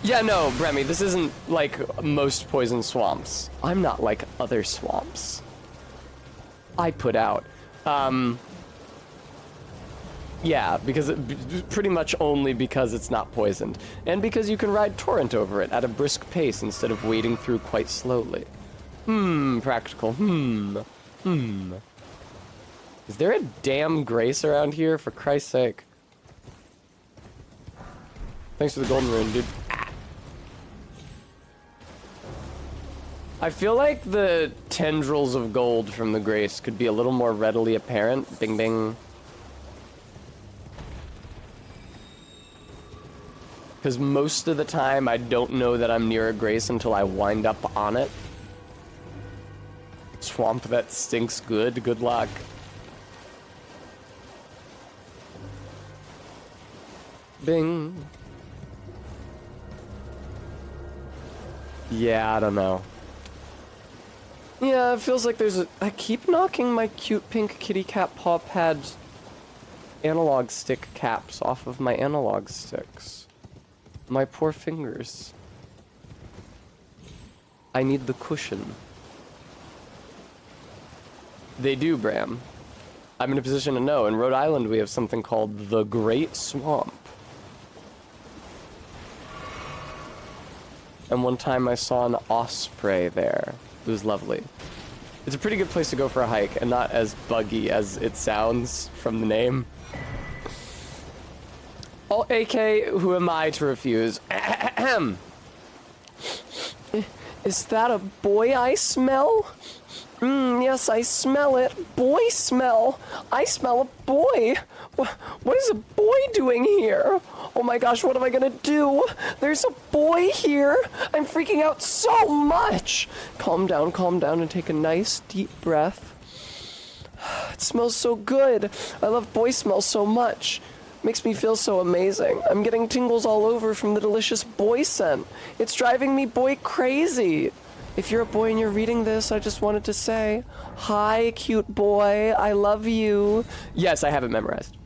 Yeah, no, Bremy, this isn't like most poison swamps. I'm not like other swamps. I put out. Yeah, because pretty much only because it's not poisoned. And because you can ride Torrent over it at a brisk pace instead of wading through quite slowly. Practical. Is there a damn grace around here, for Christ's sake? Thanks for the golden rune, dude. I feel like the tendrils of gold from the grace could be a little more readily apparent. Bing, bing. Because most of the time, I don't know that I'm near a grace until I wind up on it. Swamp that stinks good. Good luck. Bing. Yeah, I don't know. Yeah, it feels like there's a... I keep knocking my cute pink kitty cat paw pad analog stick caps off of my analog sticks. My poor fingers. I need the cushion. They do, Bram. I'm in a position to know. In Rhode Island, we have something called the Great Swamp. And one time I saw an osprey there. It was lovely. It's a pretty good place to go for a hike, and not as buggy as it sounds from the name. Oh, AK, who am I to refuse? Ahem. Is that a boy I smell? Yes, I smell it. Boy smell. I smell a boy. What is a boy doing here? Oh my gosh, what am I gonna do? There's a boy here. I'm freaking out so much. Calm down, and take a nice deep breath. It smells so good. I love boy smell so much. Makes me feel so amazing. I'm getting tingles all over from the delicious boy scent. It's driving me boy crazy. If you're a boy and you're reading this, I just wanted to say, hi, cute boy. I love you. Yes, I have it memorized.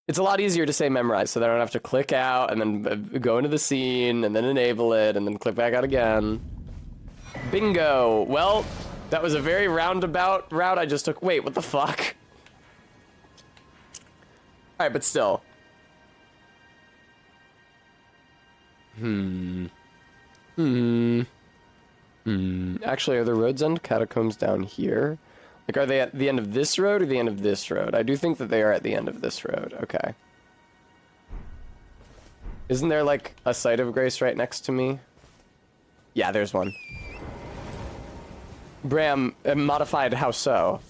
It's a lot easier to say memorize, so that I don't have to click out and then go into the scene and then enable it and then click back out again. Bingo. Well, that was a very roundabout route I just took. Wait, what the fuck? All right, but still. Actually, are the Road's End catacombs down here? Like, are they at the end of this road or the end of this road? I do think that they are at the end of this road. Okay. Isn't there, like, a site of grace right next to me? Yeah, there's one. Bram, modified, how so?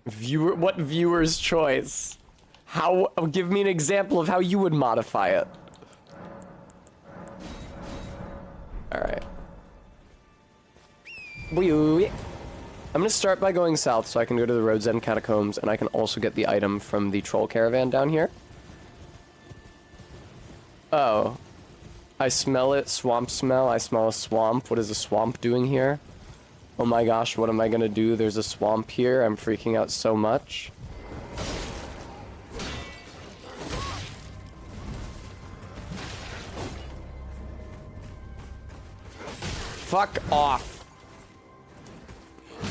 Viewer, what viewer's choice? How, give me an example of how you would modify it. Alright. I'm gonna start by going south so I can go to the Road's End catacombs and I can also get the item from the troll caravan down here. Oh. I smell it, swamp smell. I smell a swamp. What is a swamp doing here? Oh my gosh, what am I gonna do? There's a swamp here. I'm freaking out so much. Fuck off.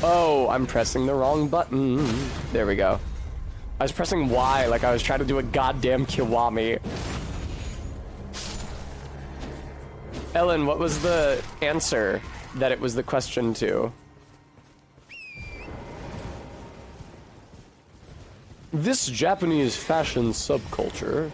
Oh, I'm pressing the wrong button. There we go. I was pressing Y like I was trying to do a goddamn Kiwami. Ellen, what was the answer that it was the question to? This Japanese fashion subculture.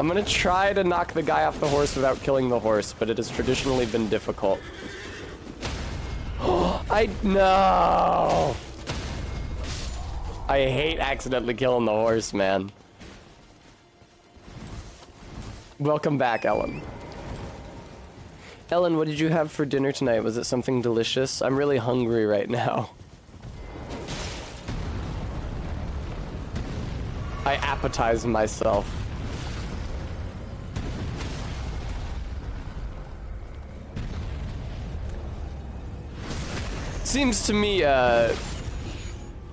I'm gonna try to knock the guy off the horse without killing the horse, but it has traditionally been difficult. No! I hate accidentally killing the horse, man. Welcome back, Ellen. Ellen, what did you have for dinner tonight? Was it something delicious? I'm really hungry right now. I appetize myself. Seems to me a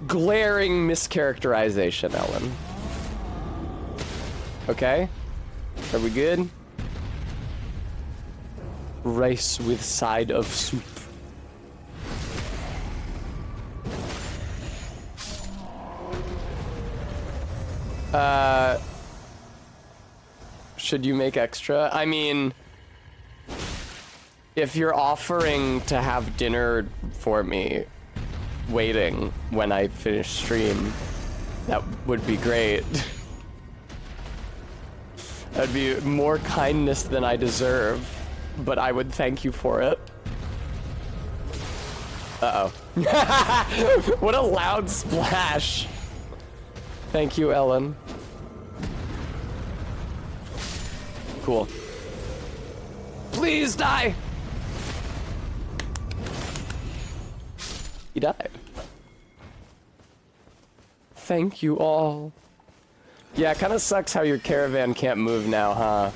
glaring mischaracterization, Ellen. Okay? Are we good? Rice with side of soup. Should you make extra? I mean, if you're offering to have dinner for me, waiting when I finish stream, that would be great. That'd be more kindness than I deserve, but I would thank you for it. Uh-oh. What a loud splash. Thank you, Ellen. Cool. Please die! He died. Thank you all. Yeah, it kind of sucks how your caravan can't move now, huh?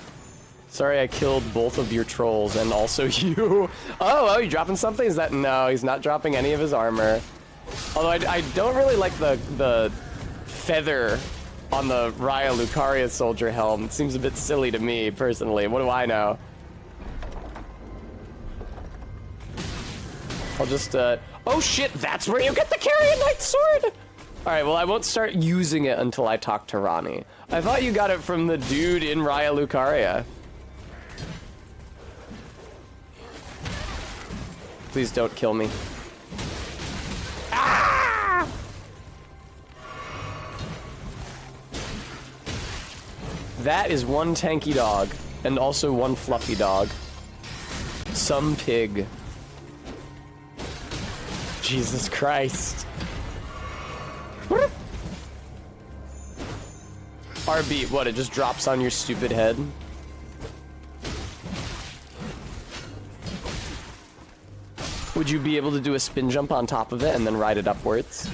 Sorry I killed both of your trolls and also you. Oh, you dropping something? Is that... No, he's not dropping any of his armor. Although I don't really like the feather on the Raya Lucaria soldier helm. It seems a bit silly to me, personally. What do I know? I'll just, oh shit, that's where you get the Carrion Knight sword! Alright, well I won't start using it until I talk to Ronnie. I thought you got it from the dude in Raya Lucaria. Please don't kill me. Ah! That is one tanky dog, and also one fluffy dog. Some pig. Jesus Christ. RB, what, it just drops on your stupid head? Would you be able to do a spin jump on top of it and then ride it upwards?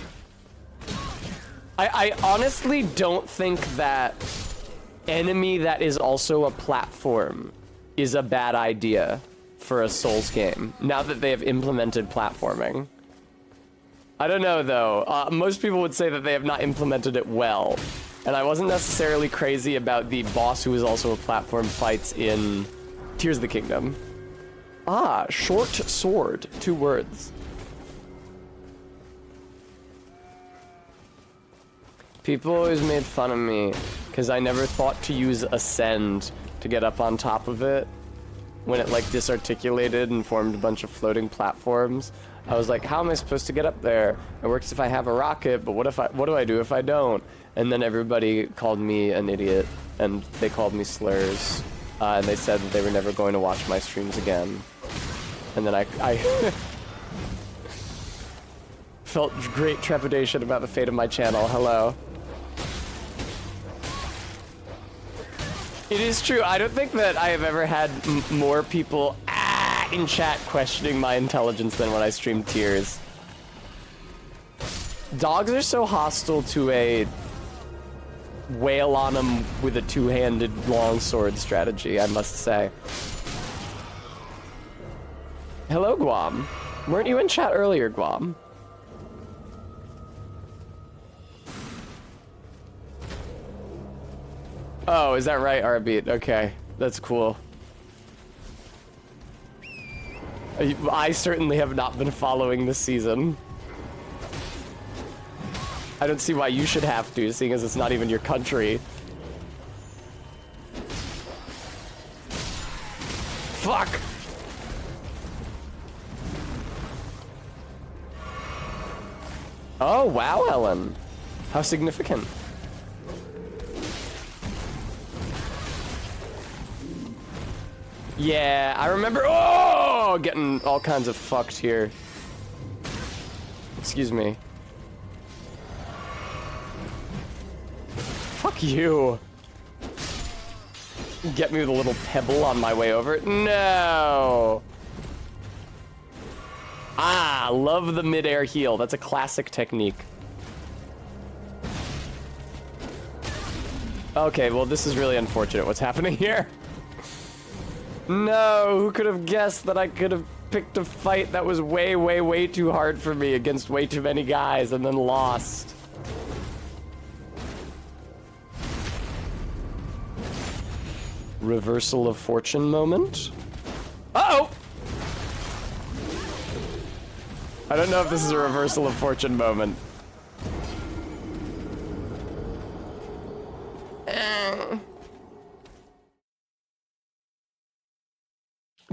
I honestly don't think that enemy that is also a platform is a bad idea for a Souls game, now that they have implemented platforming. I don't know, though. Most people would say that they have not implemented it well. And I wasn't necessarily crazy about the boss who is also a platform fights in Tears of the Kingdom. Ah, short sword. 2 words. People always made fun of me because I never thought to use Ascend to get up on top of it when it like disarticulated and formed a bunch of floating platforms. I was like, how am I supposed to get up there? It works if I have a rocket, but what do I do if I don't? And then everybody called me an idiot, and they called me slurs, and they said that they were never going to watch my streams again. And then I felt great trepidation about the fate of my channel. Hello. It is true. I don't think that I have ever had more people in chat questioning my intelligence than when I streamed Tears. Dogs are so hostile to a wail on them with a 2-handed longsword strategy, I must say. Hello, Guam. Weren't you in chat earlier, Guam? Oh, is that right, Arbeat? Okay, that's cool. I certainly have not been following this season. I don't see why you should have to, seeing as it's not even your country. Fuck! Oh, wow, Ellen. How significant. Yeah, I remember. Oh, getting all kinds of fucked here. Excuse me. Fuck you. Get me with a little pebble on my way over. No. Ah, love the mid-air heal. That's a classic technique. Okay, well, this is really unfortunate. What's happening here? No, who could have guessed that I could have picked a fight that was way, way, way too hard for me against way too many guys and then lost? Reversal of fortune moment? Uh-oh! I don't know if this is a reversal of fortune moment.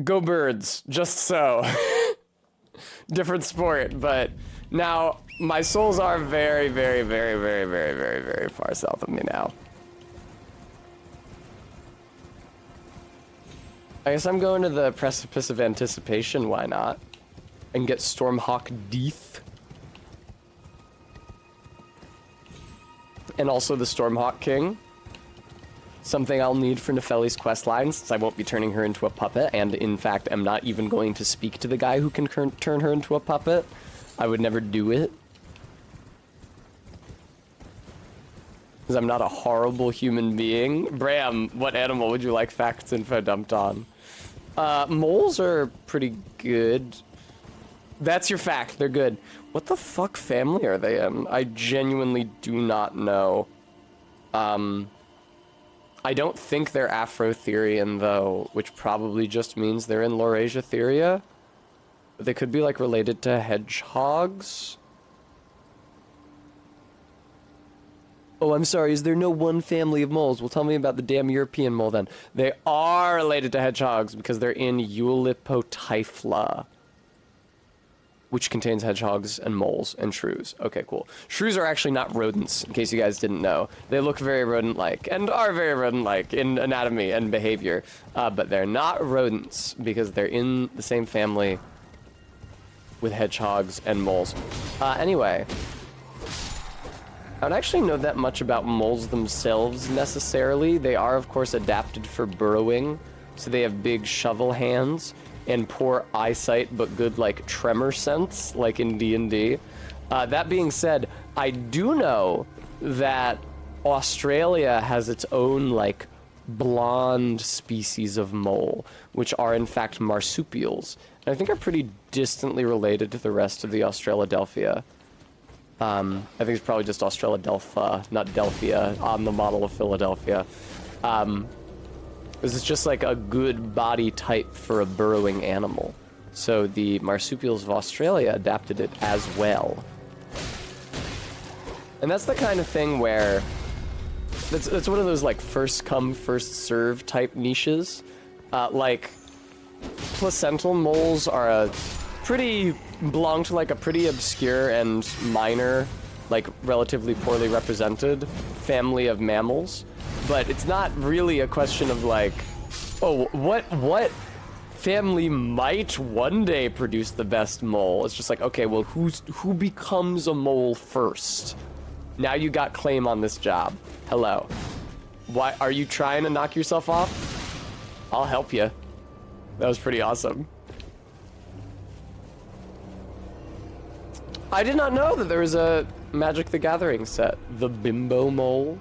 Go Birds, just so. Different sport, but now my souls are very, very, very, very, very, very, very far south of me now. I guess I'm going to the precipice of anticipation, why not? and get Stormhawk Death. And also the Stormhawk King. Something I'll need for Nefeli's questline, since I won't be turning her into a puppet, and in fact am not even going to speak to the guy who can turn her into a puppet. I would never do it. Because I'm not a horrible human being. Bram, what animal would you like facts info dumped on? Moles are pretty good. That's your fact, they're good. What the fuck family are they in? I genuinely do not know. I don't think they're Afrotherian, though, which probably just means they're in Laurasia Theria. But they could be, like, related to hedgehogs. Oh, I'm sorry, is there no one family of moles? Well, tell me about the damn European mole, then. They are related to hedgehogs, because they're in Eulipotyphla, which contains hedgehogs and moles and shrews. Okay, cool. Shrews are actually not rodents, in case you guys didn't know. They look very rodent-like, and are very rodent-like in anatomy and behavior, but they're not rodents, because they're in the same family with hedgehogs and moles. Anyway, I don't actually know that much about moles themselves, necessarily. They are, of course, adapted for burrowing, so they have big shovel hands, and poor eyesight, but good, like, tremor sense, like in D&D. That being said, I do know that Australia has its own, like, blonde species of mole, which are, in fact, marsupials, and I think are pretty distantly related to the rest of the Australadelphia. I think it's probably just Australadelpha, not Delphia, on the model of Philadelphia. This is just like a good body type for a burrowing animal. So the marsupials of Australia adapted it as well. And that's the kind of thing where that's one of those like first come, first serve type niches. Like placental moles are belong to like a pretty obscure and minor, like relatively poorly represented family of mammals. But it's not really a question of like, oh, what family might one day produce the best mole? It's just like, okay, well, who becomes a mole first? Now you got claim on this job. Hello. Why are you trying to knock yourself off? I'll help you. That was pretty awesome. I did not know that there was a Magic the Gathering set. The Bimbo Mole.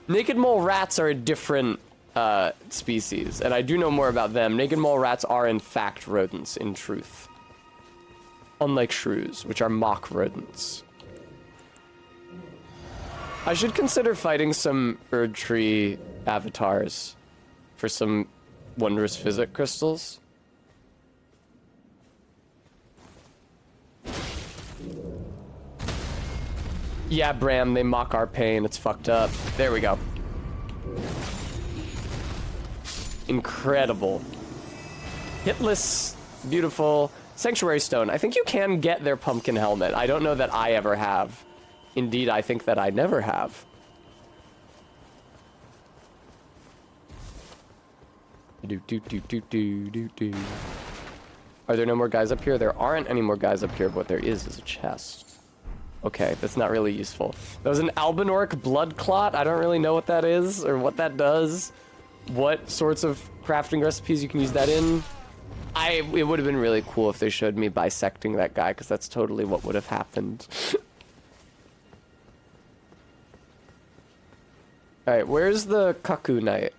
Naked mole rats are a different species, and I do know more about them. Naked mole rats are in fact rodents, in truth. Unlike shrews, which are mock rodents. I should consider fighting some Erdtree avatars for some wondrous physic crystals. Yeah, Bram, they mock our pain. It's fucked up. There we go. Incredible. Hitless, beautiful. Sanctuary Stone. I think you can get their pumpkin helmet. I don't know that I ever have. Indeed, I think that I never have. Are there no more guys up here? There aren't any more guys up here, but what there is a chest. Okay, that's not really useful. That was an Albinorc blood clot. I don't really know what that is or what that does. What sorts of crafting recipes you can use that in. It would have been really cool if they showed me bisecting that guy, because that's totally what would have happened. Alright, where's the Kaku Knight?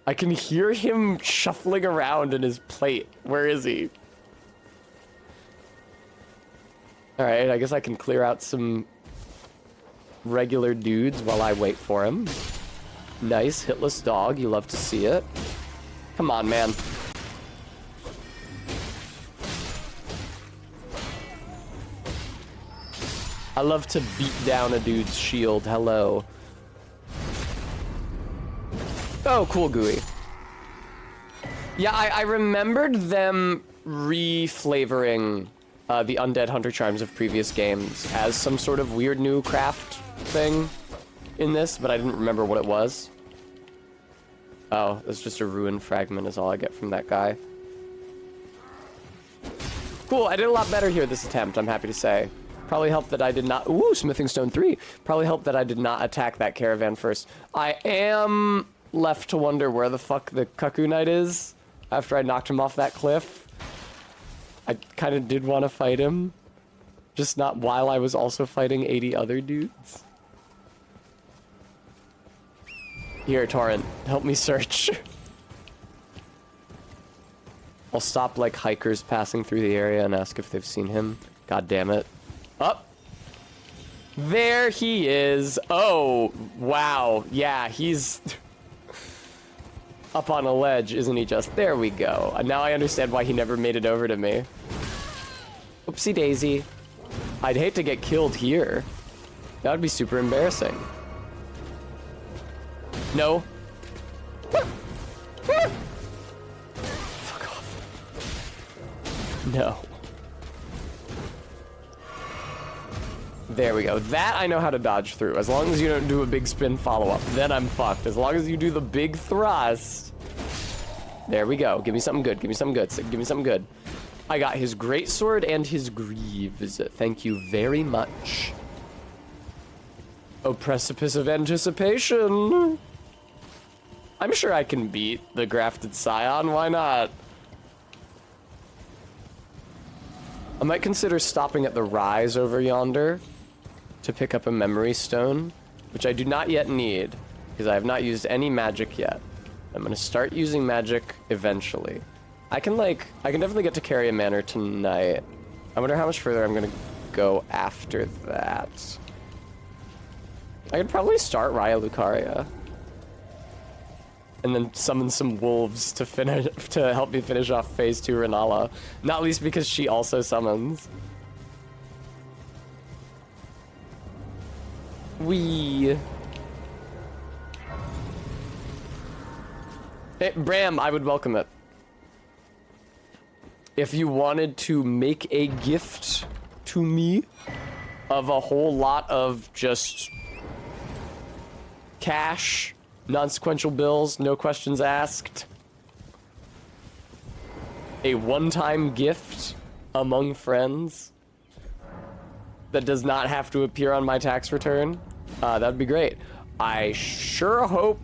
I can hear him shuffling around in his plate. Where is he? Alright, I guess I can clear out some regular dudes while I wait for him. Nice, hitless dog. You love to see it. Come on, man. I love to beat down a dude's shield. Hello. Oh, cool, GUI. Yeah, I remembered them re-flavoring the Undead Hunter Charms of previous games as some sort of weird new craft thing in this, but I didn't remember what it was. Oh, that's just a ruined fragment is all I get from that guy. Cool, I did a lot better here this attempt, I'm happy to say. Probably helped that I did not... Ooh, Smithing Stone 3. Probably helped that I did not attack that caravan first. I am left to wonder where the fuck the Cuckoo Knight is after I knocked him off that cliff. I kind of did want to fight him. Just not while I was also fighting 80 other dudes. Here, Torrent, help me search. I'll stop like hikers passing through the area and ask if they've seen him. God damn it. Up. There he is. Oh, wow. Yeah, he's up on a ledge, isn't he just? There we go. Now I understand why he never made it over to me. Oopsie daisy. I'd hate to get killed here. That would be super embarrassing. No. Fuck off. No. There we go. That I know how to dodge through. As long as you don't do a big spin follow-up, then I'm fucked. As long as you do the big thrust. There we go. Give me something good. Give me something good. Give me something good. I got his greatsword and his greaves. Thank you very much. Oh, precipice of anticipation. I'm sure I can beat the grafted scion. Why not? I might consider stopping at the rise over yonder to pick up a memory stone, which I do not yet need because I have not used any magic yet. I'm gonna start using magic eventually. I can definitely get to Carrion Manor tonight. I wonder how much further I'm gonna go after that. I could probably start Raya Lucaria. And then summon some wolves to help me finish off phase 2 Renala. Not least because she also summons. Bram, I would welcome it. If you wanted to make a gift to me of a whole lot of just cash, non-sequential bills, no questions asked. A one-time gift among friends that does not have to appear on my tax return. That'd be great. I sure hope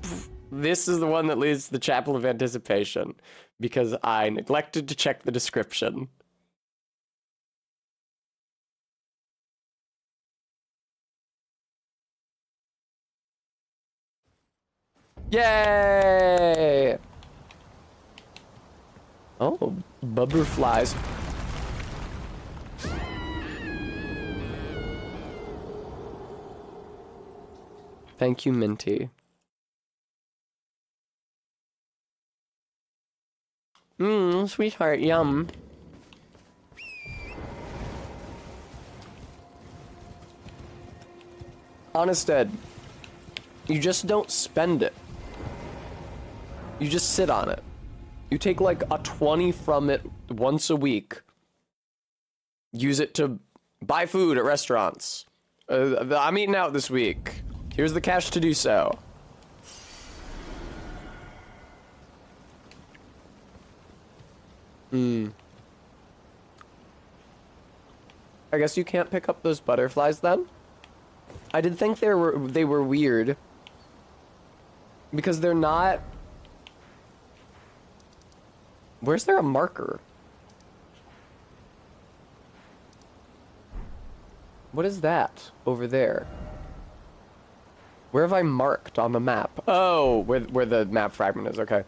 this is the one that leads to the Chapel of Anticipation, because I neglected to check the description. Yay! Oh, butterflies. Thank you, Minty. Sweetheart, yum. Honest Ed, you just don't spend it. You just sit on it. You take like a 20 from it once a week. Use it to buy food at restaurants. I'm eating out this week. Here's the cash to do so. I guess you can't pick up those butterflies then? I did think they were weird. Because they're not... Where's there a marker? What is that over there? Where have I marked on the map? Oh, where the map fragment is, okay.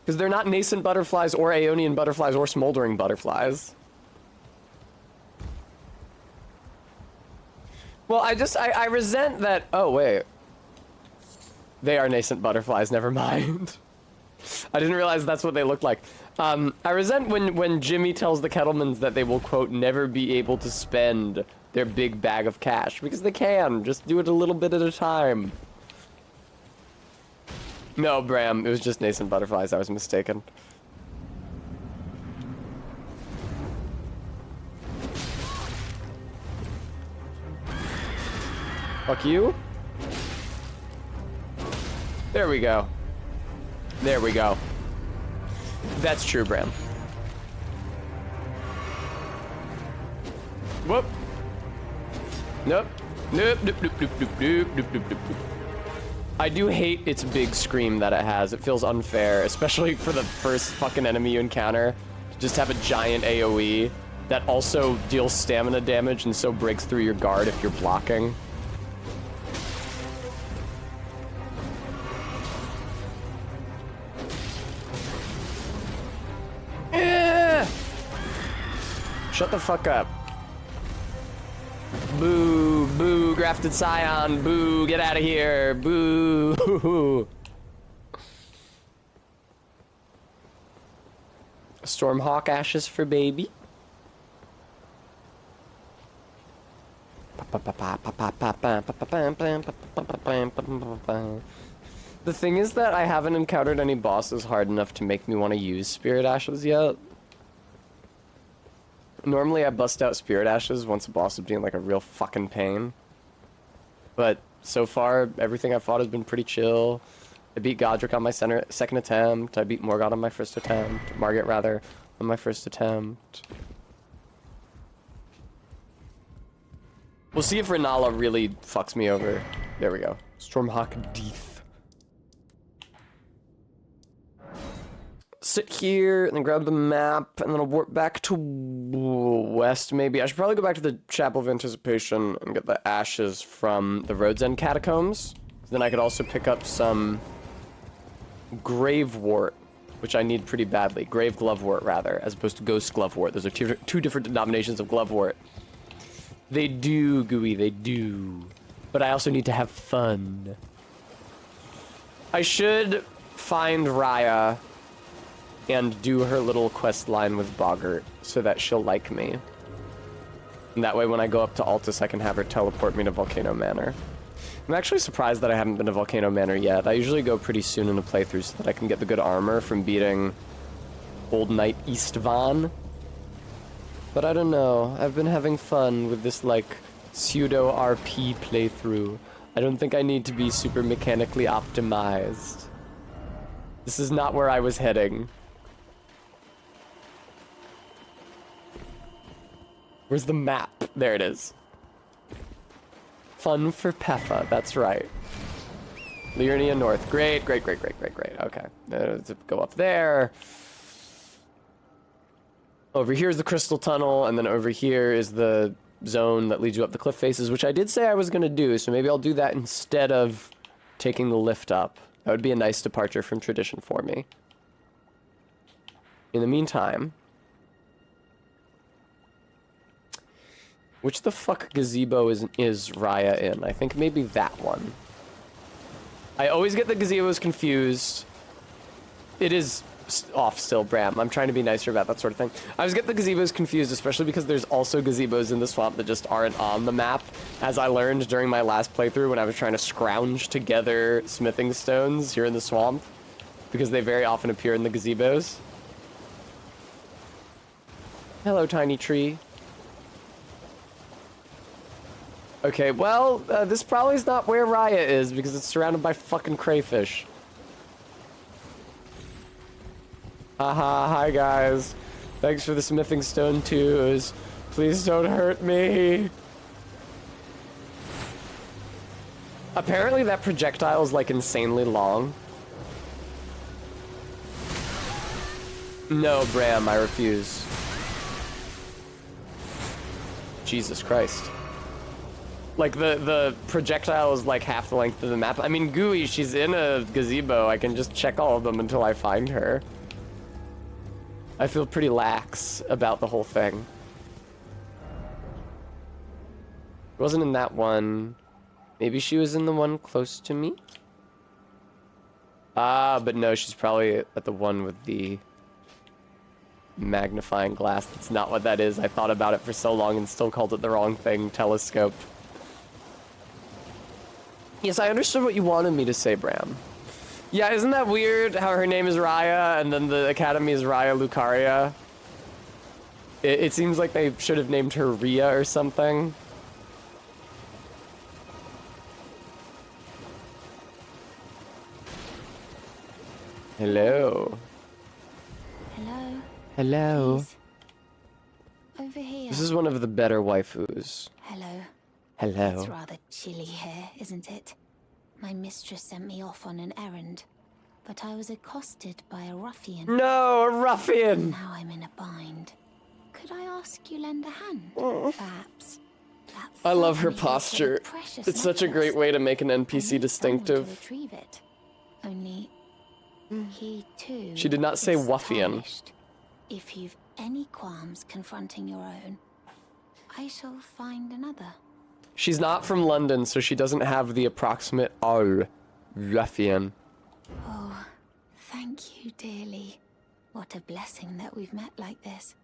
Because they're not nascent butterflies or Aeonian butterflies or smoldering butterflies. Well, I resent that... Oh, wait. They are nascent butterflies, never mind. I didn't realize that's what they looked like. I resent when Jimmy tells the Kettlemans that they will, quote, never be able to spend their big bag of cash. Because they can. Just do it a little bit at a time. No, Bram, it was just nascent butterflies. I was mistaken. Fuck you. There we go. There we go. That's true, Bram. Whoop. Nope. Nope. Nope. Nope. Nope. Nope. Nope. Nope. Nope. Nope. I do hate its big scream that it has. It feels unfair, especially for the first fucking enemy you encounter. Just have a giant AoE that also deals stamina damage and so breaks through your guard if you're blocking. Shut the fuck up. Boo, boo, grafted scion, boo, get out of here, boo. Stormhawk ashes for baby. The thing is that I haven't encountered any bosses hard enough to make me want to use Spirit Ashes yet. Normally I bust out Spirit Ashes once a boss is being like a real fucking pain. But so far, everything I've fought has been pretty chill. I beat Godric on my second attempt. I beat Morgott on my first attempt. Margit, rather, on my first attempt. We'll see if Renala really fucks me over. There we go. Stormhawk Death. Sit here and then grab the map and then I'll warp back to west maybe. I should probably go back to the Chapel of Anticipation and get the ashes from the Road's End catacombs. Then I could also pick up some Gravewort, which I need pretty badly. Grave Glovewort, rather, as opposed to Ghost Glovewort. Those are two different denominations of Glovewort. They do, Gooey, they do. But I also need to have fun. I should find Raya and do her little quest line with Boggart so that she'll like me. And that way when I go up to Altus, I can have her teleport me to Volcano Manor. I'm actually surprised that I haven't been to Volcano Manor yet. I usually go pretty soon in a playthrough so that I can get the good armor from beating Old Knight Istvan. But I don't know. I've been having fun with this, like, pseudo-RP playthrough. I don't think I need to be super mechanically optimized. This is not where I was heading. Where's the map? There it is. Fun for Peffa, that's right. Liurnia North. Great, great, great, great, great, great. Okay. Go up there. Over here is the Crystal Tunnel, and then over here is the zone that leads you up the cliff faces, which I did say I was going to do, so maybe I'll do that instead of taking the lift up. That would be a nice departure from tradition for me. In the meantime... Which the fuck gazebo is Raya in? I think maybe that one. I always get the gazebos confused. It is off still, Bram. I'm trying to be nicer about that sort of thing. I always get the gazebos confused, especially because there's also gazebos in the swamp that just aren't on the map, as I learned during my last playthrough when I was trying to scrounge together smithing stones here in the swamp, because they very often appear in the gazebos. Hello, tiny tree. Okay, well, this probably is not where Raya is, because it's surrounded by fucking crayfish. Haha, hi guys. Thanks for the smithing stone twos. Please don't hurt me. Apparently that projectile is like insanely long. No, Bram, I refuse. Jesus Christ. Like, the projectile is like half the length of the map. I mean, Gooey, she's in a gazebo. I can just check all of them until I find her. I feel pretty lax about the whole thing. She wasn't in that one. Maybe she was in the one close to me? Ah, but no, she's probably at the one with the magnifying glass. That's not what that is. I thought about it for so long and still called it the wrong thing. Telescope. Yes, I understood what you wanted me to say, Bram. Yeah, isn't that weird how her name is Raya and then the academy is Raya Lucaria? It seems like they should have named her Rhea or something. Hello. Hello? Hello. Please. Over here. This is one of the better waifus. Hello. Hello. It's rather chilly here, isn't it? My mistress sent me off on an errand, but I was accosted by a ruffian. No, a ruffian! Now I'm in a bind. Could I ask you lend a hand? Perhaps. I love her That thug posture. needs a precious It's such a necklace. great way to make an I NPC need someone to distinctive. retrieve it. Only he too. She did not say is wuffian. tarnished. If you've any qualms confronting your own, I shall find another. She's not from London, so she doesn't have the approximate R. Ruffian. Oh, thank you dearly. What a blessing that we've met like this.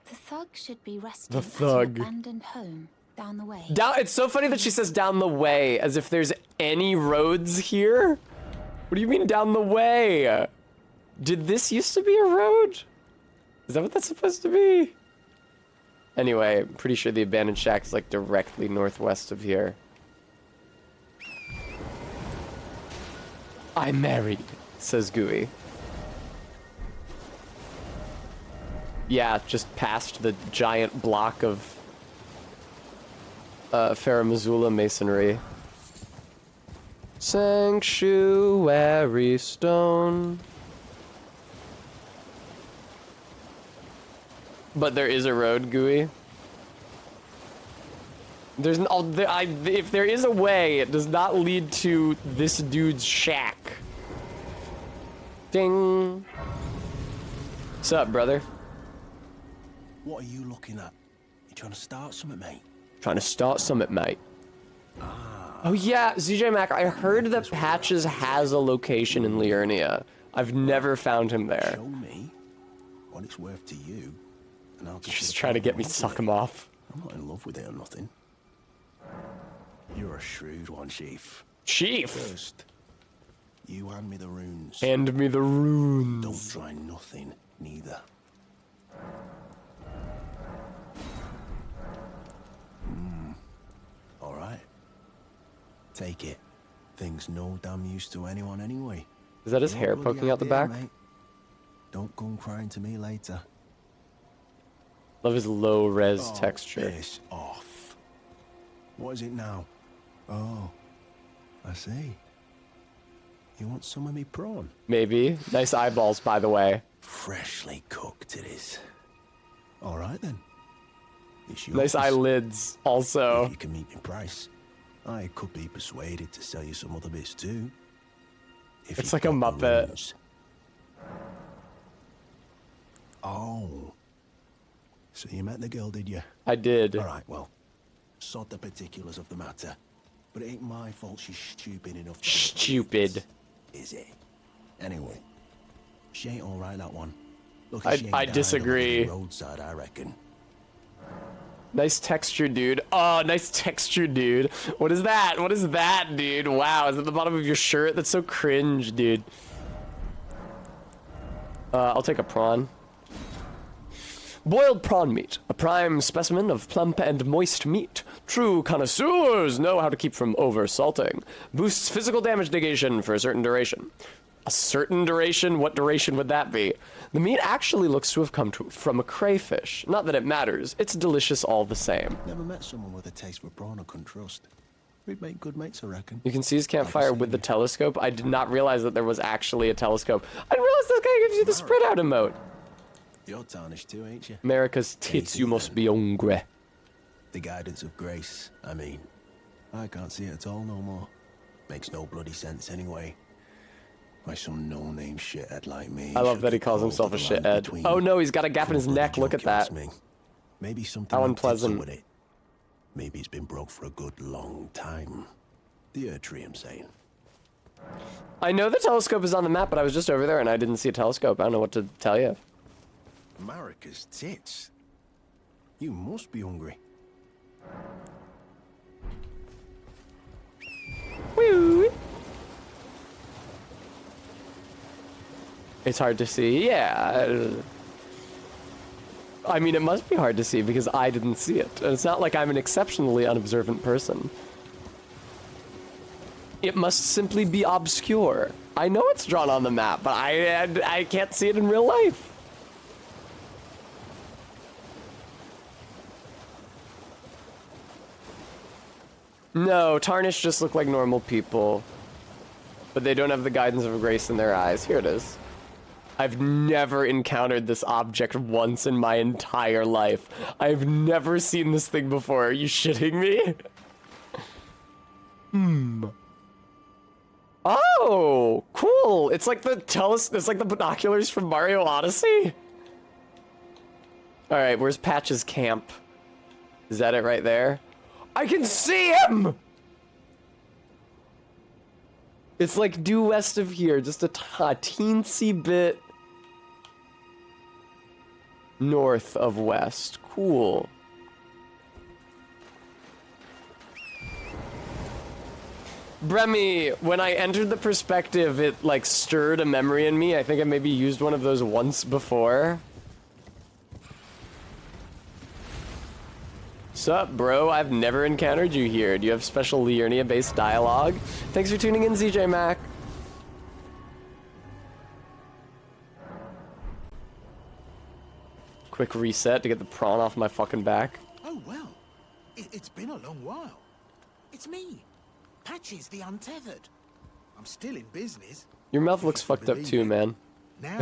The thug should be resting The at thug. an abandoned home down the way. It's so funny that she says down the way, as if there's any roads here. What do you mean down the way? Did this used to be a road? Is that what that's supposed to be? Anyway, I'm pretty sure the abandoned shack is like directly northwest of here. I'm married, says Gooey. Yeah, just past the giant block of Farah Missoula masonry. Sanctuary stone. But there is a road, Gooey. There's if there is a way, it does not lead to this dude's shack. Ding. What's up, brother? What are you looking at? You trying to start something, mate? Trying to start something, mate. Oh yeah, ZJ Mac, I heard that Patches has a location in Liurnia. I've never found him there. Show me what it's worth to you, and I'll Just trying to get me to suck him off. I'm not in love with it or nothing. You're a shrewd one, Chief. Chief! First, you hand me the runes. Hand me the runes. Don't try nothing, neither. All right. Take it. Thing's no damn use to anyone anyway. Is that his No hair bloody poking out the idea, back? mate. Don't come crying to me later. Love his low res Oh, texture. piss off. What is it now? Oh, I see. You want some of me prawn? Maybe. Nice eyeballs, by the way. Freshly cooked it is. All right then. It's yours. Nice eyelids, also. If you can meet me price, I could be persuaded to sell you some other bits too. If It's you've like a got the Muppet. runes. Oh. So you met the girl, did you? I did. All right, well, sort the particulars of the matter. But it ain't my fault she's stupid enough to... Stupid. Is it? Anyway, she ain't all right, that one. Look, I she ain't died disagree. along the roadside, I reckon. Nice texture, dude. Oh, nice texture, dude. What is that? What is that, dude? Wow, is it the bottom of your shirt? That's so cringe, dude. I'll take a prawn. Boiled prawn meat, a prime specimen of plump and moist meat. True connoisseurs know how to keep from over-salting. Boosts physical damage negation for a certain duration. A certain duration? What duration would that be? The meat actually looks to have come from a crayfish. Not that it matters. It's delicious all the same. Never met someone with a taste for prawn I couldn't trust. We'd make good mates, I reckon. You can see his campfire with the telescope. I did not realize that there was actually a telescope. I didn't realize this guy gives you the spread out emote. You're tarnished too, ain't you? America's tits, you must be hungry. The guidance of grace, I mean. I can't see it at all no more. Makes no bloody sense anyway. Why some no-name shithead like me... I love should that he get calls called himself a to the land shithead. between. Oh no, he's got a gap in his Cool neck. bloody Look at that. junkyards, me. Maybe something How went unpleasant. tits up with it. Maybe it's been broke for a good long time. The Erdtree, I'm saying. I know the telescope is on the map, but I was just over there and I didn't see a telescope. I don't know what to tell you. Marika's tits. You must be hungry. Woo. It's hard to see. Yeah. I mean, it must be hard to see because I didn't see it. And it's not like I'm an exceptionally unobservant person. It must simply be obscure. I know it's drawn on the map, but I can't see it in real life. No, Tarnished just look like normal people. But they don't have the guidance of grace in their eyes. Here it is. I've never encountered this object once in my entire life. I've never seen this thing before. Are you shitting me? Oh, cool. It's like it's like the binoculars from Mario Odyssey. All right, where's Patch's camp? Is that it right there? I can see him! It's like due west of here, just a teensy bit north of west. Cool. Bremy, when I entered the perspective, it like stirred a memory in me. I think I maybe used one of those once before. Sup, bro? I've never encountered you here. Do you have special Liurnia-based dialogue? Thanks for tuning in, ZJ Mac. Quick reset to get the prawn off my fucking back. Oh, well. It's been a long while. It's me, Patches the Untethered. I'm still in business. Your mouth looks fucked up too, man. Now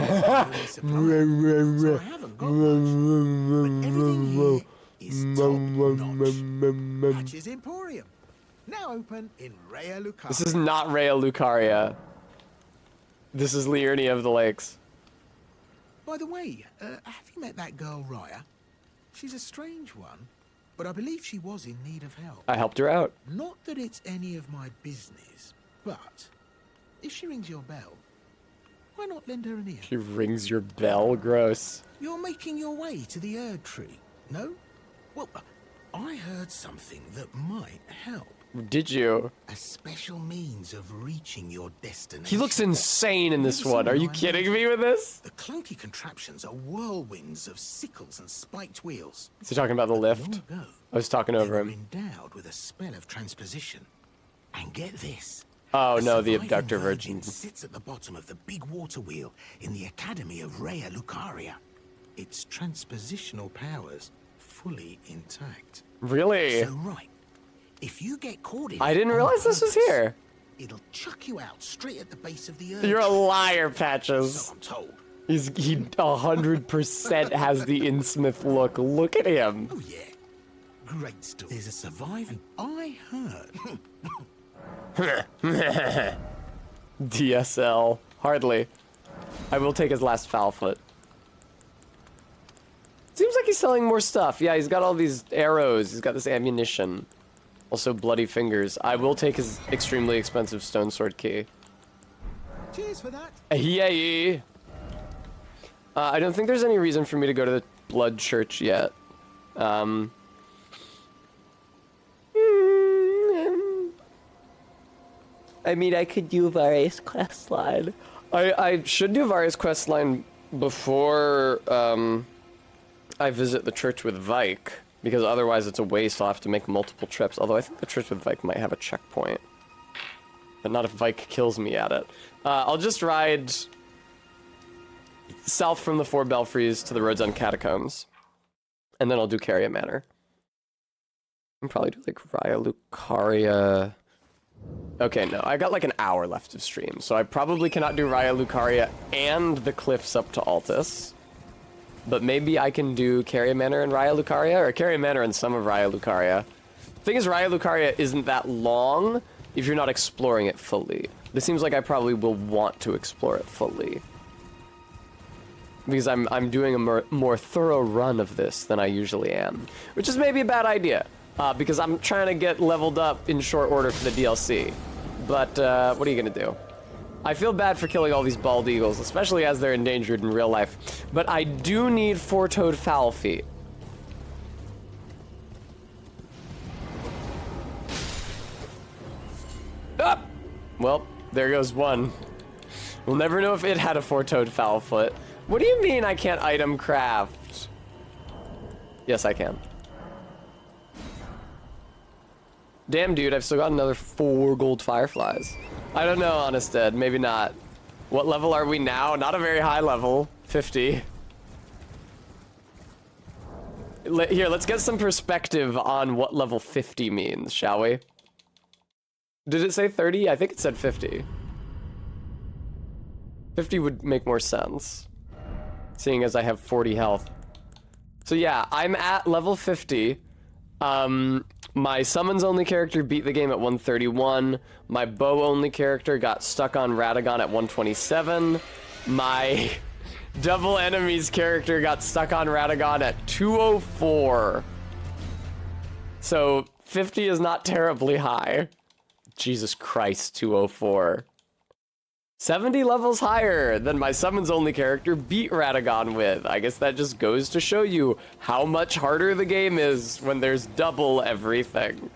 it's supply, so I haven't got much. But everything here is top-notch. Patches Emporium. Now open in Raya Lucaria. This is not Raya Lucaria. This is Liurnia of the Lakes. By the way, have you met that girl, Raya? She's a strange one, but I believe she was in need of help. I helped her out. Not that it's any of my business, but if she rings your bell, why not lend her an ear? She rings your bell? Gross. You're making your way to the Erdtree, no? Well, I heard something that might help. Did you? A special means of reaching your destination. He looks insane in this one. Are you kidding me with this? The clunky contraptions are whirlwinds of sickles and spiked wheels. Is he talking about the lift? Long ago, I was talking over they him. were endowed with a spell of transposition. And get this. Oh a no, the surviving abductor virgin. sits at the bottom of the big water wheel in the Academy of Raya Lucaria. Its transpositional powers fully intact. Really? So right, if you get caught in I it didn't on realize this was purpose, here. It'll chuck you out straight at the base of the earth. You're a liar, Patches. So I'm told. He 100% has the Innsmouth look. Look at him. Oh yeah, great story. There's a survivor. I heard. DSL. Hardly. I will take his last foul foot. Seems like he's selling more stuff. Yeah, he's got all these arrows. He's got this ammunition. Also bloody fingers. I will take his extremely expensive stone sword key. Cheers for that. Yay! I don't think there's any reason for me to go to the Blood Church yet. I mean, I could do Varia's quest line. I should do Varia's quest line before I visit the church with Vike, because otherwise it's a waste. I'll have to make multiple trips. Although I think the church with Vike might have a checkpoint, but not if Vike kills me at it. I'll just ride south from the Four Belfries to the Roads on Catacombs, and then I'll do Caria Manor. I'll probably do like Raya Lucaria. Okay, no, I got like an hour left of stream, so I probably cannot do Raya Lucaria and the cliffs up to Altus. But maybe I can do Caria Manor and Raya Lucaria, or Caria Manor and some of Raya Lucaria. The thing is, Raya Lucaria isn't that long if you're not exploring it fully. This seems like I probably will want to explore it fully, because I'm doing a more thorough run of this than I usually am, which is maybe a bad idea, because I'm trying to get leveled up in short order for the DLC. But what are you gonna do? I feel bad for killing all these bald eagles, especially as they're endangered in real life. But I do need four-toed fowl feet. Ah! Well, there goes one. We'll never know if it had a four-toed fowl foot. What do you mean I can't item craft? Yes, I can. Damn, dude, I've still got another 4 gold fireflies. I don't know, Honest Ed, maybe not. What level are we now? Not a very high level. 50. Here, let's get some perspective on what level 50 means, shall we? Did it say 30? I think it said 50. 50 would make more sense, seeing as I have 40 health. So yeah, I'm at level 50. My summons only character beat the game at 131. My bow only character got stuck on Radagon at 127. My double enemies character got stuck on Radagon at 204. So 50 is not terribly high. Jesus Christ, 204. 70 levels higher than my summons only character beat Radagon with. I guess that just goes to show you how much harder the game is when there's double everything.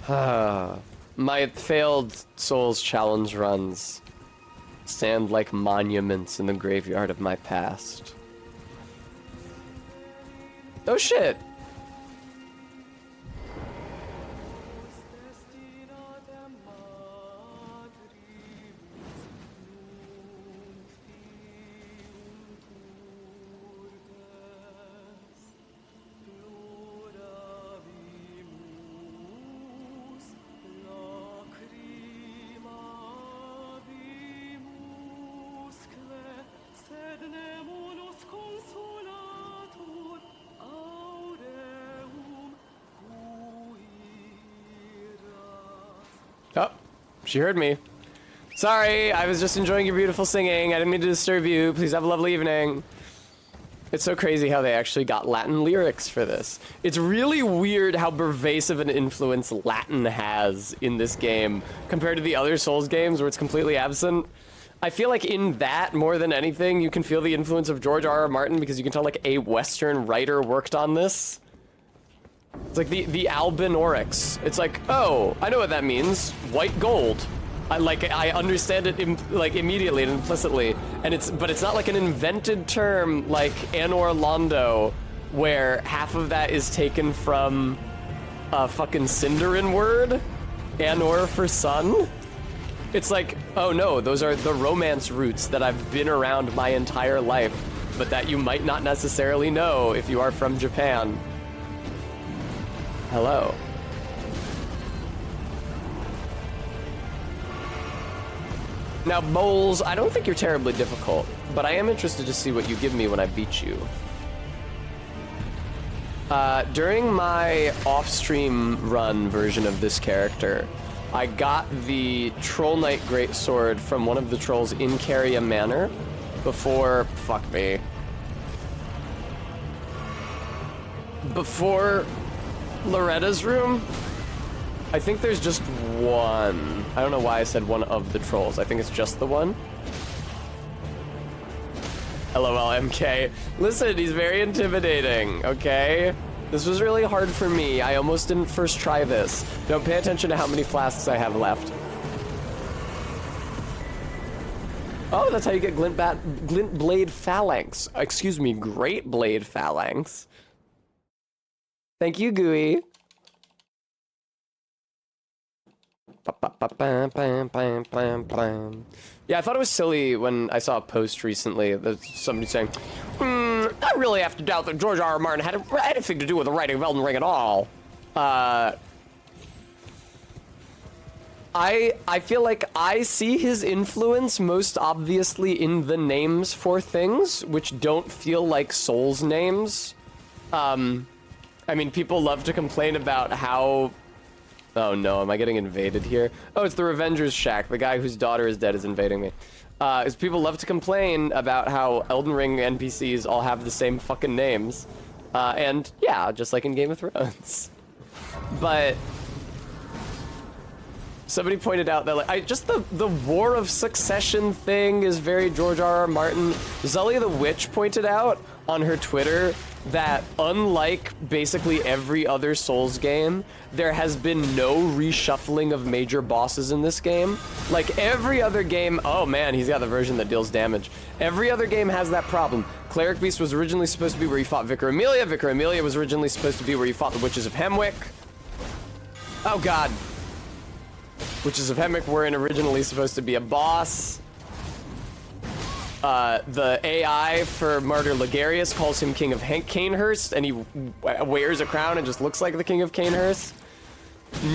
My failed Souls challenge runs stand like monuments in the graveyard of my past. Oh shit! Oh, she heard me. Sorry, I was just enjoying your beautiful singing. I didn't mean to disturb you. Please have a lovely evening. It's so crazy how they actually got Latin lyrics for this. It's really weird how pervasive an influence Latin has in this game compared to the other Souls games where it's completely absent. I feel like in that, more than anything, you can feel the influence of George R.R. Martin because you can tell like a Western writer worked on this. It's like the Albin Oryx. It's like, oh, I know what that means. White gold. I understand it like immediately and implicitly, and but it's not like an invented term like Anor Londo, where half of that is taken from a fucking Sindarin word, Anor for sun. It's like, oh no, those are the Romance roots that I've been around my entire life, but that you might not necessarily know if you are from Japan. Hello. Now, Bowls, I don't think you're terribly difficult, but I am interested to see what you give me when I beat you. During my off-stream run version of this character, I got the Troll Knight Greatsword from one of the trolls in Caria Manor before... fuck me. Before Loretta's room? I think there's just one. I don't know why I said one of the trolls. I think it's just the one. LOL MK. Listen, he's very intimidating, okay? This was really hard for me. I almost didn't first try this. Don't pay attention to how many flasks I have left. Oh, that's how you get Glint Blade Phalanx. Excuse me, Great Blade Phalanx. Thank you, Gooey. Yeah, I thought it was silly when I saw a post recently that somebody saying, I really have to doubt that George R.R. Martin had anything to do with the writing of Elden Ring at all. I feel like I see his influence most obviously in the names for things, which don't feel like Souls names. I mean, people love to complain about how... Oh no, am I getting invaded here? Oh, it's the Revenger's Shack. The guy whose daughter is dead is invading me. Is people love to complain about how Elden Ring NPCs all have the same fucking names. And yeah, just like in Game of Thrones. But somebody pointed out that like just the War of Succession thing is very George R.R. Martin. Zully the Witch pointed out on her Twitter that unlike basically every other Souls game, there has been no reshuffling of major bosses in this game. Like every other game, oh man, he's got the version that deals damage. Every other game has that problem. Cleric Beast was originally supposed to be where you fought Vicar Amelia. Vicar Amelia was originally supposed to be where you fought the Witches of Hemwick. Oh god. Witches of Hemwick weren't originally supposed to be a boss. The AI for Martyr Ligarius calls him King of Canehurst, and he wears a crown and just looks like the King of Canehurst.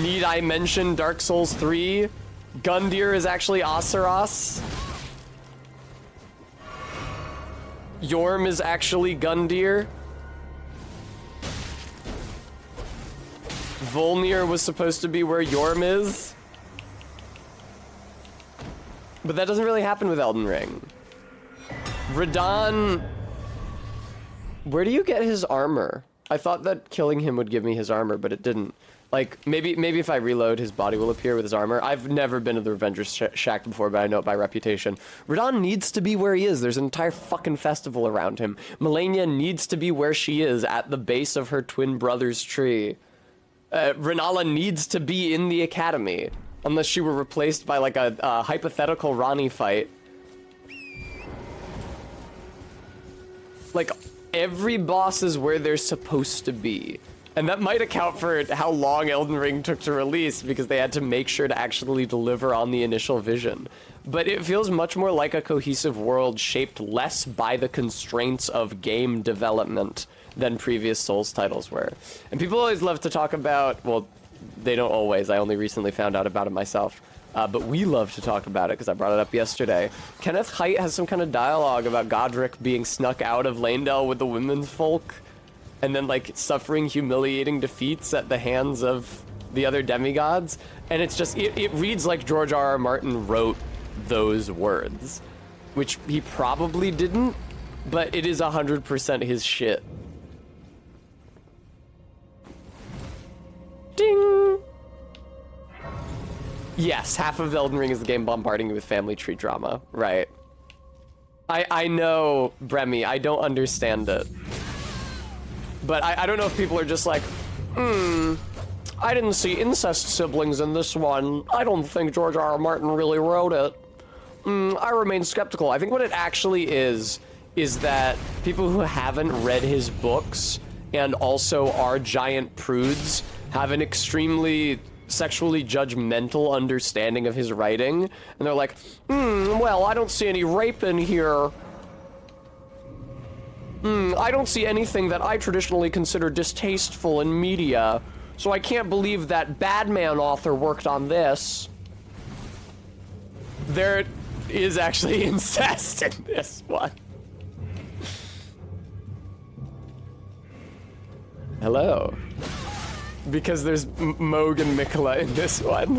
Need I mention Dark Souls 3? Gundyr is actually Aseros. Yorm is actually Gundyr. Volnir was supposed to be where Yorm is. But that doesn't really happen with Elden Ring. Radahn... Where do you get his armor? I thought that killing him would give me his armor, but it didn't. Like, maybe if I reload, his body will appear with his armor. I've never been to the Revenger's Shack before, but I know it by reputation. Radahn needs to be where he is. There's an entire fucking festival around him. Malenia needs to be where she is, at the base of her twin brother's tree. Renala needs to be in the academy. Unless she were replaced by, like, a hypothetical Ranni fight. Like, every boss is where they're supposed to be. And that might account for how long Elden Ring took to release, because they had to make sure to actually deliver on the initial vision. But it feels much more like a cohesive world shaped less by the constraints of game development than previous Souls titles were. And people always love to talk about, well, they don't always, I only recently found out about it myself. But we love to talk about it because I brought it up yesterday. Kenneth Haidt has some kind of dialogue about Godric being snuck out of Leyndell with the women's folk and then, like, suffering humiliating defeats at the hands of the other demigods. And it's just, it reads like George R.R. Martin wrote those words, which he probably didn't, but it is 100% his shit. Ding! Yes, half of Elden Ring is the game bombarding you with family tree drama, right? I know, Bremy, I don't understand it. But I don't know if people are just like, I didn't see incest siblings in this one. I don't think George R.R. Martin really wrote it. I remain skeptical. I think what it actually is that people who haven't read his books and also are giant prudes have an extremely sexually judgmental understanding of his writing, and they're like, well, I don't see any rape in here. I don't see anything that I traditionally consider distasteful in media, so I can't believe that Badman author worked on this. There is actually incest in this one. Hello. Because there's Moog and Mikla in this one.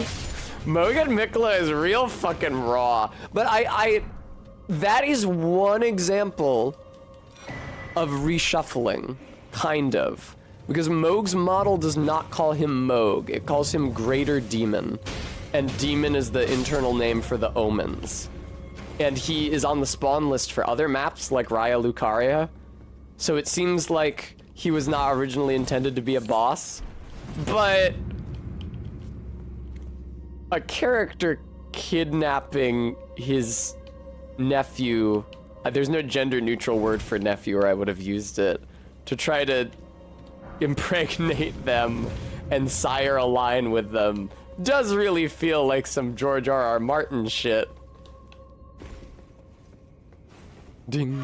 Moog and Mikla is real fucking raw. But that is one example of reshuffling, kind of. Because Moog's model does not call him Moog, it calls him Greater Demon. And Demon is the internal name for the omens. And he is on the spawn list for other maps like Raya Lucaria. So it seems like he was not originally intended to be a boss. But a character kidnapping his nephew, there's no gender neutral word for nephew or I would have used it, to try to impregnate them and sire a line with them does really feel like some George R.R. Martin shit. Ding.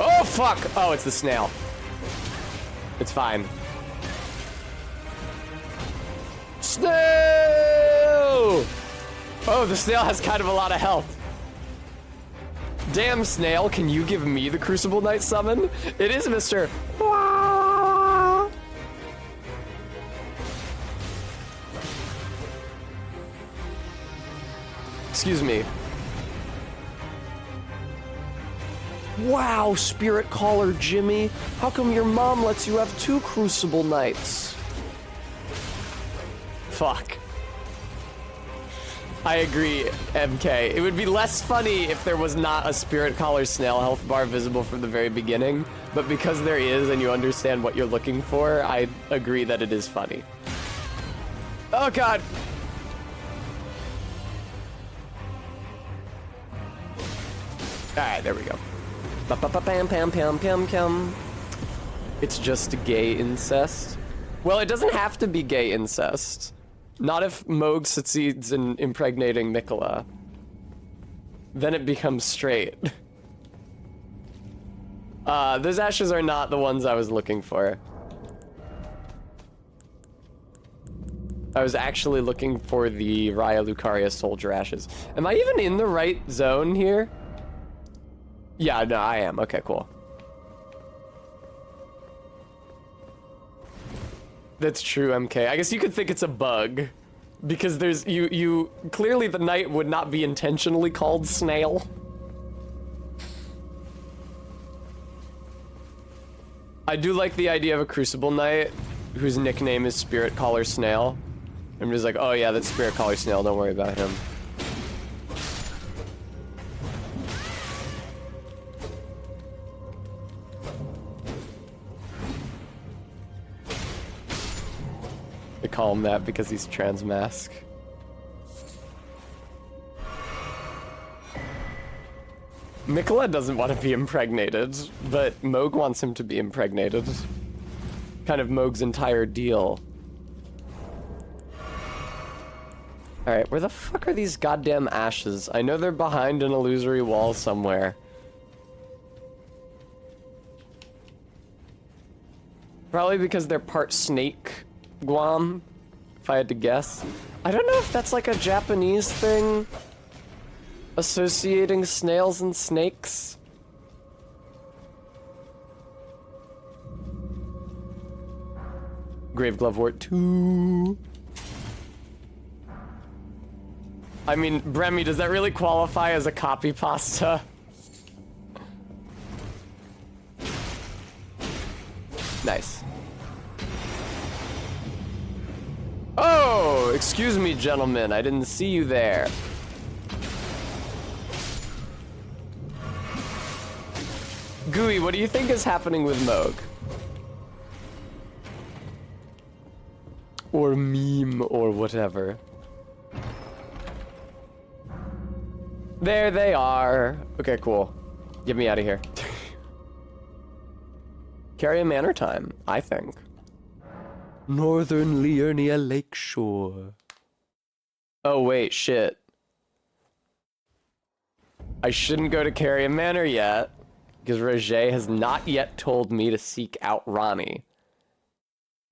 Oh, fuck! Oh, it's the snail. It's fine. Snail! Oh, the snail has kind of a lot of health. Damn, snail, can you give me the Crucible Knight summon? It is Mr. Excuse me. Wow, Spirit Caller Jimmy. How come your mom lets you have 2 Crucible Knights? Fuck. I agree, MK. It would be less funny if there was not a Spirit Collar Snail health bar visible from the very beginning, but because there is and you understand what you're looking for, I agree that it is funny. Oh god! Alright, there we go. Ba-ba-ba-pam-pam-pam-pam-pam. It's just gay incest. Well, it doesn't have to be gay incest. Not if Moog succeeds in impregnating Mikola. Then it becomes straight. Those ashes are not the ones I was looking for. I was actually looking for the Raya Lucaria soldier ashes. Am I even in the right zone here? Yeah, no, I am. Okay, cool. That's true, MK. I guess you could think it's a bug. Because there's, you clearly the knight would not be intentionally called Snail. I do like the idea of a Crucible Knight whose nickname is Spirit Collar Snail. I'm just like, oh yeah, that's Spirit Collar Snail, don't worry about him. They call him that because he's trans-mask. Mikola doesn't want to be impregnated, but Moog wants him to be impregnated. Kind of Moog's entire deal. Alright, where the fuck are these goddamn ashes? I know they're behind an illusory wall somewhere. Probably because they're part snake, Guam, if I had to guess. I don't know if that's like a Japanese thing, associating snails and snakes. Grave Glovewort 2. I mean, Bremy, does that really qualify as a copy pasta? Nice. Oh, excuse me, gentlemen. I didn't see you there. Gooey, what do you think is happening with Moog? Or meme, or whatever. There they are. Okay, cool. Get me out of here. Carry a manor time, I think. Northern Liurnia Lakeshore. Oh wait, shit. I shouldn't go to Carrion Manor yet, because Roger has not yet told me to seek out Ronnie.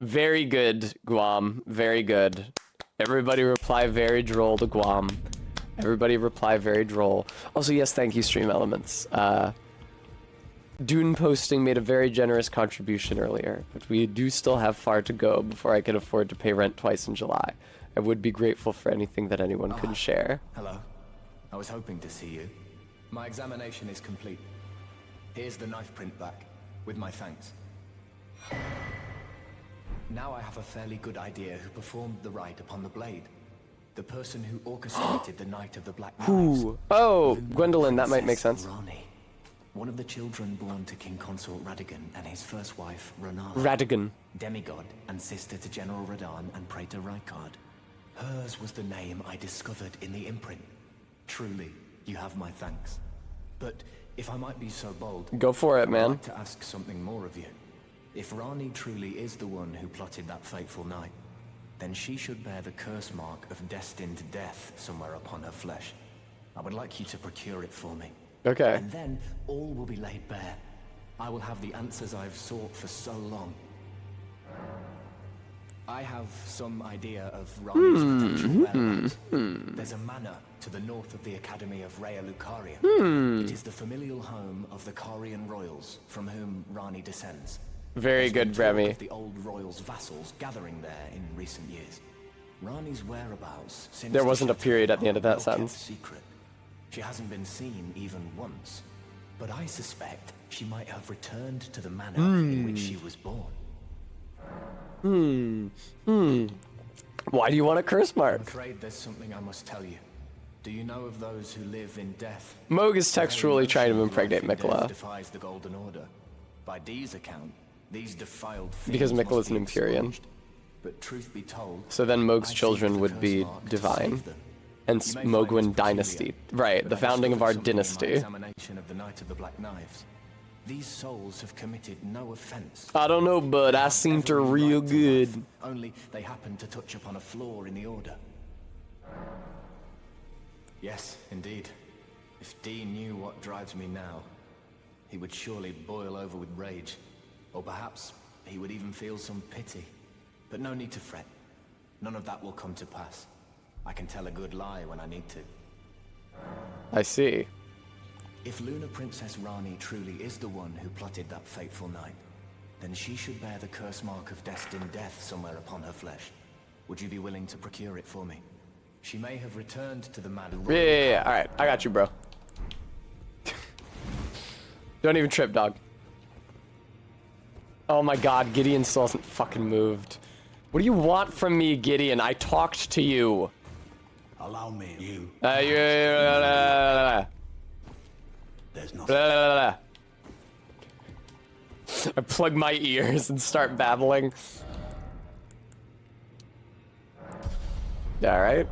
Very good, Guam. Very good. Everybody reply very droll to Guam. Everybody reply very droll. Also, yes, thank you, Stream Elements. Dune Posting made a very generous contribution earlier, but we do still have far to go before I can afford to pay rent twice in July. I would be grateful for anything that anyone could share. Hello. I was hoping to see you. My examination is complete. Here's the knife print back, with my thanks. Now I have a fairly good idea who performed the rite upon the blade. The person who orchestrated the Night of the Black Knives. Ooh. Oh, Gwendolyn, that might make sense. Ronnie. One of the children born to King Consort Radagon and his first wife, Renala. Radagon. Demigod and sister to General Radahn and Praetor Rykard. Hers was the name I discovered in the imprint. Truly, you have my thanks. But if I might be so bold, go for it, man. I'd like to ask something more of you. If Rani truly is the one who plotted that fateful night, then she should bear the curse mark of destined death somewhere upon her flesh. I would like you to procure it for me. Okay. And then all will be laid bare. I will have the answers I've sought for so long. I have some idea of Rani's potential whereabouts. There's a manor to the north of the Academy of Raya Lucaria. It is the familial home of the Carian royals, from whom Rani descends. Very good, Bremy. The old royals' vassals gathering there in recent years. Rani's whereabouts. There wasn't a period at the end of that sentence. Secret. She hasn't been seen even once, but I suspect she might have returned to the manor in which she was born. Why do you want a curse mark? I'm afraid there's something I must tell you. Do you know of those who live in death? Moog is textually trying to impregnate Life in death Mikola. defies the Golden Order. By Dee's account, these defiled Because fiends Mikola's must be an Empyrean. expunged. But truth be told, So then Moog's I children seek the would curse be mark to divine. save them. Hence You may find Mogwin this dynasty. peculiar, Right, but the I founding of discovered our something in my dynasty. examination of the Night of the Black Knives. These souls have committed no offense. I don't know, but I seen her Every real right to good. life, only they happen to touch upon a flaw in the order. Yes, indeed. If Dee knew what drives me now, he would surely boil over with rage. Or perhaps he would even feel some pity. But no need to fret. None of that will come to pass. I can tell a good lie when I need to. I see. If Lunar Princess Rani truly is the one who plotted that fateful night, then she should bear the curse mark of destined death somewhere upon her flesh. Would you be willing to procure it for me? She may have returned to the mad royal Yeah. Alright, I got you, bro. Don't even trip, dog. Oh my god, Gideon still hasn't fucking moved. What do you want from me, Gideon? I talked to you. Allow me, you. There's nothing. I plug my ears and start babbling. Alright.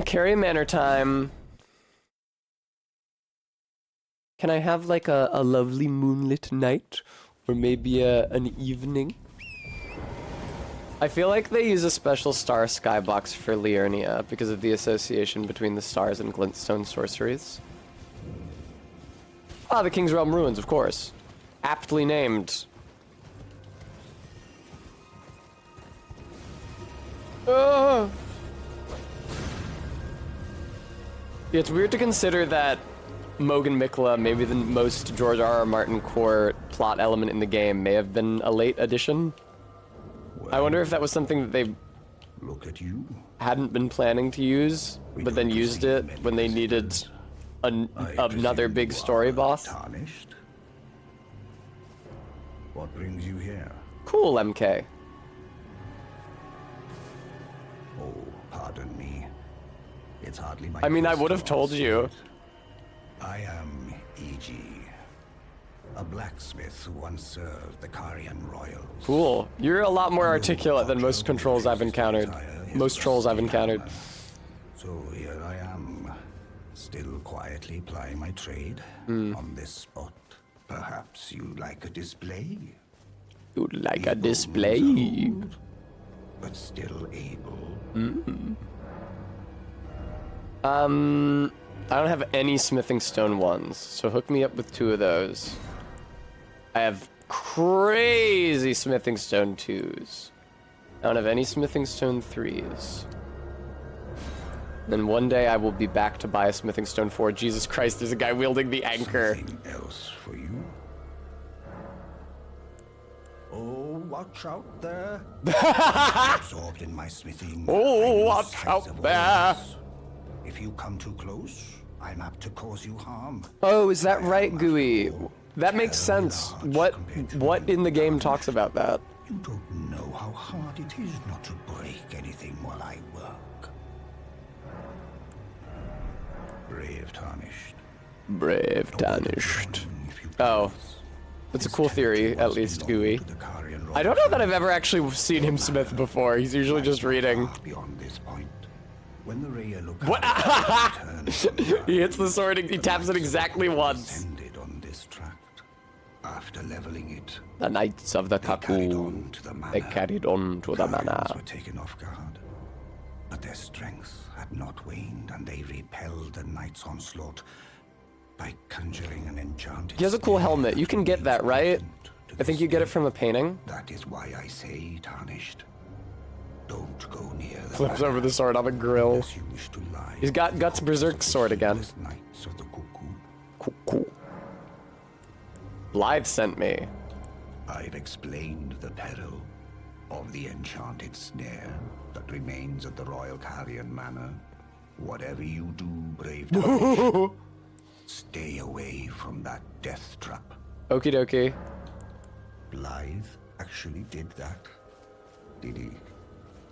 Carry Manor time. Can I have like a lovely moonlit night? Or maybe an evening? I feel like they use a special star skybox for Liurnia because of the association between the stars and glintstone sorceries. Ah, the King's Realm Ruins, of course. Aptly named. Oh. Yeah, it's weird to consider that Moog and Mikola, maybe the most George R.R. Martin core plot element in the game, may have been a late addition. I wonder if that was something that they Look at you. hadn't been planning to use, but then used it when they needed another big story boss. Tarnished. What brings you here? Cool, MK. Oh, pardon me. It's hardly my I mean, I place would to have told ask. you. I am E.G., a blacksmith who once served the Carian royals. Cool. You're a lot more articulate than most controls I've encountered. Most trolls I've encountered. So here I am, still quietly plying my trade on this spot. Perhaps you'd like a display? You'd like a display? Old, but still able. I don't have any smithing stone ones, so hook me up with 2 of those. I have crazy smithing stone 2s. I don't have any smithing stone 3s. Then one day I will be back to buy a smithing stone 4. Jesus Christ, there's a guy wielding the anchor. Something else for you? Oh, watch out there. Absorbed in my smithing. Oh, watch out there. If you come too close, I'm apt to cause you harm. Oh, is that right, Gooey? That makes sense. What in the game talks about that? You don't know how hard it is not to break anything while I work. Brave Tarnished. Brave Tarnished. Oh. That's a cool theory, at least, Gooey. I don't know that I've ever actually seen him smith before. He's usually just reading. Beyond this point, when the Raya What? He hits the sword, he taps it exactly once. on this tract, after leveling it, The Knights of the Cuckoo. They carried on to the manor. were taken off guard. But their strength had not waned, and they repelled the knight's onslaught by conjuring an enchanted. He has a cool helmet. You can get that, right? I think you get it from a painting. That is why I say, Tarnished, don't go near the Flips over the sword on the grill. unless you wish to lie. He's got Guts Berserk's sword again. Knights of the Cuckoo. Cool. Blythe sent me. I've explained the peril of the enchanted snare that remains at the Royal Carian Manor. Whatever you do, brave Tarnished, stay away from that death trap. Okie dokie. Blythe actually did that, did he?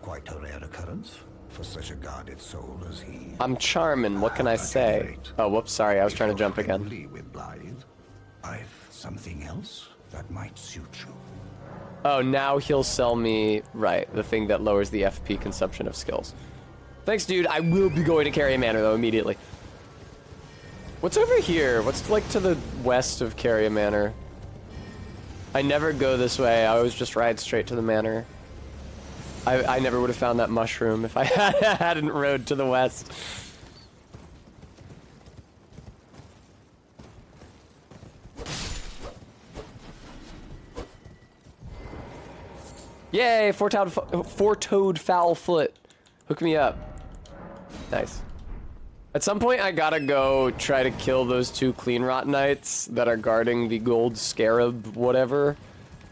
Quite a rare occurrence for such a guarded soul as he. I'm charming, what can I say? Oh, whoops, sorry, I was trying to jump again. With Blythe, I've something else that might suit you. Oh, now he'll sell me, right, the thing that lowers the FP consumption of skills. Thanks, dude. I will be going to Carrion Manor, though, immediately. What's over here? What's, like, to the west of Carrion Manor? I never go this way. I always just ride straight to the manor. I never would have found that mushroom if I hadn't rode to the west. Yay, four-toed foul foot. Hook me up. Nice. At some point, I gotta go try to kill those 2 clean rot knights that are guarding the gold scarab whatever.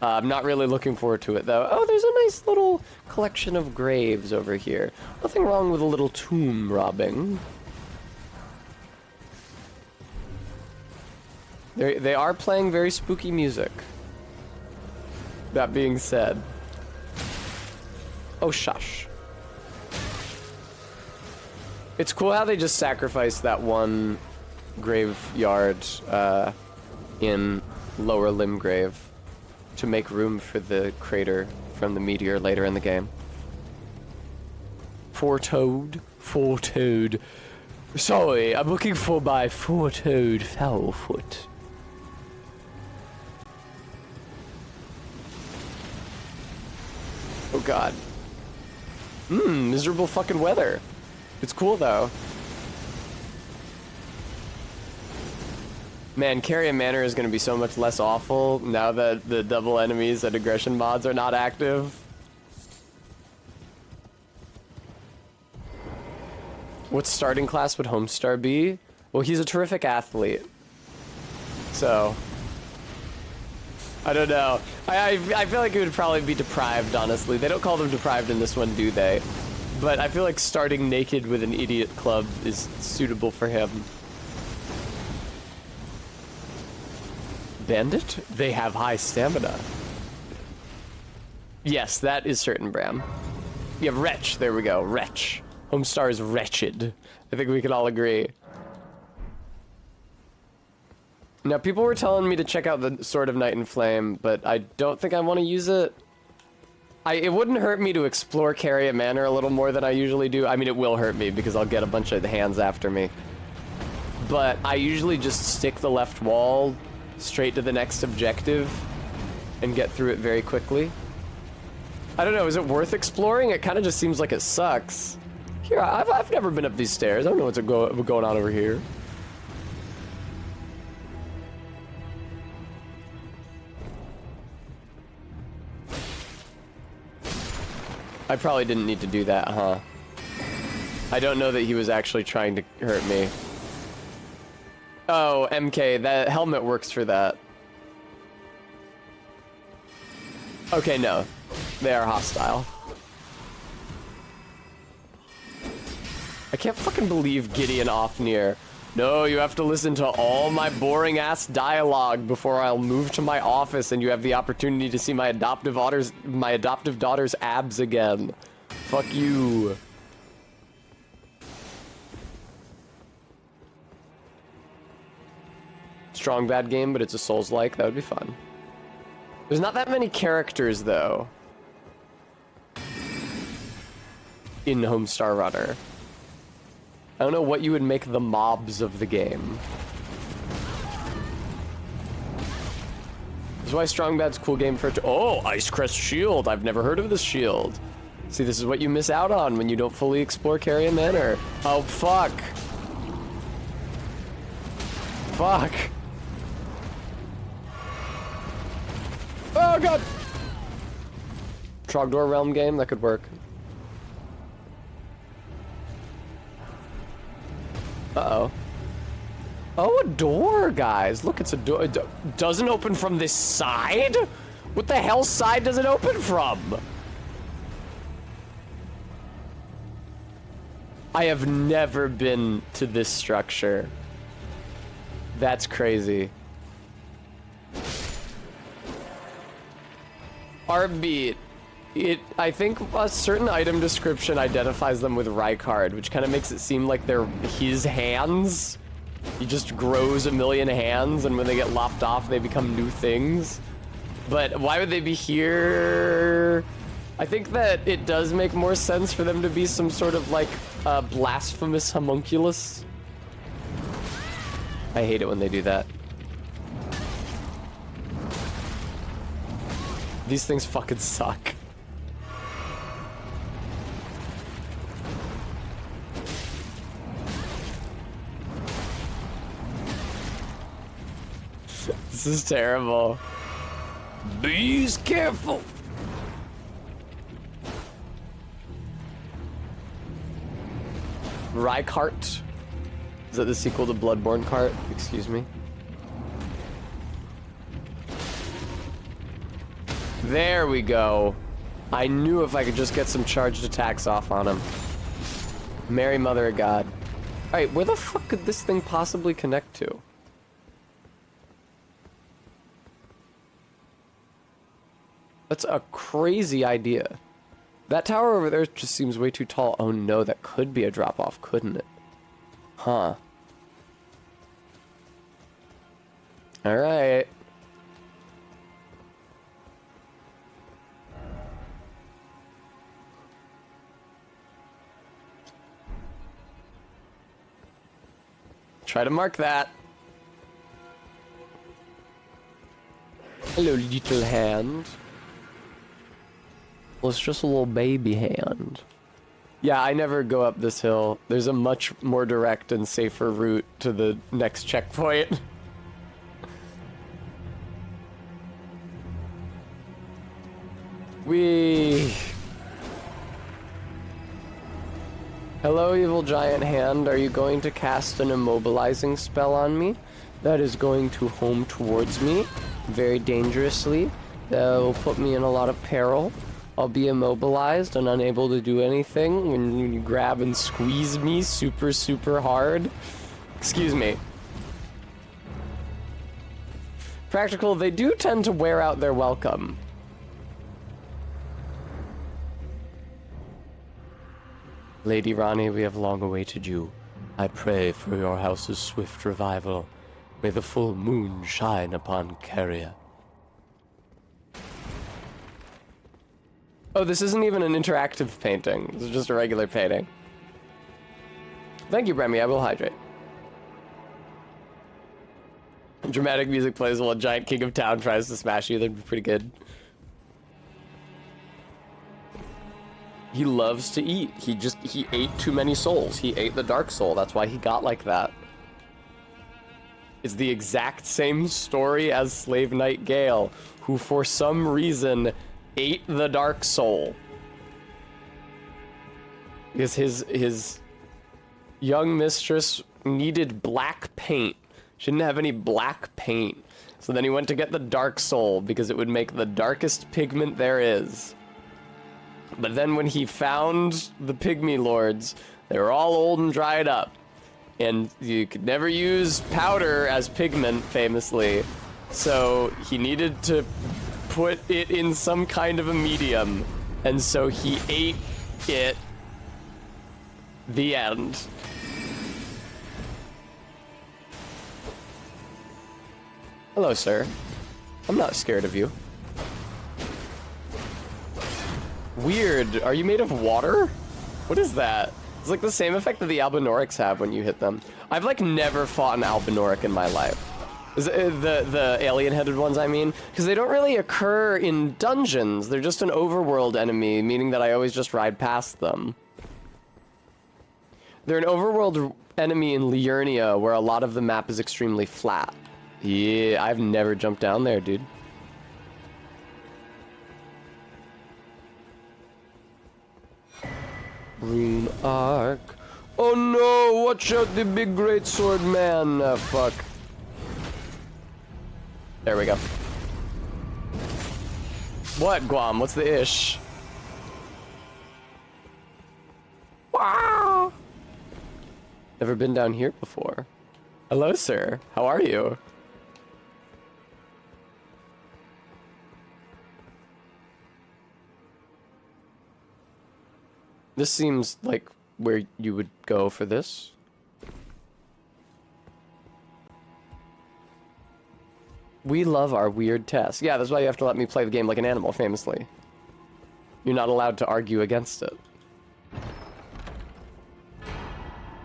I'm not really looking forward to it, though. Oh, there's a nice little collection of graves over here. Nothing wrong with a little tomb robbing. They are playing very spooky music. That being said. Oh, shush. It's cool how they just sacrificed that one graveyard in Lower Limgrave to make room for the crater from the meteor later in the game. Four-toed. Sorry, I'm looking for my four-toed foul-foot. Oh god. Miserable fucking weather. It's cool though. Man, Carrion Manor is going to be so much less awful now that the double enemies and aggression mods are not active. What starting class would Homestar be? Well, he's a terrific athlete. So, I don't know. I feel like it would probably be deprived, honestly. They don't call them deprived in this one, do they? But I feel like starting naked with an idiot club is suitable for him. Bandit? They have high stamina. Yes, that is certain, Bram. You have Wretch. There we go. Wretch. Homestar is wretched. I think we can all agree. Now, people were telling me to check out the Sword of Night and Flame, but I don't think I want to use it. It wouldn't hurt me to explore Carrion Manor a little more than I usually do. I mean, it will hurt me because I'll get a bunch of hands after me. But I usually just stick the left wall straight to the next objective and get through it very quickly. I don't know, is it worth exploring? It kind of just seems like it sucks. Here, I've never been up these stairs. I don't know what's going on over here. I probably didn't need to do that, huh? I don't know that he was actually trying to hurt me. Oh, MK, that helmet works for that. Okay, no. They are hostile. I can't fucking believe Gideon Ofnir. No, you have to listen to all my boring ass dialogue before I'll move to my office and you have the opportunity to see my adoptive daughter's abs again. Fuck you. Strong bad game, but it's a Souls-like. That would be fun. There's not that many characters though in Homestar Runner. I don't know what you would make the mobs of the game. That's why Strong Bad's a cool game for it to— oh, Ice Crest Shield. I've never heard of this shield. See, this is what you miss out on when you don't fully explore Carrion Manor. Oh, fuck. Fuck. Oh, God. Trogdor Realm game, that could work. Uh-oh. Oh, a door, guys. Look, it's a door. It doesn't open from this side? What the hell side does it open from? I have never been to this structure. That's crazy. Heartbeat. I think a certain item description identifies them with Rykard, which kind of makes it seem like they're his hands. He just grows a million hands, and when they get lopped off, they become new things. But why would they be here? I think that it does make more sense for them to be some sort of like blasphemous homunculus. I hate it when they do that. These things fucking suck. This is terrible. Be careful. Rykart. Is that the sequel to Bloodborne Cart? Excuse me. There we go. I knew if I could just get some charged attacks off on him. Mary Mother of God. Alright, where the fuck could this thing possibly connect to? That's a crazy idea. That tower over there just seems way too tall. Oh no, that could be a drop-off, couldn't it? Huh. Alright. Try to mark that. Hello, little hand. Well, it's just a little baby hand. Yeah, I never go up this hill. There's a much more direct and safer route to the next checkpoint. Whee! Hello, evil giant hand. Are you going to cast an immobilizing spell on me? That is going to home towards me very dangerously. That will put me in a lot of peril. I'll be immobilized and unable to do anything when you grab and squeeze me super, super hard. Excuse me. Practical, they do tend to wear out their welcome. Lady Rani, we have long awaited you. I pray for your house's swift revival. May the full moon shine upon Caria. Oh, this isn't even an interactive painting. This is just a regular painting. Thank you, Remy. I will hydrate. Dramatic music plays while a giant king of town tries to smash you. That'd be pretty good. He loves to eat. He ate too many souls. He ate the dark soul. That's why he got like that. It's the exact same story as Slave Knight Gale, who for some reason ate the dark soul. Because his young mistress needed black paint. She didn't have any black paint. So then he went to get the dark soul because it would make the darkest pigment there is. But then when he found the pygmy lords, they were all old and dried up. And you could never use powder as pigment, famously. So he needed to put it in some kind of a medium. And so he ate it. The end. Hello, sir. I'm not scared of you. Weird. Are you made of water? What is that? It's like the same effect that the Albinorics have when you hit them. I've like never fought an Albinoric in my life. The alien-headed ones, I mean. Because they don't really occur in dungeons. They're just an overworld enemy, meaning that I always just ride past them. They're an overworld enemy in Liurnia, where a lot of the map is extremely flat. Yeah, I've never jumped down there, dude. Rune Arc. Oh no, watch out, the big great sword man. Fuck. There we go. What, Guam? What's the ish? Wow. Never been down here before. Hello, sir. How are you? This seems like where you would go for this. We love our weird tests. Yeah, that's why you have to let me play the game like an animal, famously. You're not allowed to argue against it.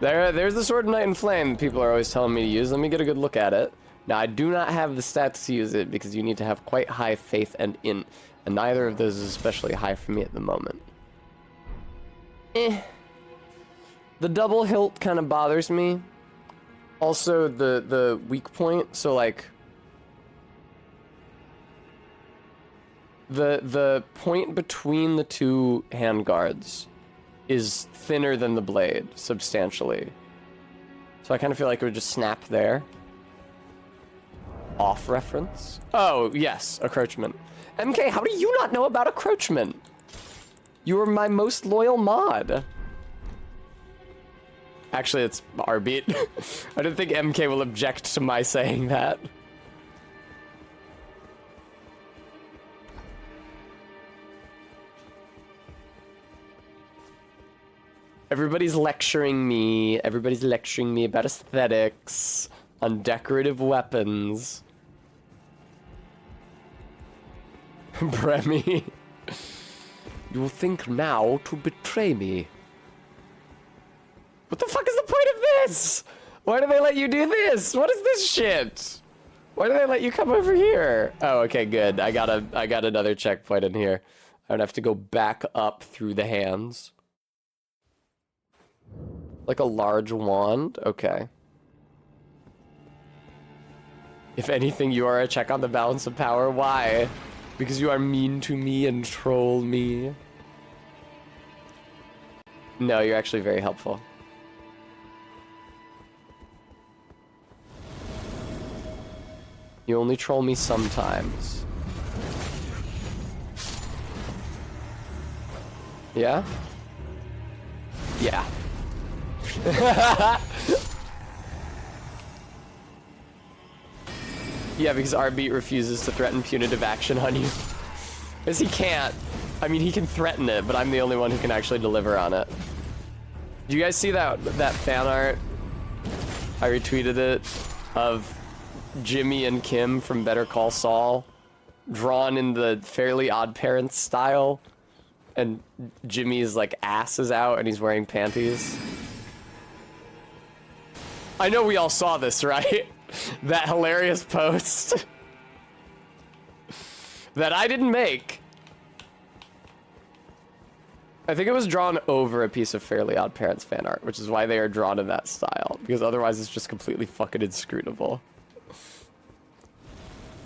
There's the Sword of Night and Flame people are always telling me to use. Let me get a good look at it. Now, I do not have the stats to use it because you need to have quite high faith and int, and neither of those is especially high for me at the moment. The double hilt kind of bothers me. Also, the weak point, so like... The point between the two handguards is thinner than the blade, substantially. So I kind of feel like it would just snap there. Off reference? Oh, yes, accroachment. MK, how do you not know about accroachment? You are my most loyal mod. Actually, it's Arbeat. I don't think MK will object to my saying that. Everybody's lecturing me. Everybody's lecturing me about aesthetics on decorative weapons. Bremy. You think now to betray me. What the fuck is the point of this? Why do they let you do this? What is this shit? Why do they let you come over here? Oh, okay, good. I got another checkpoint in here. I don't have to go back up through the hands. Like a large wand? Okay. If anything, you are a check on the balance of power. Why? Because you are mean to me and troll me. No, you're actually very helpful. You only troll me sometimes. Yeah? Yeah. Yeah, because Arbeat refuses to threaten punitive action on you. Because he can't. I mean, he can threaten it, but I'm the only one who can actually deliver on it. Do you guys see that fan art? I retweeted it of Jimmy and Kim from Better Call Saul, drawn in the Fairly Odd Parents style, and Jimmy's like ass is out and he's wearing panties. I know we all saw this, right? That hilarious post that I didn't make. I think it was drawn over a piece of Fairly Odd Parents fan art, which is why they are drawn in that style, because otherwise it's just completely fucking inscrutable.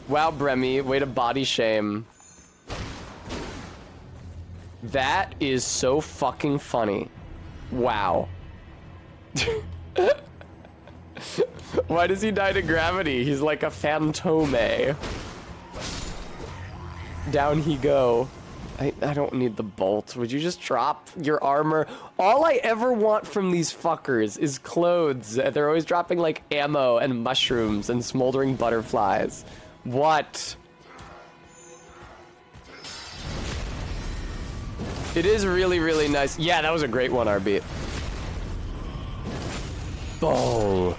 Wow, Bremy, way to body shame. That is so fucking funny. Wow. Why does he die to gravity? He's like a phantome. Down he go. I don't need the bolt. Would you just drop your armor? All I ever want from these fuckers is clothes. They're always dropping like ammo and mushrooms and smoldering butterflies. What? It is really, really nice. Yeah, that was a great one, Arbeat. Oh.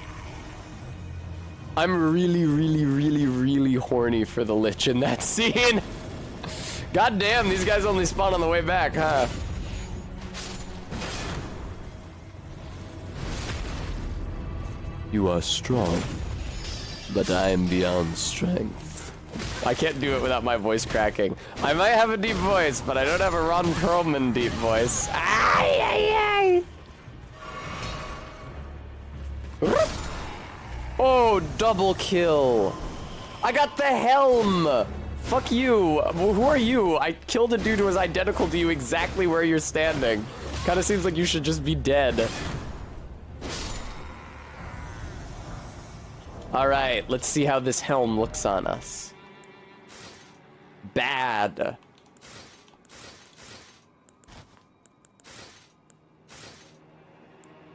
I'm really, really, really, really horny for the Lich in that scene. God damn, these guys only spawn on the way back, huh? You are strong, but I am beyond strength. I can't do it without my voice cracking. I might have a deep voice, but I don't have a Ron Perlman deep voice. Ay, ay, ay. Oh, double kill. I got the helm. Fuck you. Who are you? I killed a dude who was identical to you exactly where you're standing. Kind of seems like you should just be dead. All right, let's see how this helm looks on us. Bad.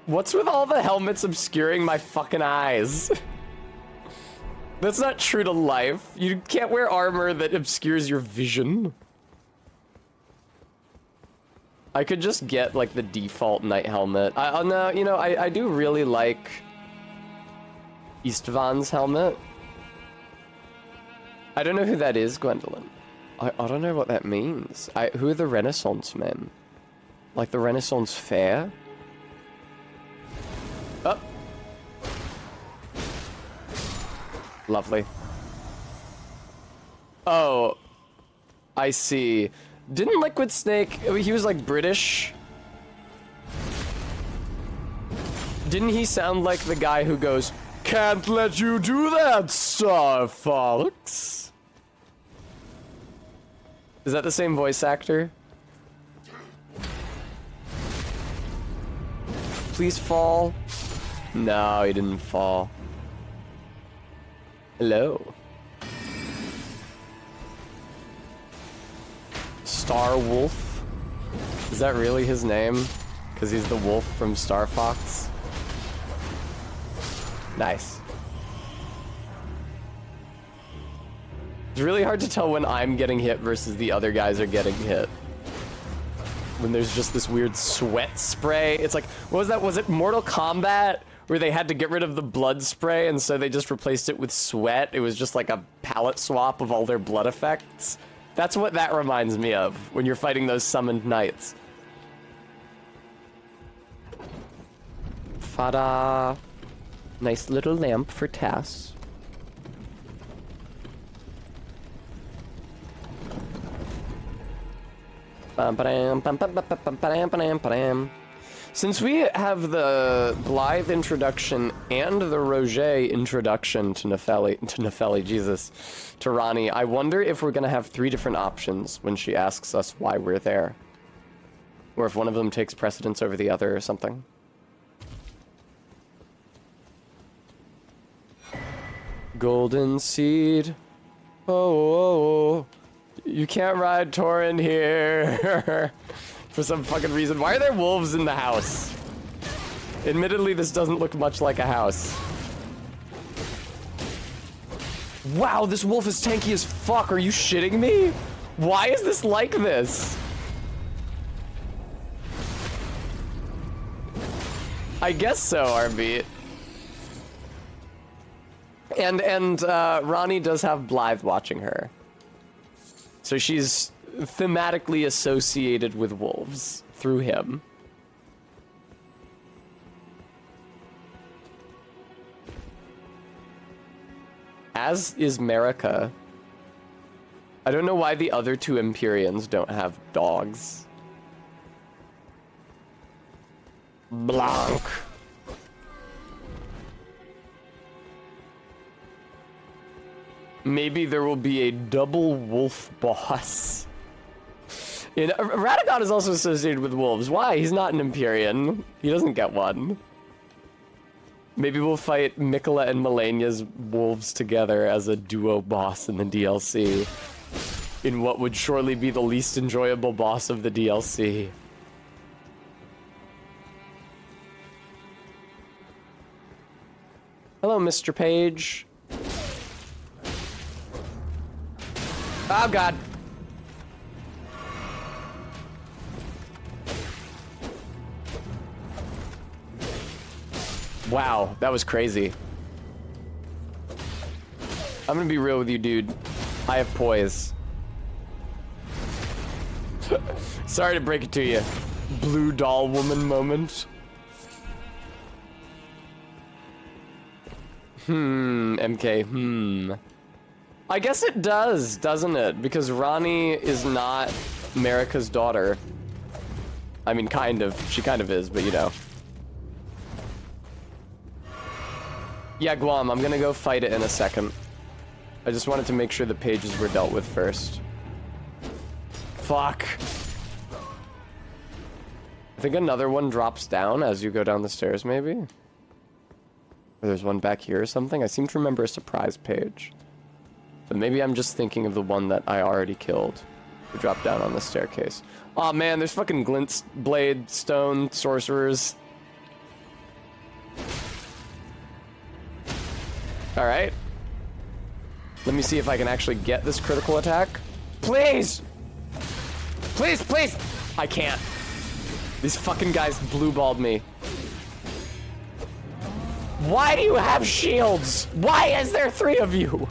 What's with all the helmets obscuring my fucking eyes? That's not true to life. You can't wear armor that obscures your vision. I could just get, like, the default knight helmet. No, you know, I do really like Istvan's helmet. I don't know who that is, Gwendolyn. I don't know what that means. Who are the Renaissance men? Like the Renaissance fair? Oh. Lovely. Oh. I see. Didn't Liquid Snake... He was like British. Didn't he sound like the guy who goes, "Can't let you do that, Star Fox"? Is that the same voice actor? Please fall. No, he didn't fall. Hello. Star Wolf? Is that really his name? Because he's the wolf from Star Fox? Nice. It's really hard to tell when I'm getting hit versus the other guys are getting hit. When there's just this weird sweat spray. It's like, what was that? Was it Mortal Kombat? Where they had to get rid of the blood spray and so they just replaced it with sweat? It was just like a palette swap of all their blood effects. That's what that reminds me of when you're fighting those summoned knights. Fada. Nice little lamp for Tass. Since we have the Blythe introduction and the Roger introduction to Nefeli, Jesus, to Ranni, I wonder if we're gonna have 3 different options when she asks us why we're there. Or if one of them takes precedence over the other or something. Golden Seed. Oh. You can't ride Torin here. For some fucking reason. Why are there wolves in the house? Admittedly, this doesn't look much like a house. Wow, this wolf is tanky as fuck. Are you shitting me? Why is this like this? I guess so, RB. And Ranni does have Blythe watching her. So she's thematically associated with wolves through him. As is Marika. I don't know why the other 2 Empyreans don't have dogs. Blanc. Maybe there will be a double wolf boss. Radagon is also associated with wolves. Why? He's not an Empyrean. He doesn't get one. Maybe we'll fight Mikola and Malenia's wolves together as a duo boss in the DLC. In what would surely be the least enjoyable boss of the DLC. Hello, Mr. Page. Oh, God. Wow, that was crazy. I'm gonna be real with you, dude. I have poise. Sorry to break it to you. Blue doll woman moment. MK, I guess it does, doesn't it? Because Ranni is not Marika's daughter. I mean, kind of. She kind of is, but you know. Yeah, Guam, I'm gonna go fight it in a second. I just wanted to make sure the pages were dealt with first. Fuck. I think another one drops down as you go down the stairs, maybe? Or there's one back here or something? I seem to remember a surprise page. But maybe I'm just thinking of the one that I already killed. Who dropped down on the staircase. Aw, man, there's fucking glint blade stone sorcerers. Alright. Let me see if I can actually get this critical attack. Please! Please, please! I can't. These fucking guys blue-balled me. Why do you have shields? Why is there 3 of you?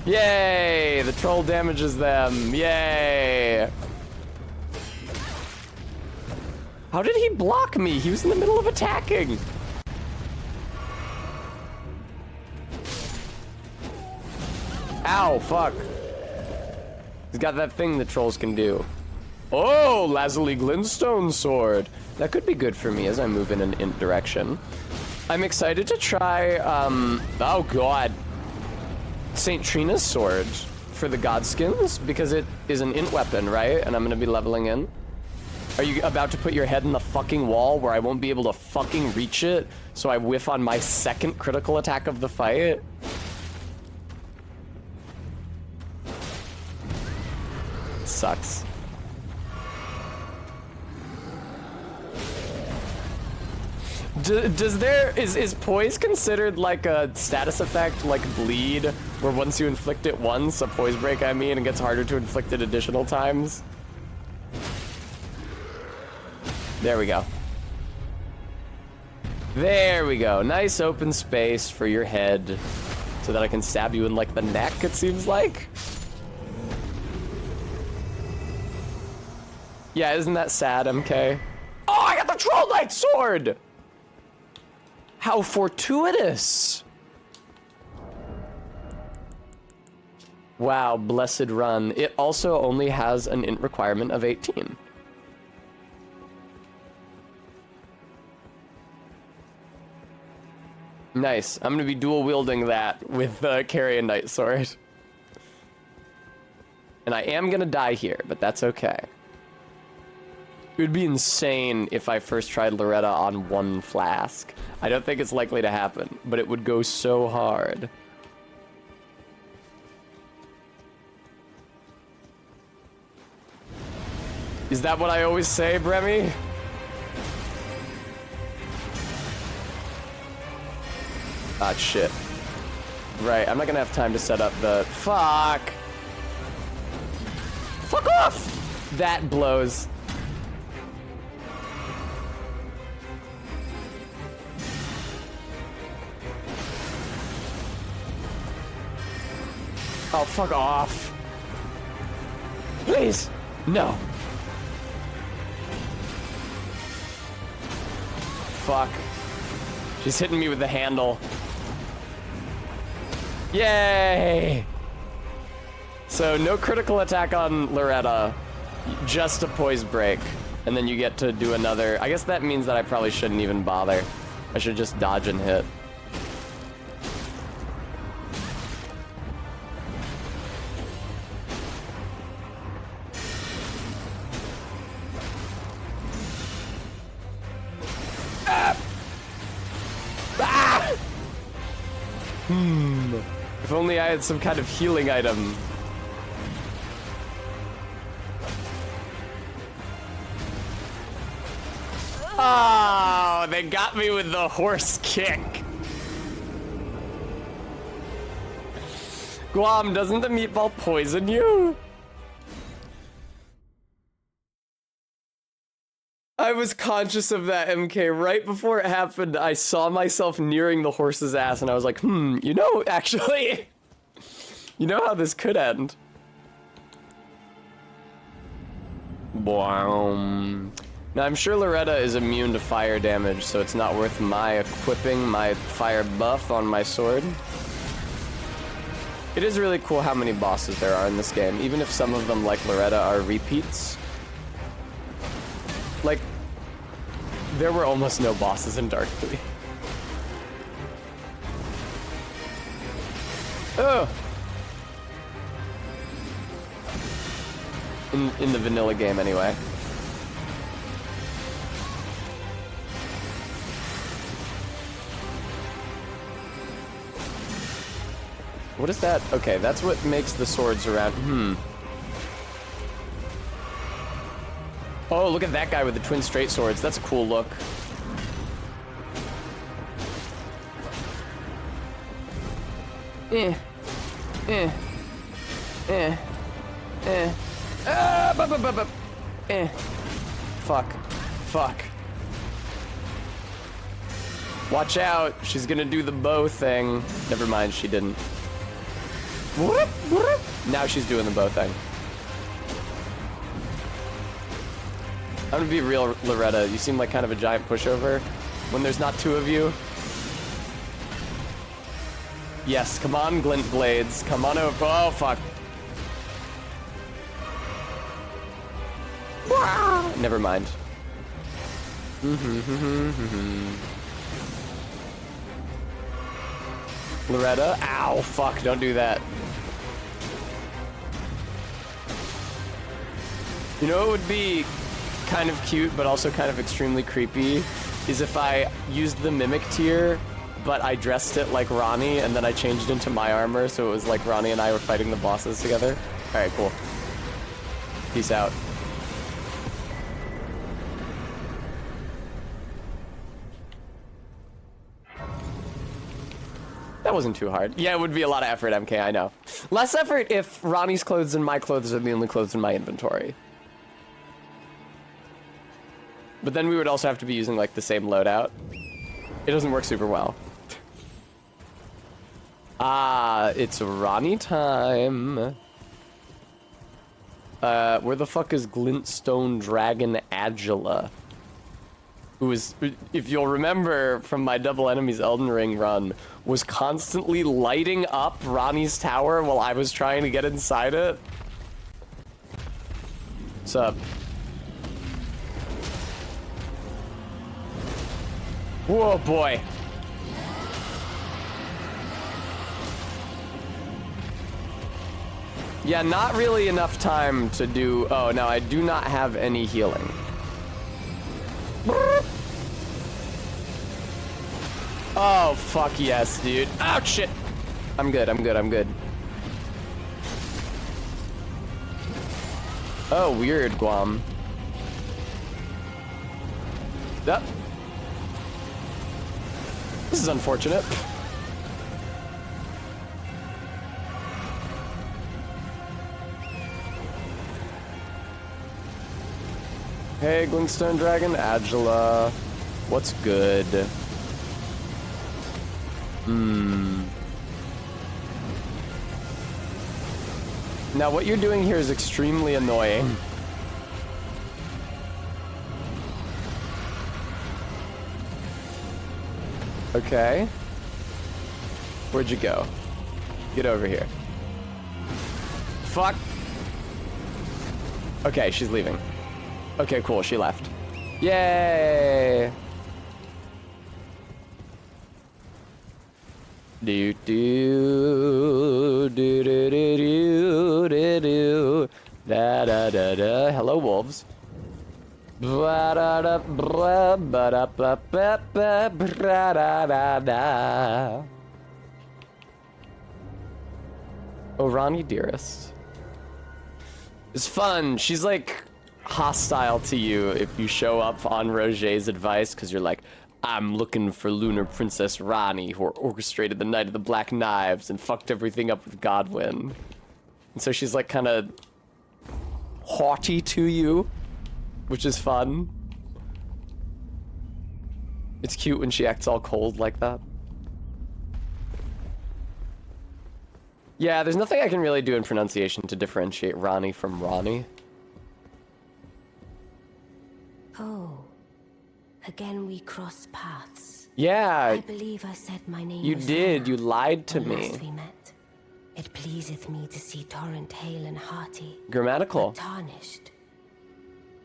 Yay! The troll damages them. Yay! How did he block me? He was in the middle of attacking. Ow, fuck. He's got that thing that trolls can do. Oh, Lazuli Glintstone Sword. That could be good for me as I move in an int direction. I'm excited to try, oh god. St. Trina's sword for the Godskins, because it is an int weapon, right? And I'm gonna be leveling in. Are you about to put your head in the fucking wall where I won't be able to fucking reach it, so I whiff on my 2nd critical attack of the fight? Sucks. Is poise considered like a status effect, like bleed, where once you inflict it once, a poise break I mean, it gets harder to inflict it additional times? There we go. There we go. Nice open space for your head, so that I can stab you in like the neck, it seems like. Yeah, isn't that sad, MK? Oh, I got the Troll Knight sword! How fortuitous! Wow, blessed run. It also only has an int requirement of 18. Nice. I'm gonna be dual wielding that with the Carrion Knight sword. And I am gonna die here, but that's okay. It would be insane if I first tried Loretta on 1 flask. I don't think it's likely to happen, but it would go so hard. Is that what I always say, Bremy? Ah, shit. Right, I'm not gonna have time to set up the... Fuck! Fuck off! That blows. Oh, fuck off. Please! No. Fuck. She's hitting me with the handle. Yay! So, no critical attack on Loretta. Just a poise break. And then you get to do another... I guess that means that I probably shouldn't even bother. I should just dodge and hit. If only I had some kind of healing item. Oh, they got me with the horse kick. Guam, doesn't the meatball poison you? I was conscious of that, MK. Right before it happened, I saw myself nearing the horse's ass, and I was like, you know, actually, you know how this could end. Boom. Now, I'm sure Loretta is immune to fire damage, so it's not worth my equipping my fire buff on my sword. It is really cool how many bosses there are in this game, even if some of them, like Loretta, are repeats. Like, there were almost no bosses in Erdtree. Oh! In the vanilla game, anyway. What is that? Okay, that's what makes the swords around. Oh, look at that guy with the twin straight swords. That's a cool look. Fuck. Fuck. Watch out. She's gonna do the bow thing. Never mind, she didn't. Whoop, whoop. Now she's doing the bow thing. I'm gonna be real, Loretta. You seem like kind of a giant pushover when there's not two of you. Yes, come on, Glint Blades. Come on over. Oh, fuck. Never mind. Loretta? Ow, fuck, don't do that. You know what would be kind of cute, but also kind of extremely creepy, is if I used the Mimic tier, but I dressed it like Ronnie, and then I changed into my armor, so it was like Ronnie and I were fighting the bosses together. Alright, cool. Peace out. That wasn't too hard. Yeah, it would be a lot of effort, MK, I know. Less effort if Ronnie's clothes and my clothes are the only clothes in my inventory. But then we would also have to be using, like, the same loadout. It doesn't work super well. Ah, it's Ronnie time. Where the fuck is Glintstone Dragon Agila? Who is, if you'll remember from my Double Enemies Elden Ring run, was constantly lighting up Ronnie's tower while I was trying to get inside it. What's up? Whoa, boy. Yeah, not really enough time to do... Oh, no, I do not have any healing. Oh, fuck yes, dude. Oh, shit. I'm good, I'm good, I'm good. Oh, weird, Guam. Yep. This is unfortunate. Hey, Glintstone Dragon Agila. What's good? Now, what you're doing here is extremely annoying. Okay. Where'd you go? Get over here. Fuck. Okay, she's leaving. Okay, cool, she left. Yay! Do do do do do do do do da da da da. Hello, wolves. Blah, da, da, blah, ba, da, ba, ba, ba, bra, da, da, da. Oh, Ronnie, dearest. It's fun. She's like hostile to you if you show up on Roger's advice because you're like, I'm looking for Lunar Princess Ronnie, who orchestrated the Night of the Black Knives and fucked everything up with Godwyn. And so she's like kind of haughty to you, which is fun. It's cute when she acts all cold like that. Yeah, there's nothing I can really do in pronunciation to differentiate Ronnie from Ronnie. Oh. Again we cross paths. Yeah. I believe I said my name You was did. Anna You lied to when me. last we met. It pleaseth me to see Torrent hale and hearty. Grammatical. But tarnished.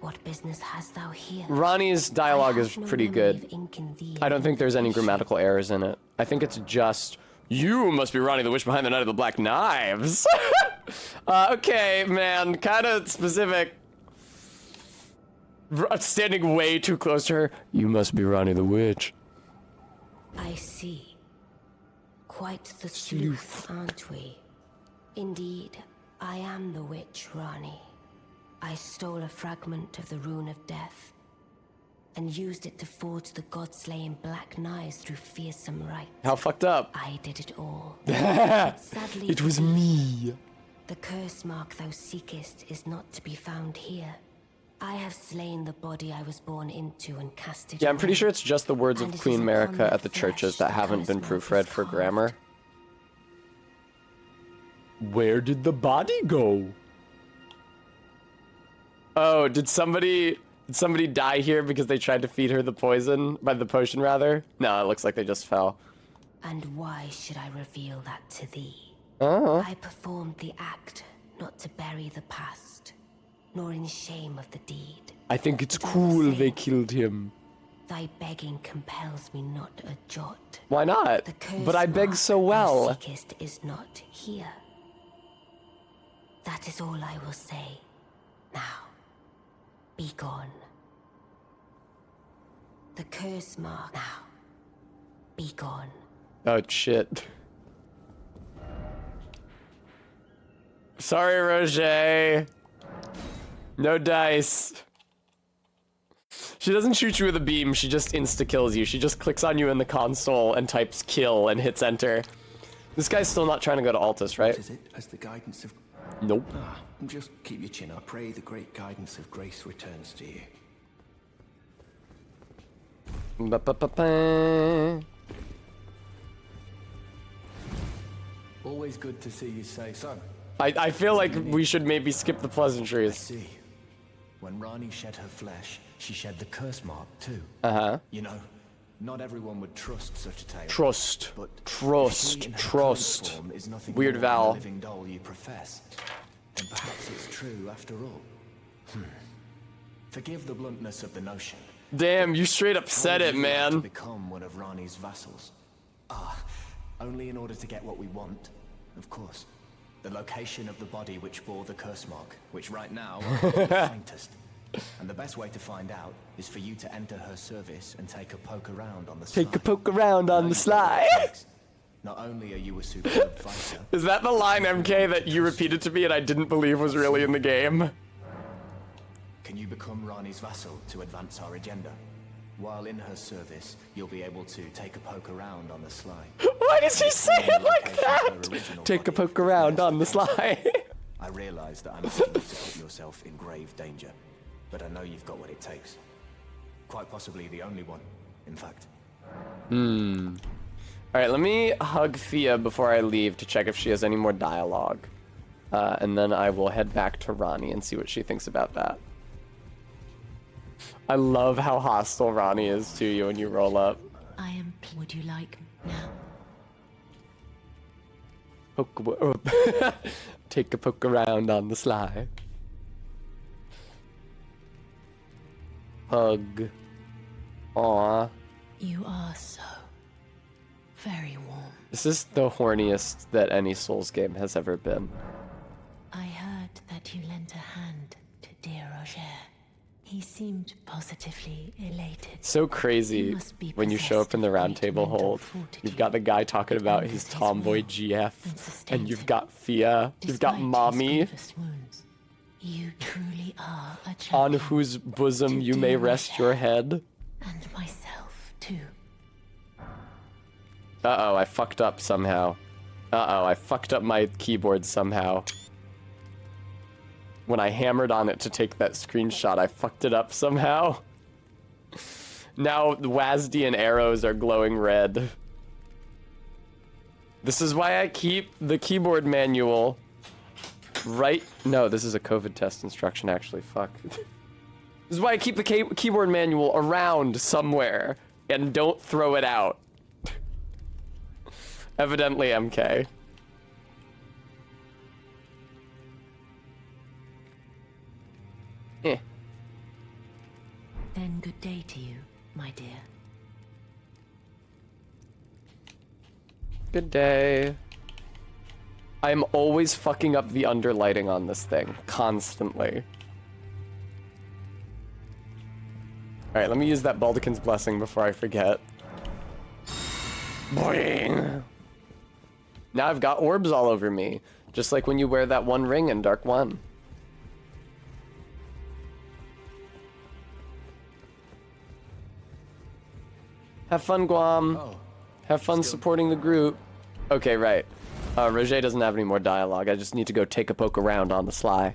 What business hast thou here? Ronnie's dialogue is pretty good. Thee I don't think there's any grammatical errors in it. I think it's just, you must be Ronnie the Witch behind the Night of the Black Knives. Okay, man, kind of specific. Standing way too close to her. You must be Ronnie the Witch. I see. Quite the sleuth, aren't we? Indeed, I am the witch, Ronnie. I stole a fragment of the Rune of Death and used it to forge the god-slaying black knives through fearsome rite. How fucked up. I did it all. But sadly, It was me. The curse mark thou seekest is not to be found here. I have slain the body I was born into and cast it Yeah, I'm pretty away. sure it's just the words And of it is Queen upon Marika that at the churches flesh that haven't been curse mark proofread is for carved. grammar. Where did the body go? Oh, did somebody die here because they tried to feed her the potion, by the potion rather? No, it looks like they just fell. And why should I reveal that to thee? Oh. I performed the act not to bury the past, nor in shame of the deed. I think it's But I will cool say, they killed him. Thy begging compels me not a jot. Why not? The curse But I beg mark so thou well. seekest is not here. That is all I will say. Now, be gone. The curse mark. Now, be gone. Oh shit. Sorry, Roger. No dice. She doesn't shoot you with a beam, she just insta-kills you. She just clicks on you in the console and types kill and hits enter. This guy's still not trying to go to Altus, right? What is it as the guidance of... Nope. Just keep your chin up. Pray the great guidance of grace returns to you. Ba-ba-ba-ba. Always good to see you say so. I feel like we should maybe skip the I pleasantries. see. When Rani shed her flesh, she shed the curse mark too. Uh-huh. You know, not everyone would trust such a tale. Trust. But Trust. if she in her Trust. current form is nothing Weird more than vowel. the living doll you profess, then perhaps it's true after all. Forgive the bluntness of the notion. Damn, you straight up said How it, would you like to man. become one of Rani's vassals. Only in order to get what we want, of course. The location of the body which bore the curse mark, which right now is the faintest. And the best way to find out is for you to enter her service and take a poke around on the sly. Take a poke around on the sly. Not only are you a superb fighter, Is that the line, MK, that you repeated to me and I didn't believe was really in the game? can you become Rani's vassal to advance our agenda? While in her service, you'll be able to take a poke around on the sly. Why does he say it like that? Take a poke around on the sly. I realize that I'm asking you to put yourself in grave danger, but I know you've got what it takes. Quite possibly the only one, in fact. Alright, let me hug Thea before I leave to check if she has any more dialogue. And then I will head back to Rani and see what she thinks about that. I love how hostile Rani is to you when you roll up. I am. Would you like now? Take a poke around on the sly. Hug. Aw. You are so very warm. This is the horniest that any Souls game has ever been. I heard that you lent a hand to dear Roger. He seemed positively elated. So He crazy must be when you show up in the possessed round of great table mental hold. fortitude You've got the guy talking about his his tomboy will GF, and and sustains you've him. got Fia, you've got Despite his Mommy, grievous wounds, you truly are a on champion. whose bosom To you may dear rest Roger. your head. And myself, too. Uh-oh, I fucked up somehow. Uh-oh, I fucked up my keyboard somehow. When I hammered on it to take that screenshot, I fucked it up somehow. Now the Wazdian arrows are glowing red. This is why I keep the keyboard manual right... No, this is a COVID test instruction, actually. Fuck. This is why I keep the keyboard manual around somewhere and don't throw it out. Evidently, MK. Eh. Then good day to you, my dear. Good day. I'm always fucking up the underlighting on this thing. Constantly. Alright, let me use that Baldachin's Blessing before I forget. Boing! Now I've got orbs all over me. Just like when you wear that one ring in Dark 1. Have fun, Guam. Oh, Have fun supporting the group. Okay, right. Roger doesn't have any more dialogue. I just need to go take a poke around on the sly.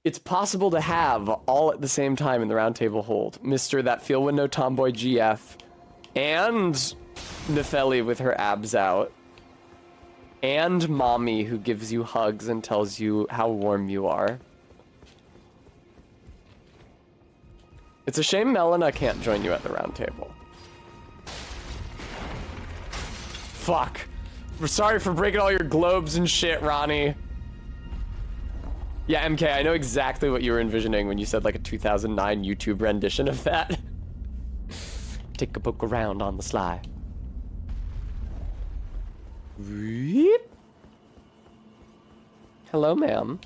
It's possible to have all at the same time in the round table hold. Mr. That Feel Window Tomboy GF and Nefeli with her abs out and Mommy who gives you hugs and tells you how warm you are. It's a shame Melina can't join you at the round table. Fuck. We're sorry for breaking all your globes and shit, Ronnie. Yeah, MK, I know exactly what you were envisioning when you said like a 2009 YouTube rendition of that. Take a poke around on the sly. Hello, ma'am.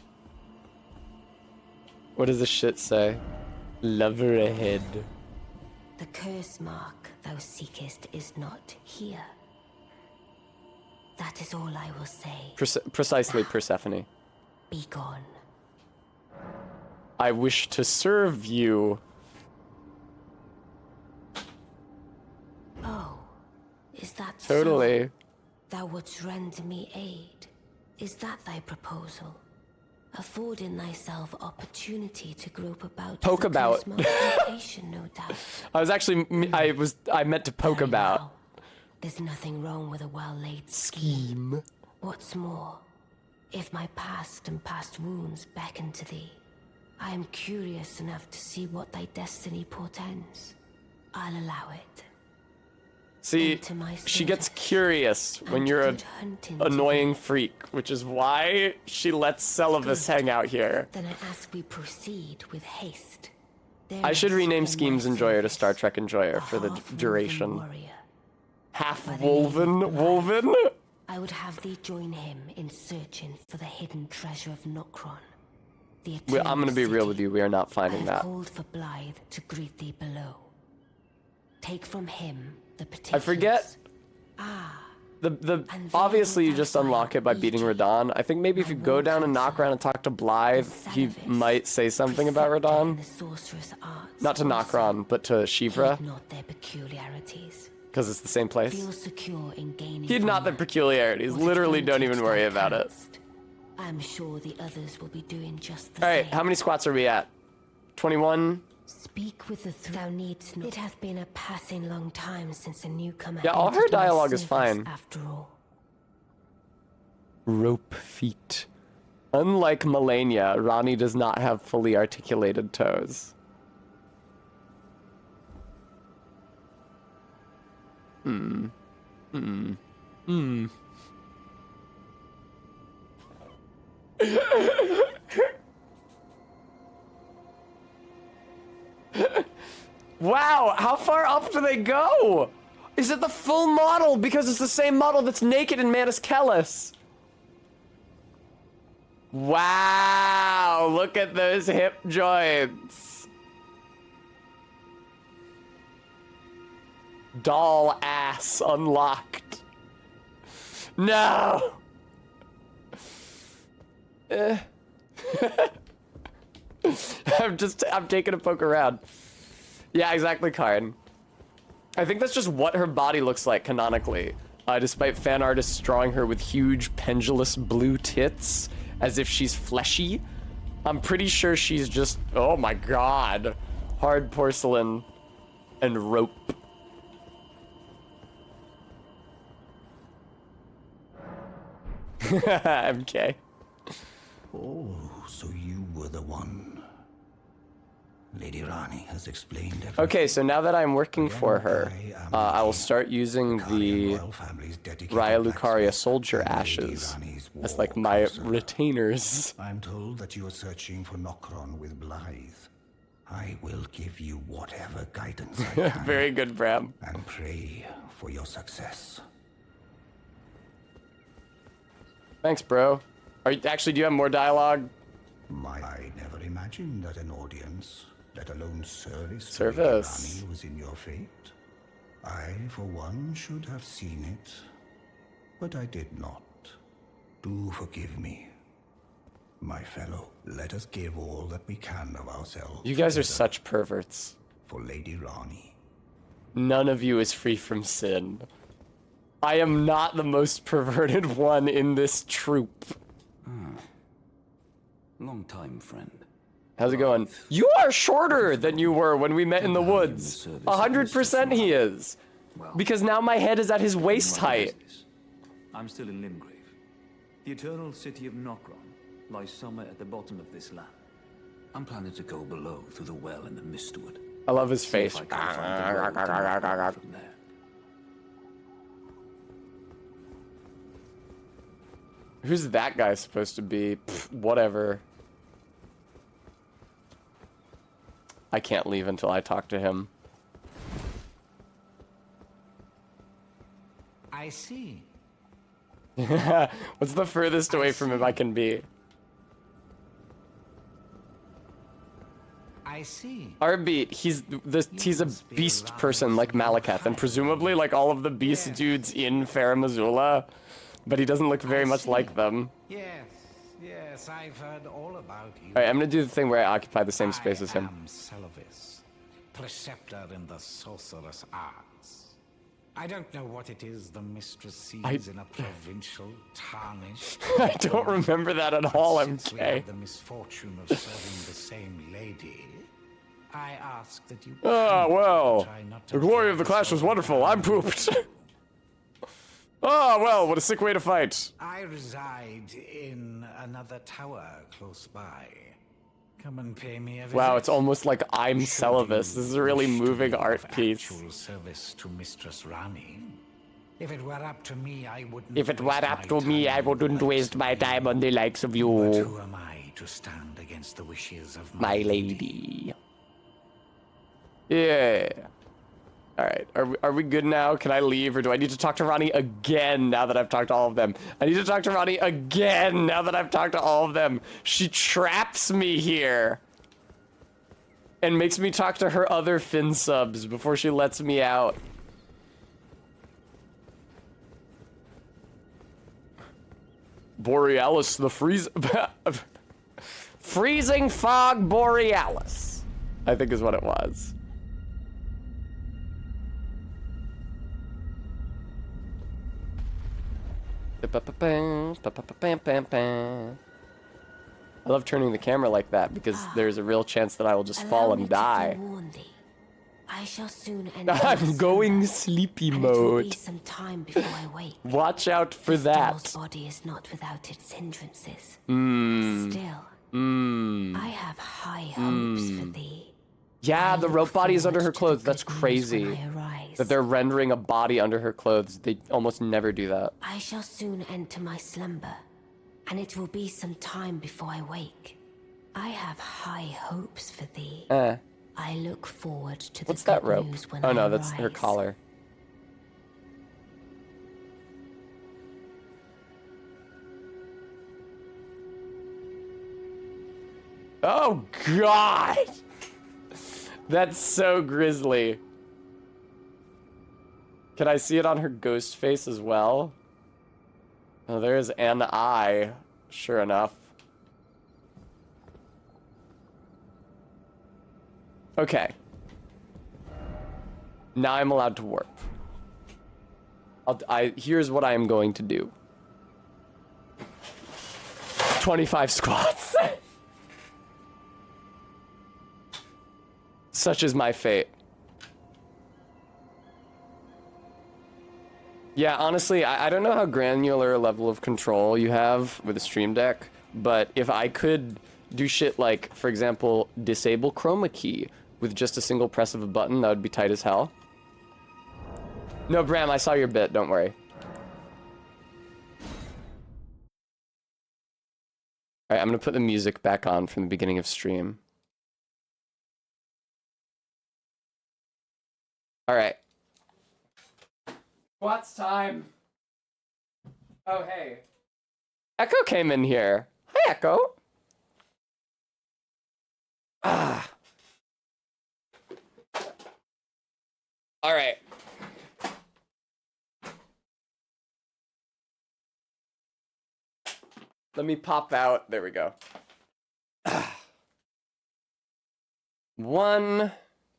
What does this shit say? Lover ahead. The curse mark thou seekest is not here. That is all I will say. Precisely, Persephone. Be gone. I wish to serve you. Oh, is that Totally. so? Thou wouldst render me aid. Is that thy proposal? Affording thyself opportunity to grope about. Poke about. No doubt. I was actually, I meant to poke Very about. well. There's nothing wrong with a well-laid scheme. What's more, if my past and past wounds beckon to thee, I am curious enough to see what thy destiny portends. I'll allow it. See, she gets curious when you're an annoying freak, which is why she lets Celovus hang out here. Then I ask we proceed with haste. I should rename Schemes Enjoyer to Star Trek Enjoyer for the duration. Woven? I would have thee join him in searching for the hidden treasure of Nokron. I'm gonna be real with you, we are not finding that. I have called for Blythe to greet thee below. Take from him the particulars. I forget. Obviously you just unlock it by beating Radon. I think maybe if you go down and knock around and talk to Blythe, he might say something about Radon. Not to Nokron, but to Shivra. Not their peculiarities. Because it's the same place. Feel secure in gaining. He'd not the peculiarities. Literally don't even worry about it. I'm sure the others will be doing just the same. Alright, how many squats are we at? 21? Speak with the thou needst not. It hath been a passing long time since a newcomer. Yeah, all her dialogue is fine. After all. Rope feet. Unlike Melania, Ronnie does not have fully articulated toes. Wow, how far up do they go? Is it the full model? Because it's the same model that's naked in Manus Kellis. Wow, look at those hip joints. Doll ass unlocked. No. I'm taking a poke around. Yeah, exactly, Karin. I think that's just what her body looks like canonically, despite fan artists drawing her with huge pendulous blue tits as if she's fleshy. I'm pretty sure she's just, oh my god, hard porcelain and rope. MK. Oh, so you were the one. Lady Rani has explained everything. Okay, so now that I'm working for her, I will start using the Raya Lucaria soldier ashes as like my retainers. I'm told that you are searching for Nokron with Blythe. I will give you whatever guidance I can. Very good, Bram. And pray for your success. Thanks, bro. Actually, do you have more dialogue? I never imagined that an audience, let alone service, was in your fate. I, for one, should have seen it, but I did not. Do forgive me. My fellow, let us give all that we can of ourselves. You guys are such perverts. for Lady Rani. None of you is free from sin. I am not the most perverted one in this troop. Long time, friend. How's it going? You are shorter than you were when we met in the woods. 100% he is. Because now my head is at his waist height. I'm still in Limgrave. The eternal city of Nokron lies somewhere at the bottom of this land. I'm planning to go below through the well in the Mistwood. I love his face. See if I can find the road to Nokron from there. Who's that guy supposed to be? Pfft, whatever. I can't leave until I talk to him. I see. What's the furthest away from him I can be? I see. Arbeat, he's a beast person like Malekith, and presumably like all of the beast dudes in Farum Azula, but he doesn't look very much like them. Yes, I've heard all about you. Alright, I'm gonna do the thing where I occupy the same space as him. I am Selvis, preceptor in the sorcerous arts. I don't know what it is the mistress sees in a provincial tarnished. I don't remember that at all, Since we have the misfortune of serving the same lady, I ask that you. Oh, well. The glory of the clash was wonderful. I'm pooped. Oh, well, what a sick way to fight. I reside in another tower close by. Come and pay me a visit. Wow, it's almost like I'm Selvis. This is a really moving art piece. Actual service to Mistress Rani. If it were up to me, I wouldn't. If it were up to me, I wouldn't waste my time on the likes of you. But who am I to stand against the wishes of my lady? Yeah. Alright, are we good now? Can I leave, or do I need to talk to Rani again now that I've talked to all of them? I need to talk to Rani again now that I've talked to all of them. She traps me here. And makes me talk to her other Fin subs before she lets me out. Borealis, the freezing fog Borealis, I think is what it was. I love turning the camera like that because there's a real chance that I will just fall and die. I shall soon end. I'm going sleepy mode. It will be some time before I wake. Watch out for that. This body is not without its hindrances. Still. I have high hopes for thee. Yeah, the rope body is under her clothes. That's crazy. That they're rendering a body under her clothes. They almost never do that. I shall soon enter my slumber, and it will be some time before I wake. I have high hopes for thee. I look forward to the What's that rope? news when Oh no, I that's her arise. collar. Oh God! That's so grisly. Can I see it on her ghost face as well? Oh, there's an eye, sure enough. Okay. Now I'm allowed to warp. Here's what I am going to do. 25 squats. Such is my fate. Yeah, honestly, I don't know how granular a level of control you have with a stream deck, but if I could do shit like, for example, disable chroma key with just a single press of a button, that would be tight as hell. No, Bram, I saw your bit, don't worry. Alright, I'm gonna put the music back on from the beginning of stream. Alright. Squats time. Oh, hey. Echo came in here. Hi, Echo. Ah. Alright. Let me pop out. There we go. 1.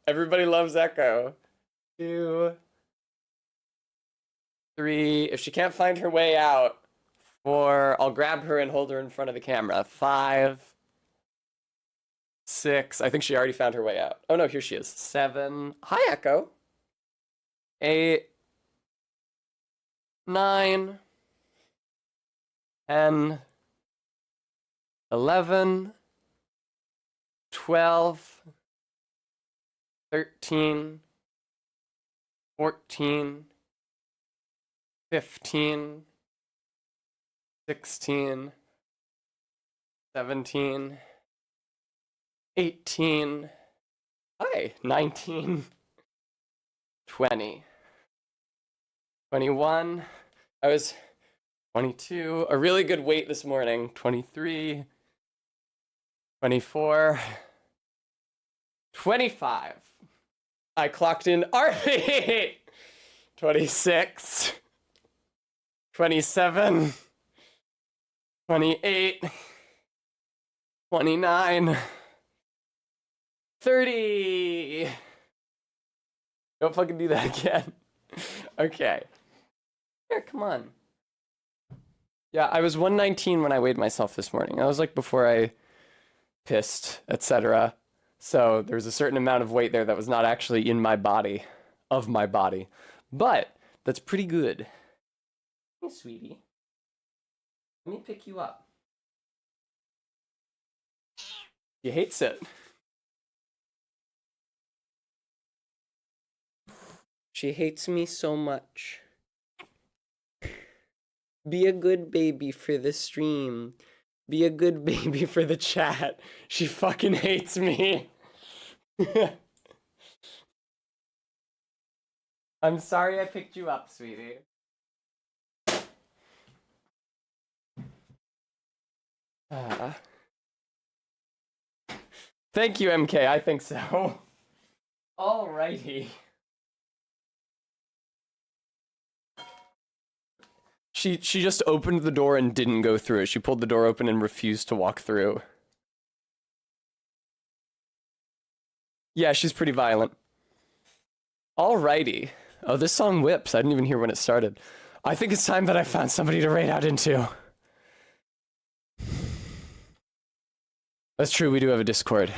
Everybody loves Echo. 2, 3. If she can't find her way out, 4. I'll grab her and hold her in front of the camera. 5, 6. I think she already found her way out. Oh no, here she is. 7. Hi, Echo. 8, 9, 10, 11, 12, 13, 14, 15, 16, 17, 18, hi, 19, 20, 21, I was 22, a really good weight this morning, 23, 24, 25, I clocked in Arby, 26, 27, 28, 29, 30. Don't fucking do that again. Okay. Here, come on. Yeah, I was 119 when I weighed myself this morning. I was like before I pissed, etc. So there's a certain amount of weight there that was not actually in my body, of my body. But that's pretty good. Hey, sweetie. Let me pick you up. She hates it. She hates me so much. Be a good baby for the stream. Be a good baby for the chat. She fucking hates me. I'm sorry I picked you up, sweetie. Thank you, MK. I think so. Alrighty. She just opened the door and didn't go through it. She pulled the door open and refused to walk through. Yeah, she's pretty violent. Alrighty. Oh, this song whips. I didn't even hear when it started. I think it's time that I found somebody to raid out into. That's true, we do have a Discord.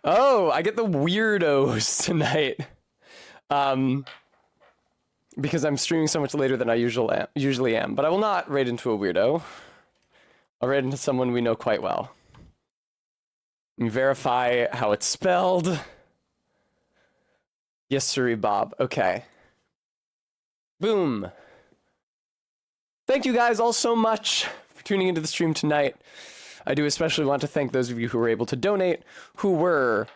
Oh, I get the weirdos tonight. Because I'm streaming so much later than I usually am. But I will not raid into a weirdo. I'll raid into someone we know quite well. Let me verify how it's spelled. Yes, sirree, Bob. Okay. Boom. Thank you guys all so much for tuning into the stream tonight. I do especially want to thank those of you who were able to donate, who were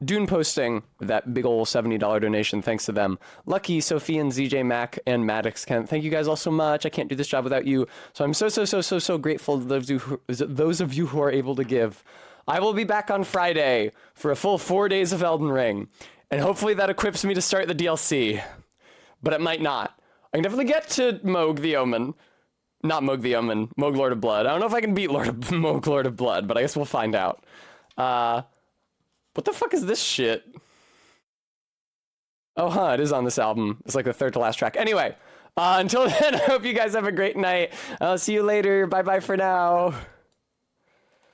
Dune posting with that big ol' $70 donation. Thanks to them. Lucky, Sophie, and ZJ Mac, and Maddox Kent. Thank you guys all so much. I can't do this job without you. So I'm so grateful to those of you who are able to give. I will be back on Friday for a full 4 days of Elden Ring. And hopefully that equips me to start the DLC. But it might not. I can definitely get to Moog the Omen. Not Moog the Omen. Moog Lord of Blood. I don't know if I can beat Moog Lord of Blood, but I guess we'll find out. What the fuck is this shit? Oh, huh, it is on this album. It's like the third to last track. Anyway, until then, I hope you guys have a great night. I'll see you later. Bye-bye for now.